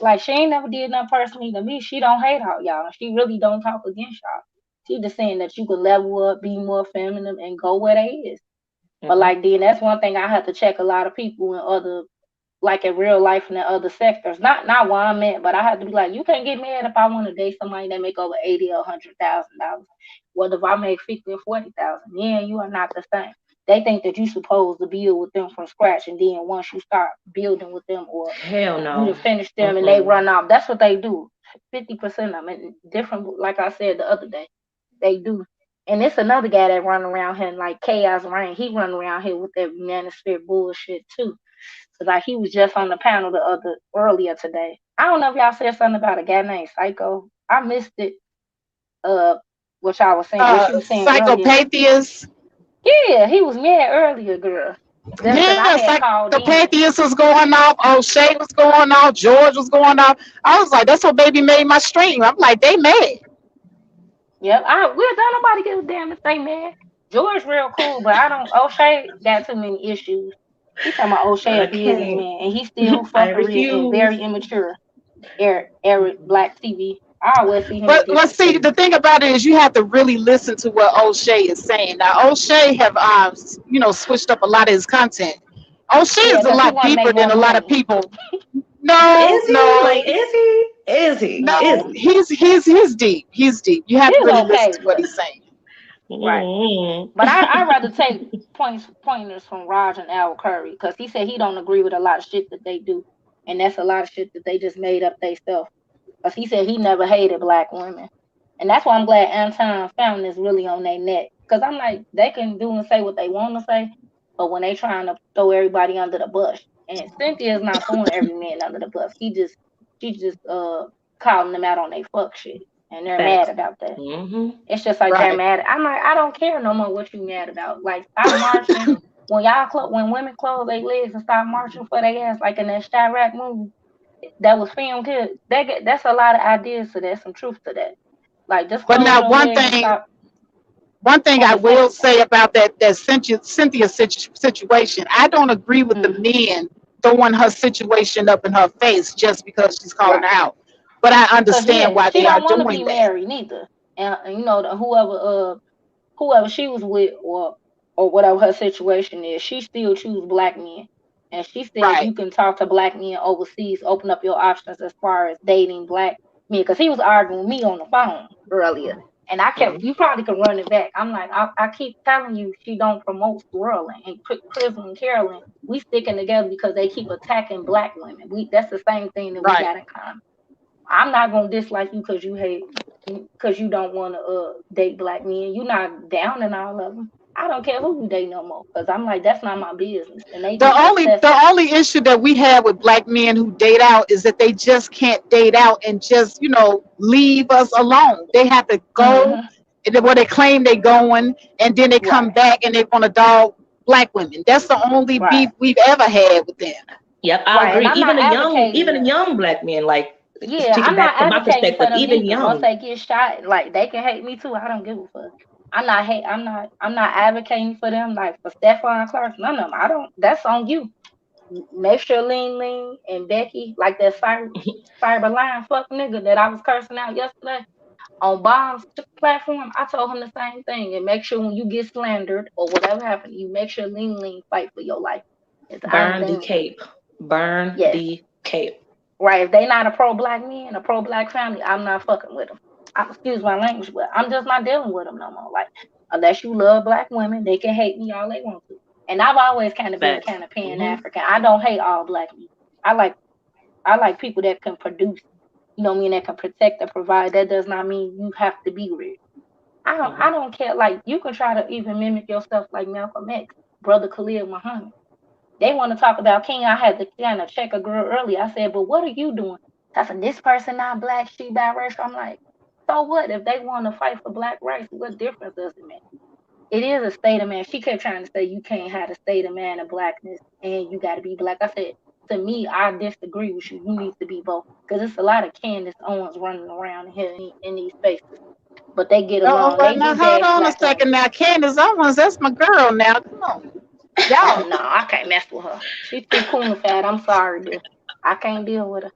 Like, she ain't never did nothing personally to me. She don't hate y'all. She really don't talk against y'all. She just saying that you can level up, be more feminine, and go where they is. But like, then that's one thing I have to check a lot of people in other, like in real life and in other sectors. Not where I'm at, but I have to be like, you can't get mad if I want to date somebody that make over $80,000 or $100,000. Well, if I make $50,000 or $40,000, then you are not the same. They think that you're supposed to build with them from scratch, and then once you start building with them, or hell no, you to finish them and they run off. That's what they do. 50% of them, and different. Like I said the other day, they do. And it's another guy that run around here like Chaos Rain. He run around here with that manosphere bullshit too. So like, he was just on the panel earlier today. I don't know if y'all said something about a guy named Psycho. I missed it. What y'all was saying? What you was saying Psychopathias. Yeah, he was mad earlier, girl. Psychopathias was going off. O'Shea was going off. George was going off. I was like, that's what baby made my stream. I'm like, they mad. Yep, don't nobody give a damn if they mad. George real cool, but O'Shea got too many issues. He talking about O'Shea a businessman, and he still fuckery and very immature. Eric Black TV. I always see him. But see, the thing about it is you have to really listen to what O'Shea is saying. Now, O'Shea have switched up a lot of his content. O'Shea is a lot deeper than a lot of people. No, Is he? No, he's deep. He's deep. You have to really listen to what he's saying. Right. But I'd rather take pointers from Raj and Al Curry, because he said he don't agree with a lot of shit that they do. And that's a lot of shit that they just made up themselves. Because he said he never hated black women. And that's why I'm glad anti-feminine is really on their neck. Because I'm like, they can do and say what they want to say, but when they trying to throw everybody under the bus. And Cynthia's not throwing every man under the bus. She just calling them out on their fuck shit. And they're mad about that. It's just like they're mad. I'm like, I don't care no more what you mad about. Like, stop marching. When women close their legs and stop marching for their ass, like in that Chirac movie that was filmed here, that's a lot of ideas to that, some truth to that. Like, just close your legs and stop. One thing I will say about that Cynthia situation, I don't agree with the men throwing her situation up in her face just because she's calling her out. But I understand why they are doing that. She don't want to be married neither. And you know, whoever she was with, or whatever her situation is, she still choose black men. And she said you can talk to black men overseas, open up your options as far as dating black men. Because he was arguing with me on the phone earlier. And I kept, you probably could run it back. I'm like, I keep telling you, she don't promote swirling. And Chris and Carolyn, we sticking together because they keep attacking black women. That's the same thing that we got in common. I'm not gonna dislike you because you hate, because you don't want to date black men. You're not down in all of them. I don't care who you date no more, because I'm like, that's not my business. And the only issue that we have with black men who date out is that they just can't date out and just leave us alone. They have to go where they claim they're going, and then they come back and they want to dog black women. That's the only beef we've ever had with them. Yep, I agree. Even a young black men, like, I'm not advocating for them. Even young, once they get shot, like, they can hate me too. I don't give a fuck. I'm not advocating for them, like for Stephon Clark. None of them. I don't. That's on you. Make sure Lean and Becky, like that fiber line fuck nigga that I was cursing out yesterday on Bomb's platform. I told him the same thing. And make sure when you get slandered or whatever happened, you make sure Lean fight for your life. Burn the cape. Burn the cape. Right. If they not a pro-black man, a pro-black family, I'm not fucking with them. Excuse my language, but I'm just not dealing with them no more. Like, unless you love black women, they can hate me all they want to. And I've always kind of been kind of pan-African. I don't hate all black men. I like people that can produce. You know what I mean? That can protect and provide. That does not mean you have to be rich. I don't care. Like, you can try to even mimic yourself like Malcolm X, Brother Khalil Muhammad. They want to talk about King. I had to kind of check a girl earlier. I said, but what are you doing? I said, this person not black, she biracial. I'm like, so what? If they want to fight for black rights, what difference does it make? It is a state of man. She kept trying to say you can't have a state of man of blackness and you got to be black. I said, to me, I disagree with you. You need to be both. Because it's a lot of Candace Owens running around here in these spaces. But they get along. But now hold on a second now. Candace Owens, that's my girl now. Come on. Y'all, no, I can't mess with her. She's too cool fat. I'm sorry, dude. I can't deal with her.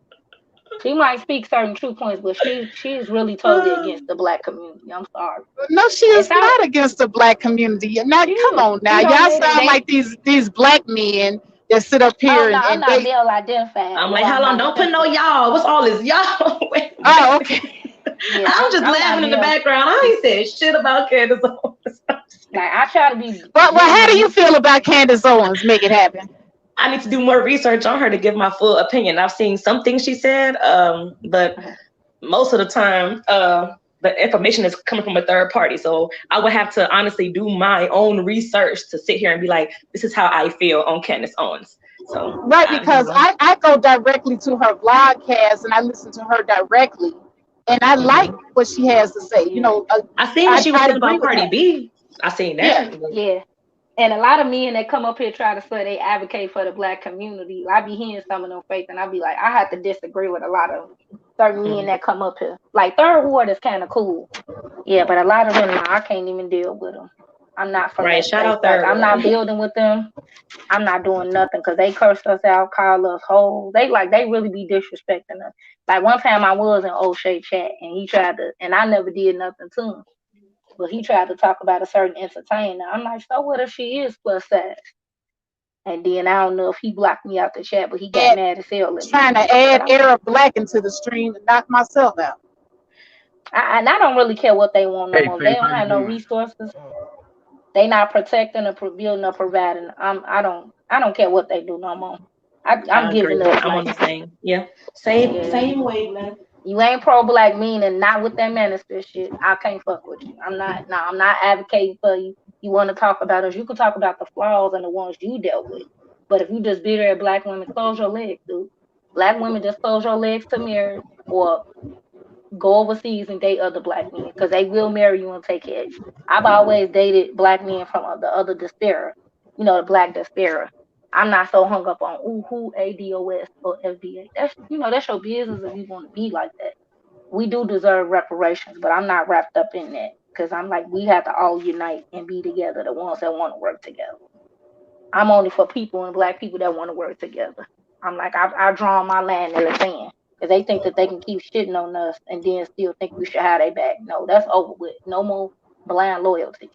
She might speak certain true points, but she is really totally against the black community. I'm sorry. No, she is not against the black community. Now, come on now. Y'all sound like these black men that sit up here and I'm not male identified. I'm like, hold on, don't put no y'all. What's all this y'all? Oh, okay. Yeah, I'm just laughing in the background. I ain't said shit about Candace Owens. Like, I try to be. Well, how do you feel about Candace Owens? Make it happen. I need to do more research on her to give my full opinion. I've seen some things she said, but most of the time, the information is coming from a third party. So I would have to honestly do my own research to sit here and be like, this is how I feel on Candace Owens. So right, because I go directly to her vlogcast and I listen to her directly, and I like what she has to say. You know, I seen what she was saying about Cardi B. I seen that. Yeah. And a lot of men that come up here try to say they advocate for the black community. I be hearing some of them fake, and I be like, I have to disagree with a lot of certain men that come up here. Like Third Ward is kind of cool, yeah, but a lot of them, I can't even deal with them. I'm not from right. Shout out Third. I'm not building with them. I'm not doing nothing because they cursed us out, call us hoes. They really be disrespecting us. Like one time I was in O'Shea chat and he tried to, and I never did nothing to him. But he tried to talk about a certain entertainer. I'm like, so what if she is plus size? And then I don't know if he blocked me out the chat, but he got mad as hell. Trying to add Arab Black into the stream and knock myself out. I don't really care what they want no more. They don't have no resources. They not protecting or building or providing. I don't care what they do no more. I'm giving up. I'm on the same. Yeah. Same wavelength. You ain't pro-black meaning not with that minister shit. I can't fuck with you. I'm not advocating for you. You want to talk about us, you can talk about the flaws and the ones you dealt with. But if you just bitter at black women, close your legs, dude. Black women, just close your legs to marriage or go overseas and date other black men because they will marry you and take care of you. I've always dated black men from the other diaspora, the black diaspora. I'm not so hung up on who ADOS or FBA. That's your business if you want to be like that. We do deserve reparations, but I'm not wrapped up in that because I'm like, we have to all unite and be together, the ones that want to work together. I'm only for people and black people that want to work together. I'm like, I draw my line in the sand because they think that they can keep shitting on us and then still think we should have their back. No, that's over with. No more blind loyalty.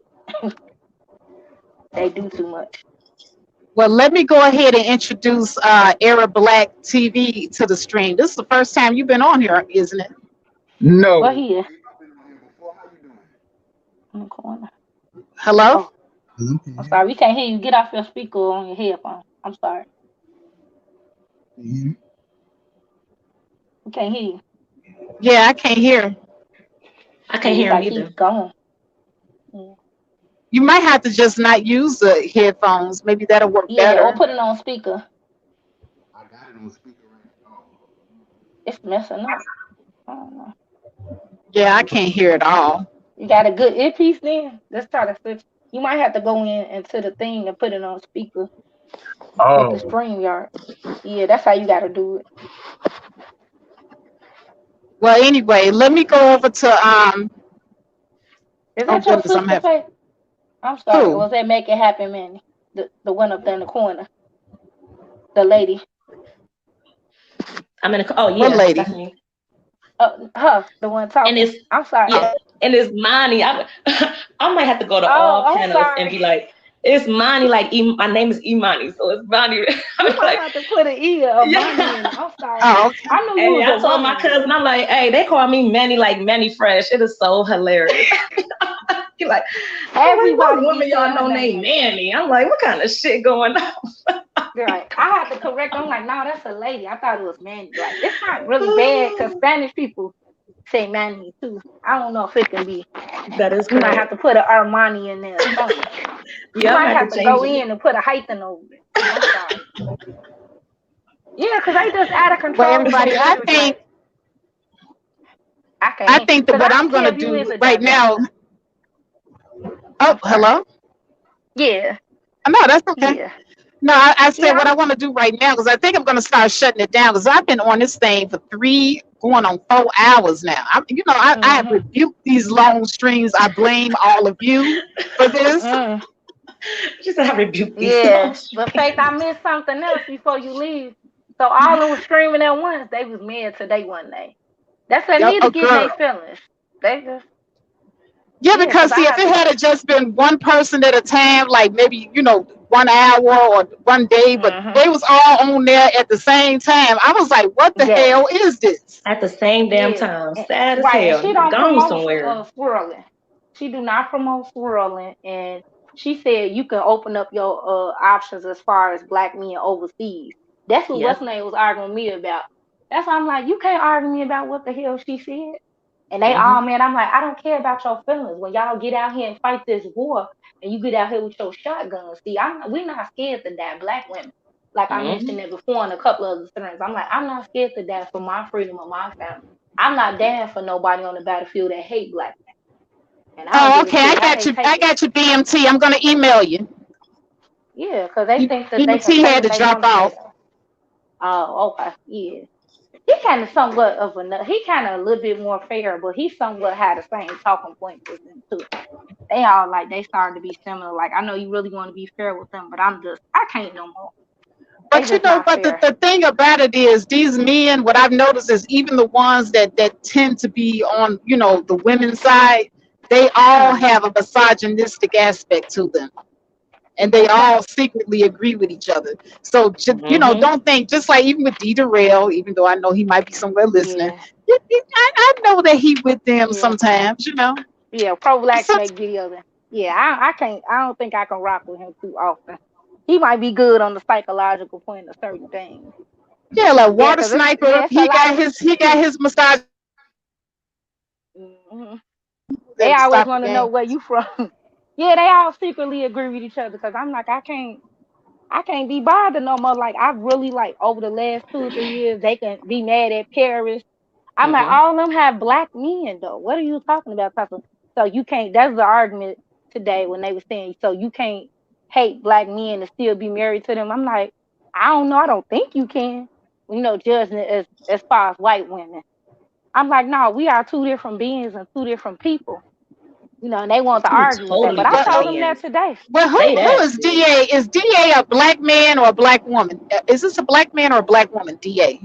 They do too much. Well, let me go ahead and introduce Arab Black TV to the stream. This is the first time you've been on here, isn't it? No. Well, here. In the corner. Hello? Oh. I'm sorry, we can't hear you. Get off your speaker on your headphone. I'm sorry. We can't hear you. Yeah, I can't hear. I can't hear him either. He's gone. Yeah. You might have to just not use the headphones. Maybe that'll work better. Or put it on speaker. I got it on speaker right now. It's messing up. I don't know. Yeah, I can't hear it all. You got a good earpiece then? Let's try to switch. You might have to go into the thing and put it on speaker. Oh. With the StreamYard. Yeah, that's how you got to do it. Well, anyway, let me go over to Is Oh that your goodness, I'm sister having face? I'm sorry. who? Was that Make It Happen, Manny? The one up there in the corner, the lady. I'm in a, oh What yeah, lady? that's me. Her, the one And talking. it's I'm sorry. yeah, and it's Monty. I might have to go to all Oh, I'm panels and sorry. be like, it's Monty. Like my name is Imani, so it's Monty. You I'm might like, have to put an E or money in it. yeah. I'm sorry. Oh, okay. I knew you Hey, was I a told my woman. cousin, I'm like, hey, they call me Manny, like Manny Fresh. It is so hilarious. He like, I'm like, what Everybody be woman saying y'all her know name named like that. Manny? I'm like, what kind of shit going on? Right. I had to correct. I'm like, no, that's a lady. I thought it was Manny. Like, it's not really bad because Spanish people say Manny too. I don't know if it can be. That is You might have correct. to put an Armani in there or something. You Yeah, I'm might gonna have have to to change go it. in and put a hyphen over it. I'm sorry. Yeah, because they just out of Well, control with them everybody, lyrics. Like, I I can't. think that Because what I I'm don't care gonna if you do is a right diverse now. person. Oh, I'm sorry. hello. Yeah. No, that's okay. Yeah. No, I said what Yeah. I want to do right now because I think I'm going to start shutting it down because I've been on this thing for going on 4 hours now. I have Mm-hmm. rebuked these long streams. I blame all of you for this. Mm. She said I rebuke these Yeah. songs. But Faith, I missed something else before you leave. So all of them was screaming at once. They was mad today one day. That's they Yep, need to a get in their girl. feelings. They just Yeah, yeah, cause because I see, if have it to. had just been one person at a time, like maybe 1 hour or one day, but Mm-hmm. they was all on there at the same time. I was like, what the Yes. hell is this? At the same damn Yeah. time. Sad as Right. And hell. she You don't gone promote somewhere. swirling. She do not promote swirling. And she said you can open up your options as far as black men overseas. That's what what's Yep. name was arguing with me about. That's why I'm like, you can't argue me about what the hell she said. And they all Hmm. man, I'm like, I don't care about your feelings. When y'all get out here and fight this war and you get out here with your shotgun, see, we're not scared to die, black women. Like I mentioned Hmm. that before in a couple of other streams. I'm like, I'm not scared to die for my freedom of my family. I'm not down for nobody on the battlefield that hate black men. And I don't Oh, give a okay, I shit. I got hate you. I papers. got you, BMT. I'm gonna email you. Yeah, because they think that they can BMT say had what to they drop want to say off. though. Oh, okay. Yeah. He kind of somewhat of a he kind of a little bit more fair, but he somewhat had the same talking points as them too. They all like they started to be similar. Like I know you really want to be fair with them, but I can't no more. They But you just know not what? The, fair. the thing about it is, these men, what I've noticed is even the ones that tend to be on, the women's side, they all Mm. have a misogynistic aspect to them. And they all secretly agree with each other. So, Hmm. don't think, just like even with D. Durrell, even though I know he might be somewhere listening, Yeah, I know that he with them yeah, sometimes. yeah. Pro blacks So, make videos. Yeah, I can't. I don't think I can rock with him too often. He might be good on the psychological point of certain things. yeah, like Yeah, Water cause Sniper, it's a he lot got of his he got his massage hmm they to always stop the want to know game. where you from. Yeah, they all secretly agree with each other. Cause I'm like, I can't be bothered no more. Like I really like over the last 2 or 3 years, they can be mad at Paris. I'm like, Hmm. all of them have black men though. What are you talking about? So you can't. That's the argument today when they were saying so you can't hate black men and still be married to them. I'm like, I don't know. I don't think you can. Judging it as far as white women. I'm like, no, we are two different beings and two different people. And they want to Two argue with that. totally But I But different told them that beings. today. Well, Say who that. is DA? Is DA a black man or a black woman? Is this a black man or a black woman? DA.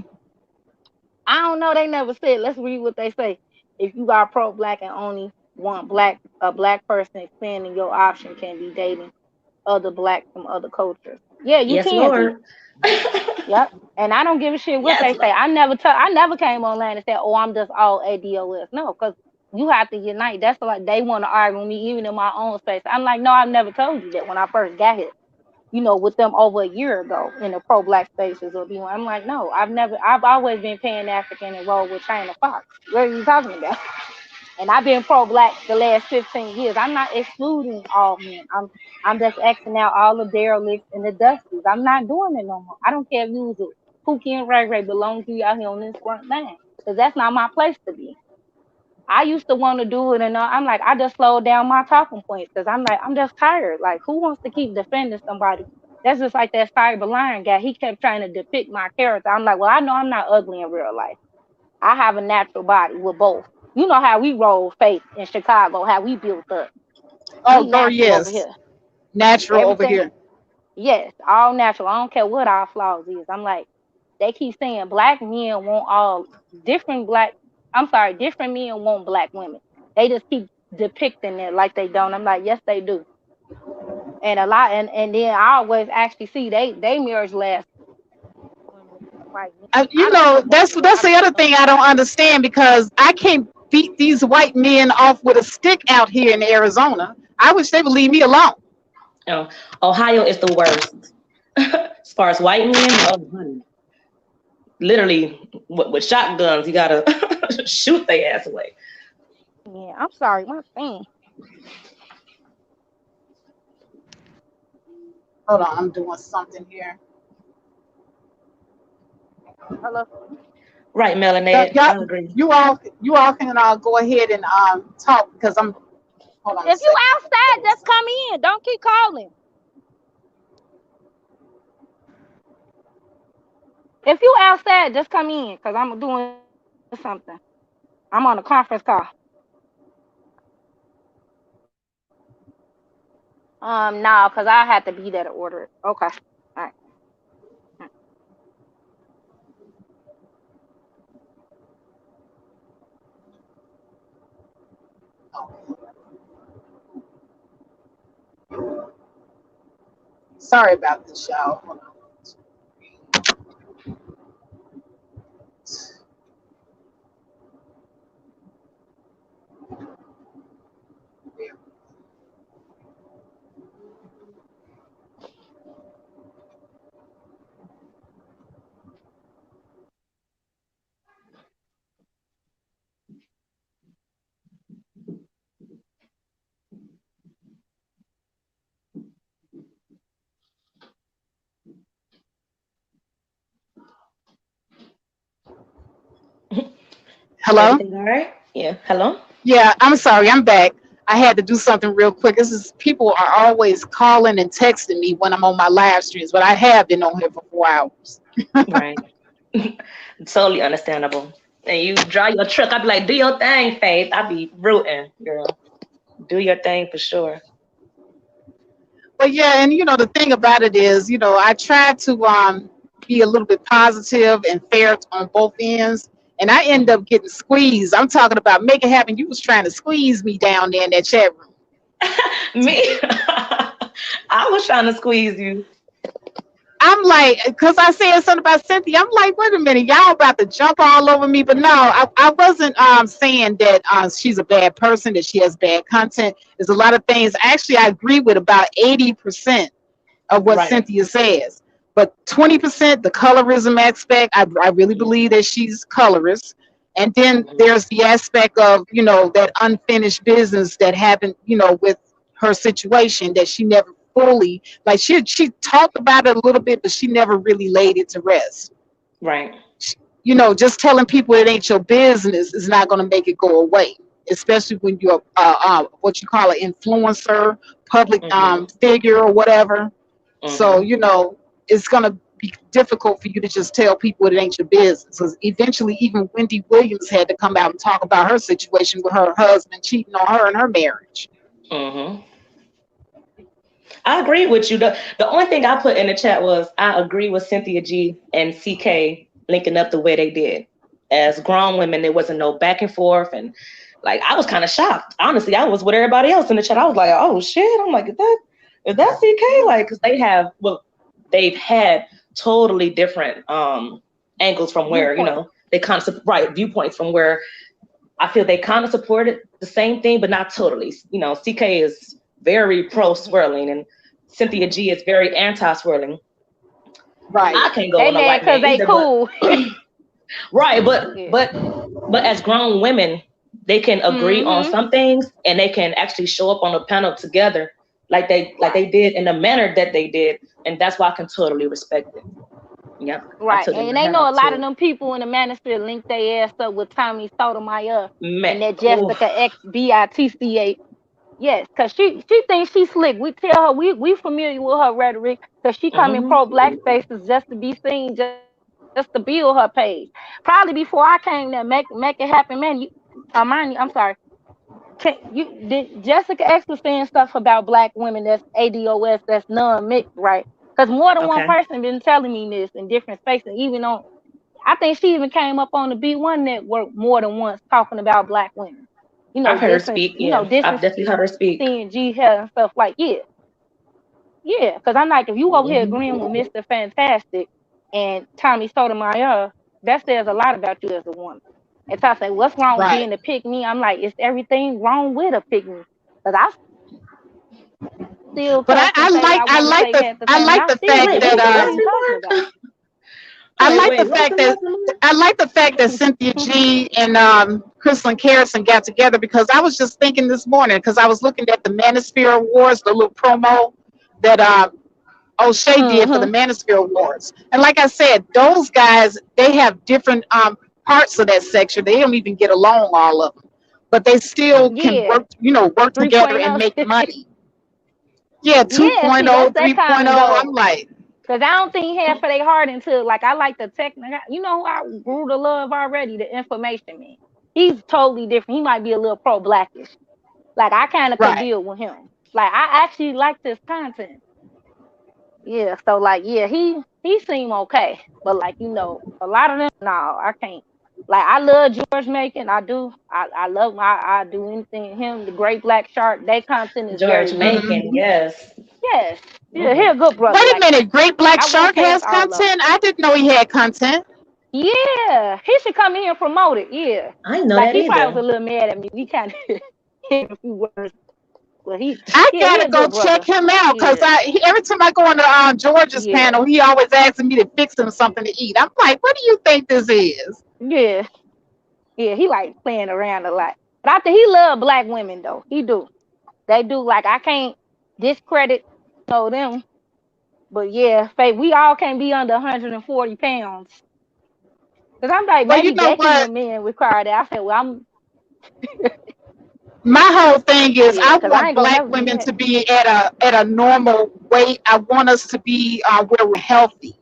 I don't know. They never said. Let's read what they say. If you are pro black and only want a black person expanding your option can be dating other blacks from other cultures. Yeah, you Yes, can be. Lord. Yep. And I don't give a shit what Yes, they say. Lord. I never came online and said, "Oh, I'm just all ADOS." No, because you have to unite. That's like they want to argue with me, even in my own space. I'm like, no, I've never told you that when I first got here. With them over a year ago in the pro black spaces or be I'm like, no, I've always been Pan African and rolled with China Fox. What are you talking about? And I've been pro black the last 15 years. I'm not excluding all men. I'm just Xing out all the derelicts and the dusties. I'm not doing it no more. I don't care if you was a Pookie and Ray Ray belong to you out here on this front line. Because that's not my place to be. I used to want to do it, and I'm like, I just slowed down my talking points because I'm like, I'm just tired. Like, who wants to keep defending somebody? That's just like that Cyber Lion guy. He kept trying to depict my character. I'm like, well, I know I'm not ugly in real life. I have a natural body with both. You know how we roll, Faith, in Chicago, how we built up. Oh, We girl, natural over yes. here. Natural over Everything, here. yes, all natural. I don't care what our flaws is. I'm like, they keep saying black men want all different black. I'm sorry, different men want black women. They just keep depicting it like they don't. I'm like, yes, they do. And a lot, and then I always actually see they marriage last women, white men. I You don't know, support it. that's I the really other don't. thing I don't understand because I can't beat these white men off with a stick out here in Arizona. I wish they would leave me alone. Oh, Ohio is the worst. As far as white men, oh honey, literally with shotguns, you gotta shoot their ass away. Yeah, I'm sorry, my thing. Hold on, I'm doing something here. Hello. Right, melanated. Y'all, I agree. you all can go ahead and talk because I'm. Hold on a If you second. outside, just come in. Don't keep calling. If you outside, just come in, cause I'm doing something. I'm on a conference call. No, cause I had to be there to order it. Okay. All right. Sorry about this, y'all. Hold on. Hello. Everything all right? Yeah. Hello. Yeah, I'm sorry. I'm back. I had to do something real quick. This is people are always calling and texting me when I'm on my live streams, but I have been on here for 4 hours. Right. Totally understandable. And you drive your truck, I'd be like, do your thing, Faith. I'd be rooting, girl. Do your thing for sure. But yeah, and the thing about it is, I try to be a little bit positive and fair on both ends, and I end Mhm. up getting squeezed. I'm talking about make it happen. You was trying to squeeze me down there in that chat room. Me, I was trying to squeeze you. I'm like, because I said something about Cynthia. I'm like, wait a minute, y'all about to jump all over me. But no, I wasn't saying that she's a bad person, that she has bad content. There's a lot of things. Actually, I agree with about 80% of what Right. Cynthia says. But 20%, the colorism aspect, I really believe that she's colorist. And then Mhm. there's the aspect of, that unfinished business that happened, with her situation that she never fully, like she talked about it a little bit, but she never really laid it to rest. Right. Just telling people it ain't your business is not going to make it go away, especially when you're what you call an influencer, public Hmm. figure or whatever. So, Hmm. it's going to be difficult for you to just tell people it ain't your business. Because eventually, even Wendy Williams had to come out and talk about her situation with her husband cheating on her in her marriage. Hmm. I agree with you. The only thing I put in the chat was I agree with Cynthia G and CK linking up the way they did. As grown women, there wasn't no back and forth, and like I was kind of shocked. Honestly, I was with everybody else in the chat. I was like, "Oh shit!" I'm like, "Is that CK?" Like, because they've had totally different angles from where Viewpoint. they kind of right viewpoints from where I feel they kind of supported the same thing, but not totally. CK is very pro swirling, and Cynthia G is very anti swirling. Right. I can't go They with no mad white man because they either, but cool. right, Yeah. but as grown women, they can agree on Mm-hmm. some things, and they can actually show up on a panel together, like they did in the manner that they did, and that's why I can totally respect it. Yep, I Right. took And my they hat know off a lot of to them people in the manosphere link their ass up with Tommy Sotomayor man. and that Oof. Jessica X BITCA. Yes, because she thinks she's slick. We tell her we familiar with her rhetoric because she come in Hmm. pro black spaces just to be seen, just to build her page. Probably before I came there, make it happen, man. Hermione, I'm sorry. Did Jessica X was saying stuff about black women that's ADOS, that's non-mixed, right? Because more than one Okay. person been telling me this in different spaces, even on, I think she even came up on the B1 network more than once talking about black women. I've heard her Different, speak. Yeah, I've different definitely heard her speak. CNG hair and stuff like, yeah. Because I'm like, if you over here Mhm. agreeing with Mr. Fantastic and Tommy Sotomayor, that says a lot about you as a woman. And I say, what's wrong with Right. being a pick me? I'm like, it's everything wrong with a pick me. Because I still But cuss and say what I I want to like say the half the time, and I still fact Wait, pick what that me. was What are that, you talking about? Simone? Wait, the what was fact that, that Simone? Cynthia G and Crystalline Carrison got together, because I was just thinking this morning, because I was looking at the Manosphere Awards, the little promo that O'Shea did for the Mm-hmm. Manosphere Awards. And like I said, those guys, they have different parts of that section. They don't even get along, all of them. But they still can Yeah. work together and 3.0. make money. Yeah, Yeah, 2.0, see, that's that 3.0. kind of I'm dog. like, Because I don't think half of their heart into, like, I like the technical. Who I grew to love already? The information man. He's totally different. He might be a little pro-blackish. Like, I kind of could right. deal with him. Like, I actually like this content. Yeah, so, like, yeah, he seemed okay. But, like, a lot of them, no, I can't. Like, I love George Macon. I do. I love him. I do anything. Him, the Great Black Shark, their content is George very good. Macon, Mhm. yes. Yes. Yeah, he Hmm. a good brother. Wait a Like, minute, Great Black I won't Shark say it's has all of them. content? I didn't know he had content. Yeah, he should come in here and promote it. Yeah, I didn't know like that he probably was either. a little mad at me. We kind of hit a few words, but I he gotta a go good check brother. him out, because Yeah, every time I go on the George's yeah, panel, he always asking me to fix him something to eat. I'm like, what do you think this is? yeah, yeah. He like playing around a lot, but I think he love black women though. He do. They do. Like I can't discredit them, but yeah, Faith, we all can't be under 140 pounds. Cause I'm like Well, you maybe know Becky and what? them men require that. I said, well, I'm My whole thing is, yeah, I cause I want ain't gonna black never do women that. to be at a normal weight. I want us to be where we're healthy.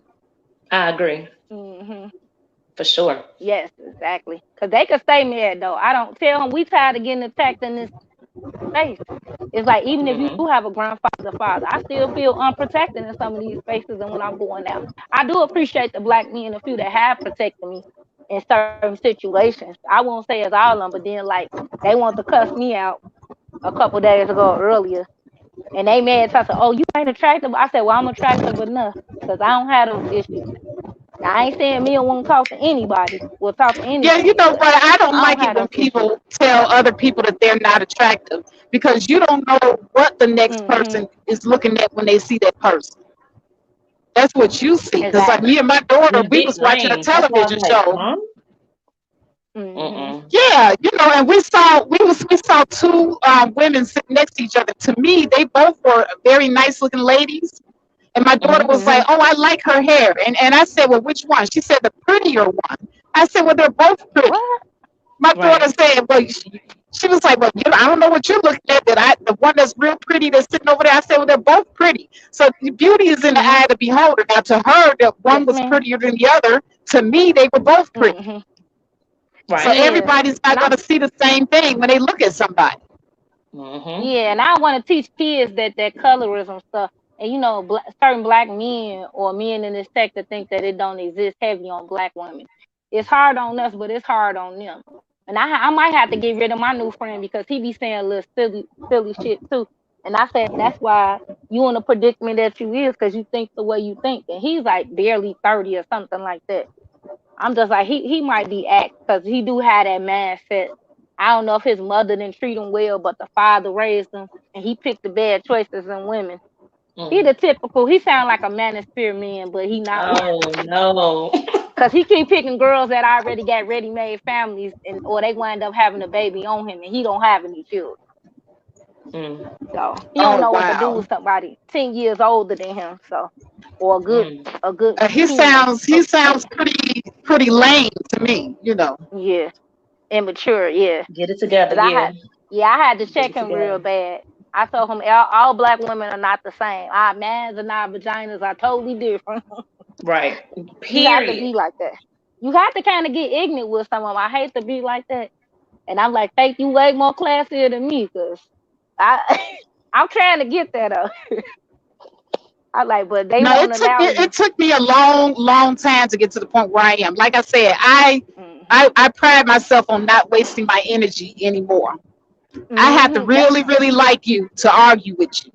I agree Hmm. for sure. Yes, exactly. Because they could stay mad though. I don't tell them we tired of getting attacked in this space. It's like even if you Hmm. do have a grandfather, father, I still feel unprotected in some of these spaces. And when I'm going out, I do appreciate the black men, a few that have protected me in certain situations. I won't say it's all of them, but then like they want to cuss me out a couple days ago earlier, and they mad. So I said, "Oh, you ain't attractive." I said, "Well, I'm attractive enough because I don't have those issues." Now I ain't saying me won't talk to anybody. We'll talk to Yeah, you anything, know but what? I don't I don't like it have when those issues. people tell other people that they're not attractive, because you don't know what the next Hmm. person is looking at when they see that person. That's what you see. Because like me Exactly. and my daughter, In a we big was watching a range. That's why I television was like, show. huh? Hmm. Mm-mm. Yeah, and we saw two women sitting next to each other. To me, they both were very nice looking ladies. And my daughter Hmm. was like, Hmm. "Oh, I like her hair." And I said, "Well, which one?" She said, "The prettier one." I said, "Well, they're both pretty." What? My daughter Right. said, "Well, she was like, well, I don't know what you're looking at. The one that's real pretty that's sitting over there." I said, "Well, they're both pretty. So beauty is in the Hmm. eye of the beholder." Now, to her, that one Yes, was ma'am. prettier than the other. To me, they were both pretty. Hmm. So Right. Yeah. everybody's And not going to see the same thing when they look at somebody. Hmm. yeah, and I want to teach kids that colorism stuff. And certain black men or men in this sector think that it don't exist heavy on black women. It's hard on us, but it's hard on them. And I might have to get rid of my new friend because he be saying a little silly shit too. And I said that's why you in the predicament that you is because you think the way you think. And he's like barely 30 or something like that. I'm just like he might be act because he do have that mindset. I don't know if his mother didn't treat him well, but the father raised him and he picked the bad choices in women. He Mm. the typical. He sound like a manosphere man, but he not one. Oh no. Cause he keep picking girls that already got ready made families, and or they wind up having a baby on him, and he don't have any children. Mm. So he don't Oh know what to do wow. with somebody 10 years older than him. So, or Mm. a good He 10. sounds pretty lame to me. Yeah, immature. Yeah. Get it together, Cause I yeah. had, yeah, I had to Get check it him real together. bad. I told him all black women are not the same. Our mans and our vaginas are totally different. Right. You have to Period. be like that. You have to kind of get ignorant with some of them. I hate to be like that, And I'm like, Faith, you way more classier than me, cause I I'm trying to get that up. I like, but they No, won't allow it you. took me a long time to get to the point where I am. Like I said, Mm-hmm. I pride myself on not wasting my energy anymore. I have to Mm-hmm. really like you to argue with you.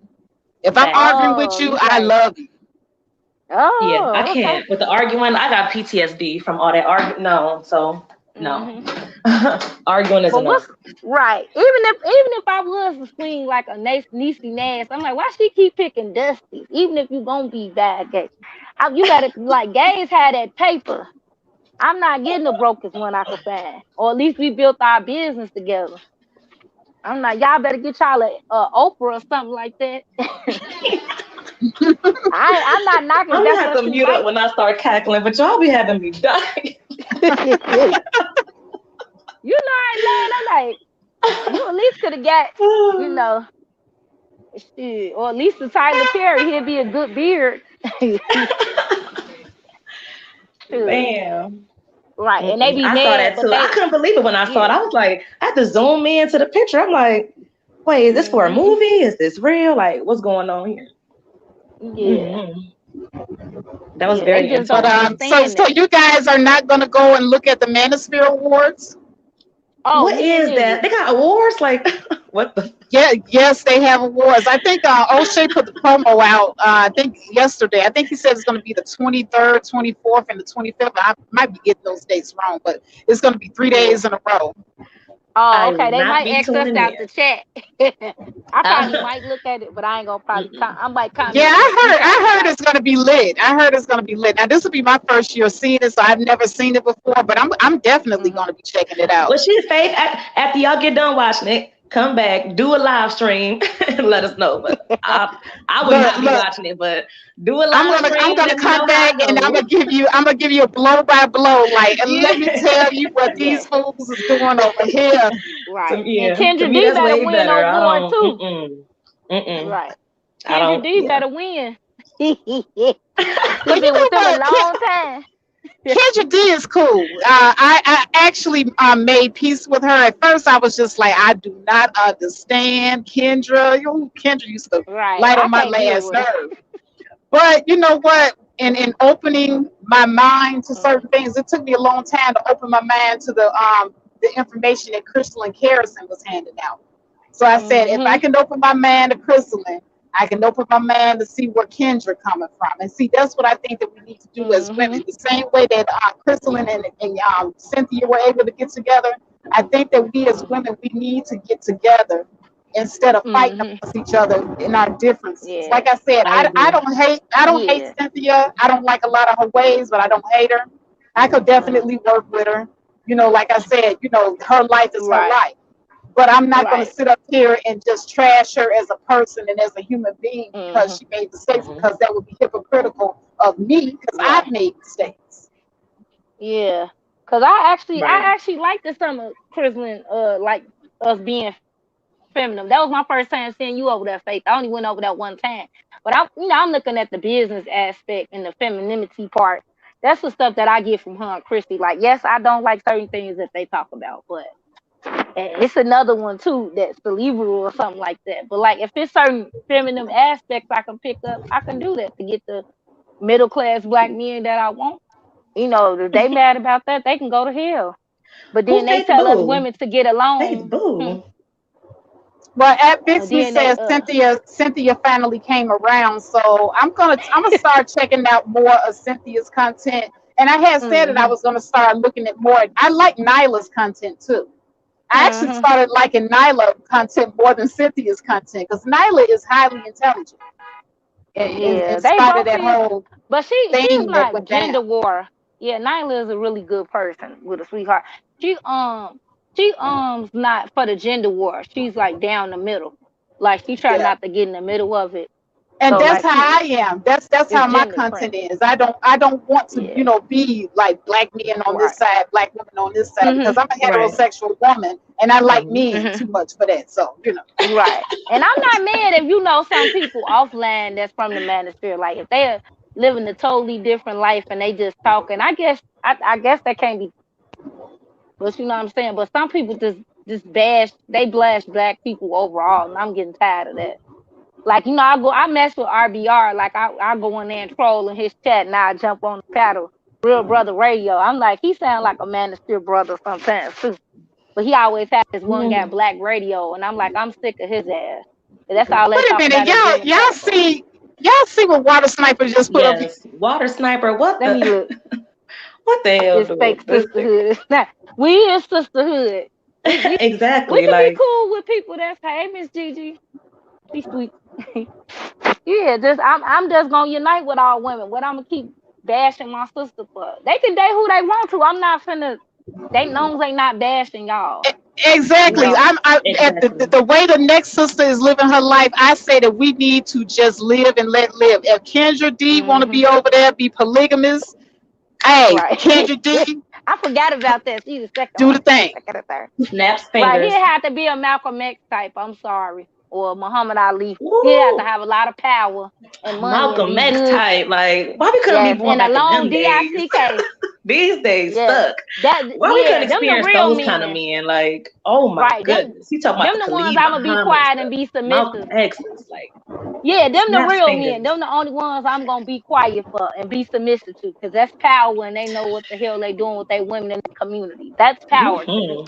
If I'm Facts. arguing with Oh, you, you I got. love you. Yeah, I Oh, okay. can't with the arguing. I got PTSD from all that arguing. No, so no, Mm-hmm. arguing is a But no. what's right? Even if I was to swing like a nice Niecy Nash, I'm like, why she keep picking Dusty? Even if you gonna be bad gay, you gotta like gays had that paper. I'm not getting the brokest one I could find, or at least we built our business together. I'm like, y'all better get y'all a Oprah or something like that. I'm not knocking. I'm gonna That's have what to she mute like. up when I start cackling, but y'all be having me dying. You know, I like you at least could have got, you know, shit, or at least the Tyler Perry, he'd be a good beard. Shoot. Damn. Right, and they Mm-mm. be I saw mad, that but too. I they, couldn't believe it when I saw it. yeah. I was like, I had to zoom in to the picture. I'm like, wait, is this for a Hmm. movie? Is this real? Like, what's going on here? Yeah, Hmm. That was yeah, they very just don't But interesting. understand so that. you guys are not gonna go and look at the Manosphere Awards? Oh, What me and is that? niggas. They got awards? Like, what the? Yeah, yes, they have awards. I think O'Shea put the promo out. I think yesterday. I think he said it's going to be the 23rd, 24th, and the 25th. I might be getting those dates wrong, but it's going to be three Yeah. days in a row. Oh, I will okay. They not might be X us tuning out in. the chat. I probably Uh, might look at it, but I ain't gonna probably. mm-mm. I might Yeah, comment once we talk I heard about it's going to be lit. I heard it's going to be lit. Now this will be my first year seeing it, so I've never seen it before. But I'm it. definitely going to be checking it out. Well, she's Faith. After y'all get done watching it, come back, do a live stream, and let us know. But I would Look, not be look. watching it, but do a live I'm stream. gonna Let me come know how back it and goes. I'm gonna give you a blow by blow, like, and let me Yeah. tell you what these Yeah, fools is doing over here. right. And To Kendra me, D that's better way win the better. I award don't. too. Mm-mm. Right. I Kendra don't. D Yeah. better win. Well, She you been know with them a what? long time. Kendra D is cool. I actually made peace with her. At first, I was just like, I do not understand Kendra. Kendra used to Right. light I on my can't deal last with her. nerve. But you know what? In opening my mind to Mm. certain things, it took me a long time to open my mind to the information that Crystal and Harrison was handing out. So I said, if I Mm-hmm. can open my mind to Crystal, I can open my mind to see where Kendra coming from. And see, that's what I think that we need to do as Mm-hmm. women. The same way that Crystal and Cynthia were able to get together, I think that we as women, we need to get together instead of fighting Mm-hmm. amongst each other in our differences. Yeah. Like I said, I agree. I don't hate Yeah. Cynthia. I don't like a lot of her ways, but I don't hate her. I could Uh-huh. definitely work with her. Like I said, her life is her Right. life. But I'm not going to Right. sit up here and just trash her as a person and as a human being because Mm-hmm. she made mistakes, Hmm. because that would be hypocritical of me because I've Right. made mistakes. Yeah. Cause I actually Right. like the summer Crislin, like us being feminine. That was my first time seeing you over there, Faith. I only went over that one time. But I'm looking at the business aspect and the femininity part. That's the stuff that I get from her and Christy. Like, yes, I don't like certain things that they talk about, but and it's another one too that's cerebral or something like that. But like if it's certain feminine aspects I can pick up, I can do that to get the middle class black men that I want. If they mad about that, they can go to hell. But Who then they Faith tell us Boo? women to get Faith along. Boo. Well, at And Bixby then they says Cynthia finally came around, so I'm gonna start checking out more of Cynthia's content. And I had said that I mhm. was gonna start looking at more. I like Nyla's content too. I actually Mhm. started liking Nyla content more than Cynthia's content because Nyla is highly intelligent, in Yeah, they spite of both that is. whole But she's thing that not went down. gender war. Yeah, Nyla is a really good person with a sweetheart. She not for the gender war. She's like down the middle. Like she try Yeah. not to get in the middle of it. And So that's like how I am. That's it's how my gender content friendly. is. I don't want to, Yeah. be like black men on this Right. side, black women on this side, because Mhm. I'm a Right. heterosexual woman and I like Hmm. men Mhm. too much for that. So. Right. And I'm not mad if some people offline that's from the manosphere. Like if they are living a totally different life and they just talking. I guess that can't be. But you know what I'm saying. But some people just bash, they blast black people overall, and I'm getting tired of that. Like, you know, I mess with RBR, like I go in there and troll in his chat, and I jump on the paddle, Real Brother Radio. I'm like, he sound like a Manosphere brother sometimes too. But he always has this one guy, Black Radio, and I'm like, I'm sick of his ass. That's all they Wait a talk minute, about. y'all see what Water Sniper just put up? Yes, Water Sniper. What Let me the? look. What the hell? It's fake sisterhood. It's not. We is sisterhood. Exactly. We can Like, be cool with people that's, hey, Miss Gigi, be sweet. Yeah, I'm just gonna unite with all women. What I'm gonna keep bashing my sister for? They can date who they want to. I'm not finna. They knows they not bashing y'all. Exactly. You know? exactly. The way the next sister is living her life, I say that we need to just live and let live. If Kendra D want to be over there, be polygamous, hey, Right. Kendra D, I forgot about that. She's the second do one. the thing. Second or third. Snaps Right, fingers. he'd have to be a Malcolm X type. I'm sorry, or Muhammad Ali. Woo. He'd have to have a lot of power and money Malcolm and be X good. type. Like, why we couldn't be born and a back in long them days? DICK. These days Yeah. stuck. Why we couldn't them the experience real those men. kind of men? Like, oh my Right, goodness. He talking about them the ones Khalid I'm gonna be Muhammad quiet stuff. and be Malcolm submissive. X is like, Yeah, them the snaps real fingers. men. Them the only ones I'm gonna be quiet for and be submissive to, because that's power and they know what the hell they doing with their women in the community. That's power to me.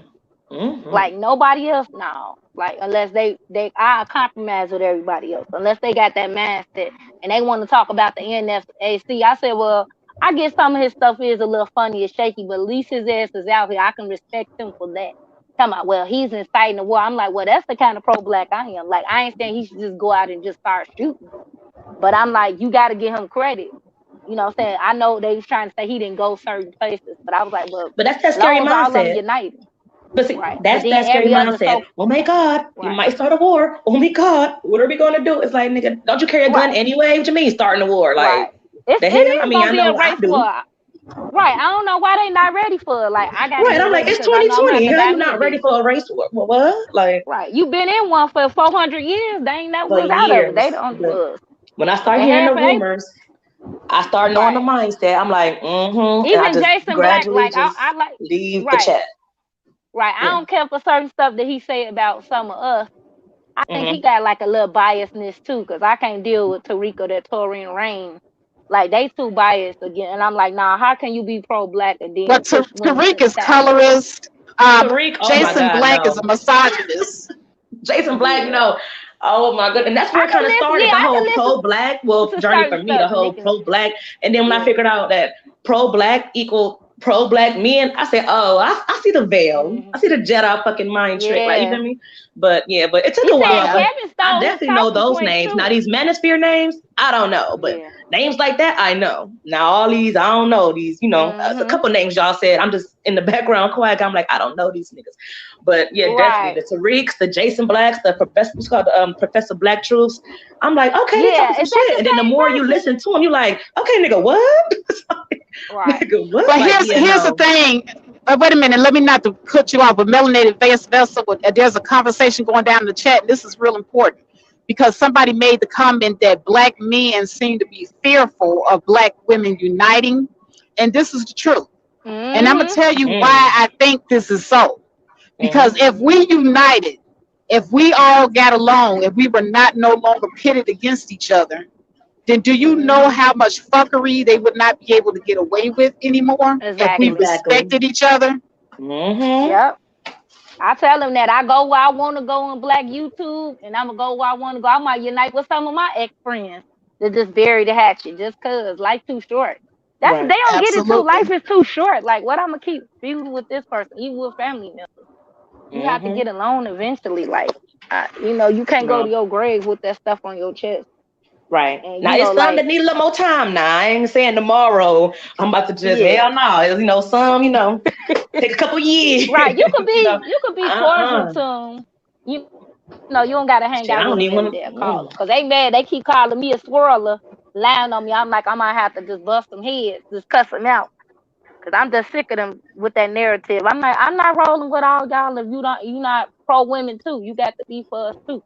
Like nobody else, no. Like unless I compromise with everybody else. Unless they got that mindset and they want to talk about the NFAC. I said, well, I guess some of his stuff is a little funny and shaky, but at least his ass is out here. I can respect him for that. Come on, well, he's inciting the war. I'm like, well, that's the kind of pro-black I am. Like, I ain't saying he should just go out and just start shooting. But I'm like, you got to give him credit. You know what I'm saying? I know they was trying to say he didn't go certain places, but I was like, well, but that's that scary all of them mindset. united. But see, Right. that's But that scary mindset. Oh my God, you might start a war. Oh my God, what are we going to do? It's like, nigga, don't you carry a gun anyway? What you mean starting a war? Like, the hell? I mean, I know I do. Right. I don't know why they not ready for it. Like, I got right. I'm like, it's 2020. How you not ready for a race war? What? Like, right. You been in one for 400 years. They ain't never was out of it. They don't was. When I start hearing the rumors, I start knowing the mindset. I'm like, Even and I just Jason gradually Black, like I like leave the chat. Right. I don't care for certain stuff that he said about some of us. I think he got like a little biasness too, because I can't deal with Tariq or that Taurine Rain. Like, they too biased again. And I'm like, nah, how can you be pro-black and then But Tariq is colorist. Tariq, Jason Black is a misogynist. Jason Black, no. Oh my goodness. And that's where it kind of started, the whole pro-black journey for me, the whole pro-black. And then when I figured out that pro-black equal pro-black men, I said, oh, I see the veil. I see the Jedi fucking mind trick. Like, you know what I mean? But yeah, but it took a while. But I definitely know those names. Now these Manosphere names, I don't know. But names like that, I know. Now all these, I don't know. These, you know, a couple names y'all said. I'm just in the background quiet. I'm like, I don't know these niggas. But yeah, definitely the Tariqs, the Jason Blacks, the Professor Black Truths. I'm like, okay, they talking some shit. And then the more you listen to them, you're like, okay, nigga, what? Nigga, what? But here's the thing. Wait a minute. Let me not to cut you off. But melanated vessel. There's a conversation going down in the chat. This is real important because somebody made the comment that black men seem to be fearful of black women uniting, and this is the truth. And I'm gonna tell you why I think this is so. Because if we united, if we all got along, if we were not no longer pitted against each other, then do you know how much fuckery they would not be able to get away with anymore if we respected each other? Yep. I tell them that I go where I want to go on Black YouTube, and I'm going to go where I want to go. I might unite with some of my ex-friends that just bury the hatchet just because life too short. They don't get it too. Life is too short. Like, what I'm going to keep feuding with this person, even with family members. You have to get alone eventually. Like, you know, you can't go to your grave with that stuff on your chest. Right. And now, it's some that need a little more time now. I ain't saying tomorrow I'm about to just, hell no. You know, some, you know, take a couple years. Right. You could be cordial to them. You know, you don't got to hang out with them every day and call them. Because they mad. They keep calling me a swirler, lying on me. I'm like, I might have to just bust them heads, just cuss them out. Because I'm just sick of them with that narrative. I'm like, I'm not rolling with all y'all if you're not pro-women too. You got to be for us too.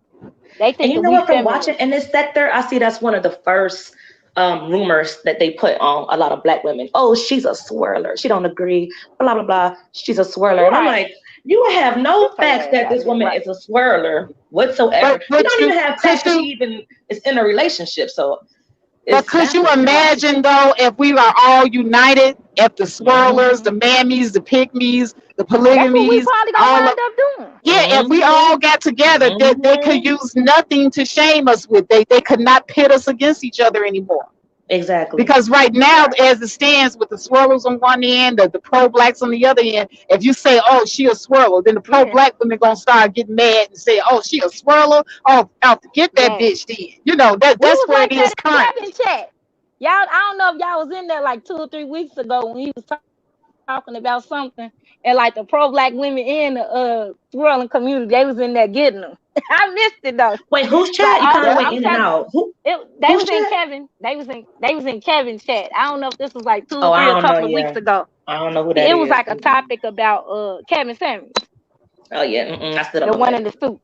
They think, and you know what, from watching in this sector, I see that's one of the first rumors that they put on a lot of black women. Oh, she's a swirler. She don't agree. Blah, blah, blah. She's a swirler. And I'm like, You have no Get your facts ass that out this of there, woman right? is a swirler whatsoever. You but don't you even have could facts that she you even is in a relationship. So but it's could you baffling. imagine though if we are all united, if the swirlers, the Mm-hmm. mammies, the pygmies, the That's what we polygamies, probably gonna all of wind up doing. yeah, if we Mm-hmm. all got together, they Mm-hmm. could use nothing to shame us with. They could not pit us against each other anymore. Exactly. Because right now, as it stands with the swirlers on one end, the pro blacks on the other end, if you say, oh, she a swirler, then the pro Yeah. black women gonna start getting mad and say, oh, she a swirler. Oh, forget that Yes. bitch then. You know, We that's was where it like is that in currently. Kevin chat. Y'all, I don't know if y'all was in there like 2 or 3 weeks ago when he was talking about something, and like the pro black women in the swirling community, they was in there getting them. I missed it though. Wait, whose Like chat? You all kind of the, went I'm in and telling out. they Whose was in chat? Kevin. They was in Kevin's chat. I don't know if this was like two Oh, or three I a don't know. couple of weeks Yeah, ago. I don't know who that It was is. like a topic about Kevin Samuels, Oh yeah, I stood up the on one that. in the suit.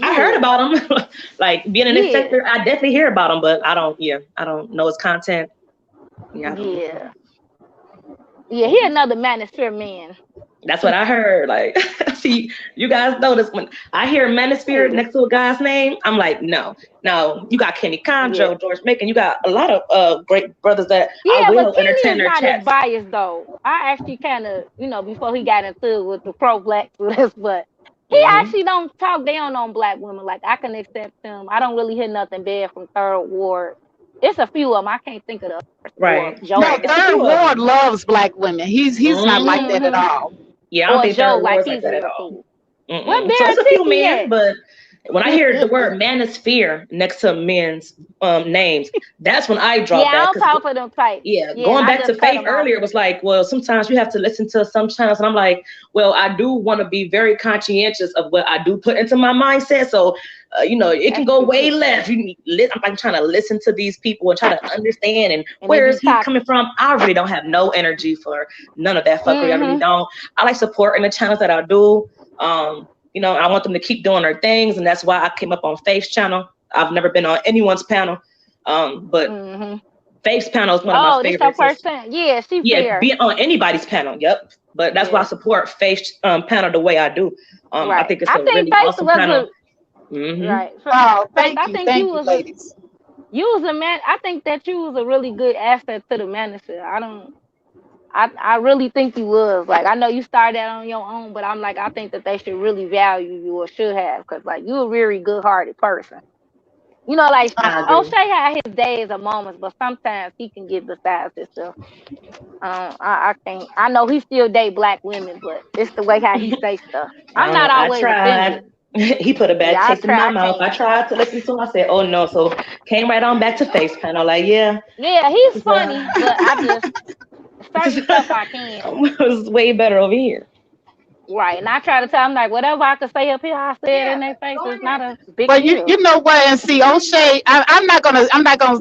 I heard Yeah, about him. Like being in this yeah, sector, I definitely hear about him, but I don't. Yeah, I don't know his content. Yeah, I don't. yeah, yeah. He another manosphere man. That's what I heard. Like, see, you guys know this when I hear Manosphere Yeah, next to a guy's name, I'm like, no. Now you got Kenny yeah. Conjo, George Macon, you got a lot of great brothers that I Yeah, but will Kenny entertain is their not as chats. biased though. I actually kind of, before he got into it with the pro blacks with us, but he Hmm. actually don't talk down on black women. Like I can accept him. I don't really hear nothing bad from Third Ward. It's a few of them. I can't think of the others. Or Right, Joe, No, right. It's a maybe. Third few of Ward them. loves black women. He's not like Hmm. that at Mm-hmm. all. Yeah, I don't Or think Joe, Third like Ward's like he's that at real all. cool. Where So it's Barrett a few Tiki men, at? but when I hear the word manosphere next to men's names, that's when I Yeah, draw I back. don't talk for them type. Yeah, Yeah, and going I back to just cut Faith them off. earlier was like, well, sometimes you have to listen to some channels, and I'm like, well, I do want to be very conscientious of what I do put into my mindset. So, it can That's go true way too. left. I'm trying to listen to these people and try to understand and And they where be is he toxic. coming from. I really don't have no energy for none of that fuckery. I really Mm-hmm. don't. I like supporting the channels that I do. I want them to keep doing their things, and that's why I came up on Faith's channel. I've never been on anyone's panel, but Mm-hmm. Faith's panel is one of my Oh, this your favorites. first time? Yeah, she Yeah, fair. be on anybody's panel. Yep. But that's why I Yeah, support Faith's panel the way I do. I right. think it's I a think really Faith awesome was panel. right. Oh, Faith, I think thank you, ladies. you was a man. I think that you was a really good asset to the manager. I really think you was. Like I know you started out on your own, but I'm like I think that they should really value you or should have because like you a very good hearted person. Like I agree. O'Shea had his days or moments, but sometimes he can get besides himself. I can't. I know he still date black women, but it's the way how he say stuff. I I'm don't not know. I always offended. tried. He put a bad Yeah, I taste in my try. I mouth. I can't. tried to listen to him. I said, oh no. So came right on back to Faith's panel. Like, yeah, Yeah, this he's is funny, but I just certain stuff I can. it was way better over here. Right, and I try to tell them like whatever I can say up here, I say it in their face. It's not a big But you deal. know what? And see, O'Shea, I'm not gonna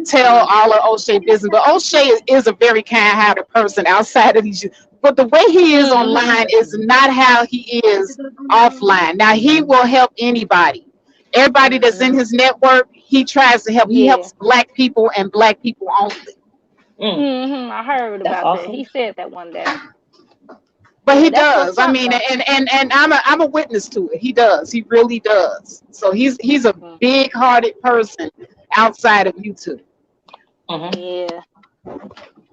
tell all of O'Shea business, but O'Shea is a very kind-hearted person outside of these. But the way he is Mm-hmm. online is not how he is offline. Now he will help anybody, everybody that's in Mm-hmm. his network. He tries to help. He Yeah. helps black people and black people only. Mm, Mm-hmm. I heard that's about that. awesome. He said that one day. But Yeah, he that's what's does. I up mean, though. and I'm a witness to it. He does. He really does. So he's a Mm. big-hearted person outside of YouTube. Hmm. Yeah.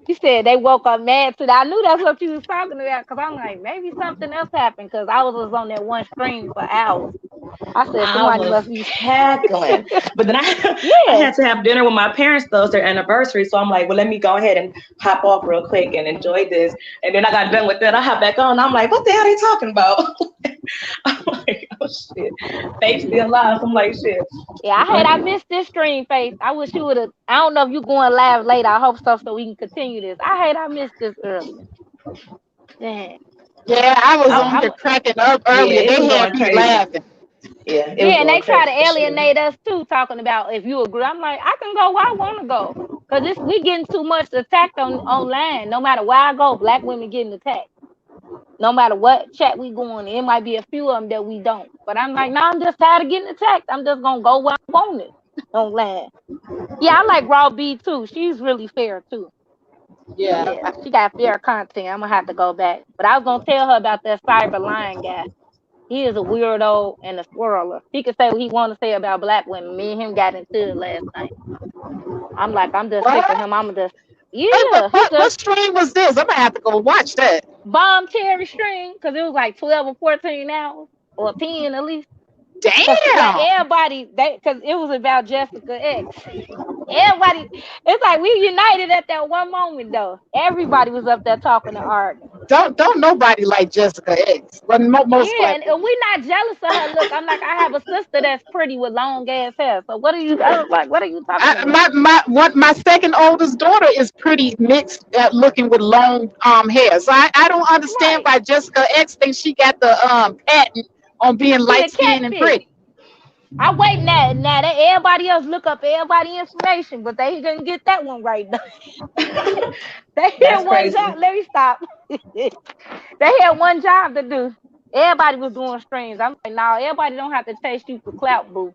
He said they woke up mad today. I knew that's what you was talking about because I'm like, maybe something else happened because I was on that one stream for hours. I said I somebody was must be. cackling, but then I Yeah. had to have dinner with my parents though. It's their anniversary, so I'm like, well, let me go ahead and hop off real quick and Mm. enjoy this. And then I got done with that. I hop back on. I'm like, what the hell are they talking about? I'm like, oh shit, Faith still live. I'm like, shit. Yeah, I missed this stream face. I wish you would have. I don't know if you going live later. I hope so we can continue this. I missed this earlier. Damn. Yeah, I was on I, here cracking up yeah, earlier. it They was had going me crazy. laughing. Yeah, it was Yeah, and they going try to crazy for sure. alienate us too, talking about if you agree. I'm like, I can go where I want to go. Cause we getting too much attacked online. No matter where I go, black women getting attacked. No matter what chat we go on, it might be a few of them that we don't. But I'm like, no, I'm just tired of getting attacked. I'm just gonna go where I want it online. Yeah, I like Raw B too. She's really fair too. Yeah. Yeah, she got fair content. I'm gonna have to go back. But I was gonna tell her about that cyber lion guy. He is a weirdo and a swirler. He could say what he want to say about black women. Me and him got into it last night. I'm like, I'm just sick of What? him. I'm just, Hey, yeah. He what just stream was this? I'm gonna have to go watch that. bomb Terry string because it was like 12 or 14 hours or 10 at least. Cause like Damn. everybody, because it was about Jessica X. Everybody, it's like we united at that one moment though. Everybody was up there talking and arguing. Don't nobody like Jessica X. But most Yeah, black and women. we not jealous of her look. I'm like, I have a sister that's pretty with long ass hair. So what are you? I was like, what are you talking about? My second oldest daughter is pretty mixed looking with long hair. So I don't understand Right. why Jessica X thinks she got the patent on being She the light skinned and catfish. pretty. I wait now that everybody else look up everybody information, but they didn't get that one right. They had That's one crazy. job. Let me stop. They had one job to do. Everybody was doing streams. I'm like, no, everybody don't have to chase you for clout, boo.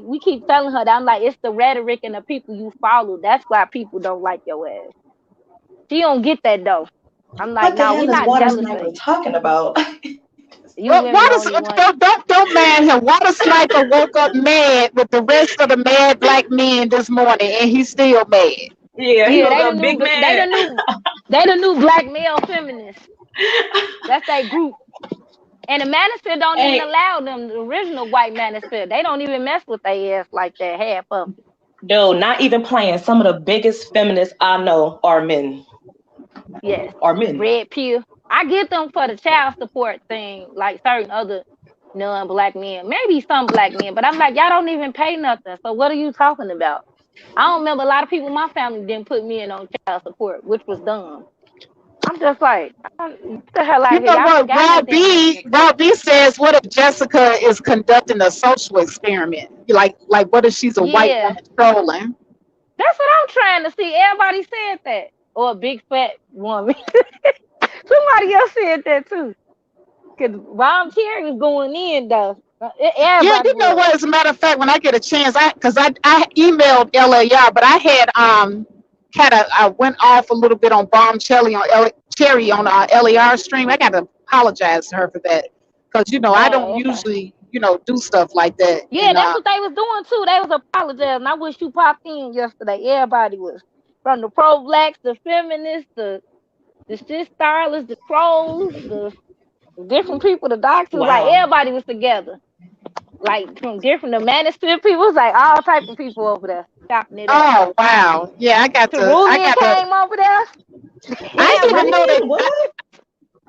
We keep telling her that. I'm like, it's the rhetoric and the people you follow. That's why people don't like your ass. She don't get that though. I'm like, What the no, we hell is not Water jealous of Sniper you. talking about? You Well, women only want. don't man him. Water Sniper woke up mad with the rest of the mad black men this morning, and he's still mad. Yeah, he Yeah, woke up big man. they the new black male feminists. That's that group. And the manosphere don't even Hey, allow them, the original white manosphere. They don't even mess with their ass like that, half of it. no, not even playing. Some of the biggest feminists I know are men. Yes. Are men. Red pill. I get them for the child support thing, like certain other non-black men. Maybe some black men, but I'm like, y'all don't even pay nothing. So what are you talking about? I don't remember a lot of people in my family didn't put me in on child support, which was dumb. I'm just like, get the hell out You of here. know Y'all ain't what? got no damn money in the country. Rob B says, what if Jessica is conducting a social experiment? Like what if she's a white Yeah. woman trolling? That's what I'm trying to see. Everybody said that. Or a big fat woman. Somebody else said that too. Because Ron Terry was going in though. Yeah, Everybody you know was. what? As a matter of fact, when I get a chance, I emailed LAR, but I I went off a little bit on Bomb Cherry on LAR stream. I got to apologize to her for that because I don't Oh, okay. usually do stuff like that. Yeah, And that's what they was doing too. They was apologizing. I wish you popped in yesterday. Everybody was. From the pro-blacks, the feminists, the shit stylists, the trolls, the different people, the doctors, like Wow. everybody was together. Like from different, the manosphere people, it was like all type of people over there chopping it up. oh wow, yeah, I Cerulean got to. came over there. I didn't even Everybody know was. that. Cerulean, what?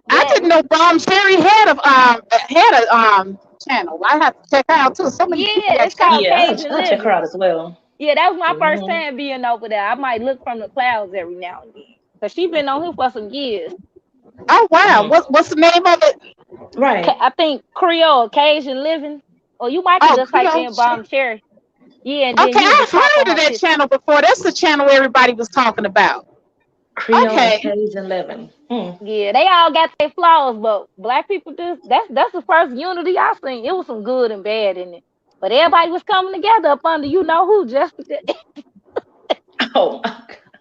I Yes. didn't know Bomb Cherry had a channel. I have to check her out too. So many people Yeah, got it's called channels. Yeah, Cajun I'll check her Living. out as well. Yeah, that was my first Mhm. time being over there. I might look from the clouds every now and then. Cause she been on here for some years. Oh wow, Mm. what's the name of it? Right. I think Creole, Cajun Living. Or you might could Oh, just type Creole. in Bomb Cherry. Yeah, and then Okay, you'll I've just pop heard on of her that picture. channel before. That's the channel everybody was talking about. Creole Okay. Cajun Living. Yeah, they all got their flaws, but black people do. That's the first unity I seen. It was some good and bad in it, but everybody was coming together up under you know who, Jessica. Oh,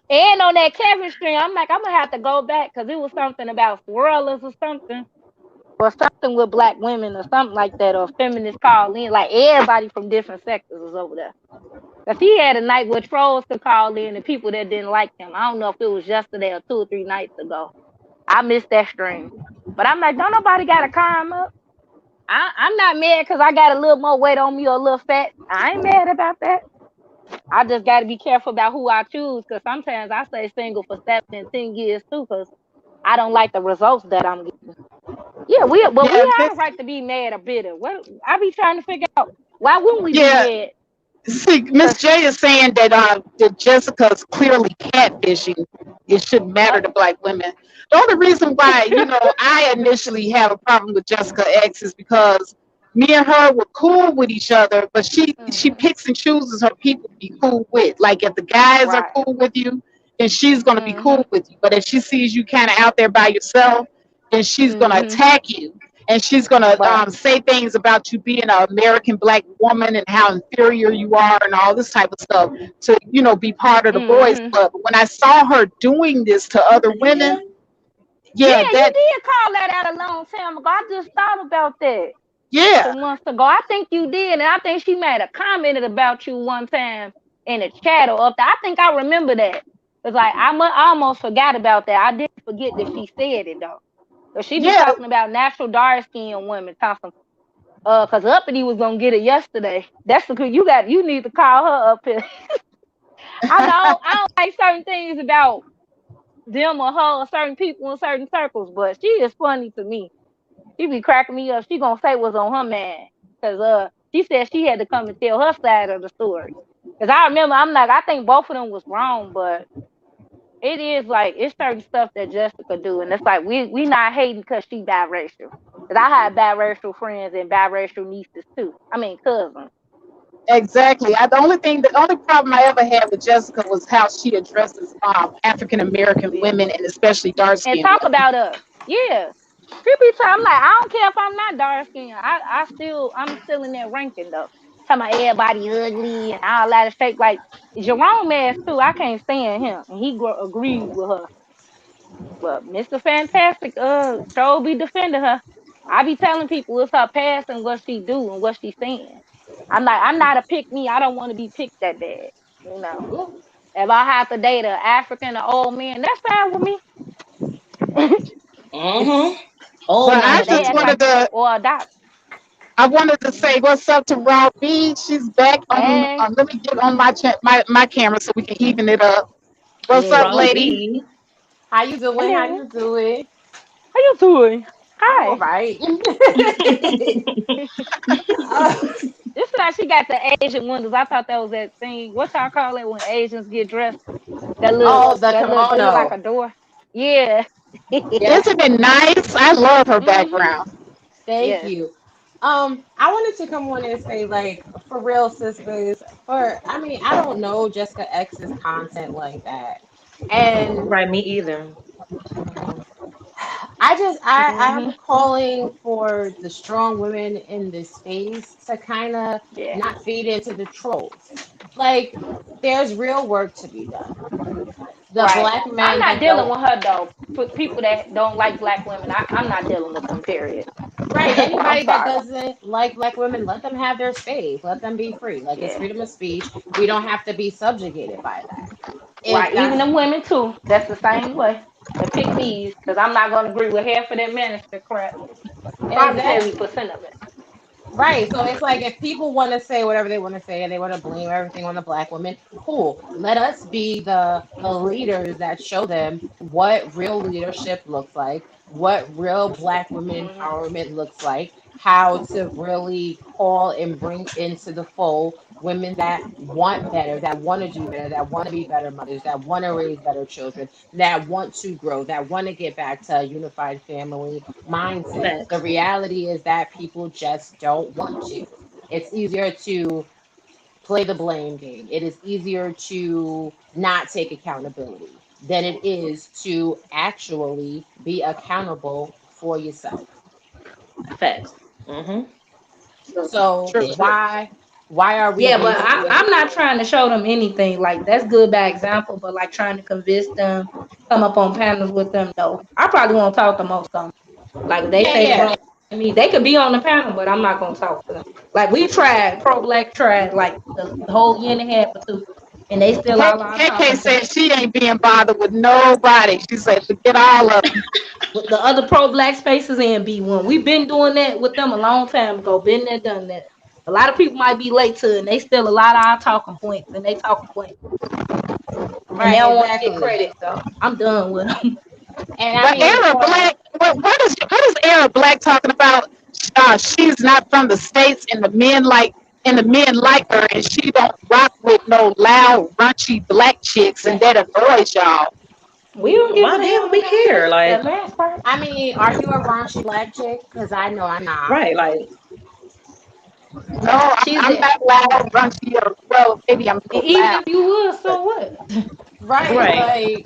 And on that Kevin stream, I'm like, I'm gonna have to go back because it was something about swirlers or something with black women or something like that, or feminists call in. Like everybody from different sectors was over there. Cause he had a night where trolls could call in and people that didn't like him. I don't know if it was yesterday or 2 or 3 nights ago. I missed that stream. But I'm like, don't nobody got to climb up. I'm not mad because I got a little more weight on me or a little fat. I ain't mad about that. I just got to be careful about who I choose because sometimes I stay single for 7 and 10 years too because I don't like the results that I'm getting. Yeah, but we Yeah, have a right to be mad or bitter. What I be trying to figure out, why wouldn't we be yeah. mad? See, Miss Because J is saying that Jessica's clearly catfishing. It shouldn't matter to black women. The only reason why I initially have a problem with Jessica X is because me and her were cool with each other, but she picks and chooses her people to be cool with. Like if the guys are right. cool with you, then she's gonna be cool with you. But if she sees you kind of out there by yourself, then she's gonna attack you. and she's gonna say things about you being an American black woman and how inferior you are and all this type of stuff to, you know, be part of the boys club. But when I saw her doing this to other women, yeah, you did call that out a long time ago. I just thought about that. Yeah. Some months ago. I think you did, and I think she made a comment about you one time in the chat or up there. I think I remember that. It's like I almost forgot about that. I didn't forget that she said it though. But she be talking about natural dark skinned women talking. Cause Uppity was gonna get it yesterday. That's the you need to call her up here. I don't like certain things about them or her or certain people in certain circles, but she is funny to me. She be cracking me up. She gonna say what's on her man. Cause she said she had to come and tell her side of the story. Cause I remember I'm like, I think both of them was wrong, but it is like it's certain stuff that Jessica do, and it's like we not hating because she biracial. Cause I had biracial friends and biracial nieces too. I mean cousins. Exactly. The only problem I ever had with Jessica was how she addresses African American women and especially dark skinned. And talk about us. Yeah. People be I'm like, I don't care if I'm not dark skinned. I'm still in that ranking though. Talking about everybody ugly and all that fake. Like Jerome ass too. I can't stand him, and he agrees with her. But Mr. Fantastic, sure be defending her. I be telling people it's her past and what she do and what she saying. I'm not a pick me. I don't want to be picked that bad. You know, if I have to date an African or old man, that's fine with me. Oh, but I just wanted to or adopt. I wanted to say what's up to Raw B. She's back on. Let me get on my camera so we can even it up. What's up, lady? How you doing? Hello. How you doing? How you doing? Hi. All right. This is like she got the Asian windows. I thought that was that thing. What y'all call it when Asians get dressed? That look like a door. Yeah. Isn't it nice? I love her background. Thank you. I wanted to come on and say, like, for real, sisters, I don't know Jessica X's content like that. And right, me either. I'm calling for the strong women in this space to kind of not feed into the trolls. Like, there's real work to be done. The black men. I'm not dealing with her though. For people that don't like black women, I'm not dealing with them. Period. Right. Anybody that doesn't like black women, let them have their space. Let them be free. Like it's freedom of speech. We don't have to be subjugated by that. Right. Even them women too. That's the same way. The pick me's, because I'm not going to agree with half of that minister crap. Probably 70% of it. Right. So it's like if people want to say whatever they want to say and they want to blame everything on the black women, cool. Let us be the leaders that show them what real leadership looks like, what real black women empowerment looks like, how to really call and bring into the fold women that want better, that want to do better, that want to be better mothers, that want to raise better children, that want to grow, that want to get back to a unified family mindset. The reality is that people just don't want to. It's easier to play the blame game. It is easier to not take accountability than it is to actually be accountable for yourself. Facts. So why are we? Yeah, but I'm not trying to show them anything. Like that's good by example, but like trying to convince them, come up on panels with them. No, I probably won't talk to most of them. Like they say wrong to me, they could be on the panel, but I'm not gonna talk to them. Like we tried, pro-black tried, like the whole year and a half or two, and they still all on. KK said she ain't being bothered with nobody. She said forget all of them. With the other pro-black spaces and B1, we've been doing that with them a long time ago. Been there, done that. A lot of people might be late to it, and they still a lot of our talking points, and they talking points. And they don't want to get credit, so I'm done with them. And Era Black, what is Era Black talking about? She's not from the States, and the men like her, and she don't rock with no loud, raunchy black chicks, and that annoys y'all. We don't give a damn. We care. Like, I mean, are you a raunchy black chick? Because I know I'm not. Right, like. No, I'm not loud, raunchy, or well, maybe I'm even loud. If you would, so what? Right. Like,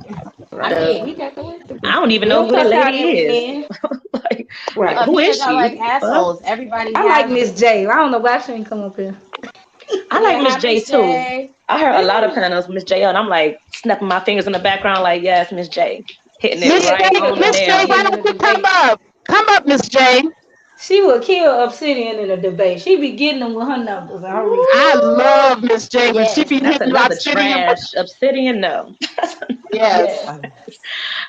I mean, I don't even know who the lady is. Right. Who is Because I like she? assholes. Everybody I like has. Miss J. I don't know why she ain't come up here. I like Miss Hi, J Miss too. J. I heard a lot of panels, Miss J, and I'm like snapping my fingers in the background, like, yes, Miss J, hitting it Miss J, right on the Miss J, nail. why don't you come up? Come up, Miss J. She will kill Obsidian in a debate. She be getting them with her numbers already. I love Miss J when she Yes, be That's hitting you another obsidian. trash. Obsidian, no. Yes. yes.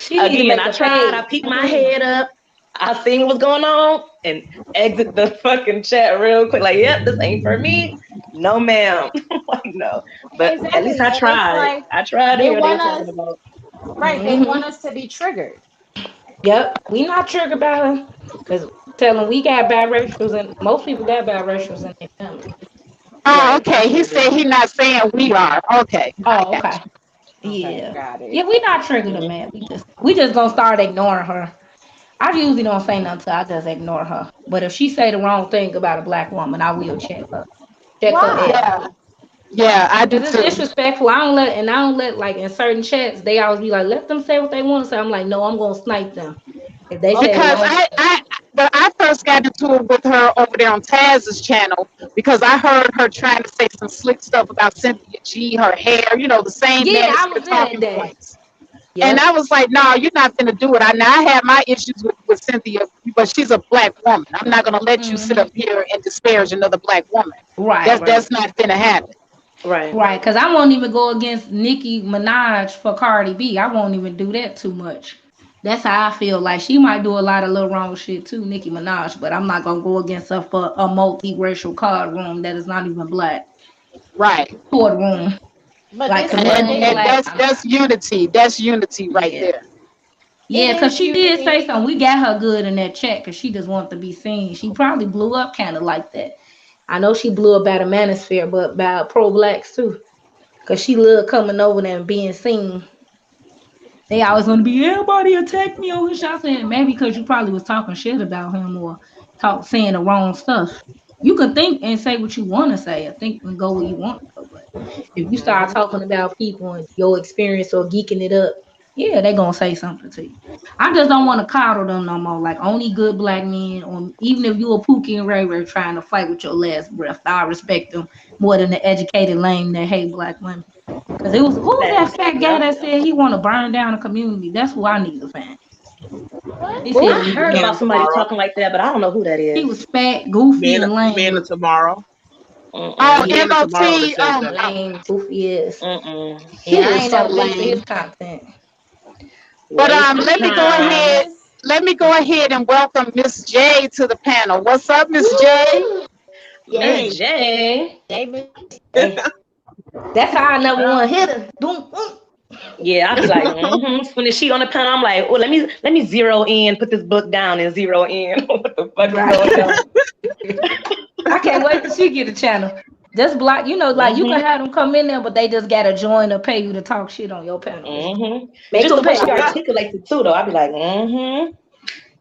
She need to Again, make I a tried. I page. peeked my head up. I seen what's going on and exit the fucking chat real quick. Like, yep, this ain't for me. No, ma'am. Like, no. But at least Exactly. I And it's tried. like I tried to they hear what they were want talking us, about. right? They want us to be triggered. Yep, we not triggered about her because tell them we got biracials and most people got biracials in their family. Oh, Right. I okay. He feel you. said he not saying we are. Okay. I Oh, got okay. you. Okay, Yeah. got it. Yeah, we not triggered her, man. We just gonna start ignoring her. I usually don't say nothing to her, I just ignore her. But if she say the wrong thing about a black woman, I will check her. Check her Why? ass. Yeah. Yeah, I do Cause it's too. disrespectful. I don't let like in certain chats, they always be like, let them say what they want to say. I'm like, no, I'm gonna snipe them. If they say the Because wrong I first got into it with her over there on Taz's channel because I heard her trying to say some slick stuff about Cynthia G, her hair, the same yeah, I nasty was there that talking day. points. And Yep. I was like, no, you're not gonna do it. I have my issues with Cynthia, but she's a black woman. I'm not gonna let you sit Hmm. up here and disparage another black woman. Right. That's not gonna happen. Right. Right, because I won't even go against Nicki Minaj for Cardi B. I won't even do that too much. That's how I feel. Like she might do a lot of little wrong shit too, Nicki Minaj, but I'm not gonna go against her for a multiracial card room that is not even black. Right. Court room. But Like this is the community And thing. black. that's unity. That's unity right Yeah. there. Yeah, It because is she did say unity. something. We got her good in that chat because she just wanted to be seen. She probably blew up kind of like that. I know she blew up by the manosphere, but by pro blacks too. Because she loved coming over there and being seen. They always want to be, everybody attack me on his shot. Saying maybe because you probably was talking shit about him or saying the wrong stuff. You can think and say what you want to say. I think and go where you want to go. But if you start talking about people and your experience or geeking it up, yeah, they gonna say something to you. I just don't want to coddle them no more. Like only good black men, or even if you a Pookie and Ray Ray trying to fight with your last breath, I respect them more than the educated lame that hate black women. Cause it was who was that Facts. fat guy Yep. that said he want to burn down a community? That's who I need to find. What? He said I we heard was, Man about of somebody tomorrow. talking like that, but I don't know who that he is. was fat, goofy, Man, and lame. man of tomorrow. Oh, Mm-mm. Man of tomorrow that MOT. says that. Lame, goofy ass. Mm-mm. He Yeah, I is ain't so never been to his lame. content. But Waste of let me I'm go ahead. time. honest. Let me go ahead and welcome Miss J to the panel. What's up, Miss J? Miss Yes, Hey. J. David. Hey, that's how I never want to hit her. Boom, boom. Yeah, I'll be like, when the sheet on the panel, I'm like, oh, let me zero in, put this book down and zero in. What the fuck is Right. going on? I can't wait till she get a channel. Just block, like you can have them come in there, but they just gotta join or pay you to talk shit on your panel. Make Just them the way pay. she articulates it too, though. I'll be like,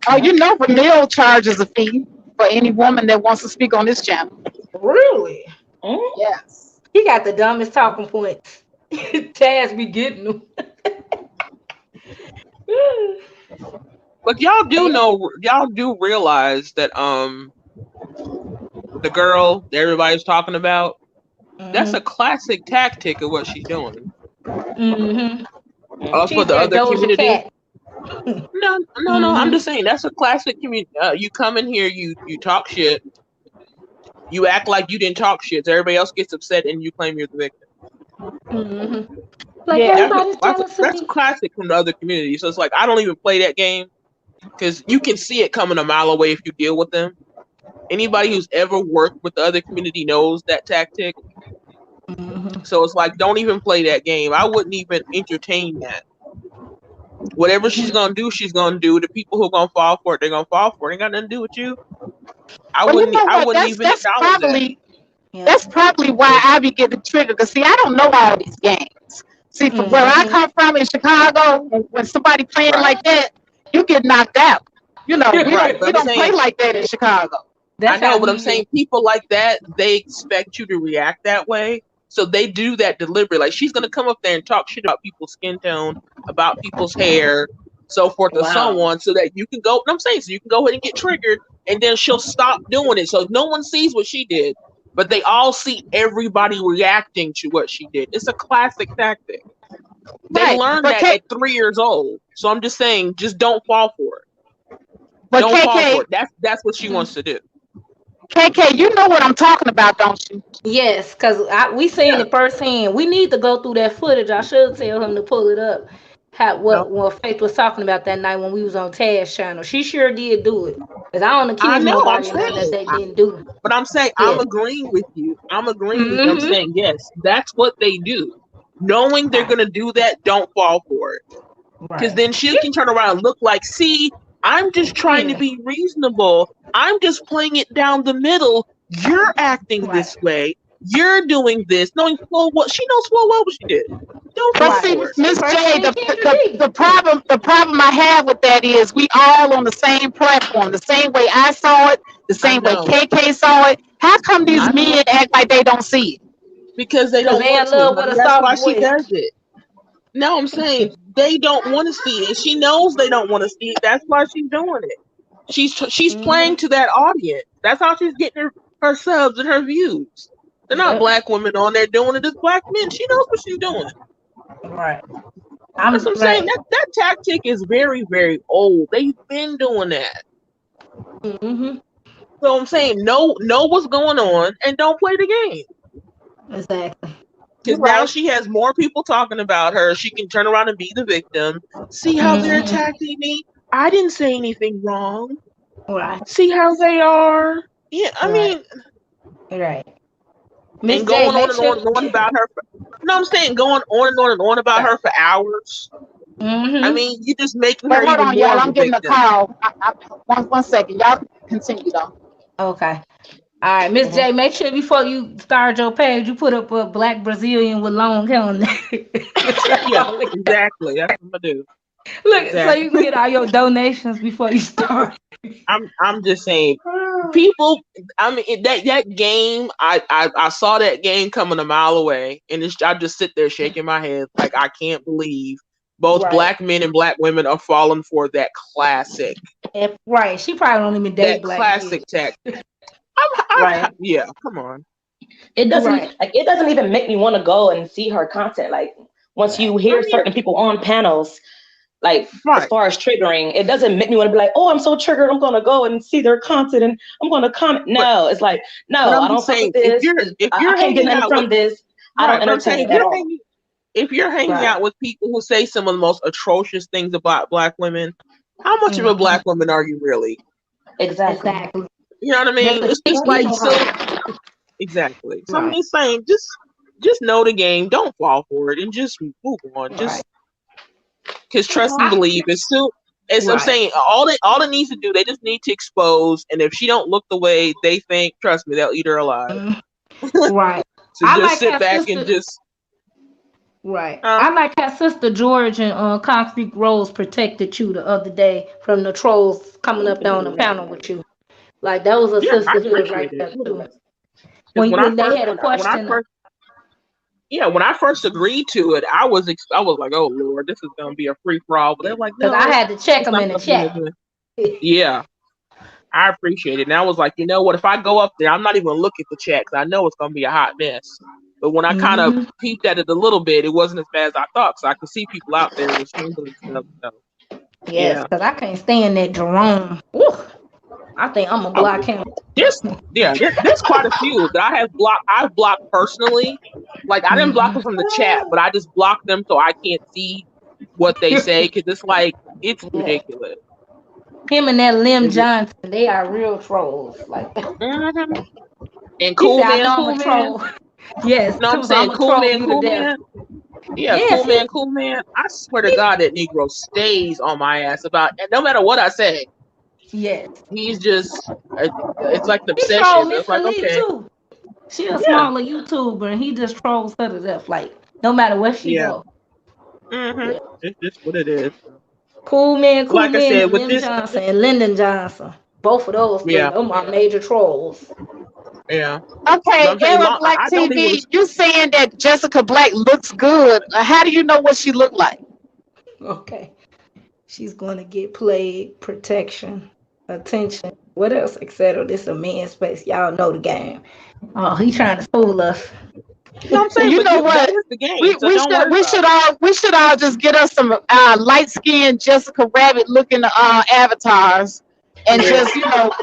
Oh, Ramil charges a fee for any woman that wants to speak on this channel. Really? mm-hmm. Yes. He got the dumbest talking points. Taz be getting them. But y'all do realize that the girl that everybody's talking about, that's a classic tactic of what she's doing. Mm-hmm. For She's the that other Doja community. Cat. No. I'm just saying that's a classic community. You come in here, you talk shit, you act like you didn't talk shit, so everybody else gets upset and you claim you're the victim. Mm-hmm. Like Yeah. everybody's jealous of That's me. classic from the other community. So it's like I don't even play that game because you can see it coming a mile away if you deal with them. Anybody who's ever worked with the other community knows that tactic. Mm-hmm. So it's like, don't even play that game. I wouldn't even entertain that. Whatever she's gonna do, she's gonna do. The people who are gonna fall for it, they're gonna fall for it. Ain't got nothing to do with you. I Well, you wouldn't. know I what? wouldn't even That's acknowledge that. probably why I be getting triggered. Cause see, I don't know all these games. See, from where I come from in Chicago, when somebody playing Right. like that, you get knocked out. We Right. But I'm don't play saying, like that in Chicago. I know, but I'm saying people like that, they expect you to react that way. So they do that deliberately. Like she's gonna come up there and talk shit about people's skin tone, about people's hair, so forth and so Wow. on, so that you can go. I'm saying, so you can go ahead and get triggered, and then she'll stop doing it. So no one sees what she did, but they all see everybody reacting to what she did. It's a classic tactic. They Right, learned but that at 3 years old. So I'm just saying, just don't fall for it. but Don't fall for KK, it. That's what she wants to do. KK, you know what I'm talking about, don't you? Yes, because we seen Yeah. it firsthand. We need to go through that footage. I should tell him to pull it up. No. What Faith was talking about that night when we was on Taz channel. She sure did do it. Because I don't I accuse know. I'm nobody of nothing that saying. they didn't do. But I'm saying, Yeah. I'm agreeing with you. I'm Mm-hmm. saying, yes, that's what they do. Knowing they're Right. going to do that, don't fall for it. Because Right. then she can turn around and look like, see, I'm just trying to Yeah. be reasonable. I'm just playing it down the middle. You're acting Right. this way. You're doing this. Knowing full well, she knows full well what she did. Don't But fall see, for it. Miss First J, thing Kendra did. the problem I have with that is we all on the same platform, the same way I saw it, the I same way know. KK saw it. How come these I know. men act like they don't see it? Because they Because don't they want in to, love with honey. a That's soft why she voice. does it. No, I'm saying they don't want to see it. She knows they don't want to see it. That's why she's doing it. She's playing to that audience. That's how she's getting her subs and her views. They're not Yep. black women on there doing it. It's black men. She knows what she's doing. Right. That's what I'm saying. Right. That tactic is very, very old. They've been doing that. Mm-hmm. So I'm saying, know what's going on and don't play the game. Exactly. Because now she has more people talking about her. She can turn around and be the victim. See how they're Mm-hmm. attacking me? I didn't say anything wrong. Right. See how they are? Yeah, I Right. mean, Right. Miss and J, going on make and sure. on and on about her. No, I'm saying going on and on and on about her for hours. I Mm-hmm. mean, you're just making her But hold even on, more y'all, of a I'm getting a victim. call. One second, y'all continue though. Okay. All right, Miss J, make sure before you start your page, you put up a black Brazilian with long hair on there. Yeah, exactly. That's what I'm gonna do. Look, so Exactly. you can get all your donations before you start. I'm just saying, people. I mean, that game. I saw that game coming a mile away, and I just sit there shaking my head like I can't believe both Right. black men and black women are falling for that classic. Right. She probably don't even date That black classic kids. tactic. Right. Yeah, come on. It doesn't Right. like it doesn't even make me want to go and see her content. Like once you hear certain people on panels, like as far as triggering, it doesn't make me want to be like, oh, I'm so triggered. I'm gonna go and see their content and I'm gonna comment. No, it's like, But no, I'm I don't just fuck saying, with this. if I you're can't get hanging nothing out from with this. I don't but I'm entertain saying it at all. if you're hanging out with people who say some of the most atrocious things about black women, how much of a black woman are you really? Exactly. You know what I mean? That's It's just like so. Exactly. So I'm just saying, just know the game. Don't fall for it, and just move on. Just because trust and believe. As soon as I'm saying, all it needs to do, they just need to expose. And if she don't look the way they think, trust me, they'll eat her alive. Right. So I just like sit how back sister. and just. Right. I like how Sister George and Concrete Rose protected you the other day from the trolls coming up there on the panel with you. Like that was a Yeah, I sisterhood right appreciate it. there too. When They had a question. when I first agreed to it, I was like, oh Lord, this is gonna be a free for all. But they're like, Because no, I had to check it's them not in the something chat. you're doing. Yeah, I appreciate it. And I was like, you know what? If I go up there, I'm not even gonna look at the chat because I know it's gonna be a hot mess. But when I kind of peeped at it a little bit, it wasn't as bad as I thought. So I could see people out there was handling stuff. So, Yes, because I can't stand that Jerome. Ooh, I think I'm gonna block him. There's quite a few that I've blocked personally. Like I didn't block them from the chat, but I just blocked them so I can't see what they say because it's like it's ridiculous. Him and that Lim Johnson, they are real trolls. Like, and cool man, I'm a troll. Yes, no, I'm saying cool man, cool man. Yeah, yes, cool man. I swear to God, that Negro stays on my ass about, and no matter what I say. Yes, he's just. It's like an he obsession. trolled Miss It's like Khaleesi okay. too. She a smaller YouTuber, and he just trolls her to death. Like, no matter where she go. Yeah. It's just what it is. Cool man, like I said, with Lim this Johnson and Lyndon Johnson. Both of those, them are major trolls. Yeah. Okay, Era Black TV, you saying that Jessica Black looks good. How do you know what she looked like? Okay. She's going to get played, protection, attention, what else, etc. This is a man's space. Y'all know the game. Oh, he trying to fool us. No, I'm saying, You know what? that is the game. So don't worry We should all just get us some light skinned Jessica Rabbit looking avatars, and just because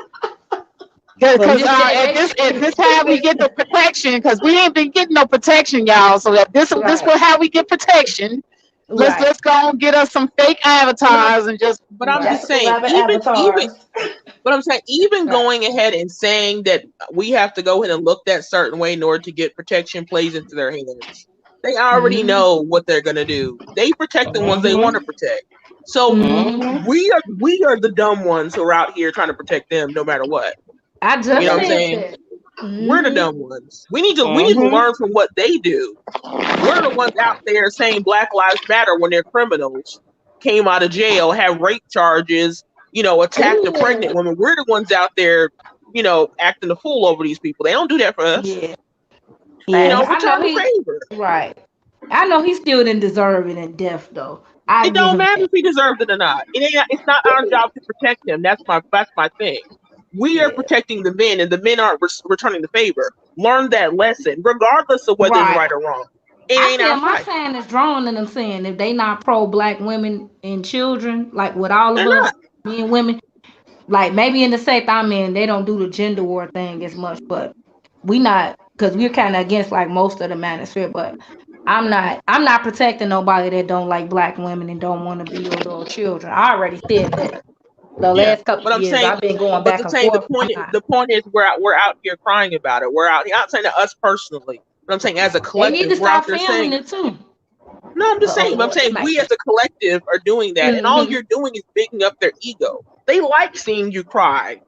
at this how we get the protection, because we ain't been getting no protection, y'all. So that this will how we get protection. Let's go and get us some fake avatars and just. But I'm just saying, even going ahead and saying that we have to go ahead and look that certain way in order to get protection plays into their hands. They already know what they're gonna do. They protect the ones they want to protect. So we are the dumb ones who are out here trying to protect them no matter what. I just you know what I'm saying? We're the dumb ones. We need to learn from what they do. We're the ones out there saying Black Lives Matter when they're criminals, came out of jail, have rape charges, attacked a pregnant woman. We're the ones out there, acting the fool over these people. They don't do that for us. Return the favor. Right. I know he still didn't deserve it in death though. It don't matter if he deserved it or not. It's not our job to protect him. That's my thing. We are protecting the men, and the men aren't returning the favor. Learn that lesson, regardless of whether it's right or wrong. My saying is drawn, and I'm saying if they not pro-Black women and children, like with all of us, men and women, like maybe in the sect I'm in, they don't do the gender war thing as much, but we not, because we're kind of against like most of the manosphere, but I'm not protecting nobody that don't like Black women and don't want to be with little children. I already said that. The last couple of years, I've been going back and forth. The point is, we're out here crying about it. We're not saying to us personally, but I'm saying as a collective, they need to stop filming it too. No, I'm just saying. I'm saying we as a collective are doing that, and all you're doing is bigging up their ego. They like seeing you cry.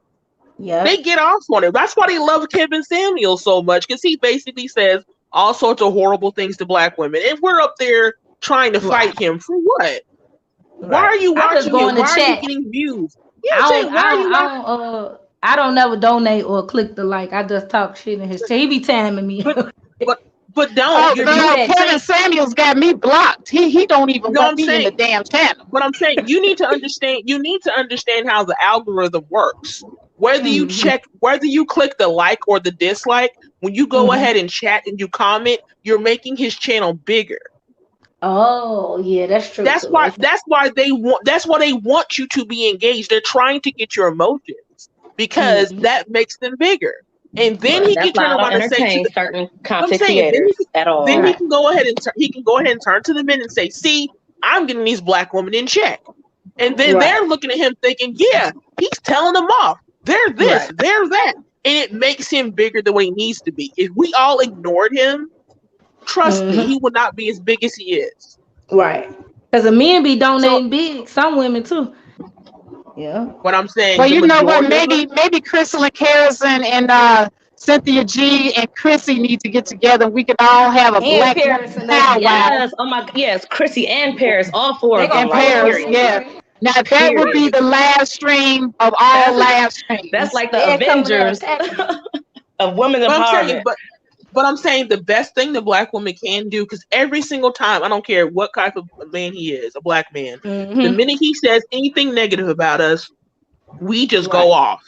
Yeah, they get off on it. That's why they love Kevin Samuel so much, because he basically says all sorts of horrible things to Black women, and we're up there trying to fight him for what? Why are you watching him? Why are you getting views? I don't never donate or click the like. I just talk shit in his chat. He be tamming me. But don't. Kevin Samuels got me blocked. He don't even want me in the damn channel. But I'm saying you need to understand. You need to understand how the algorithm works. Whether you whether you click the like or the dislike, when you go ahead and chat and you comment, you're making his channel bigger. Oh yeah, that's true. That's why they want you to be engaged. They're trying to get your emotions because that makes them bigger. And then he can turn around and say to certain content creators at all. Then he can go ahead and turn to the men and say, "See, I'm getting these Black women in check." And then they're looking at him thinking, "Yeah, he's telling them off. They're this, they're that," and it makes him bigger the way he needs to be. If we all ignored him, trust me, he would not be as big as he is. Right. Because the men be donating big. Some women too. Yeah. What I'm saying. Well, you know what? Maybe Crystal and Harrison and Cynthia G and Chrissy need to get together. We could all have a Black powwow. Yes. Oh my. Yes. Chrissy and Paris. All four of them. And Paris. Yeah. Now that would be the live stream of all live streams. That's like the Avengers of women empowerment. But I'm saying the best thing the Black woman can do, because every single time, I don't care what type of man he is, a Black man, the minute he says anything negative about us, we just go off.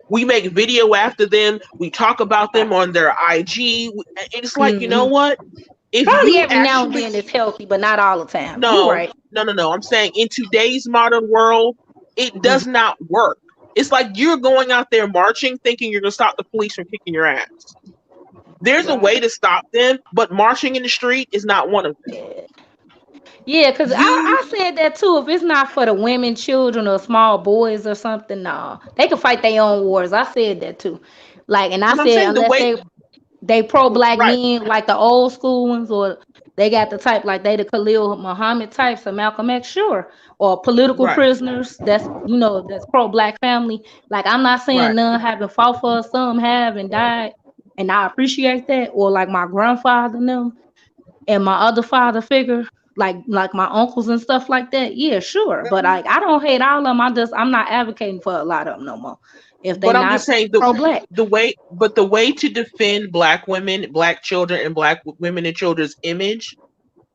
We make video after them. We talk about them on their IG. It's like, you know what? If probably every now and then it's healthy, but not all the time. No. I'm saying in today's modern world, it does not work. It's like you're going out there marching, thinking you're going to stop the police from kicking your ass. There's a way to stop them, but marching in the street is not one of them. Yeah, because I said that too. If it's not for the women, children, or small boys or something, no. They can fight their own wars. I said that too. Like, and I said unless they pro-Black men, like the old school ones, or they got the type like they the Khalil Muhammad types, or Malcolm X, sure. Or political prisoners, that's pro-Black family. Like, I'm not saying none haven't fought for us, some have and died. And I appreciate that. Or like my grandfather and them, and my other father figure, like my uncles and stuff like that. Yeah, sure. But like, I don't hate all of them. I'm not advocating for a lot of them no more. If they not just saying pro-Black. the way to defend Black women, Black children, and Black women and children's image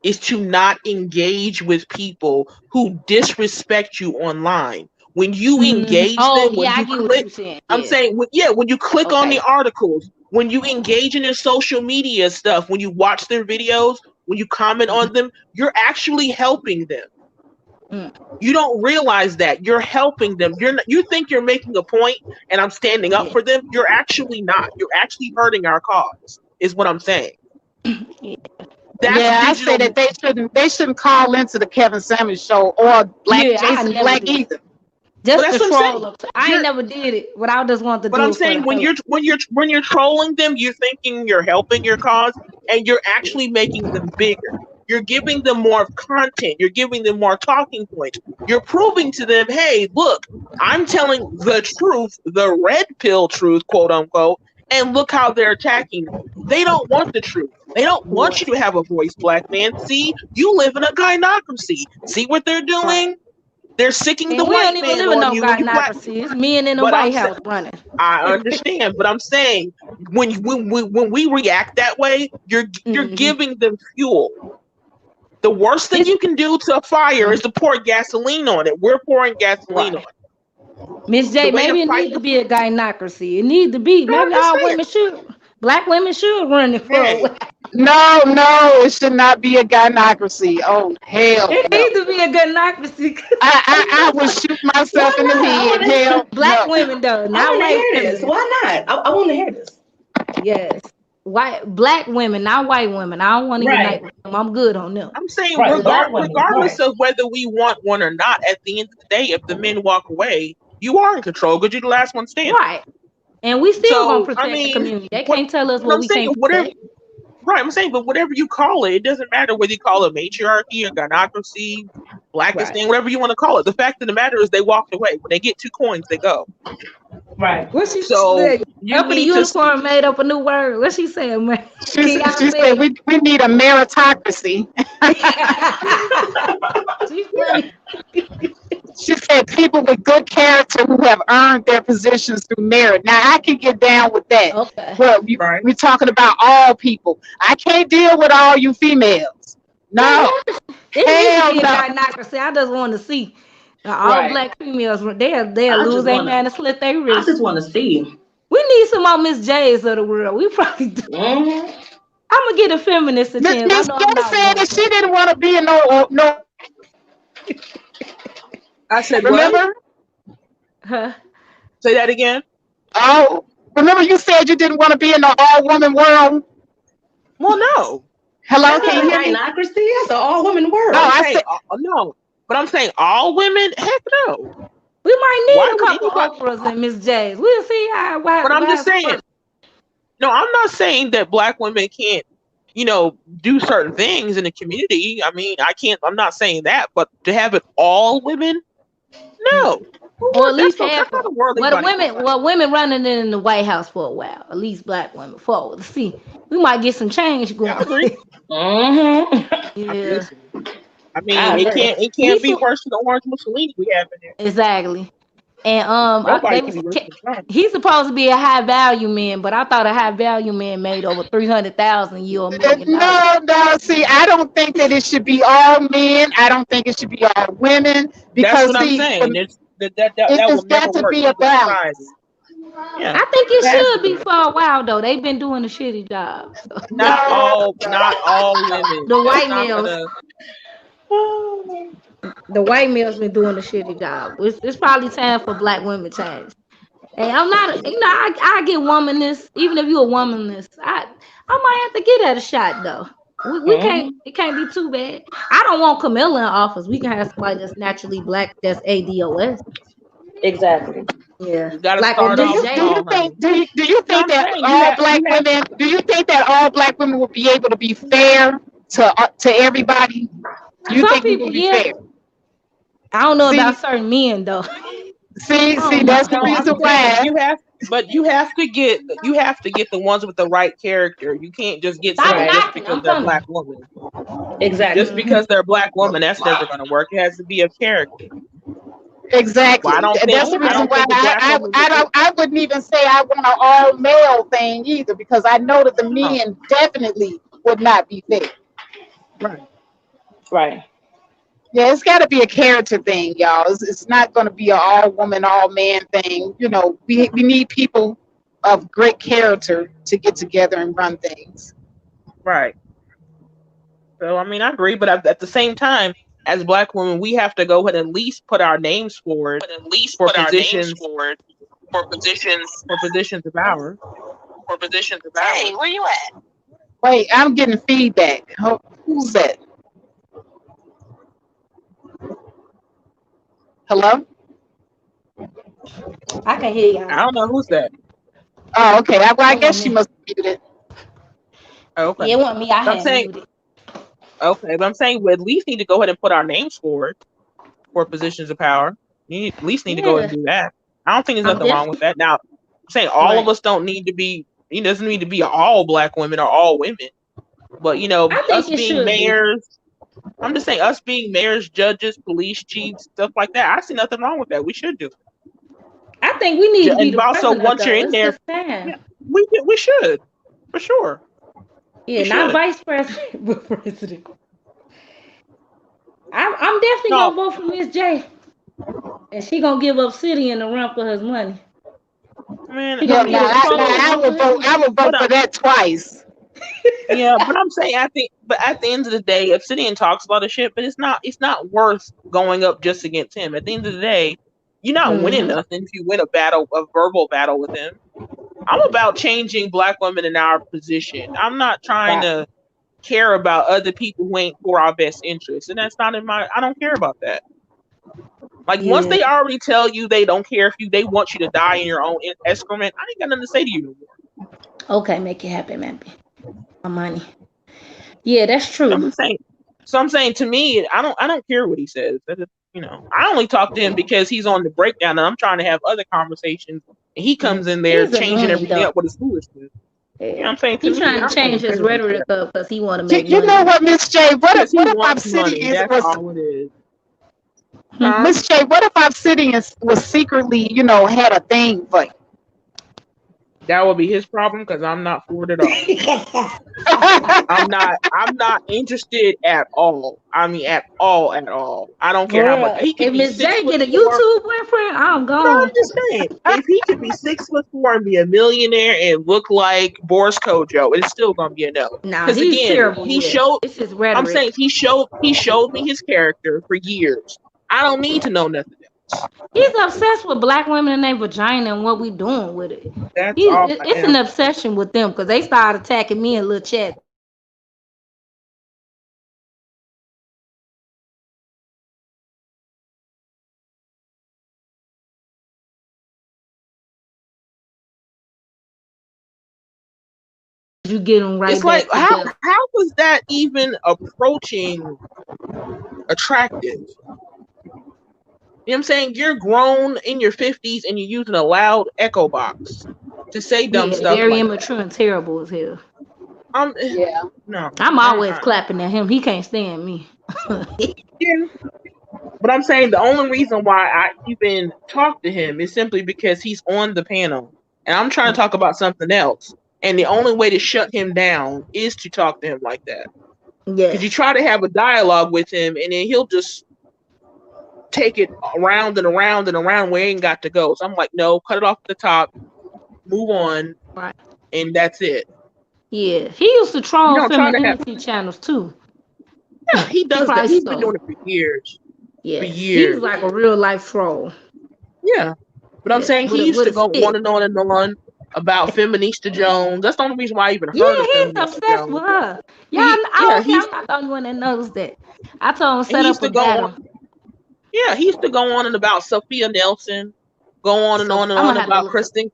is to not engage with people who disrespect you online. When you engage them, when you click, I'm saying, when you click on the articles, when you engage in their social media stuff, when you watch their videos, when you comment on them, you're actually helping them. You don't realize that you're helping them. You think you're making a point and I'm standing up for them. You're actually not. You're actually hurting our cause, is what I'm saying. I say that they shouldn't call into the Kevin Samuels show or Jason Black either. Just to troll them. I ain't never did it, but I just want to do it. But I'm saying when you're trolling them, you're thinking you're helping your cause, and you're actually making them bigger. You're giving them more content. You're giving them more talking points. You're proving to them, hey, look, I'm telling the truth, the red pill truth, quote unquote, and look how they're attacking me. They don't want the truth. They don't want you to have a voice, black man. See, you live in a gynocracy. See what they're doing? They're sicking the white man on you. It's men in the White House running. I understand, but I'm saying when we react that way, you're giving them fuel. The worst thing you can do to a fire is to pour gasoline on it. We're pouring gasoline on it. Miss J, maybe it needs to be a gynocracy. It needs to be. Maybe all women should. Black women should run it for a while. No, it should not be a gynocracy. Oh, hell. It needs to be a gynocracy. I would shoot myself in the head. Hell, black women, though. Not white women. Why not? I want to hear this. Yes. Black women, not white women. I don't want to unite with them. I'm good on them. I'm saying regardless of whether we want one or not, at the end of the day, if the men walk away, you are in control because you're the last one standing. Right. And we still gonna protect the community. They can't tell us what we can't protect. Right, I'm saying, but whatever you call it, it doesn't matter whether you call it matriarchy or gynocracy, Blackistan, whatever you want to call it. The fact of the matter is they walked away. When they get 2 coins, they go. Right. What she said? The unicorn made up a new word. What she said, man? She said we need a meritocracy. She said people with good character who have earned their positions through merit. Now I can get down with that. Okay. Well, we're talking about all people. I can't deal with all you females. No. It needs to be a gynocracy. I just want to see all black females. They'll lose their man and slit their wrist. I just want to see. We need some more Miss J's of the world. We probably do. I'm gonna get a feminist a chance. Miss J said that she didn't want to be in no. I said, remember? Huh? Say that again. Oh, remember you said you didn't want to be in the all-woman world? Well, no. Hello, can you hear me? Gynocracy? That's an all-women world. No, no. But I'm saying all women? Heck no. We might need a couple Oprahs and Miss J's. We'll see how. But I'm just saying. No, I'm not saying that black women can't, do certain things in the community. I mean, I'm not saying that, but to have it all women, no. Or at least half. Women running in the White House for a while. At least black women forward. See, we might get some change going. Yeah. I mean, it can't be worse than the orange Mussolini we have in there. Exactly. And he's supposed to be a high value man, but I thought a high value man made over $300,000 No. See, I don't think that it should be all men. I don't think it should be all women because that's what I'm saying. It's got to be a balance. Yeah. I think it should be for a while though. They've been doing a shitty job. So. Not all women. The white males. The white males been doing a shitty job. It's probably time for black women change. And I'm not, I get womanness. Even if you're a womanness, I might have to get at a shot though. We can't. It can't be too bad. I don't want Camilla in office. We can have somebody that's naturally black. That's ADOS. Exactly. Yeah. Like, do you think that all black women? Do you think that all black women will be able to be fair to everybody? Do you think people be fair? I don't know about certain men though. See, that's the reason why you have to get the ones with the right character. You can't just get someone just because they're black women. Exactly. Just because they're black woman, that's never going to work. It has to be a character. Exactly. Well, that's the reason why I wouldn't even say I want an all male thing either, because I know that the men definitely would not be fair. Right. Right. Yeah, it's got to be a character thing, y'all. It's not going to be an all woman, all man thing. You know, we need people of great character to get together and run things. Right. So I mean, I agree, but at the same time, as Black women, we have to go ahead and at least put our names forward for positions For positions. for positions of power. Hey, where you at? Wait, I'm getting feedback. Who's that? Hello? I can hear y'all. I don't know who's that. Oh, okay. I guess she must have muted. Okay. Yeah, it wasn't me. I I'm had saying, muted. okay, but I'm saying we at least need to go ahead and put our names forward for positions of power. You at least need to go ahead and do that. I don't think there's nothing wrong with that. Now, I'm saying all of us don't need to be. It doesn't need to be all Black women or all women. But you know, us being mayors. I'm just saying, us being mayors, judges, police chiefs, stuff like that. I see nothing wrong with that. We should do it. I think we need to be and the also president, once you're in there, yeah, we should for sure. Yeah, not vice president, but president. I'm definitely gonna vote for Miss J, and she gonna give Obsidian the run for his money. Man, I would vote for that twice. Yeah, but I'm saying but at the end of the day, Obsidian talks a lot of shit, but it's not worth going up just against him. At the end of the day, you're not winning nothing if you win a verbal battle with him. I'm about changing Black women in our position. I'm not trying to care about other people who ain't for our best interests, and that's not I don't care about that. Like once they already tell you they don't care if they want you to die in your own excrement, I ain't got nothing to say to you anymore. Okay, make it happen, man. My money. Yeah, that's true. I'm saying to me, I don't care what he says. You know, I only talk to him because he's on the breakdown, and I'm trying to have other conversations, and he comes in there changing everything up with his foolishness. Yeah. You know what I'm saying? He's trying to change his rhetoric up because he want to make money. You know what, Miss J? What if Obsidian was all it is? Miss J, what if Obsidian was secretly, had a thing for you? That would be his problem because I'm not for it at all. I'm not interested at all. I mean, at all. I don't care how much. If Miss J get a YouTube boyfriend, I'm gone. No, I'm just saying, if he could be 6'4" and be a millionaire and look like Boris Kojo, it's still gonna be a no. Nah, he's terrible. He showed. It's his rhetoric. I'm saying he showed me his character for years. I don't need to know nothing else. He's obsessed with Black women and their vagina and what we doing with it. It's an obsession with them because they started attacking me in little chat. You get them right. It's like how was that even approaching attractive? You know what I'm saying? You're grown in your 50s and you're using a loud echo box to say dumb stuff. Very immature and terrible as hell. No. I'm always clapping at him. He can't stand me. Yeah. But I'm saying the only reason why I even talk to him is simply because he's on the panel. And I'm trying to talk about something else. And the only way to shut him down is to talk to him like that. Yeah. Because you try to have a dialogue with him and then he'll just take it around and around and around where he ain't got to go. So I'm like, no, cut it off at the top, move on, and that's it. Yeah, he used to troll femininity channels too. Yeah, he does that. He's been doing it for years. Yeah, he's like a real life troll. Yeah, but I'm saying he used to go on and on about Feminista Jones. That's the only reason why I even heard of Feminista he's obsessed with her. I'm not the only one that knows that. I told him set up a battle. Yeah, he used to go on and about Sophia Nelson, go on and on and on about Kristen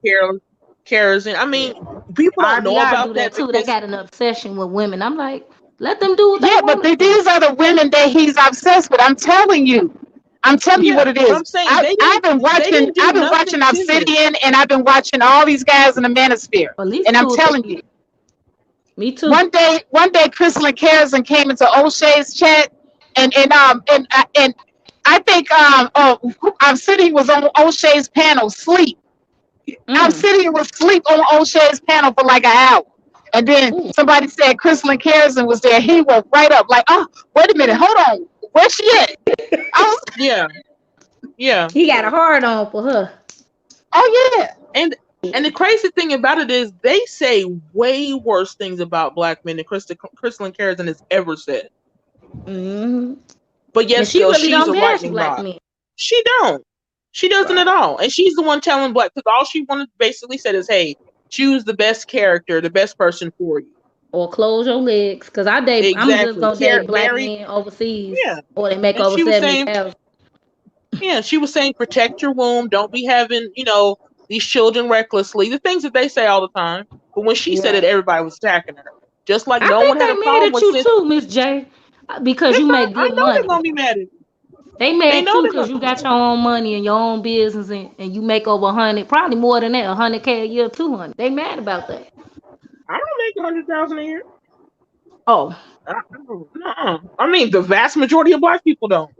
Kerosene. I mean, people don't know about that too. They got an obsession with women. I'm like, let them do what they want. But these are the women that he's obsessed with. I'm telling you what it is. I've been watching Obsidian, and I've been watching all these guys in the manosphere, and I'm telling you. Me too. One day, Crystal and Kerosene came into O'Shea's chat, and I think Obsidian was on O'Shea's panel sleep. Obsidian was asleep on O'Shea's panel for like an hour. And then somebody said Crystal Carrison was there. He woke right up like, oh, wait a minute, hold on, where's she at? Yeah. He got a hard on for her. Oh yeah. And the crazy thing about it is they say way worse things about black men than Crystal Carrison has ever said. Mm-hmm. But yet she still, really she's don't a bash lightning black rod. men. She don't. She doesn't at all. And she's the one telling black, because all she wanted basically said is, hey, choose the best character, the best person for you. Or close your legs. Because I'm just going to date black men overseas. Yeah. Or they make and over 70,000. Yeah, she was saying protect your womb. Don't be having, these children recklessly. The things that they say all the time. But when she said it, everybody was attacking her. Just like no one had a problem with you too, Miss J. Because you make good I know money. they're going to be mad at you. They mad too because you got your own money and your own business and you make over 100, probably more than that, 100K a year, 200. They mad about that. I don't make 100,000 a year. Oh. I mean, the vast majority of black people don't.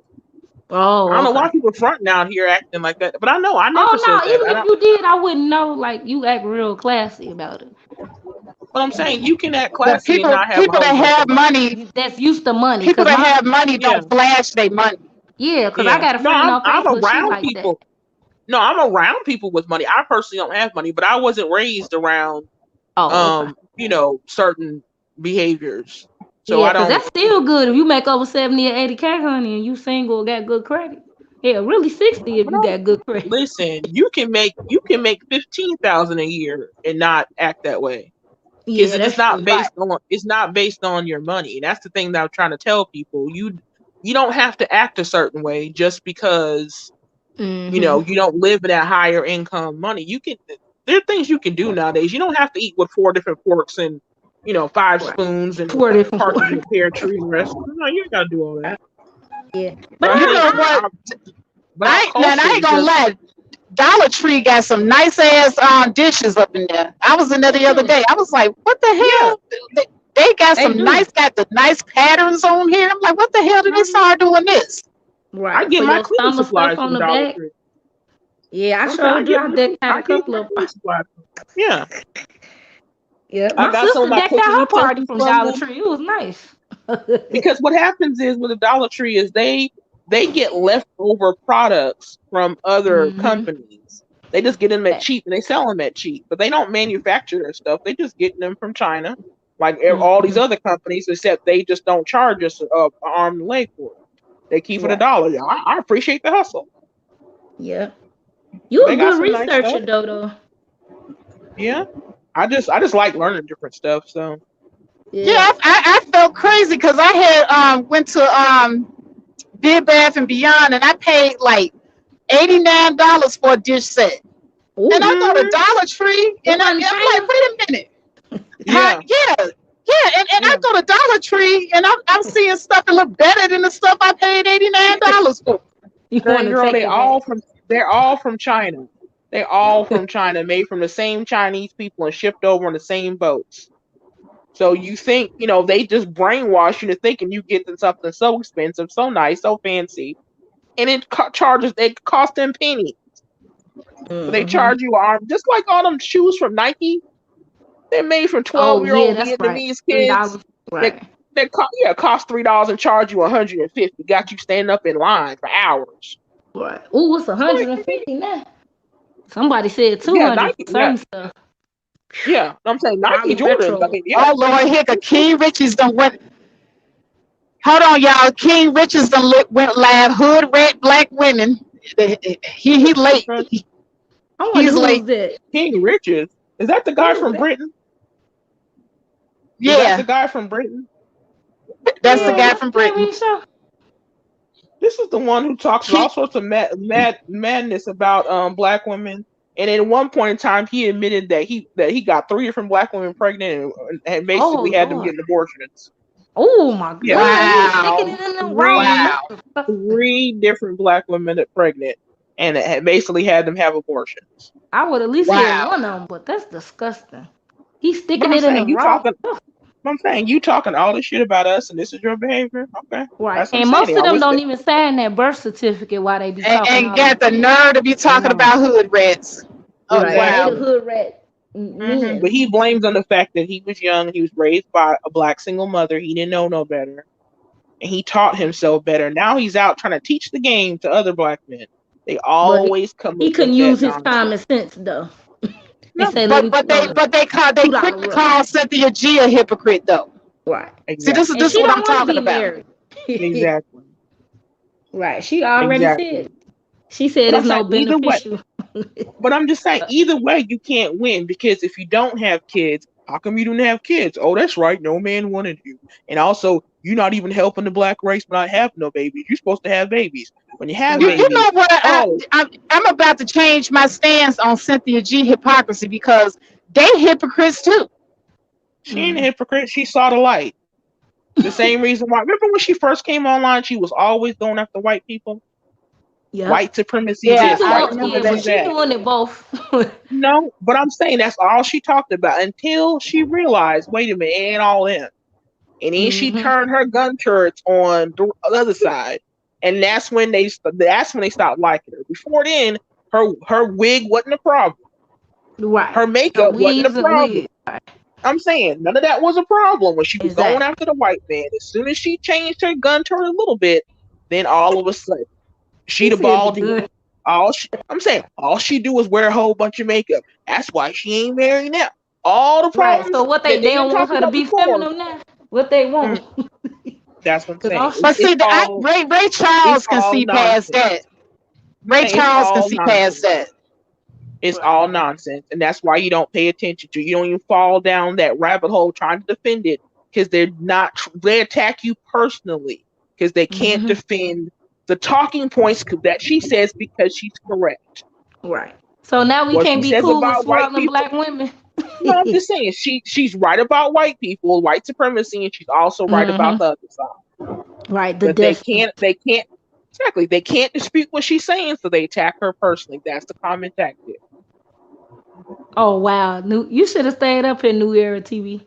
Oh, I don't know why people fronting out here acting like that, but I know I never said that. Even if you did, I wouldn't know. Like you act real classy about it. But I'm saying you can act classy and not have people that have money. That's used to money. People that have money don't flash their money. Yeah, because I got a friend on Facebook. I'm around people. No, I'm around people with money. I personally don't have money, but I wasn't raised around, certain behaviors. So I don't. That's still good if you make over 70 or 80K, honey, and you single, got good credit. Yeah, really 60 if you got good credit. Listen, you can make 15,000 a year and not act that way. Because it's not based on your money. And that's the thing that I'm trying to tell people. You don't have to act a certain way just because you don't live in that higher income money. There are things you can do nowadays. You don't have to eat with 4 different forks and 5 spoons and partridge in a pear tree and rest. No, you ain't gotta do all that. Yeah. But you know what? I ain't gonna lie. Dollar Tree got some nice ass dishes up in there. I was in there the other day. I was like, what the hell? They got some got the nice patterns on here. I'm like, what the hell did they start doing this? Right. I get my cleaning supplies from Dollar Tree. Yeah, I sure do. I decked out a couple of supplies. Yeah. Yeah, my sister decked out her party from Dollar Tree. It was nice. Because what happens is with the Dollar Tree is they get leftover products from other companies. They just get them at cheap and they sell them at cheap, but they don't manufacture their stuff. They just get them from China, like all these other companies, except they just don't charge us an arm and leg for it. They keep it $1. I appreciate the hustle. Yeah, you a good researcher, Dodo. Yeah. I just like learning different stuff. So yeah, I felt crazy because I had went to Bed Bath and Beyond and I paid like $89 for a dish set. Ooh. And I go to Dollar Tree and I'm like, wait a minute. And I go to Dollar Tree and I'm seeing stuff that look better than the stuff I paid $89 for. Girl, they're all from China. They're all from China, made from the same Chinese people and shipped over on the same boats. So you think, they just brainwash you to thinking you get something so expensive, so nice, so fancy. And it cost them pennies. Mm-hmm. They charge you just like all them shoes from Nike. They're made from 12-year-old Vietnamese kids. Right. They cost $3 and charge you $150. Got you standing up in line for hours. Right. Ooh, it's $150 now. Somebody said 200 for certain stuff. Yeah, I'm saying Nike Jordans. I mean, Oh Lord, here King Richards done went. Hold on, y'all. King Richards done went live. Hood rat black women. He late. He's late. King Richards, is that the guy from Britain? Yeah, is that the guy from Britain. That's the guy from Britain. This is the one who talks all sorts of madness about black women. And at one point in time, he admitted that he got 3 different black women pregnant and basically had them getting abortions. Oh my God! Yeah. Wow. 3 different black women pregnant and it basically had them have abortions. I would at least hear one of them, but that's disgusting. He's sticking it in the raw. I'm saying you talking all this shit about us, and this is your behavior. Okay, right? And most of them don't even sign that birth certificate while they be talking. And got the nerve to be talking about hood rats. Oh right. Wow, they the hood rat. men. But he blames on the fact that he was young. He was raised by a black single mother. He didn't know no better, and he taught himself better. Now he's out trying to teach the game to other black men. They always come He up couldn't with use that his nonsense. common sense though. No, Say, but they quick to call Cynthia G a hypocrite though. Right. Exactly. See, this is what I'm talking about. Married. Exactly. Right. She already said. She said But it's no beneficial. But I'm just saying, either way, you can't win, because if you don't have kids, how come you don't have kids? Oh, that's right, no man wanted you. And also, you're not even helping the black race by not having no babies. You're supposed to have babies. When you have babies, you know what? I'm about to change my stance on Cynthia G hypocrisy, because they hypocrites too. She ain't a hypocrite. She saw the light. The same reason why. Remember when she first came online, she was always going after white people. Yeah. White supremacy. Yeah, white supremacy but she doing it both. No, but I'm saying that's all she talked about until she realized, wait a minute, it ain't all in. And then she turned her gun turrets on the other side, and that's when they stopped liking her. Before then, her wig wasn't a problem. Right. Her makeup wasn't a problem. I'm saying none of that was a problem when she was going after the white man. As soon as she changed her gun turret a little bit, then all of a sudden she the baldy. All she do is wear a whole bunch of makeup. That's why she ain't married now. All the problems. Right. So what they don't want her to be feminine now? What they want? That's what I'm saying. But see, Ray Charles can see past that. Ray Charles can see past that. It's all nonsense, and that's why you don't pay attention to. You don't even fall down that rabbit hole trying to defend it, because they attack you personally because they can't defend the talking points that she says because she's correct. Right. So now we can't be cool with swallowing black women. No, I'm just saying she's right about white people, white supremacy, and she's also right about the other side. Right. But they can't exactly. They can't dispute what she's saying, so they attack her personally. That's the common tactic. Oh wow! You should have stayed up in New Era TV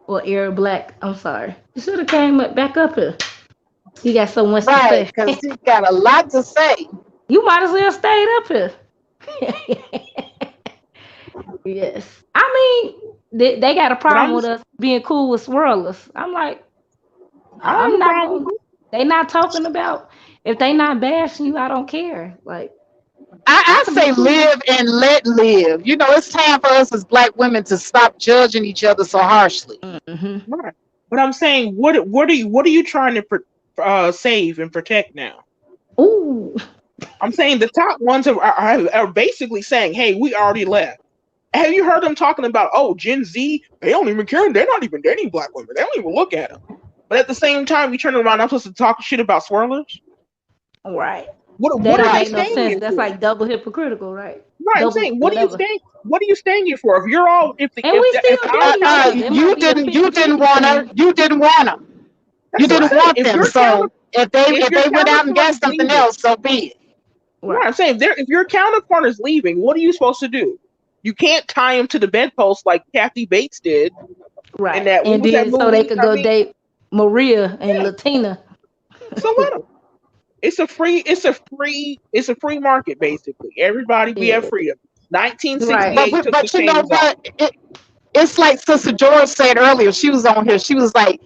or Era Black. I'm sorry. You should have came back up here. You got so much to say. Because you got a lot to say. You might as well stayed up here. Yes. I mean, they got a problem with us being cool with swirlers. I'm like, they not talking about, if they not bashing you, I don't care. Like, I say live and let live. You know, it's time for us as black women to stop judging each other so harshly. Right. But I'm saying, what are you trying to save and protect now? Ooh. I'm saying the top ones are basically saying, hey, we already left. Have you heard them talking about, Gen Z, they don't even care. They're not even dating black women. They don't even look at them. But at the same time, you turn around, I'm supposed to talk shit about swirlers? Right. What that don't make no sense. That's like double hypocritical, right? Right. I'm saying, what are you staying here for? If you're all, you didn't want her. You didn't want them. You didn't want them. So if they went out and got something else, so be it. Right. I'm saying, if your counterpart is leaving, what are you supposed to do? You can't tie him to the bedpost like Kathy Bates did. Right. And then so they could go date Maria and Latina. So let them. It's a free market, basically. Everybody we have freedom. 1968 right. took but the you know what? It's like Sister George said earlier. She was on here. She was like,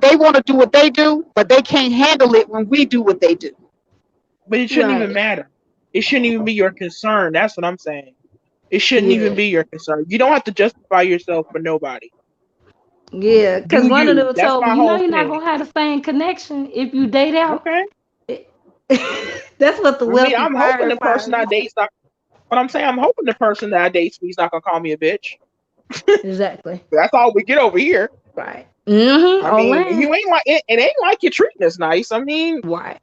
they want to do what they do, but they can't handle it when we do what they do. But it shouldn't even matter. It shouldn't even be your concern. That's what I'm saying. It shouldn't even be your concern. You don't have to justify yourself for nobody. Yeah, because one of them told me, you're not going to have the same connection if you date out. Okay. That's what the wealthy I'm hoping the person I date's not. But I'm saying, I'm hoping the person that I date's he's not going to call me a bitch. Exactly. That's all we get over here. Right. I mean, you ain't like it ain't like you're treating us nice. I mean, right.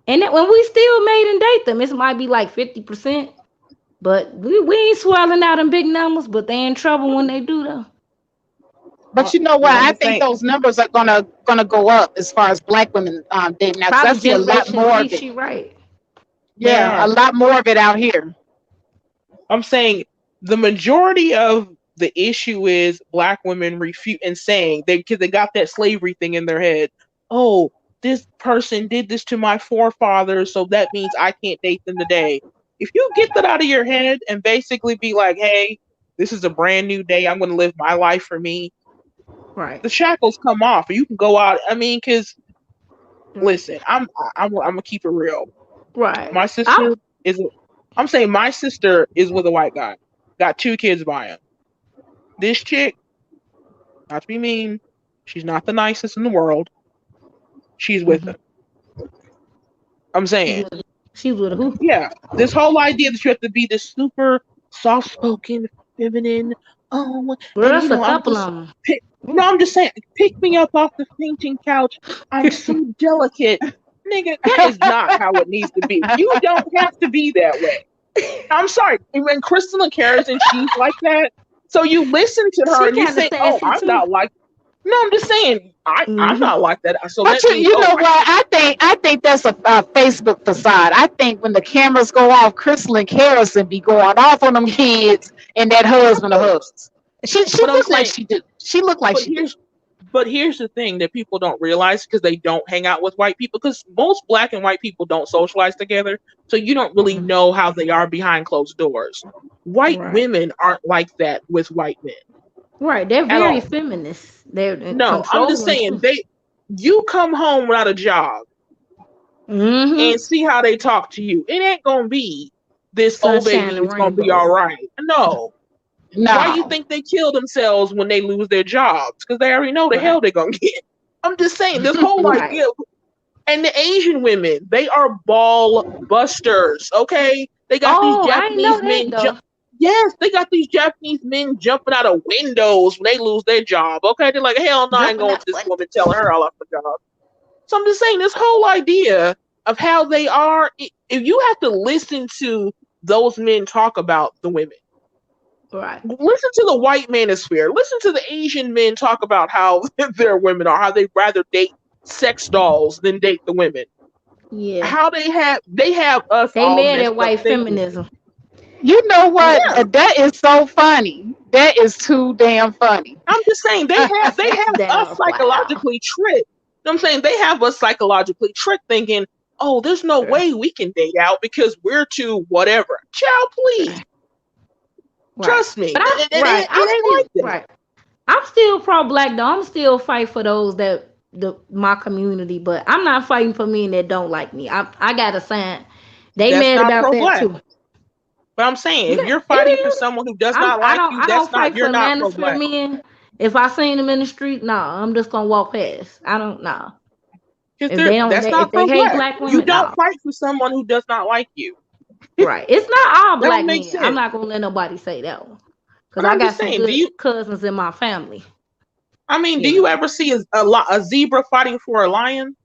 And when we still made and date them, it might be like 50%. But we ain't swirling out in big numbers, but they in trouble when they do though. But you know what? I think those numbers are gonna go up as far as black women dating. Now, I see a lot more of it. Right. Yeah, a lot more of it out here. I'm saying the majority of the issue is black women refute and saying because they got that slavery thing in their head. Oh, this person did this to my forefathers, so that means I can't date them today. If you get that out of your head and basically be like, hey, this is a brand new day. I'm going to live my life for me. Right. The shackles come off, and you can go out. I mean, because listen, I'm gonna keep it real. Right. My sister is. I'm saying my sister is with a white guy. Got 2 kids by him. This chick, not to be mean, she's not the nicest in the world. She's with him. I'm saying. She's with who? Yeah. This whole idea that you have to be this super soft-spoken, feminine. Oh, well, that's a couple of them. No, I'm just saying, pick me up off the fainting couch. I'm so delicate. Nigga, that is not how it needs to be. You don't have to be that way. I'm sorry. When Crystal and Kara's and she's like that, so you listen to her and you say, oh, I'm not like. No, I'm just saying, I'm not like that. So but you know what? I think that's a Facebook facade. I think when the cameras go off, Crystal and Harrison be going off on them kids and that husband of hers. She looked like she did. She looked like she did. But here's the thing that people don't realize because they don't hang out with white people, because most black and white people don't socialize together. So you don't really know how they are behind closed doors. White women aren't like that with white men. Right. They're very feminist. No, I'm just saying you come home without a job and see how they talk to you. It ain't gonna be this old baby is gonna be all right. No. Why do you think they kill themselves when they lose their jobs? Because they already know the hell they're gonna get. I'm just saying this whole idea. And the Asian women, they are ball busters. Okay, they got these Japanese men. Yes, they got these Japanese men jumping out of windows when they lose their job. Okay, they're like, hell no, I ain't going to this woman telling her I lost my job. So I'm just saying this whole idea of how they are. If you have to listen to those men talk about the women. Right. Listen to the white manosphere. Listen to the Asian men talk about how their women are, how they'd rather date sex dolls than date the women. Yeah. How they have us. They mad at white feminism. You know what? Yeah. That is so funny. That is too damn funny. I'm just saying they have us psychologically tricked. You know what I'm saying they have us psychologically tricked, thinking, oh, there's no way we can date out because we're too whatever. Child, please. Right. Trust me. Right. I'm still pro-black though. I'm still fight for those that my community, but I'm not fighting for men that don't like me. I got a sign. They mad about that too. But I'm saying if you're fighting for someone who does not like you, that's not you're not pro-black. Men. If I seen them in the street, I'm just gonna walk past. I don't know. If they hate black women, you don't fight for someone who does not like you. Right. It's not all black men. Sense. I'm not gonna let nobody say that one. Because I got some good cousins in my family. I mean, do you ever see a zebra fighting for a lion?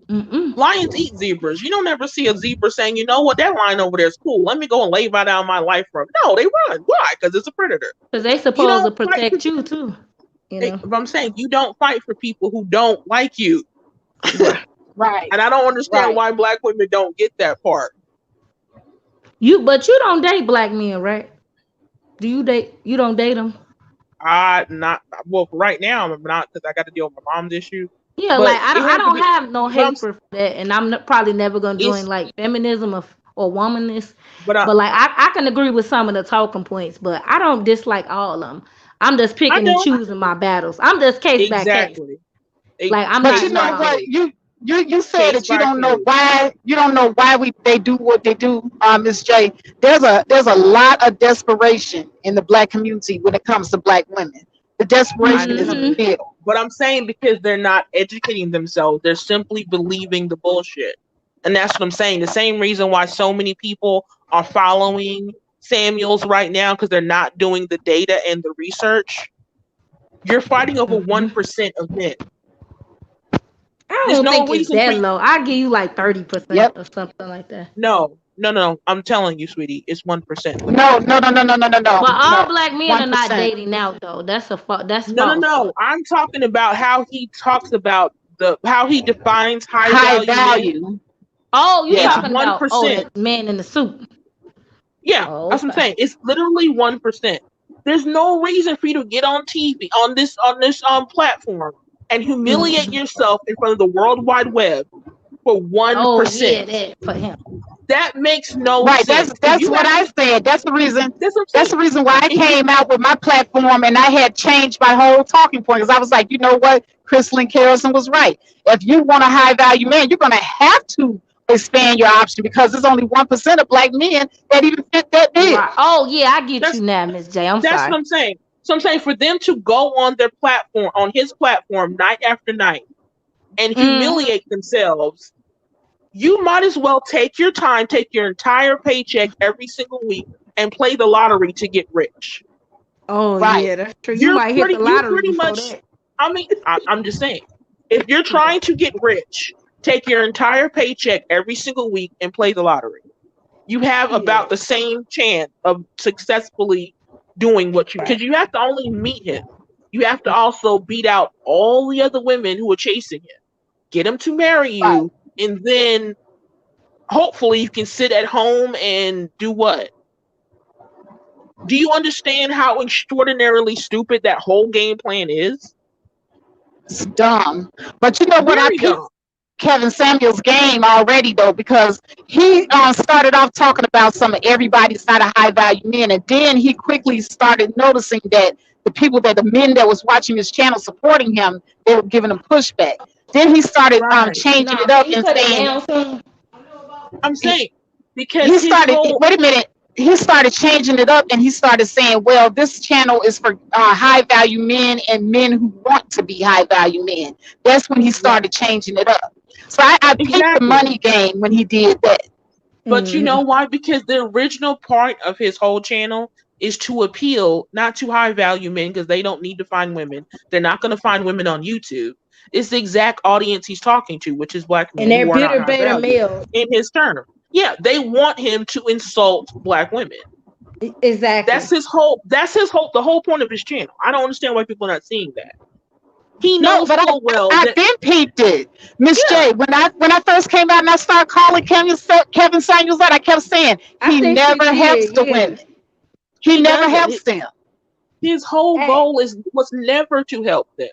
Lions eat zebras. You don't ever see a zebra saying, you know what, that lion over there is cool. Let me go and lay down my life for him. No, they run. Why? Because it's a predator. Because they supposed to protect you too. But I'm saying you don't fight for people who don't like you. Right. And I don't understand why black women don't get that part. But you don't date black men, right? Do you date? You don't date them? Not well. Right now, I'm not because I got to deal with my mom's issue. Yeah, but like I don't have no hate for that, and I'm probably never gonna join like feminism or womanness. But like I can agree with some of the talking points, but I don't dislike all of them. I'm just picking and choosing my battles. I'm just case by case. Like I'm but you know what you said that you don't know why they do what they do, Ms. J. There's a lot of desperation in the black community when it comes to black women. The desperation is real. But I'm saying because they're not educating themselves, they're simply believing the bullshit. And that's what I'm saying. The same reason why so many people are following Samuels right now, because they're not doing the data and the research. You're fighting over 1% of men. I don't think it's that low. I'll give you like 30% or something like that. No. I'm telling you, sweetie, it's 1%. No. But all black men 1%. Are not dating out though. That's false. No. I'm talking about how he talks about how he defines high value. Oh, you're talking 1%. About the man in the suit. Yeah, that's what I'm saying. It's literally 1%. There's no reason for you to get on TV on this platform and humiliate yourself in front of the World Wide Web for 1%. Oh, yeah, that for him. That makes no sense. That's what I said. said. That's the reason. That's what I'm That's saying. the reason why I came out with my platform, and I had changed my whole talking point because I was like, you know what, Crystal Carlson was right. If you want a high value man, you're gonna have to expand your option because there's only 1% of black men that even fit that bill. Right. Oh yeah, I get you now, Miss J. I'm That's sorry. what I'm saying. So I'm saying for them to go on their platform, on his platform, night after night, and humiliate themselves, you might as well take your time, take your entire paycheck every single week, and play the lottery to get rich. Oh yeah, that's true. You might hit the lottery before that. I mean, I'm just saying, if you're trying to get rich, take your entire paycheck every single week and play the lottery. You have about the same chance of successfully doing what you, because you have to only meet him. You have to also beat out all the other women who are chasing him, get him to marry you, and then hopefully you can sit at home and do what? Do you understand how extraordinarily stupid that whole game plan is? It's dumb. But you know what? Very I dumb. Kevin Samuels' game already though, because he started off talking about some of everybody's not a high value men, and then he quickly started noticing that the men that was watching his channel supporting him, they were giving him pushback. Then he started changing it up and saying, I'm saying because he started. Wait a minute. He started changing it up and he started saying, well, this channel is for high value men and men who want to be high value men. That's when he started changing it up. So I picked the money game when he did that. But you know why? Because the original part of his whole channel is to appeal not to high value men because they don't need to find women. They're not going to find women on YouTube. It's the exact audience he's talking to, which is black men. And they're bitter beta males. In his term. Yeah, they want him to insult black women. Exactly. That's his whole the whole point of his channel. I don't understand why people are not seeing that. He knows full well. I've been peeped it. Miss J, when I first came out and I started calling Kevin Samuels out, I kept saying he never helps the women. He never helps them. His whole goal was never to help them.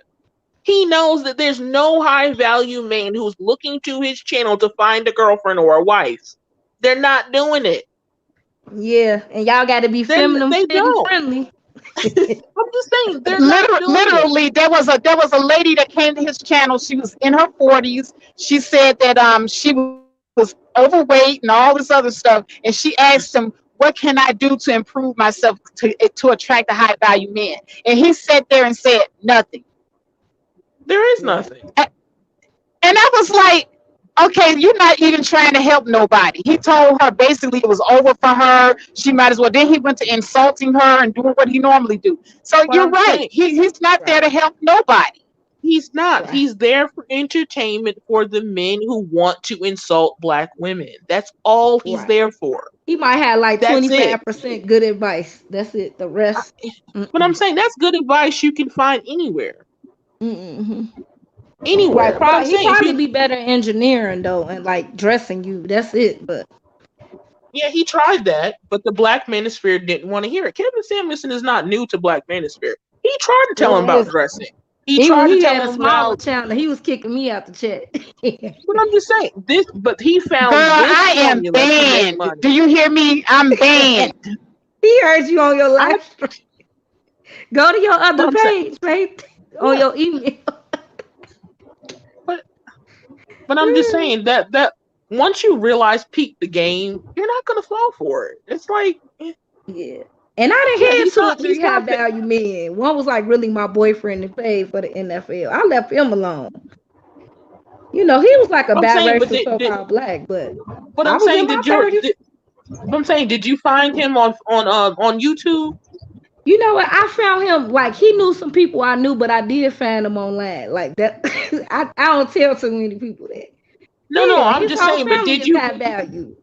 He knows that there's no high value man who's looking to his channel to find a girlfriend or a wife. They're not doing it. Yeah, and y'all got to be feminine and friendly. I'm just saying, they're literally there was a lady that came to his channel. She was in her 40s. She said that she was overweight and all this other stuff, and she asked him, what can I do to improve myself to attract a high value man? And he sat there and said nothing. There is nothing. And I was like, okay, you're not even trying to help nobody. He told her basically it was over for her. She might as well. Then he went to insulting her and doing what he normally do. So you're right. He's not there to help nobody. He's not. Right. He's there for entertainment for the men who want to insult black women. That's all he's there for. He might have like 25% good advice. That's it. The rest. But I'm saying that's good advice you can find anywhere. Anywhere. Right, he probably be better engineering though, and like dressing you. That's it. But yeah, he tried that, but the black manosphere didn't want to hear it. Kevin Samuelson is not new to black manosphere. He tried to tell him about dressing. He tried to tell him about channel. He was kicking me out the chat. But I'm just saying this. But he found. Girl, I am banned. Do you hear me? I'm banned. He heard you on your live stream. Go to your other page, right? On your email. But I'm just saying that once you realize peak the game, you're not gonna fall for it. It's like yeah. And I didn't have 2 or 3 high value men. One was like really my boyfriend and paid for the NFL. I left him alone. You know, he was like a biracial so-called black, but I'm saying did you find him on YouTube? You know what? I found him like he knew some people I knew, but I did find him online. Like that, I don't tell too many people that. No, I'm just saying. But did you? Value.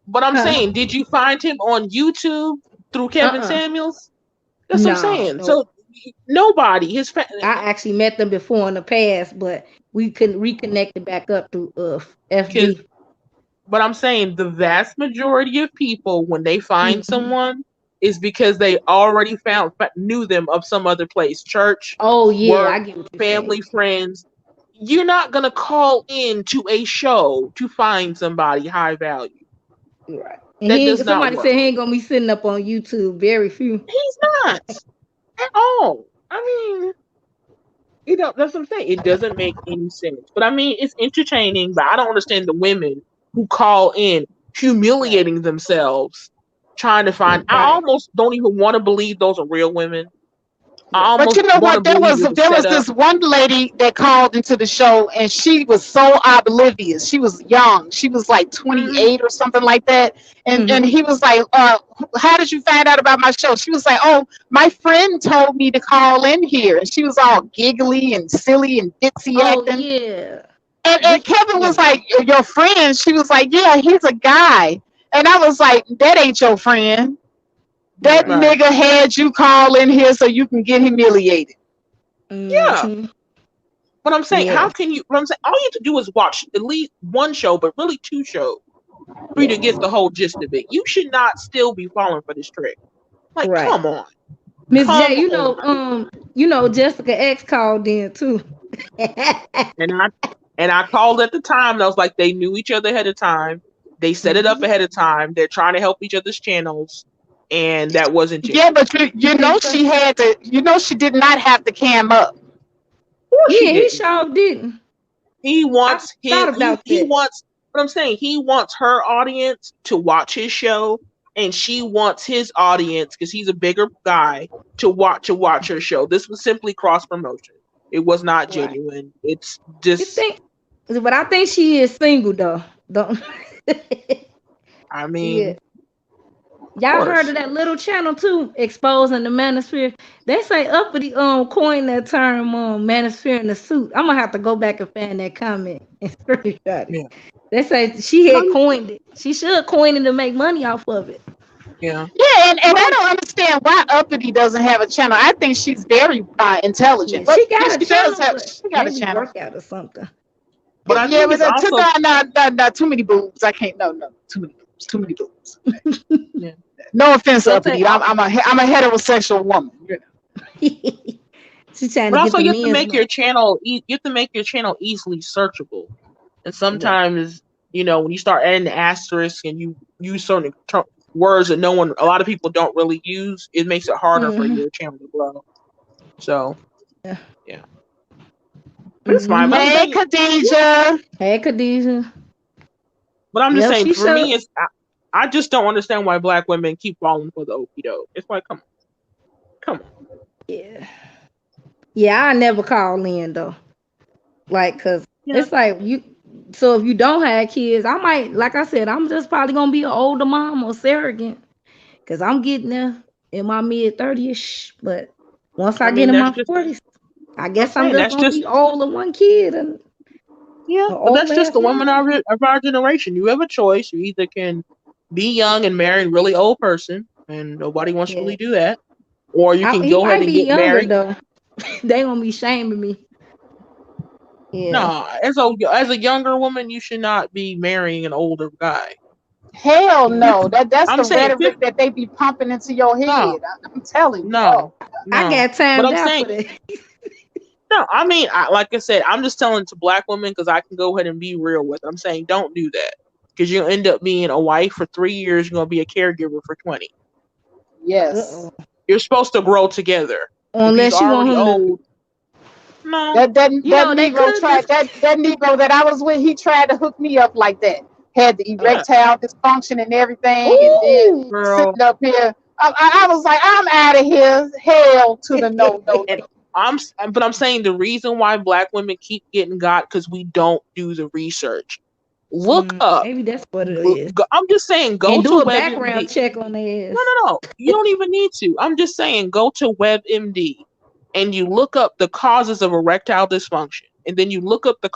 But I'm saying, did you find him on YouTube through Kevin Samuels? That's what I'm saying. No. So nobody, his family. I actually met them before in the past, but we couldn't reconnect it back up through FB. But I'm saying the vast majority of people, when they find someone, is because they already knew them of some other place, church. Oh yeah, work, I get what you're family, saying. friends. You're not gonna call in to a show to find somebody high value. Right. And somebody said he ain't gonna be sitting up on YouTube. Very few. He's not at all. I mean, that's what I'm saying. It doesn't make any sense. But I mean, it's entertaining. But I don't understand the women who call in humiliating themselves, trying to find. I almost don't even want to believe those are real women. But you know what? There was this one lady that called into the show, and she was so oblivious. She was young. She was like 28 or something like that. And he was like, "How did you find out about my show?" She was like, "Oh, my friend told me to call in here." And she was all giggly and silly and ditzy acting. Yeah. And Kevin was like, "Your friend?" She was like, "Yeah, he's a guy." And I was like, "That ain't your friend. That nigga had you call in here so you can get humiliated." Yeah. But I'm saying, how can you? What I'm saying, all you have to do is watch at least one show, but really 2 shows, for you to get the whole gist of it. You should not still be falling for this trick. Like, come on, Miss J. You know, Jessica X called in too. and I called at the time, and I was like, they knew each other ahead of time. They set it up ahead of time. They're trying to help each other's channels. And that wasn't Yeah, but you know she had to. You know she did not have to cam up. Yeah, he sure didn't. He wants he wants. What I'm saying, he wants her audience to watch his show, and she wants his audience, because he's a bigger guy, to watch her show. This was simply cross promotion. It was not genuine. It's just. But I think she is single though. I mean. Y'all heard of that little channel too, exposing the manosphere? They say Uppity coined that term manosphere in the suit. I'm gonna have to go back and find that comment and screenshot it. Yeah. They say she had coined it. She should coin it to make money off of it. Yeah. Yeah, and I don't understand why Uppity doesn't have a channel. I think she's very intelligent. Yeah, she got a channel. She got a channel. Workout or something. But I think it's also not too many boobs. I can't. No, too many boobs. Too many boobs. Yeah. No offense, Uppity. I'm a heterosexual woman. You know. She's trying but to also, you have to make your channel. You have to make your channel easily searchable. And sometimes, when you start adding the asterisk and you use certain words that a lot of people don't really use, it makes it harder for your channel to grow. So, yeah. But it's fine. Hey, Khadijah. Hey, Khadijah. But I'm just saying, for me, I just don't understand why Black women keep falling for the okie doke. It's like, come on. Yeah. Yeah, I never call in though. Like, cause it's like so if you don't have kids, I might, like I said, I'm just probably gonna be an older mom or surrogate. Cause I'm getting there in my mid 30s. But once I get in my 40s, I guess I'm just gonna be older, one kid. And but that's just the women of our generation. You have a choice. You either can be young and marry a really old person, and nobody wants to really do that. Or you can go ahead and get married. Though. They gonna be shaming me. Yeah. No, as a younger woman, you should not be marrying an older guy. Hell no. That's the rhetoric that they be pumping into your head. I'm telling you. No. I got time for that. No, I mean, like I said, I'm just telling to Black women because I can go ahead and be real with. I'm saying don't do that. Because you'll end up being a wife for 3 years. You're going to be a caregiver for 20. Yes. You're supposed to grow together. Unless you want old. No. That Negro that I was with, he tried to hook me up like that. Had the erectile dysfunction and everything. Ooh, and then sitting up here. I was like, I'm out of here. Hell to the no. But I'm saying the reason why Black women keep getting got because we don't do the research. Look up. Maybe that's what it is. I'm just saying, go and to do a WebMD. background check on their ass. No. You don't even need to. I'm just saying, go to WebMD and you look up the causes of erectile dysfunction, and then you look up the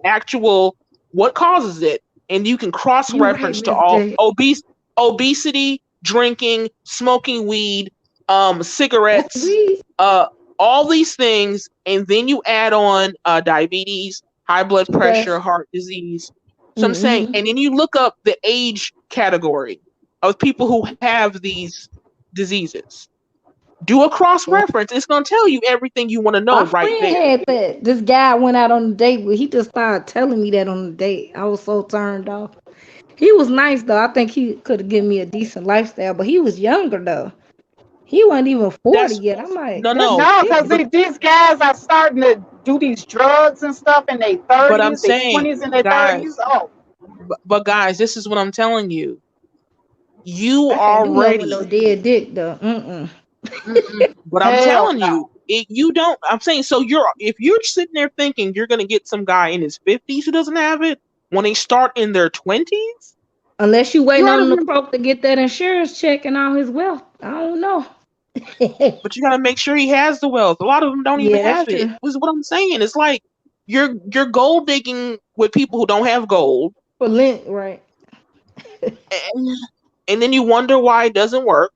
actual what causes it, and you can cross-reference to all obesity, drinking, smoking weed, cigarettes, all these things, and then you add on diabetes, high blood pressure, heart disease. So I'm saying, and then you look up the age category of people who have these diseases. Do a cross-reference. It's going to tell you everything you want to know right there. Had that. This guy went out on a date with. He just started telling me that on the date. I was so turned off. He was nice though. I think he could have given me a decent lifestyle, but he was younger though. He wasn't even 40 yet. I'm like, no. Because these guys are starting to do these drugs and stuff in their But I'm 30s, their saying, 20s, and their guys, 30s. Oh, but guys, this is what I'm telling you. You I can't do nothing with already. no dead dick though. But I'm hell telling no. you, you don't. I'm saying, so if you're sitting there thinking you're gonna get some guy in his 50s who doesn't have it when they start in their 20s, Unless you waiting you're on out the of pro to get that insurance check and all his wealth. I don't know. But you gotta make sure he has the wealth. A lot of them don't even Yeah, that's have it. true. This is what I'm saying. It's like you're gold digging with people who don't have gold, For Lent, right? and then you wonder why it doesn't work.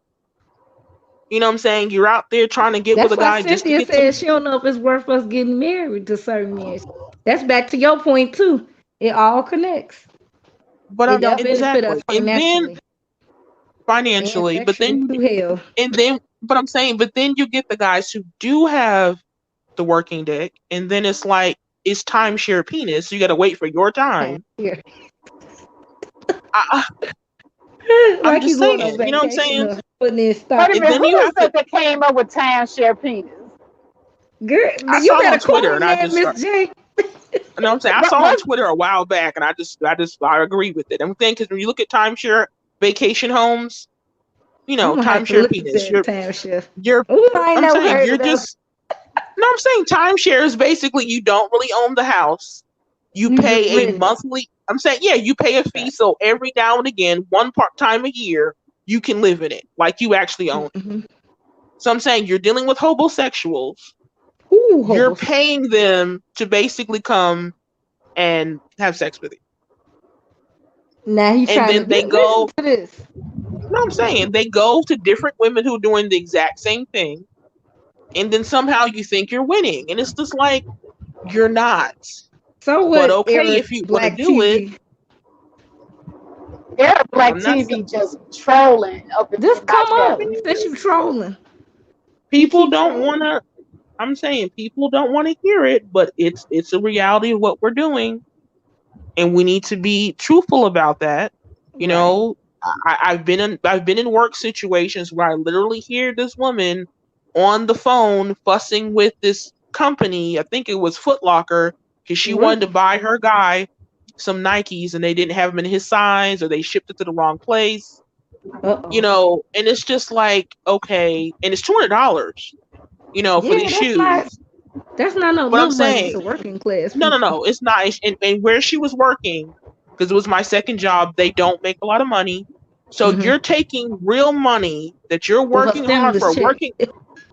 You know what I'm saying? You're out there trying to get with That's a why guy just to Cynthia get some. said she don't know if it's worth us getting married to certain men. That's back to your point too. It all connects. But It all benefit us exactly, and then financially, and but then sexually through hell. but I'm saying, but then you get the guys who do have the working dick, and then it's like it's timeshare penis. So you got to wait for your time. Yeah. I'm Like you just going on saying, you know what I'm vacation saying? or putting in Wait stock. a And minute, then who you is have to. that came up with timeshare penis? Girl, I you saw it on better Twitter, coin and I that, just Miss J. You know what I'm saying? I What? saw on What? Twitter a while back, and I agree with it. I'm saying because when you look at timeshare vacation homes, I'm gonna have to timeshare look at penis. that timeshare. You're. Oh, I ain't I'm never saying heard you're of that. just. No, I'm saying timeshare is basically you don't really own the house. You You just pay a rent it. monthly. I'm saying you pay a fee, so every now and again, one part time a year, you can live in it like you actually own it. Mm-hmm. So I'm saying you're dealing with homosexuals. Ooh, You're hobos. paying them to basically come and have sex with you. Now he And trying to then they listen go, to this. no, I'm saying they go to different women who are doing the exact same thing. And then somehow you think you're winning. And it's just like, you're not. So But what, okay, Eric if you want to Black do it, TV? Yeah, Black I'm not. TV just trolling up in Just my come chat. up since you trolling. He People keep don't want trolling. to. I'm saying people don't want to hear it, but it's a reality of what we're doing, and we need to be truthful about that. You Right. know, I've been in work situations where I literally hear this woman on the phone fussing with this company. I think it was Foot Locker because she wanted to Really? buy her guy some Nikes and they didn't have them in his size or they shipped it to the wrong place. You Uh-oh. know, and it's just like okay, and it's $200. You know, for Yeah, these shoes. that's not no But I'm little money saying to working class no, people. it's not. And where she was working, because it was my second job, they don't make a lot of money. So Mm-hmm. you're taking real money that you're With her working hard stimulus for, check.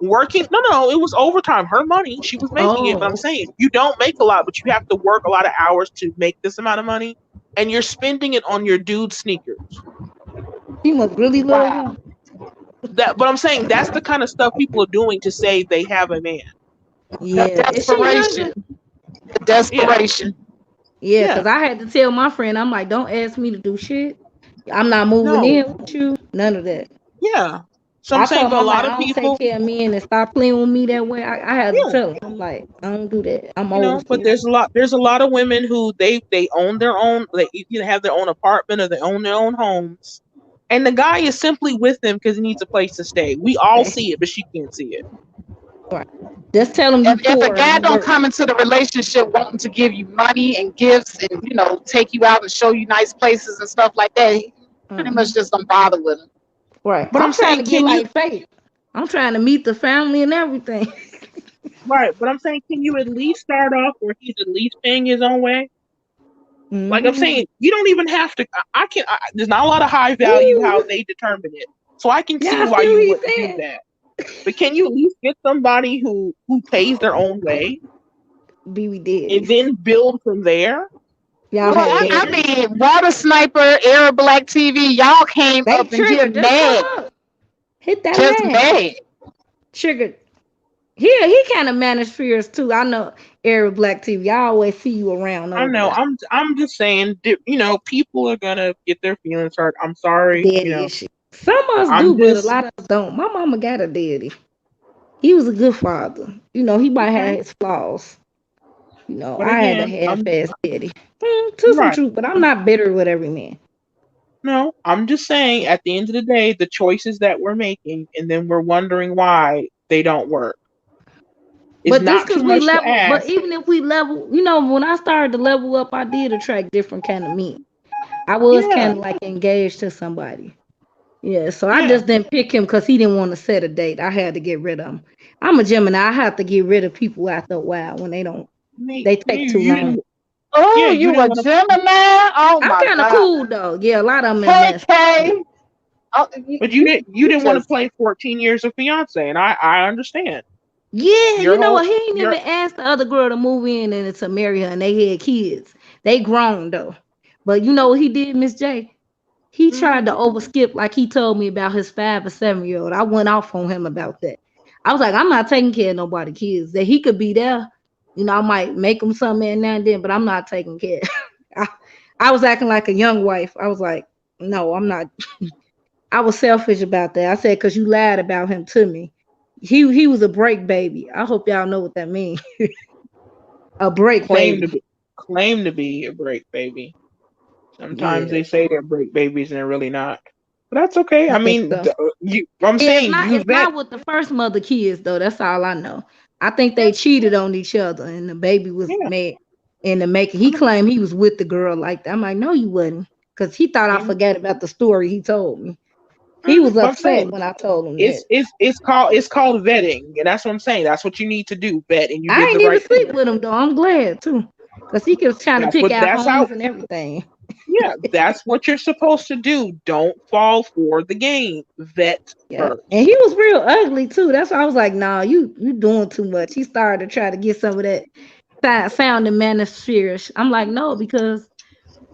working. No, it was overtime. Her money, she was making it. But I'm Oh, saying you don't make a lot, but you have to work a lot of hours to make this amount of money, and you're spending it on your dude sneakers. he must really love Wow. him. But I'm saying that's the kind of stuff people are doing to say they have a man. The Yeah. Is she desperation. younger? The Yeah, desperation. Yeah, yeah, because I had to tell my friend, I'm like, don't ask me to do shit. I'm not moving no, in with you. None of that. yeah. So I'm I saying, told him, but a I'm like, lot I of don't take people, care of men and stop playing with me that way. I had to yeah. tell him, I'm like, I don't do that. I'm You older know, for but you. there's a lot of women who they own their own, they either have their own apartment or they own their own homes, and the guy is simply with them because he needs a place to stay. We all Hey, see it, but she can't see it. right. Just tell him you If a poor and guy you don't work. come into the relationship wanting to give you money and gifts and take you out and show you nice places and stuff like that, he pretty Hmm. much just don't bother with him. Right. But I'm I'm trying saying, to get can you like Faith. I'm trying to meet the family and everything. right? But I'm saying, can you at least start off where he's at least paying his own way? Like I'm Hmm. saying, you don't even have to. I can. There's not a lot of high value how Ooh, they determine it, so I can see y'all why see you what he's wouldn't do saying? that. But can you at least get somebody who pays their own way BB and daddies. then build from there? Y'all But Well, had again, I daddies. mean, Water Sniper, Air Black TV, y'all came They up in here triggered. Just come mad, up. Hit that just line. mad. Triggered. He kind of managed fears too. I know Eric Black TV. I always see you around I over know there. I'm just saying, people are gonna get their feelings hurt. I'm sorry, Daddy issue. Some of us I'm do, but a just lot of us don't. My mama got a daddy. He was a good father. He might have okay. his flaws. But I had a again, I'm half-ass daddy. To some right. truth, but I'm not bitter with every man. No, I'm just saying at the end of the day, the choices that we're making, and then we're wondering why they don't work. It's But just not too because we much to level, but ask. even if we level, when I started to level up, I did attract different kind of men. I was kind Yeah, of like engaged to somebody. Yeah, so I yeah. just didn't pick him because he didn't want to set a date. I had to get rid of him. I'm a Gemini. I have to get rid of people after a while when they take too You long. didn't. Oh, Yeah, you you didn't a want to. Gemini? Oh I'm my kind of God. cool though. Yeah, a lot of them in Hey, mess. Kay. Oh, But you you didn't want to just play 14 years of fiance, and I understand Yeah, your you know whole what? He ain't your. even asked the other girl to move in and to marry her, and they had kids. They grown though. But you know what he did, Miss J? He tried to overskip like he told me about his 5 or 7 year old. I went off on him about that. I was like, I'm not taking care of nobody kids. That he could be there. I might make him something every now and then, but I'm not taking care. I, I was acting like a young wife. I was like, no, I'm not. I was selfish about that. I said, because you lied about him to me. He was a break baby. I hope y'all know what that means. A break claim to baby. be claim to be a break baby. Sometimes Yeah, they say they're break babies and they're really not. But that's okay. I I think mean, so. I'm Yeah, saying you it's vet. not with the first mother kids though. That's all I know. I think they cheated on each other and the baby was Yeah, mad in the making. He claimed he was with the girl like that. I'm like, no, you wasn't. Because he thought I yeah. forgot about the story he told me. He was But I'm upset saying when I told him that. it's called vetting, and that's what I'm saying. That's what you need to do, vet, and you I did ain't the even right thing. sleep with him though. I'm glad too. Because he kept trying to That's pick what out that's how homies and everything. Yeah, that's what you're supposed to do. Don't fall for the game. Vet Yeah. And first. he was real ugly too. That's why I was like, nah, you doing too much. He started to try to get some of that sound and manosphere. I'm like, no, because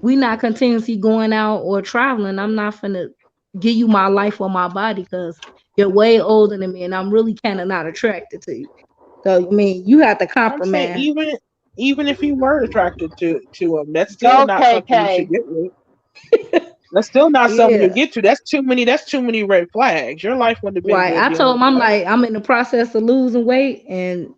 we not continuously going out or traveling. I'm not finna give you my life or my body because you're way older than me and I'm really kind of not attracted to you. So I mean, you have to I'm saying compromise. even if you were attracted to him, that's still go, not something you should KK. get with. That's still not something you Yeah. get to. That's too many red flags. Your life wouldn't have been Right. good I dealing told with him I'm that. like, I'm in the process of losing weight and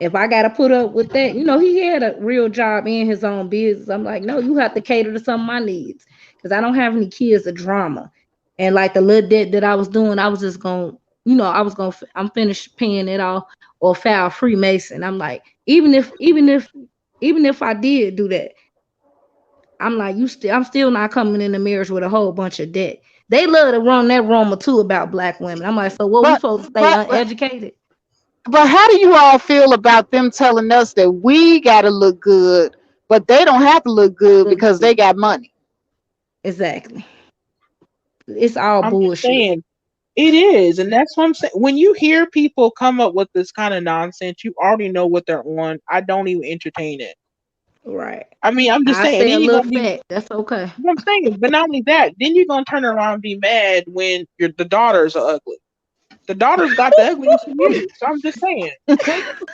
if I gotta put up with that, he had a real job in his own business. I'm like, no, you have to cater to some of my needs because I don't have any kids of drama. And like the little debt that I was doing, I was just going, I'm finished paying it off or file Freemason. I'm like, even if I did do that, I'm like, I'm still not coming into marriage with a whole bunch of debt. They love to run that rumor too about black women. I'm like, so what we But supposed to stay but uneducated? but how do you all feel about them telling us that we gotta look good, but they don't have to look good Look because they good. got money? Exactly. It's all I'm just bullshit. saying it is, and that's what I'm saying. When you hear people come up with this kind of nonsense, you already know what they're on. I don't even entertain it. Right. I mean, I'm just I saying. say a Then you're little gonna be fat. That's okay. what I'm saying, but not only that, then you're gonna turn around and be mad when the daughters are ugly. The daughters got the ugliness from you. So I'm just saying.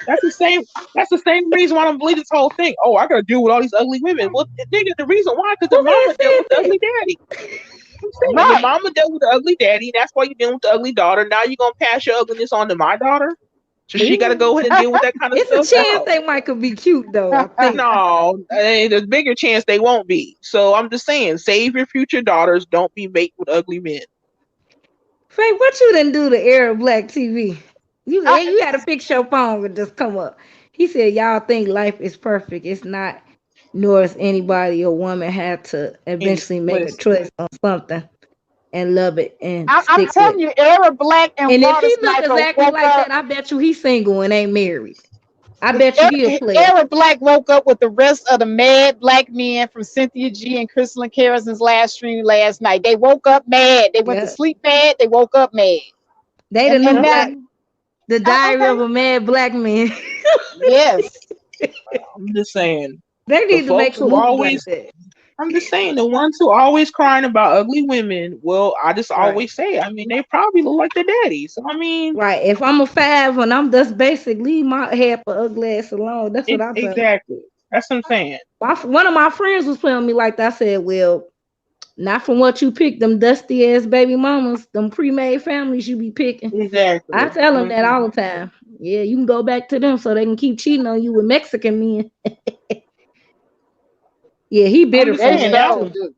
That's the same. That's the same reason why I don't believe this whole thing. Oh, I gotta deal with all these ugly women. Well, nigga, the reason why, because the Who mama had dealt said with the ugly that? daddy. I'm saying your Right. mama dealt with the ugly daddy. That's why you're dealing with the ugly daughter. Now you're gonna pass your ugliness on to my daughter. So she got to Ooh. go ahead and deal with that kind of It's a stuff. chance No, they might could be cute though, I think. no, there's a bigger chance they won't be. So I'm just saying, save your future daughters. Don't be mate with ugly men. Faye, what you didn't do to Arab Black TV? I, You had to fix your phone and just come up. He said, y'all think life is perfect. It's not, nor is anybody or woman have to And eventually make a listen, choice on something and love it and I'm stick with telling it. you, Arab Black and And if Water he look Sniper exactly woke like up. that, I bet you he's single and ain't married. I bet you he a player. Arab Black woke up with the rest of the mad black men from Cynthia G and Crystal Carrison's last stream last night. They woke up mad. They went to Yeah. sleep mad. They woke up mad. They the And new and now, black, the diary okay, of a mad black man. yes. I'm just saying, They the need to make folks a who movie like always that. I'm just saying the ones who always crying about ugly women. Well, I just Right. always say, I mean, they probably look like their daddy. So I mean, Right. If I'm a five and I'm just basic, leave my hair for ugly ass alone. That's what I tell 'em. exactly. That's what I'm saying. One of my friends was playing with me like that. I said, well, not from what you pick, them dusty ass baby mamas, them pre-made families you be picking. I Exactly. tell them that Mhm. all the time. Yeah, you can go back to them so they can keep cheating on you with Mexican men. Yeah, he I'm bitter just for They saying that that. so too. do.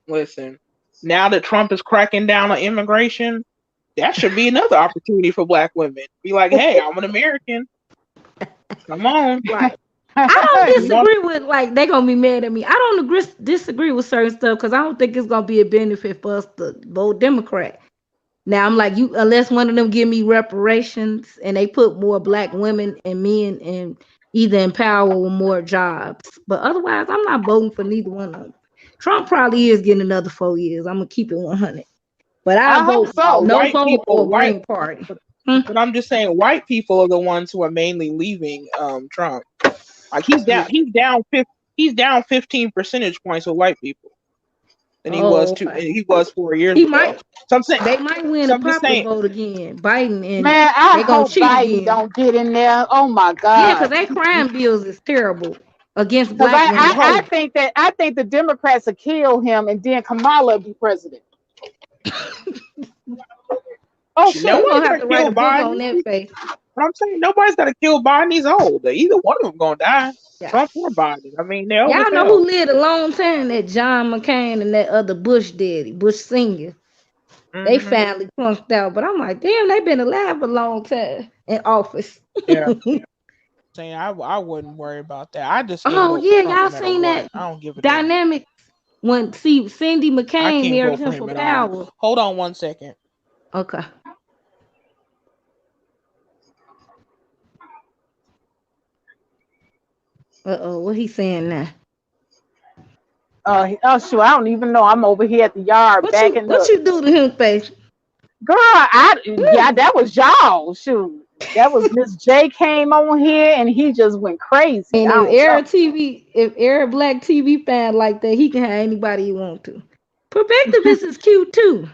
Listen, now that Trump is cracking down on immigration, that should be another opportunity for black women. Be like, hey, I'm an American. Come on. Right. I don't disagree with like they gonna be mad at me. I don't disagree with certain stuff because I don't think it's gonna be a benefit for us to vote Democrat. Now I'm like you, unless one of them give me reparations and they put more black women and men in either in power or more jobs. But otherwise, I'm not voting for neither one of them. Trump probably is getting another 4 years. I'm gonna keep it 100. But I hope vote so. no White vote people, or Green Party. But I'm just saying, white people are the ones who are mainly leaving Trump. Like he's down 15 percentage points with white people than he was 4 years ago. Might. So I'm saying they might win a popular vote again. Biden and Man, I they gonna hope cheat Biden again. don't get in there. Oh my Yeah, because God. their crime bills is terrible against Because black women. I think the Democrats will kill him and then Kamala will be president. Oh shit! Nobody's gonna kill Biden. On that face. But I'm saying nobody's gonna kill Biden. He's old. Either one of them gonna die. Yeah. Trump or Biden. I mean, they're old. Y'all know who lived a long time? That John McCain and that other Bush daddy, Bush Senior. They finally flunked out. But I'm like, damn, they've been alive a long time in office. Yeah. Saying I wouldn't worry about that. I just y'all seen that? I don't give a dynamic when Cindy McCain married him for power. Hold on 1 second. Okay. What he saying now? Oh shoot! I don't even know. I'm over here at the yard backing up. What you do to him, face? Girl, that was y'all. Shoot. That was Miss J came on here and he just went crazy. And if Arab Black TV fan like that, he can have anybody he want to. Perfectivist is cute too.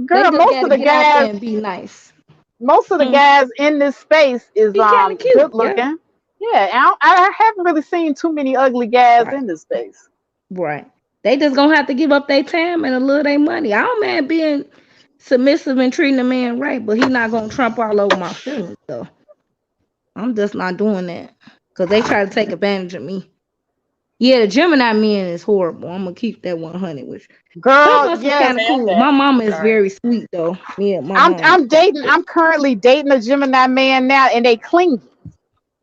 Girl, most of the guys and be nice. Most of the guys in this space is good looking. Yeah, I haven't really seen too many ugly guys in this space. Right. They just gonna have to give up their time and a little their money. I don't mind being submissive and treating a man right, but he not gonna trump all over my feelings though. I'm just not doing that because they try to take advantage of me. Yeah, the Gemini man is horrible. I'm gonna keep that 100 with you. Girl, yes, kind of cool. My mama is very sweet though. Yeah, I'm currently dating a Gemini man now, and they clingy.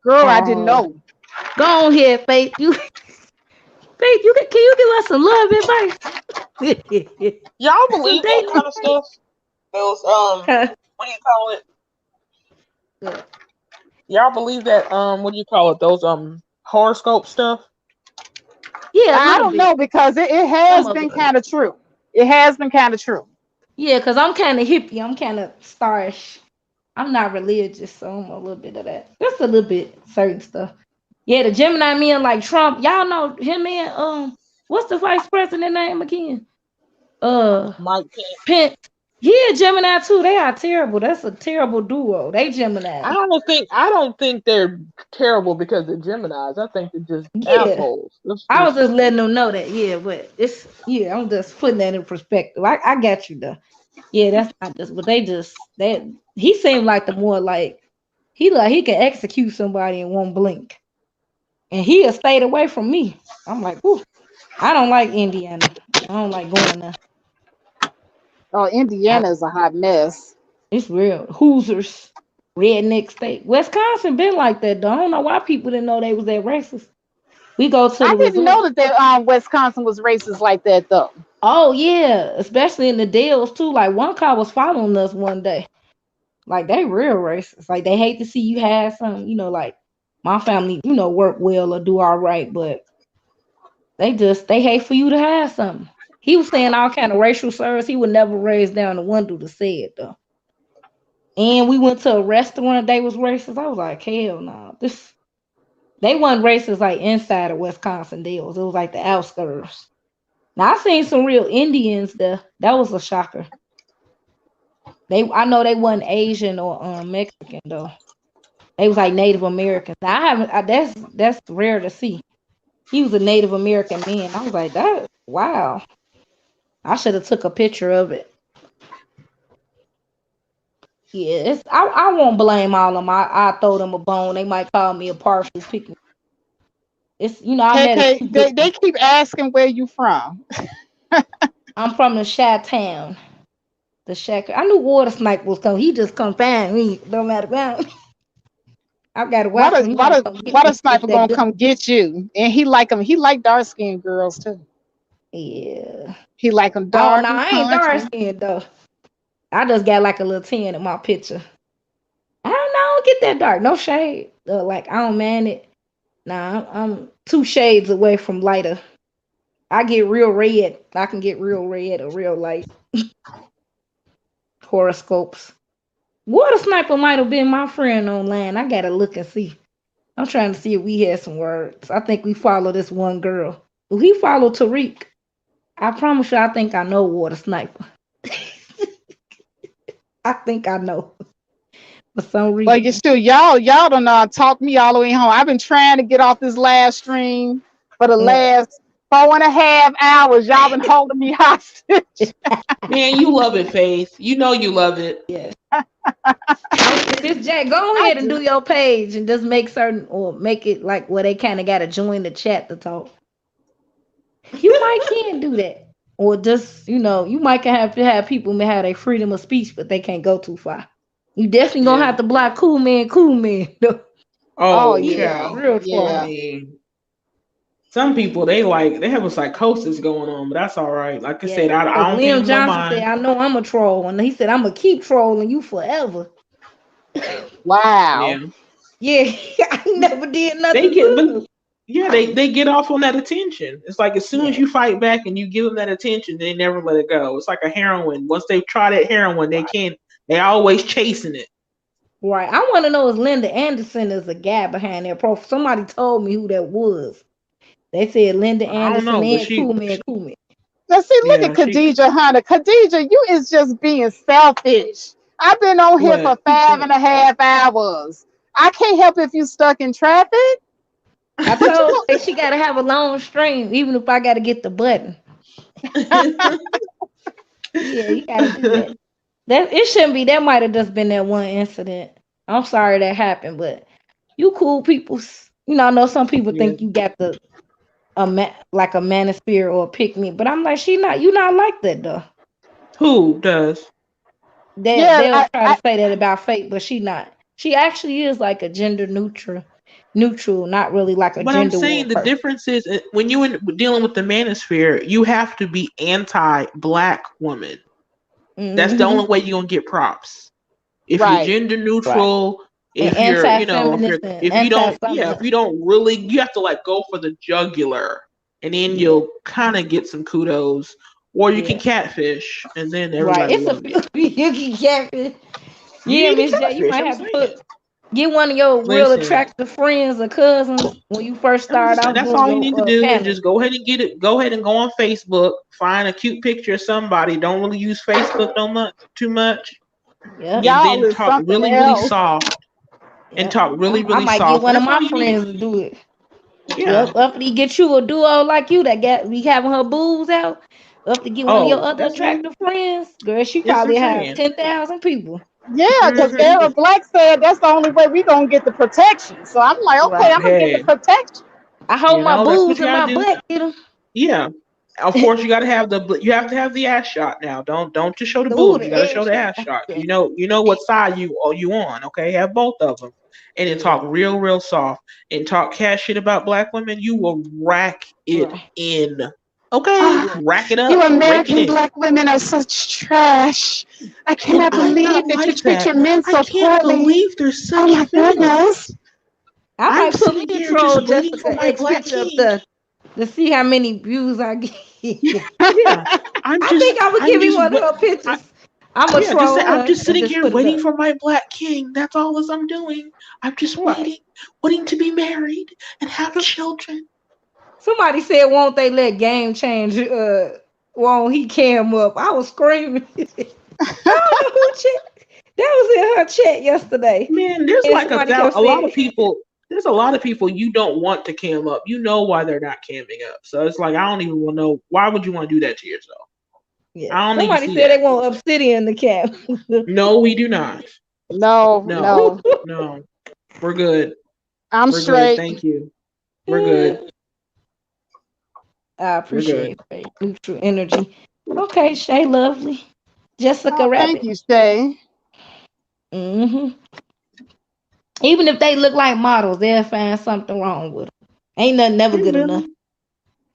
Girl, I didn't know. Go on here, Faith. Can you give us some love advice? Y'all believe that kind of stuff? Those what do you call it? Y'all believe that what do you call it? Those horoscope stuff? Yeah, I don't know because it has been kind of true. It has been kind of true. Yeah, because I'm kind of hippie. I'm kind of starish. I'm not religious, so I'm a little bit of that. Just a little bit, certain stuff. Yeah, the Gemini men like Trump. Y'all know him and what's the vice president name again? Mike Pence. Yeah, Gemini too. They are terrible. That's a terrible duo. They Gemini. I don't think they're terrible because they're Geminis. I think they're just assholes. I was just letting them know that. Yeah, but I'm just putting that in perspective. I got you though. Yeah, that's not just, but he seemed like the more like he can execute somebody in one blink, and he stayed away from me. I'm like, ooh, I don't like Indiana. I don't like going there. Oh, Indiana is a hot mess. It's real. Hoosiers, redneck state. Wisconsin been like that though. I don't know why people didn't know they was that racist. We go to I didn't know that Wisconsin was racist like that though. Oh yeah, especially in the Dells too. Like one car was following us one day. Like they real racist. Like they hate to see you have something, like my family, work well or do all right, but they hate for you to have something. He was saying all kind of racial slurs. He would never raise down the window to say it though. And we went to a restaurant. They was racist. I was like, hell no. They wasn't racist like inside of Wisconsin Dells. It was like the outskirts. Now I seen some real Indians there. That was a shocker. I know they wasn't Asian or Mexican though. They was like Native Americans. Now that's rare to see. He was a Native American man. I was like, wow. I should have took a picture of it. Yeah, I won't blame all of them. I throw them a bone. They might call me a partial pick. It's I met a few KK, good they ones. keep asking where you from. I'm from the Chi Town. The Shack. I knew Water Snipe was coming. He just come find me. No matter what. I gotta Why watch does him. He why might does come get why me. the Get sniper that gonna good. come get you? And he like him. He like dark skinned girls too. Yeah. He like them Oh dark no, and I ain't dark country. skinned though. I just got like a little tan in my picture. I don't know. I don't get that dark. No shade. Like I don't man it. Nah, I'm 2 shades away from lighter. I get real red. I can get real red or real light. Horoscopes. Water Sniper might have been my friend online. I gotta look and see. I'm trying to see if we had some words. I think we follow this one girl. Well, he followed Tariq. I promise you, I think I know Water Sniper. I think I know for some But you reason. still y'all don't talk me all the way home. I've been trying to get off this last stream for the Yeah. last 4.5 hours. Y'all been holding me hostage. Man, you love it, Faith. You know you love it. Yeah. Miss Jack, go I ahead and do. do your page and just make certain or make it like where they kind of got to join the chat to talk. You might can do that. Or just, you might can have to have people may have their freedom of speech, but they can't go too far. You definitely gonna Yeah. have to block cool man. No, Oh Oh, yeah, child. real I yeah. trouble. mean, some people they have a psychosis going on, but that's all right. Like I said, Yeah. Because I don't pay Liam no Johnson said, mind. I know I'm a troll. And he said, I'm gonna keep trolling you forever. Yeah. Wow. Yeah, I never did They nothing get, but to him. yeah, they get off on that attention. It's like as soon as Yeah. you fight back and you give them that attention, they never let it go. It's like a heroin. Once they try that heroin, they Right. can't. They always chasing it. Right. I want to know is Linda Anderson is a guy behind that profile. Somebody told me who that was. They said Linda I don't Anderson know, but and Cool Man. Now see, look at yeah, she Khadijah Hunter. Khadijah, you is just being selfish. I've been on here for what? 5.5 hours. I can't help if you stuck in traffic. I What told you her she got to have a long stream, even if I got to get the button. Yeah, you got to do that. That it shouldn't be. That might have just been that one incident. I'm sorry that happened, but you cool people. I know some people Yeah. think you got the like a manosphere or a pick me, but I'm like, she not. You not like that though. Who does? yeah, They'll try to say that about Fate, but she not. She actually is like a gender neutral, not really like a But I'm gender war saying the person. difference is when you dealing with the manosphere, you have to be anti-black woman. That's the Hmm. only way you're gonna get props. If you're right. gender Right. neutral, And if you're, anti-feminist and if you don't, yeah, anti-something. if you don't really, you have to like go for the jugular, and then Yeah. you'll kind of get some kudos, or you can Yeah. catfish, and then Right. everybody It's a love you. few you can get. You Yeah, need Miss to J, you catfish. might I'm have to saying. get one of your real Listen, attractive friends or cousins when you first I'm start just saying off that's doing all you need to your do is panel. just go ahead and get it. Go ahead and go on Facebook, find a cute picture of somebody. Don't really use Facebook too much, Yep. and Y'all then is talk something really else. soft and Yep. talk really I really might get soft, and one of that's all my you need. friends to do it. Yeah. Yep. After you get you a duo like you that got be having her boobs out. Up to get one of your Oh, other that's it. attractive friends, girl, she Yes, I'm probably have saying. 10,000 people. Yeah, because Hmm. Eric Black said that's the only way we gonna get the protection. So I'm like, okay, Right. I'm gonna get the Hey, protection. I hope my that's what boobs you and gotta my do. butt get them. Yeah. Of course, you gotta have you have to have the ass shot now. Don't just show the Ooh, boobs. You the gotta show edge the shot. ass shot. Yeah. You know what side you on. Okay, have both of them, and then Yeah. talk real soft and talk cash shit about black women. You will rack it Right. in. Okay, Ah, Right. rack it you up, rake it American in. black women are such trash. I And cannot I'm believe not that you like treat that. your men I so can't poorly. believe there's Oh such my feelings. goodness. I I'm might put me sitting a here troll just waiting for Jessica my X black picture up king. there to see how many views I get. Yeah, I'm I think I'm gonna I'm give me just one of her I, pictures. I'm gonna yeah, just say troll I'm her just and sitting just here put it waiting up. for my black king. That's all as I'm doing. I'm just Right. waiting to be married and have children. Somebody said, "Won't they let Game Change? Won't he cam up?" I was screaming. I don't know who chat. That was in her chat yesterday, Man, there's and like somebody kept a lot saying, of people. There's a lot of people you don't want to cam up. You know why they're not camming up. So it's like I don't even want to know why would you want to do that to yourself. "Yeah." I don't need to Somebody see said that. they want Obsidian to cam. No, we do not. No, No, no. no. We're good. I'm We're good. straight. Thank you. We're good. I appreciate it. Neutral energy. Okay, Shay Lovely. Jessica Oh, Rabbit. thank you, Shay. Mm-hmm. Even if they look like models, they'll find something wrong with them. Ain't nothing never good enough.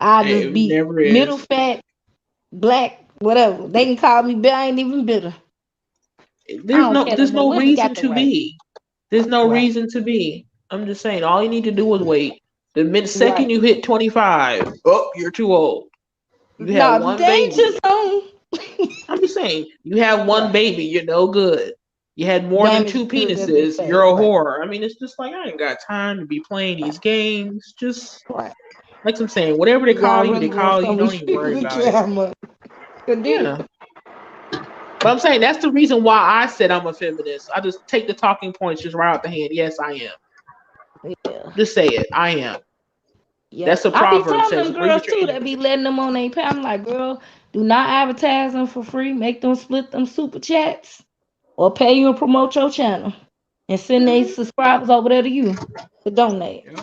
I'll just It be never middle is. fat, black, whatever. They can call me bitter. I ain't even bitter. There's no Women reason got the to right. be. There's no Right. reason to be. I'm just saying, all you need to do is wait. The minute second Right. you hit 25, oh, you're too old. You have No, one danger baby. zone. I'm just saying, you have one baby, you're no good. You had more than Damage 2 good, as they penises, say. you're a Right. whore. I mean, it's just like I ain't got time to be playing these games. Just Right. like I'm saying, whatever they Y'all call you, they really want call you. some Don't even worry restricted about it. drama. Yeah. But I'm saying that's the reason why I said I'm a feminist. I just take the talking points just right out the hand. Yes, I am. Yeah. Just say it. I am. Yeah. That's a I be proverb telling says them agree girls with your too that be enemies. letting them on their page. I'm like, girl, do not advertise them for free. Make them split them super chats or pay you and promote your channel and send their subscribers over there to you to donate. Yeah.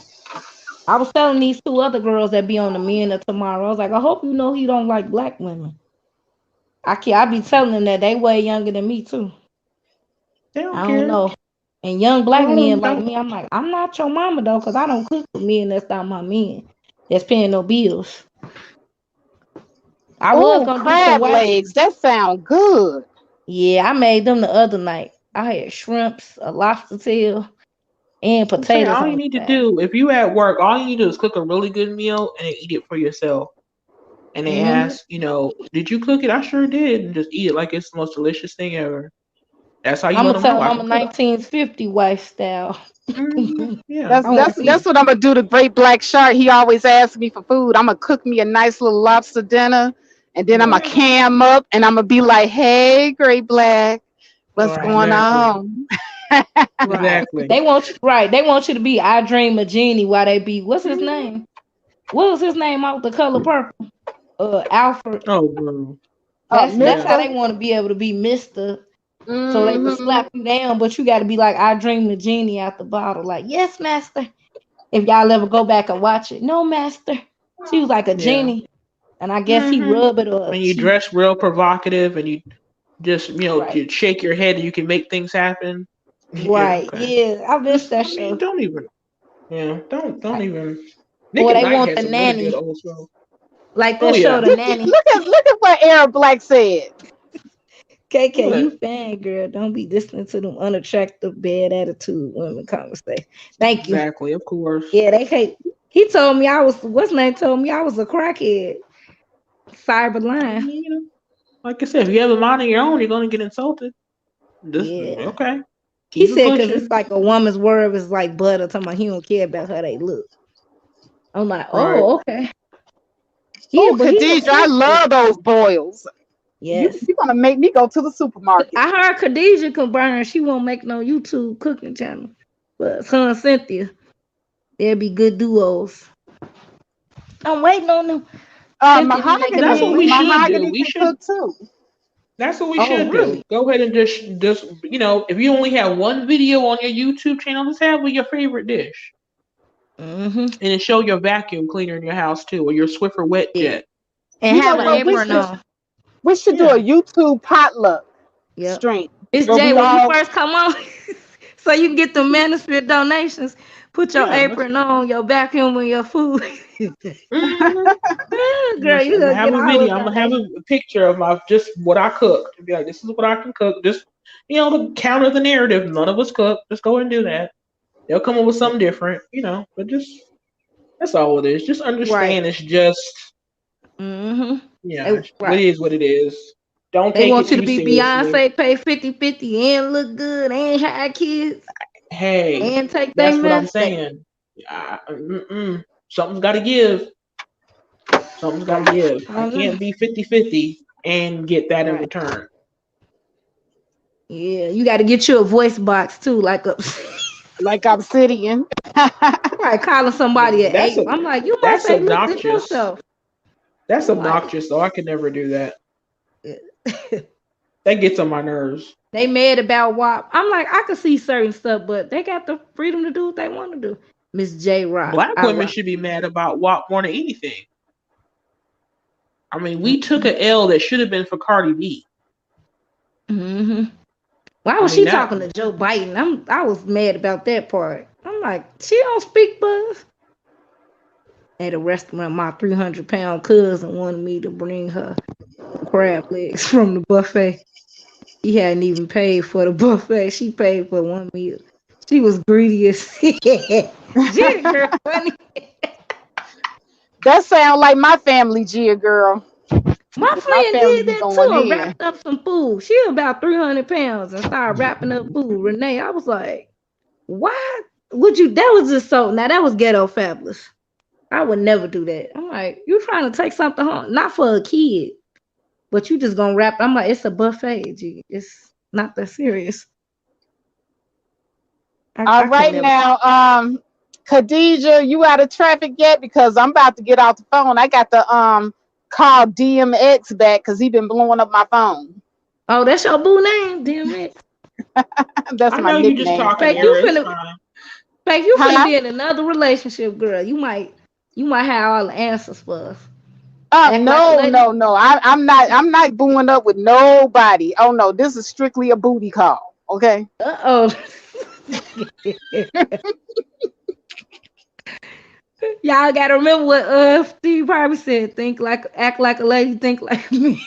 I was telling these 2 other girls that be on the Men of Tomorrow. I was like, I hope you know he don't like black women. I be telling them that they way younger than me too. They don't I don't care. know. And young black men like Don't. me, I'm like, I'm not your mama though, cause I don't cook for men that's not my men. That's paying no bills. I was Oh, gonna do some crab white. legs. That sound good. Yeah, I made them the other night. I had shrimps, a lobster tail, and I'm saying potatoes all you on need to the side. do if you at work, all you need to do is cook a really good meal and then eat it for yourself. And they Mm-hmm. ask, did you cook it? I sure did, and just eat it like it's the most delicious thing ever. That's how you I'm let gonna them tell know them I I'm a can cook. 1950 wife style. Yeah, That's I want that's to see. that's exactly. what I'm gonna do. The Great Black Shark. He always asks me for food. I'm gonna cook me a nice little lobster dinner, and then I'm gonna Right. cam up, and I'm gonna be like, "Hey, Great Black, what's Right. going Exactly. on?" Right. Exactly. They want you. Right. They want you to be. I dream of Genie. While they be. What's his name? What was his name out the color purple? Alfred. Oh, bro. That's Yeah. how Mister. they want to be able to be Mister, so they can Mm-hmm. slap you down. But you got to be like, I dream the genie out the bottle. Like, yes, master. If y'all ever go back and watch it, no, master. She was like a Yeah. genie, and I guess he hmm rub it or And you she. dress real provocative, and you just Right. you shake your head, and you can make things happen. Yeah. Right. Okay. Yeah, I missed Just that I mean, show. don't even. Yeah. Don't Right. even. Nick Or at they Night want had the some really good nanny, old shows. like Oh that show, yeah. the Look, nanny. look at what Arab Black said. KK, you What? fan girl. Don't be listening to them unattractive, bad attitude women conversation. Thank you. Exactly. Of course. Yeah, they hate. He told me I was. What's name told me I was a crackhead. Cyber I line. mean, like I said, if you have a mind of your own, you're gonna get insulted. Just Yeah. okay. He Keep it said because pushing. it's like a woman's word is like butter. Talking about he don't care about how they look. I'm like, Right. oh, okay. Yeah, Oh, but he a Khadijah, I sister. love those boils. Yes. You're gonna make me go to the supermarket. I heard Khadijah can burn. She won't make no YouTube cooking channel. But son Cynthia, there'll be good duos. I'm waiting on them. Cynthia be making That's what them. we should do. Mahogany We can should. cook too. That's what we Oh, should do. really? Go ahead and just if you only have one video on your YouTube channel, just have with your favorite dish, Mm-hmm. and then show your vacuum cleaner in your house too, or your Swiffer wet Yeah. jet. And You know have an what? apron on. We should do Yeah. a YouTube potluck Yep. stream Miss where J, we when you all. first come on, so you can get the manuscript donations, put your Yeah. apron on, your vacuum and your food. Mm-hmm. Girl, you I'm gonna gonna have get a all the video. I'm gonna have donations. a picture of my just what I cooked and be like, this is what I can cook. Just to counter the narrative. None of us cook. Just go ahead and do that. They'll come up with something different, but just that's all it is. Just Right. understand it's just Mm-hmm. it Right. is what it is. Don't They take want it you to too be seriously. Beyonce, pay 50-50 and look good and have kids Hey, and take their that's what I'm mess. saying. Something's got to give. Something's got to give. I Mm-hmm. can't be 50-50 and get that in Right. return. Yeah, you got to get you a voice box too, like a Like Obsidian. right calling somebody an That's ape. I'm like, you must that's say looked at obnoxious. yourself. That's I'm like, obnoxious, though. I could never do that. That gets on my nerves. they mad about WAP. I'm like, I could see certain stuff, but they got the freedom to do what they want to do. Miss J Rock. Black women should be mad about WAP more than anything. I mean, we took an L that should have been for Cardi B. Why was she talking to Joe Biden? I was mad about that part. I'm like, she don't speak buzz. At a restaurant, my 300-pound cousin wanted me to bring her crab legs from the buffet. He hadn't even paid for the buffet. She paid for one meal. She was greedy as shit. Girl, funny. That sound like my family, Gia girl. My friend did that too. Wrapped up some food. She was about 300 pounds and started wrapping up food. Renee, I was like, why would you? That was just so. Now that was ghetto fabulous. I would never do that. I'm like, you trying to take something home, not for a kid, but you just gonna wrap. I'm like, it's a buffet, G. It's not that serious. All right now, Khadijah, you out of traffic yet? Because I'm about to get off the phone. I got to call DMX back because he been blowing up my phone. Oh, that's your boo name, DMX. That's my nickname. You just talking you finna be in another relationship, girl. You might have all the answers for us. No. I'm not booing up with nobody. Oh no, this is strictly a booty call. Okay. Y'all gotta remember what Steve Harvey said. Act like a lady, think like me.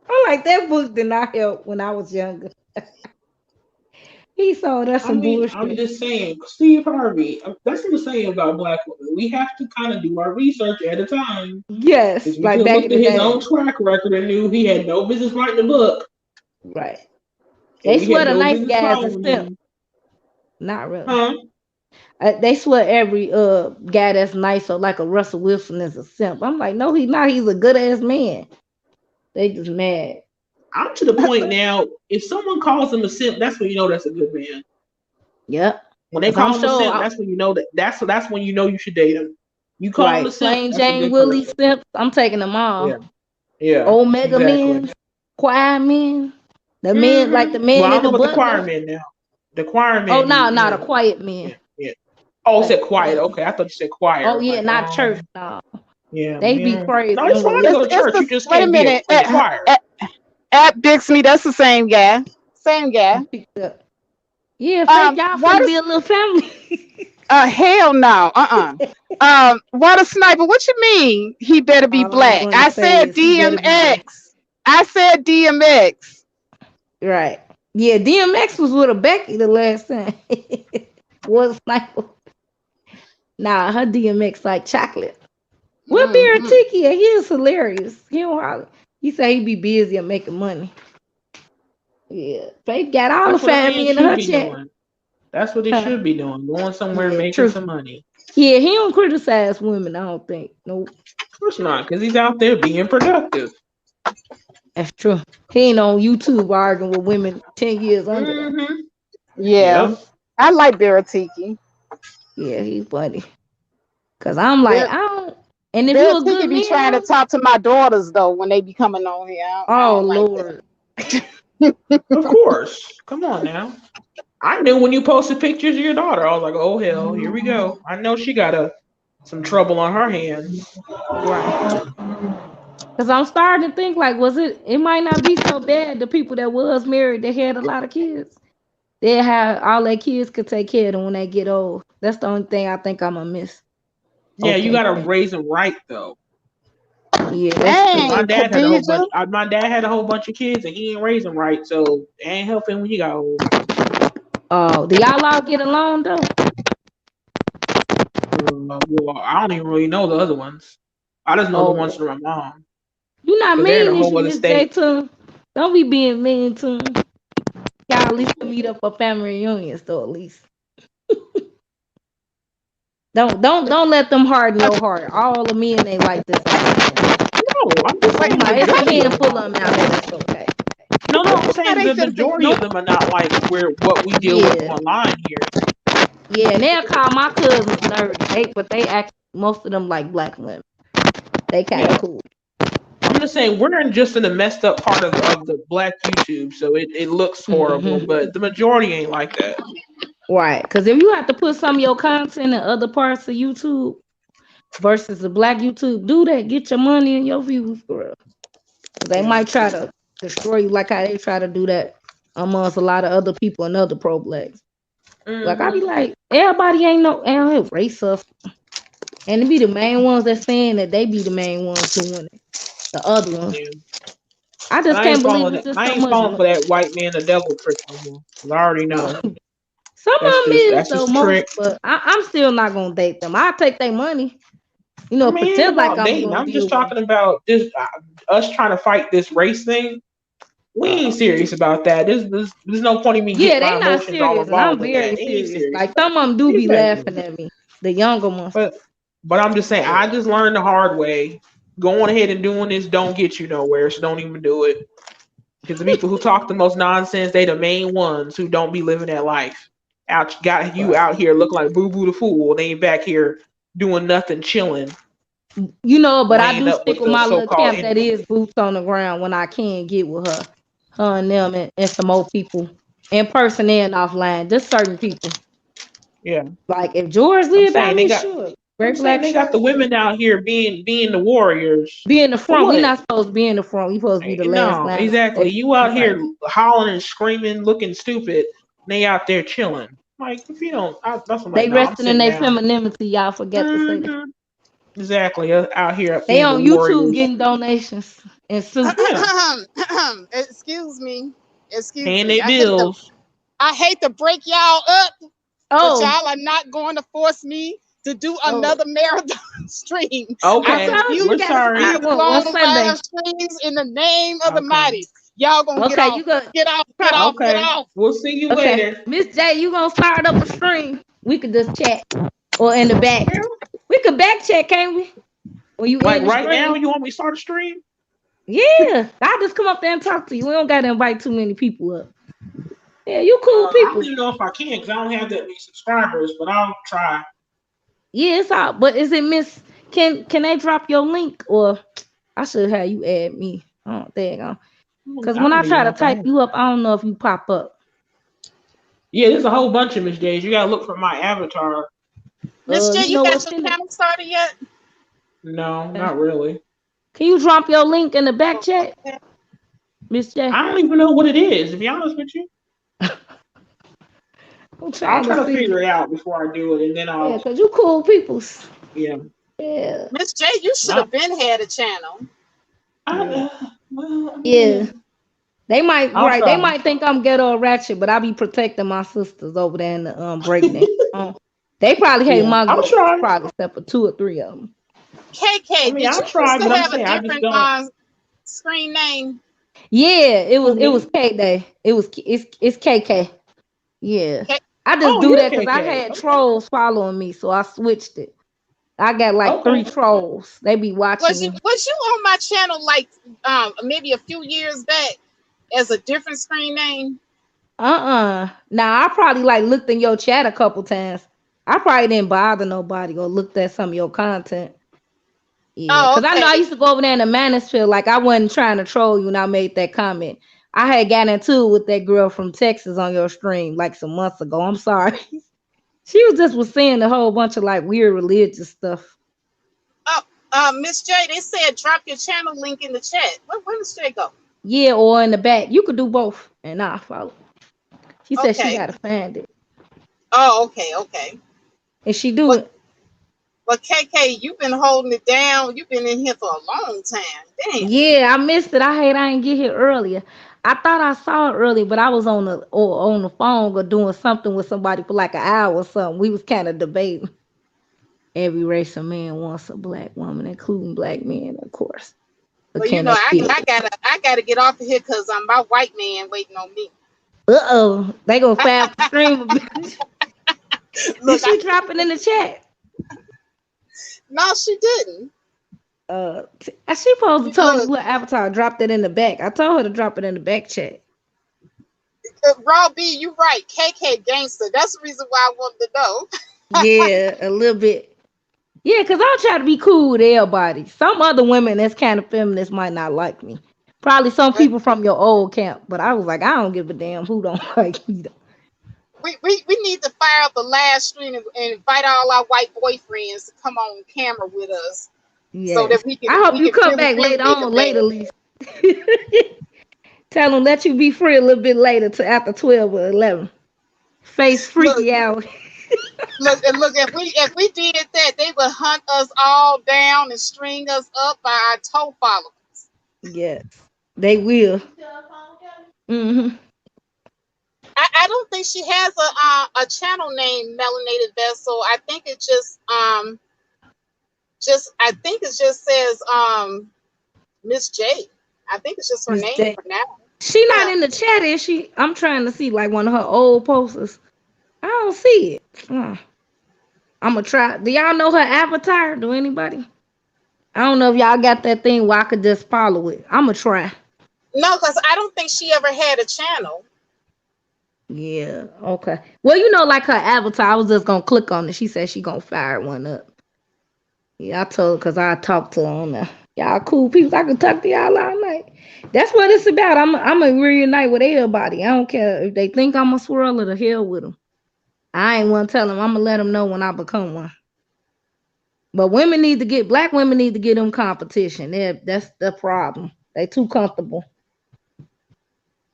I'm like, that book did not help when I was younger. He sold us some bullshit. I'm just saying, Steve Harvey, that's what I'm saying about black women. We have to kind of do our research at a time. Yes. We like back looked at his own track record and knew he had no business writing the book. Right. They swear the nice guys are simp. Not really. They swear every guy that's nice or like a Russell Wilson is a simp. I'm like, no, he's not. He's a good ass man. They just mad. I'm to the point now, if someone calls him a simp, that's when you know that's a good man. Yep. When they call him a simp, that's when you know that's when you know you should date him. You call him a simp. Plain Jane Willie simp, I'm taking them all. Yeah. Omega men, choir men, the men like the men in the the choir men now. The choir men. Oh no, the quiet men. Yeah. Oh, it said quiet. Okay, I thought you said choir. Oh yeah, not church. No. Yeah. They be crazy. No, it's fine to go to church. You just can't be a choir. At Bixby, that's the same guy. Same guy. Yeah, y'all finna be a little family. Hell no. Water Sniper, what you mean he better be black? I said DMX. I said DMX. Right. Yeah, DMX was with a Becky the last time. Was Sniper. Nah, her DMX like chocolate. What beer Tiki? He is hilarious. He don't holler. He say he be busy and making money. Yeah, Faith got all the family in her chat. That's what they should be doing. Going somewhere and making some money. Yeah, he don't criticize women, I don't think. Nope. Of course not, because he's out there being productive. That's true. He ain't on YouTube arguing with women 10 years under them. Yeah. Yep. I like Baratiki. Yeah, he's funny. Cause I'm like, I don't. And if you a good be trying to talk to my daughters though when they be coming on here. Oh Lord. Of course. Come on now. I knew when you posted pictures of your daughter, I was like, oh hell, here we go. I know she got some trouble on her hands. Right. Cause I'm starting to think like, it might not be so bad. The people that was married, they had a lot of kids. They have all their kids could take care of them when they get old. That's the only thing I think I'm gonna miss. Yeah, you gotta raise them right though. Yeah, dang, my dad had a whole bunch of kids and he ain't raise them right, so it ain't helping when you got old. Oh, do y'all all get along though? Well, I don't even really know the other ones. I just know the ones from my mom. You not mean to Miss J too. Don't be being mean to him. Y'all at least meet up for family reunions though, at least. Don't let them harden your heart. All the men they like this. No, I'm just saying it's a handful of them out there. That's okay. No, I'm saying the majority of them are not like what we deal with online here. Yeah, and they'll call my cousins nerds, but they actually most of them like black women. They kind of cool. I'm just saying we're just in the messed up part of the black YouTube, so it looks horrible, but the majority ain't like that. Right. Because if you have to put some of your content in other parts of YouTube versus the black YouTube, do that. Get your money and your views, girl. They might try to destroy you like how they try to do that amongst a lot of other people and other pro blacks. Like I be like, everybody ain't racist. And it be the main ones that saying that they be the main ones doing it. The other ones. Yeah. I just can't believe it's just I so ain't much. falling for that white man the devil trick no more. 'Cause I already know. Some of them is That's though, just a most, trick. but I'm still not gonna date them. I take their money, I mean, it ain't pretend like about I'm dating. gonna I'm deal just with them. talking about this us trying to fight this race thing. We ain't serious about that. There's no point in me Yeah, getting my they not emotions all serious, and I'm involved in that. very They ain't serious. serious. Like some of them do be Exactly. laughing at me, the younger ones. But I'm just saying, I just learned the hard way. Going ahead and doing this don't get you nowhere, so don't even do it. Because the people who talk the most nonsense, they the main ones who don't be living that life. Got you out here looking like Boo Boo the Fool. They ain't back here doing nothing, chilling. But I do Up stick with the my little so-called camp that is boots on the ground when I can get with her and them and some more people in person and offline. Just certain people. Yeah. Like if George I'm lived by saying me, sure. Great black they got the women out here being the warriors. Be in the For front. We what? not supposed to be in the front. We supposed to be the last No, line. exactly. You out here hollering and screaming, looking stupid. And they out there chilling. Like if you don't, that's what I'm like. They No, I'm resting in sitting their down. femininity. Y'all forget to say that. Exactly. Out here They being the on YouTube warriors. getting donations and suits. Excuse me. Paying their bills. I hate to break y'all up, but Oh. y'all are not going to force me to do another marathon stream. Okay, I refuse we're sorry. these long live streams in the name of the mighty. Y'all gonna get off. You go Get off. Get off. Okay. Get off. We'll see you later. Miss J, you gonna start up a stream? We could just chat or in the back. We could back chat, can't we? Or you like in the right stream? now? You want me to start a stream? Yeah, I just come up there and talk to you. We don't gotta invite too many people up. Yeah, you cool people. I don't even know if I can because I don't have that many subscribers, but I'll try. Yeah, it's out. But is it Miss? Can they drop your link or I should have you add me? Oh, there you go. Because when I try to type you up, I don't know if you pop up. Yeah, there's a whole bunch of Miss J's. You gotta look for my avatar. Miss J, you got your channel started yet? No, not really. Can you drop your link in the back chat, Miss J? I don't even know what it is, to be honest with you. I'll try to figure it out before I do it, and then I'll. Yeah, because you cool peoples. Yeah. Yeah. Miss J, you should have been had a channel. Yeah. They might I'll they might think I'm ghetto or ratchet, but I be protecting my sisters over there in the breakdown. They probably hate my girls, probably except for 2 or 3 of them. KK, did you used to have a different screen name? Yeah, it was K Day. It's KK. Yeah. I just do that because I had trolls following me, so I switched it. I got like 3 trolls. They be watching me. Was you on my channel like maybe a few years back as a different screen name? Now I probably like looked in your chat a couple times. I probably didn't bother nobody or looked at some of your content. Yeah, because I know I used to go over there in the manosphere. Like I wasn't trying to troll you when I made that comment. I had gotten into it with that girl from Texas on your stream like some months ago. I'm sorry. She was saying a whole bunch of like weird religious stuff. Miss J, they said drop your channel link in the chat. Where does J go? Yeah, or in the back. You could do both, and I'll follow. She said she gotta find it. Oh, okay. And she do it. But KK, you've been holding it down. You've been in here for a long time. Damn. Yeah, I missed it. I didn't get here earlier. I thought I saw it earlier, but I was on the phone or doing something with somebody for like an hour or something. We was kind of debating. Every race of man wants a black woman, including black men, of course. But well, you know, I gotta get off of here because my white man waiting on me. They gonna fast the stream. Did she drop it in the chat? No, she didn't. She supposed to tell me what avatar dropped it in the back. I told her to drop it in the back chat. Raw B, you right. KK gangster. That's the reason why I wanted to know. Yeah, a little bit. Yeah, because I try to be cool with everybody. Some other women that's kind of feminist might not like me. Probably some people from your old camp. But I was like, I don't give a damn who don't like me. we need to fire up a live stream and invite all our white boyfriends to come on camera with us. Yes. So that we can. I hope you come really, back really later on, later, Lisa. Tell them let you be free a little bit later to after 12 or 11. Face freaky out. Look, if we did that, they would hunt us all down and string us up by our toe followers. Yes, they will. Mm-hmm. I don't think she has a channel named Melanated Vessel. I think it just says Miss J. I think it's just her Miss name J. for now. She not in the chat, is she? I'm trying to see like one of her old posters. I don't see it. I'm gonna try. Do y'all know her avatar? Do anybody? I don't know if y'all got that thing where I could just follow it. I'm gonna try. No, because I don't think she ever had a channel. Yeah, okay. Well, you know, like her avatar, I was just gonna click on it. She said she gonna fire one up. Yeah, I told her because I talked to her on there. Y'all cool people. I can talk to y'all all night. That's what it's about. I'm gonna reunite with everybody. I don't care if they think I'm a swirl or the hell with them. I ain't want to tell them. I'm gonna let them know when I become one. But black women need to get them competition. That's the problem. They too comfortable.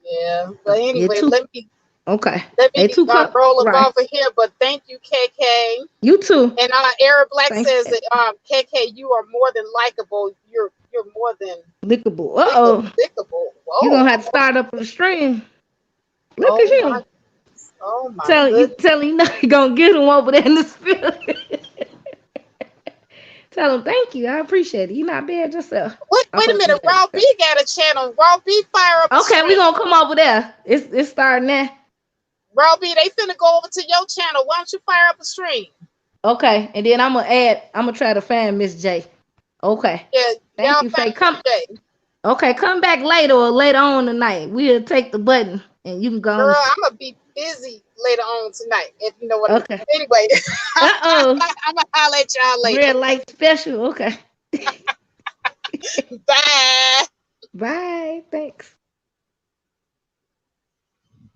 Yeah. But anyway, let me They too roll up right. over here. But thank you, KK. You too. And Eric Black Thanks. says that KK, you are more than likable. You're more than lickable. Lickable. Whoa. You're gonna have to start up a stream. Look at you. Oh my Tell you know you gonna get him over there in the spirit. Tell him thank you. I appreciate it. You're not bad yourself. Wait a minute. Raw B got a channel. Raw B fire up. Okay, we gonna come over there. It's starting there. Raw B, they finna go over to your channel. Why don't you fire up a stream? Okay, and then I'm gonna try to find Miss J. Okay. Yeah. Thank you, Faye. Okay, come back later or later on tonight. We'll take the button and you can go. Girl, I'm gonna be busy later on tonight, if you know what I mean. Anyway. I'm gonna holler at y'all later. Red light special. Okay. Bye. Bye. Thanks.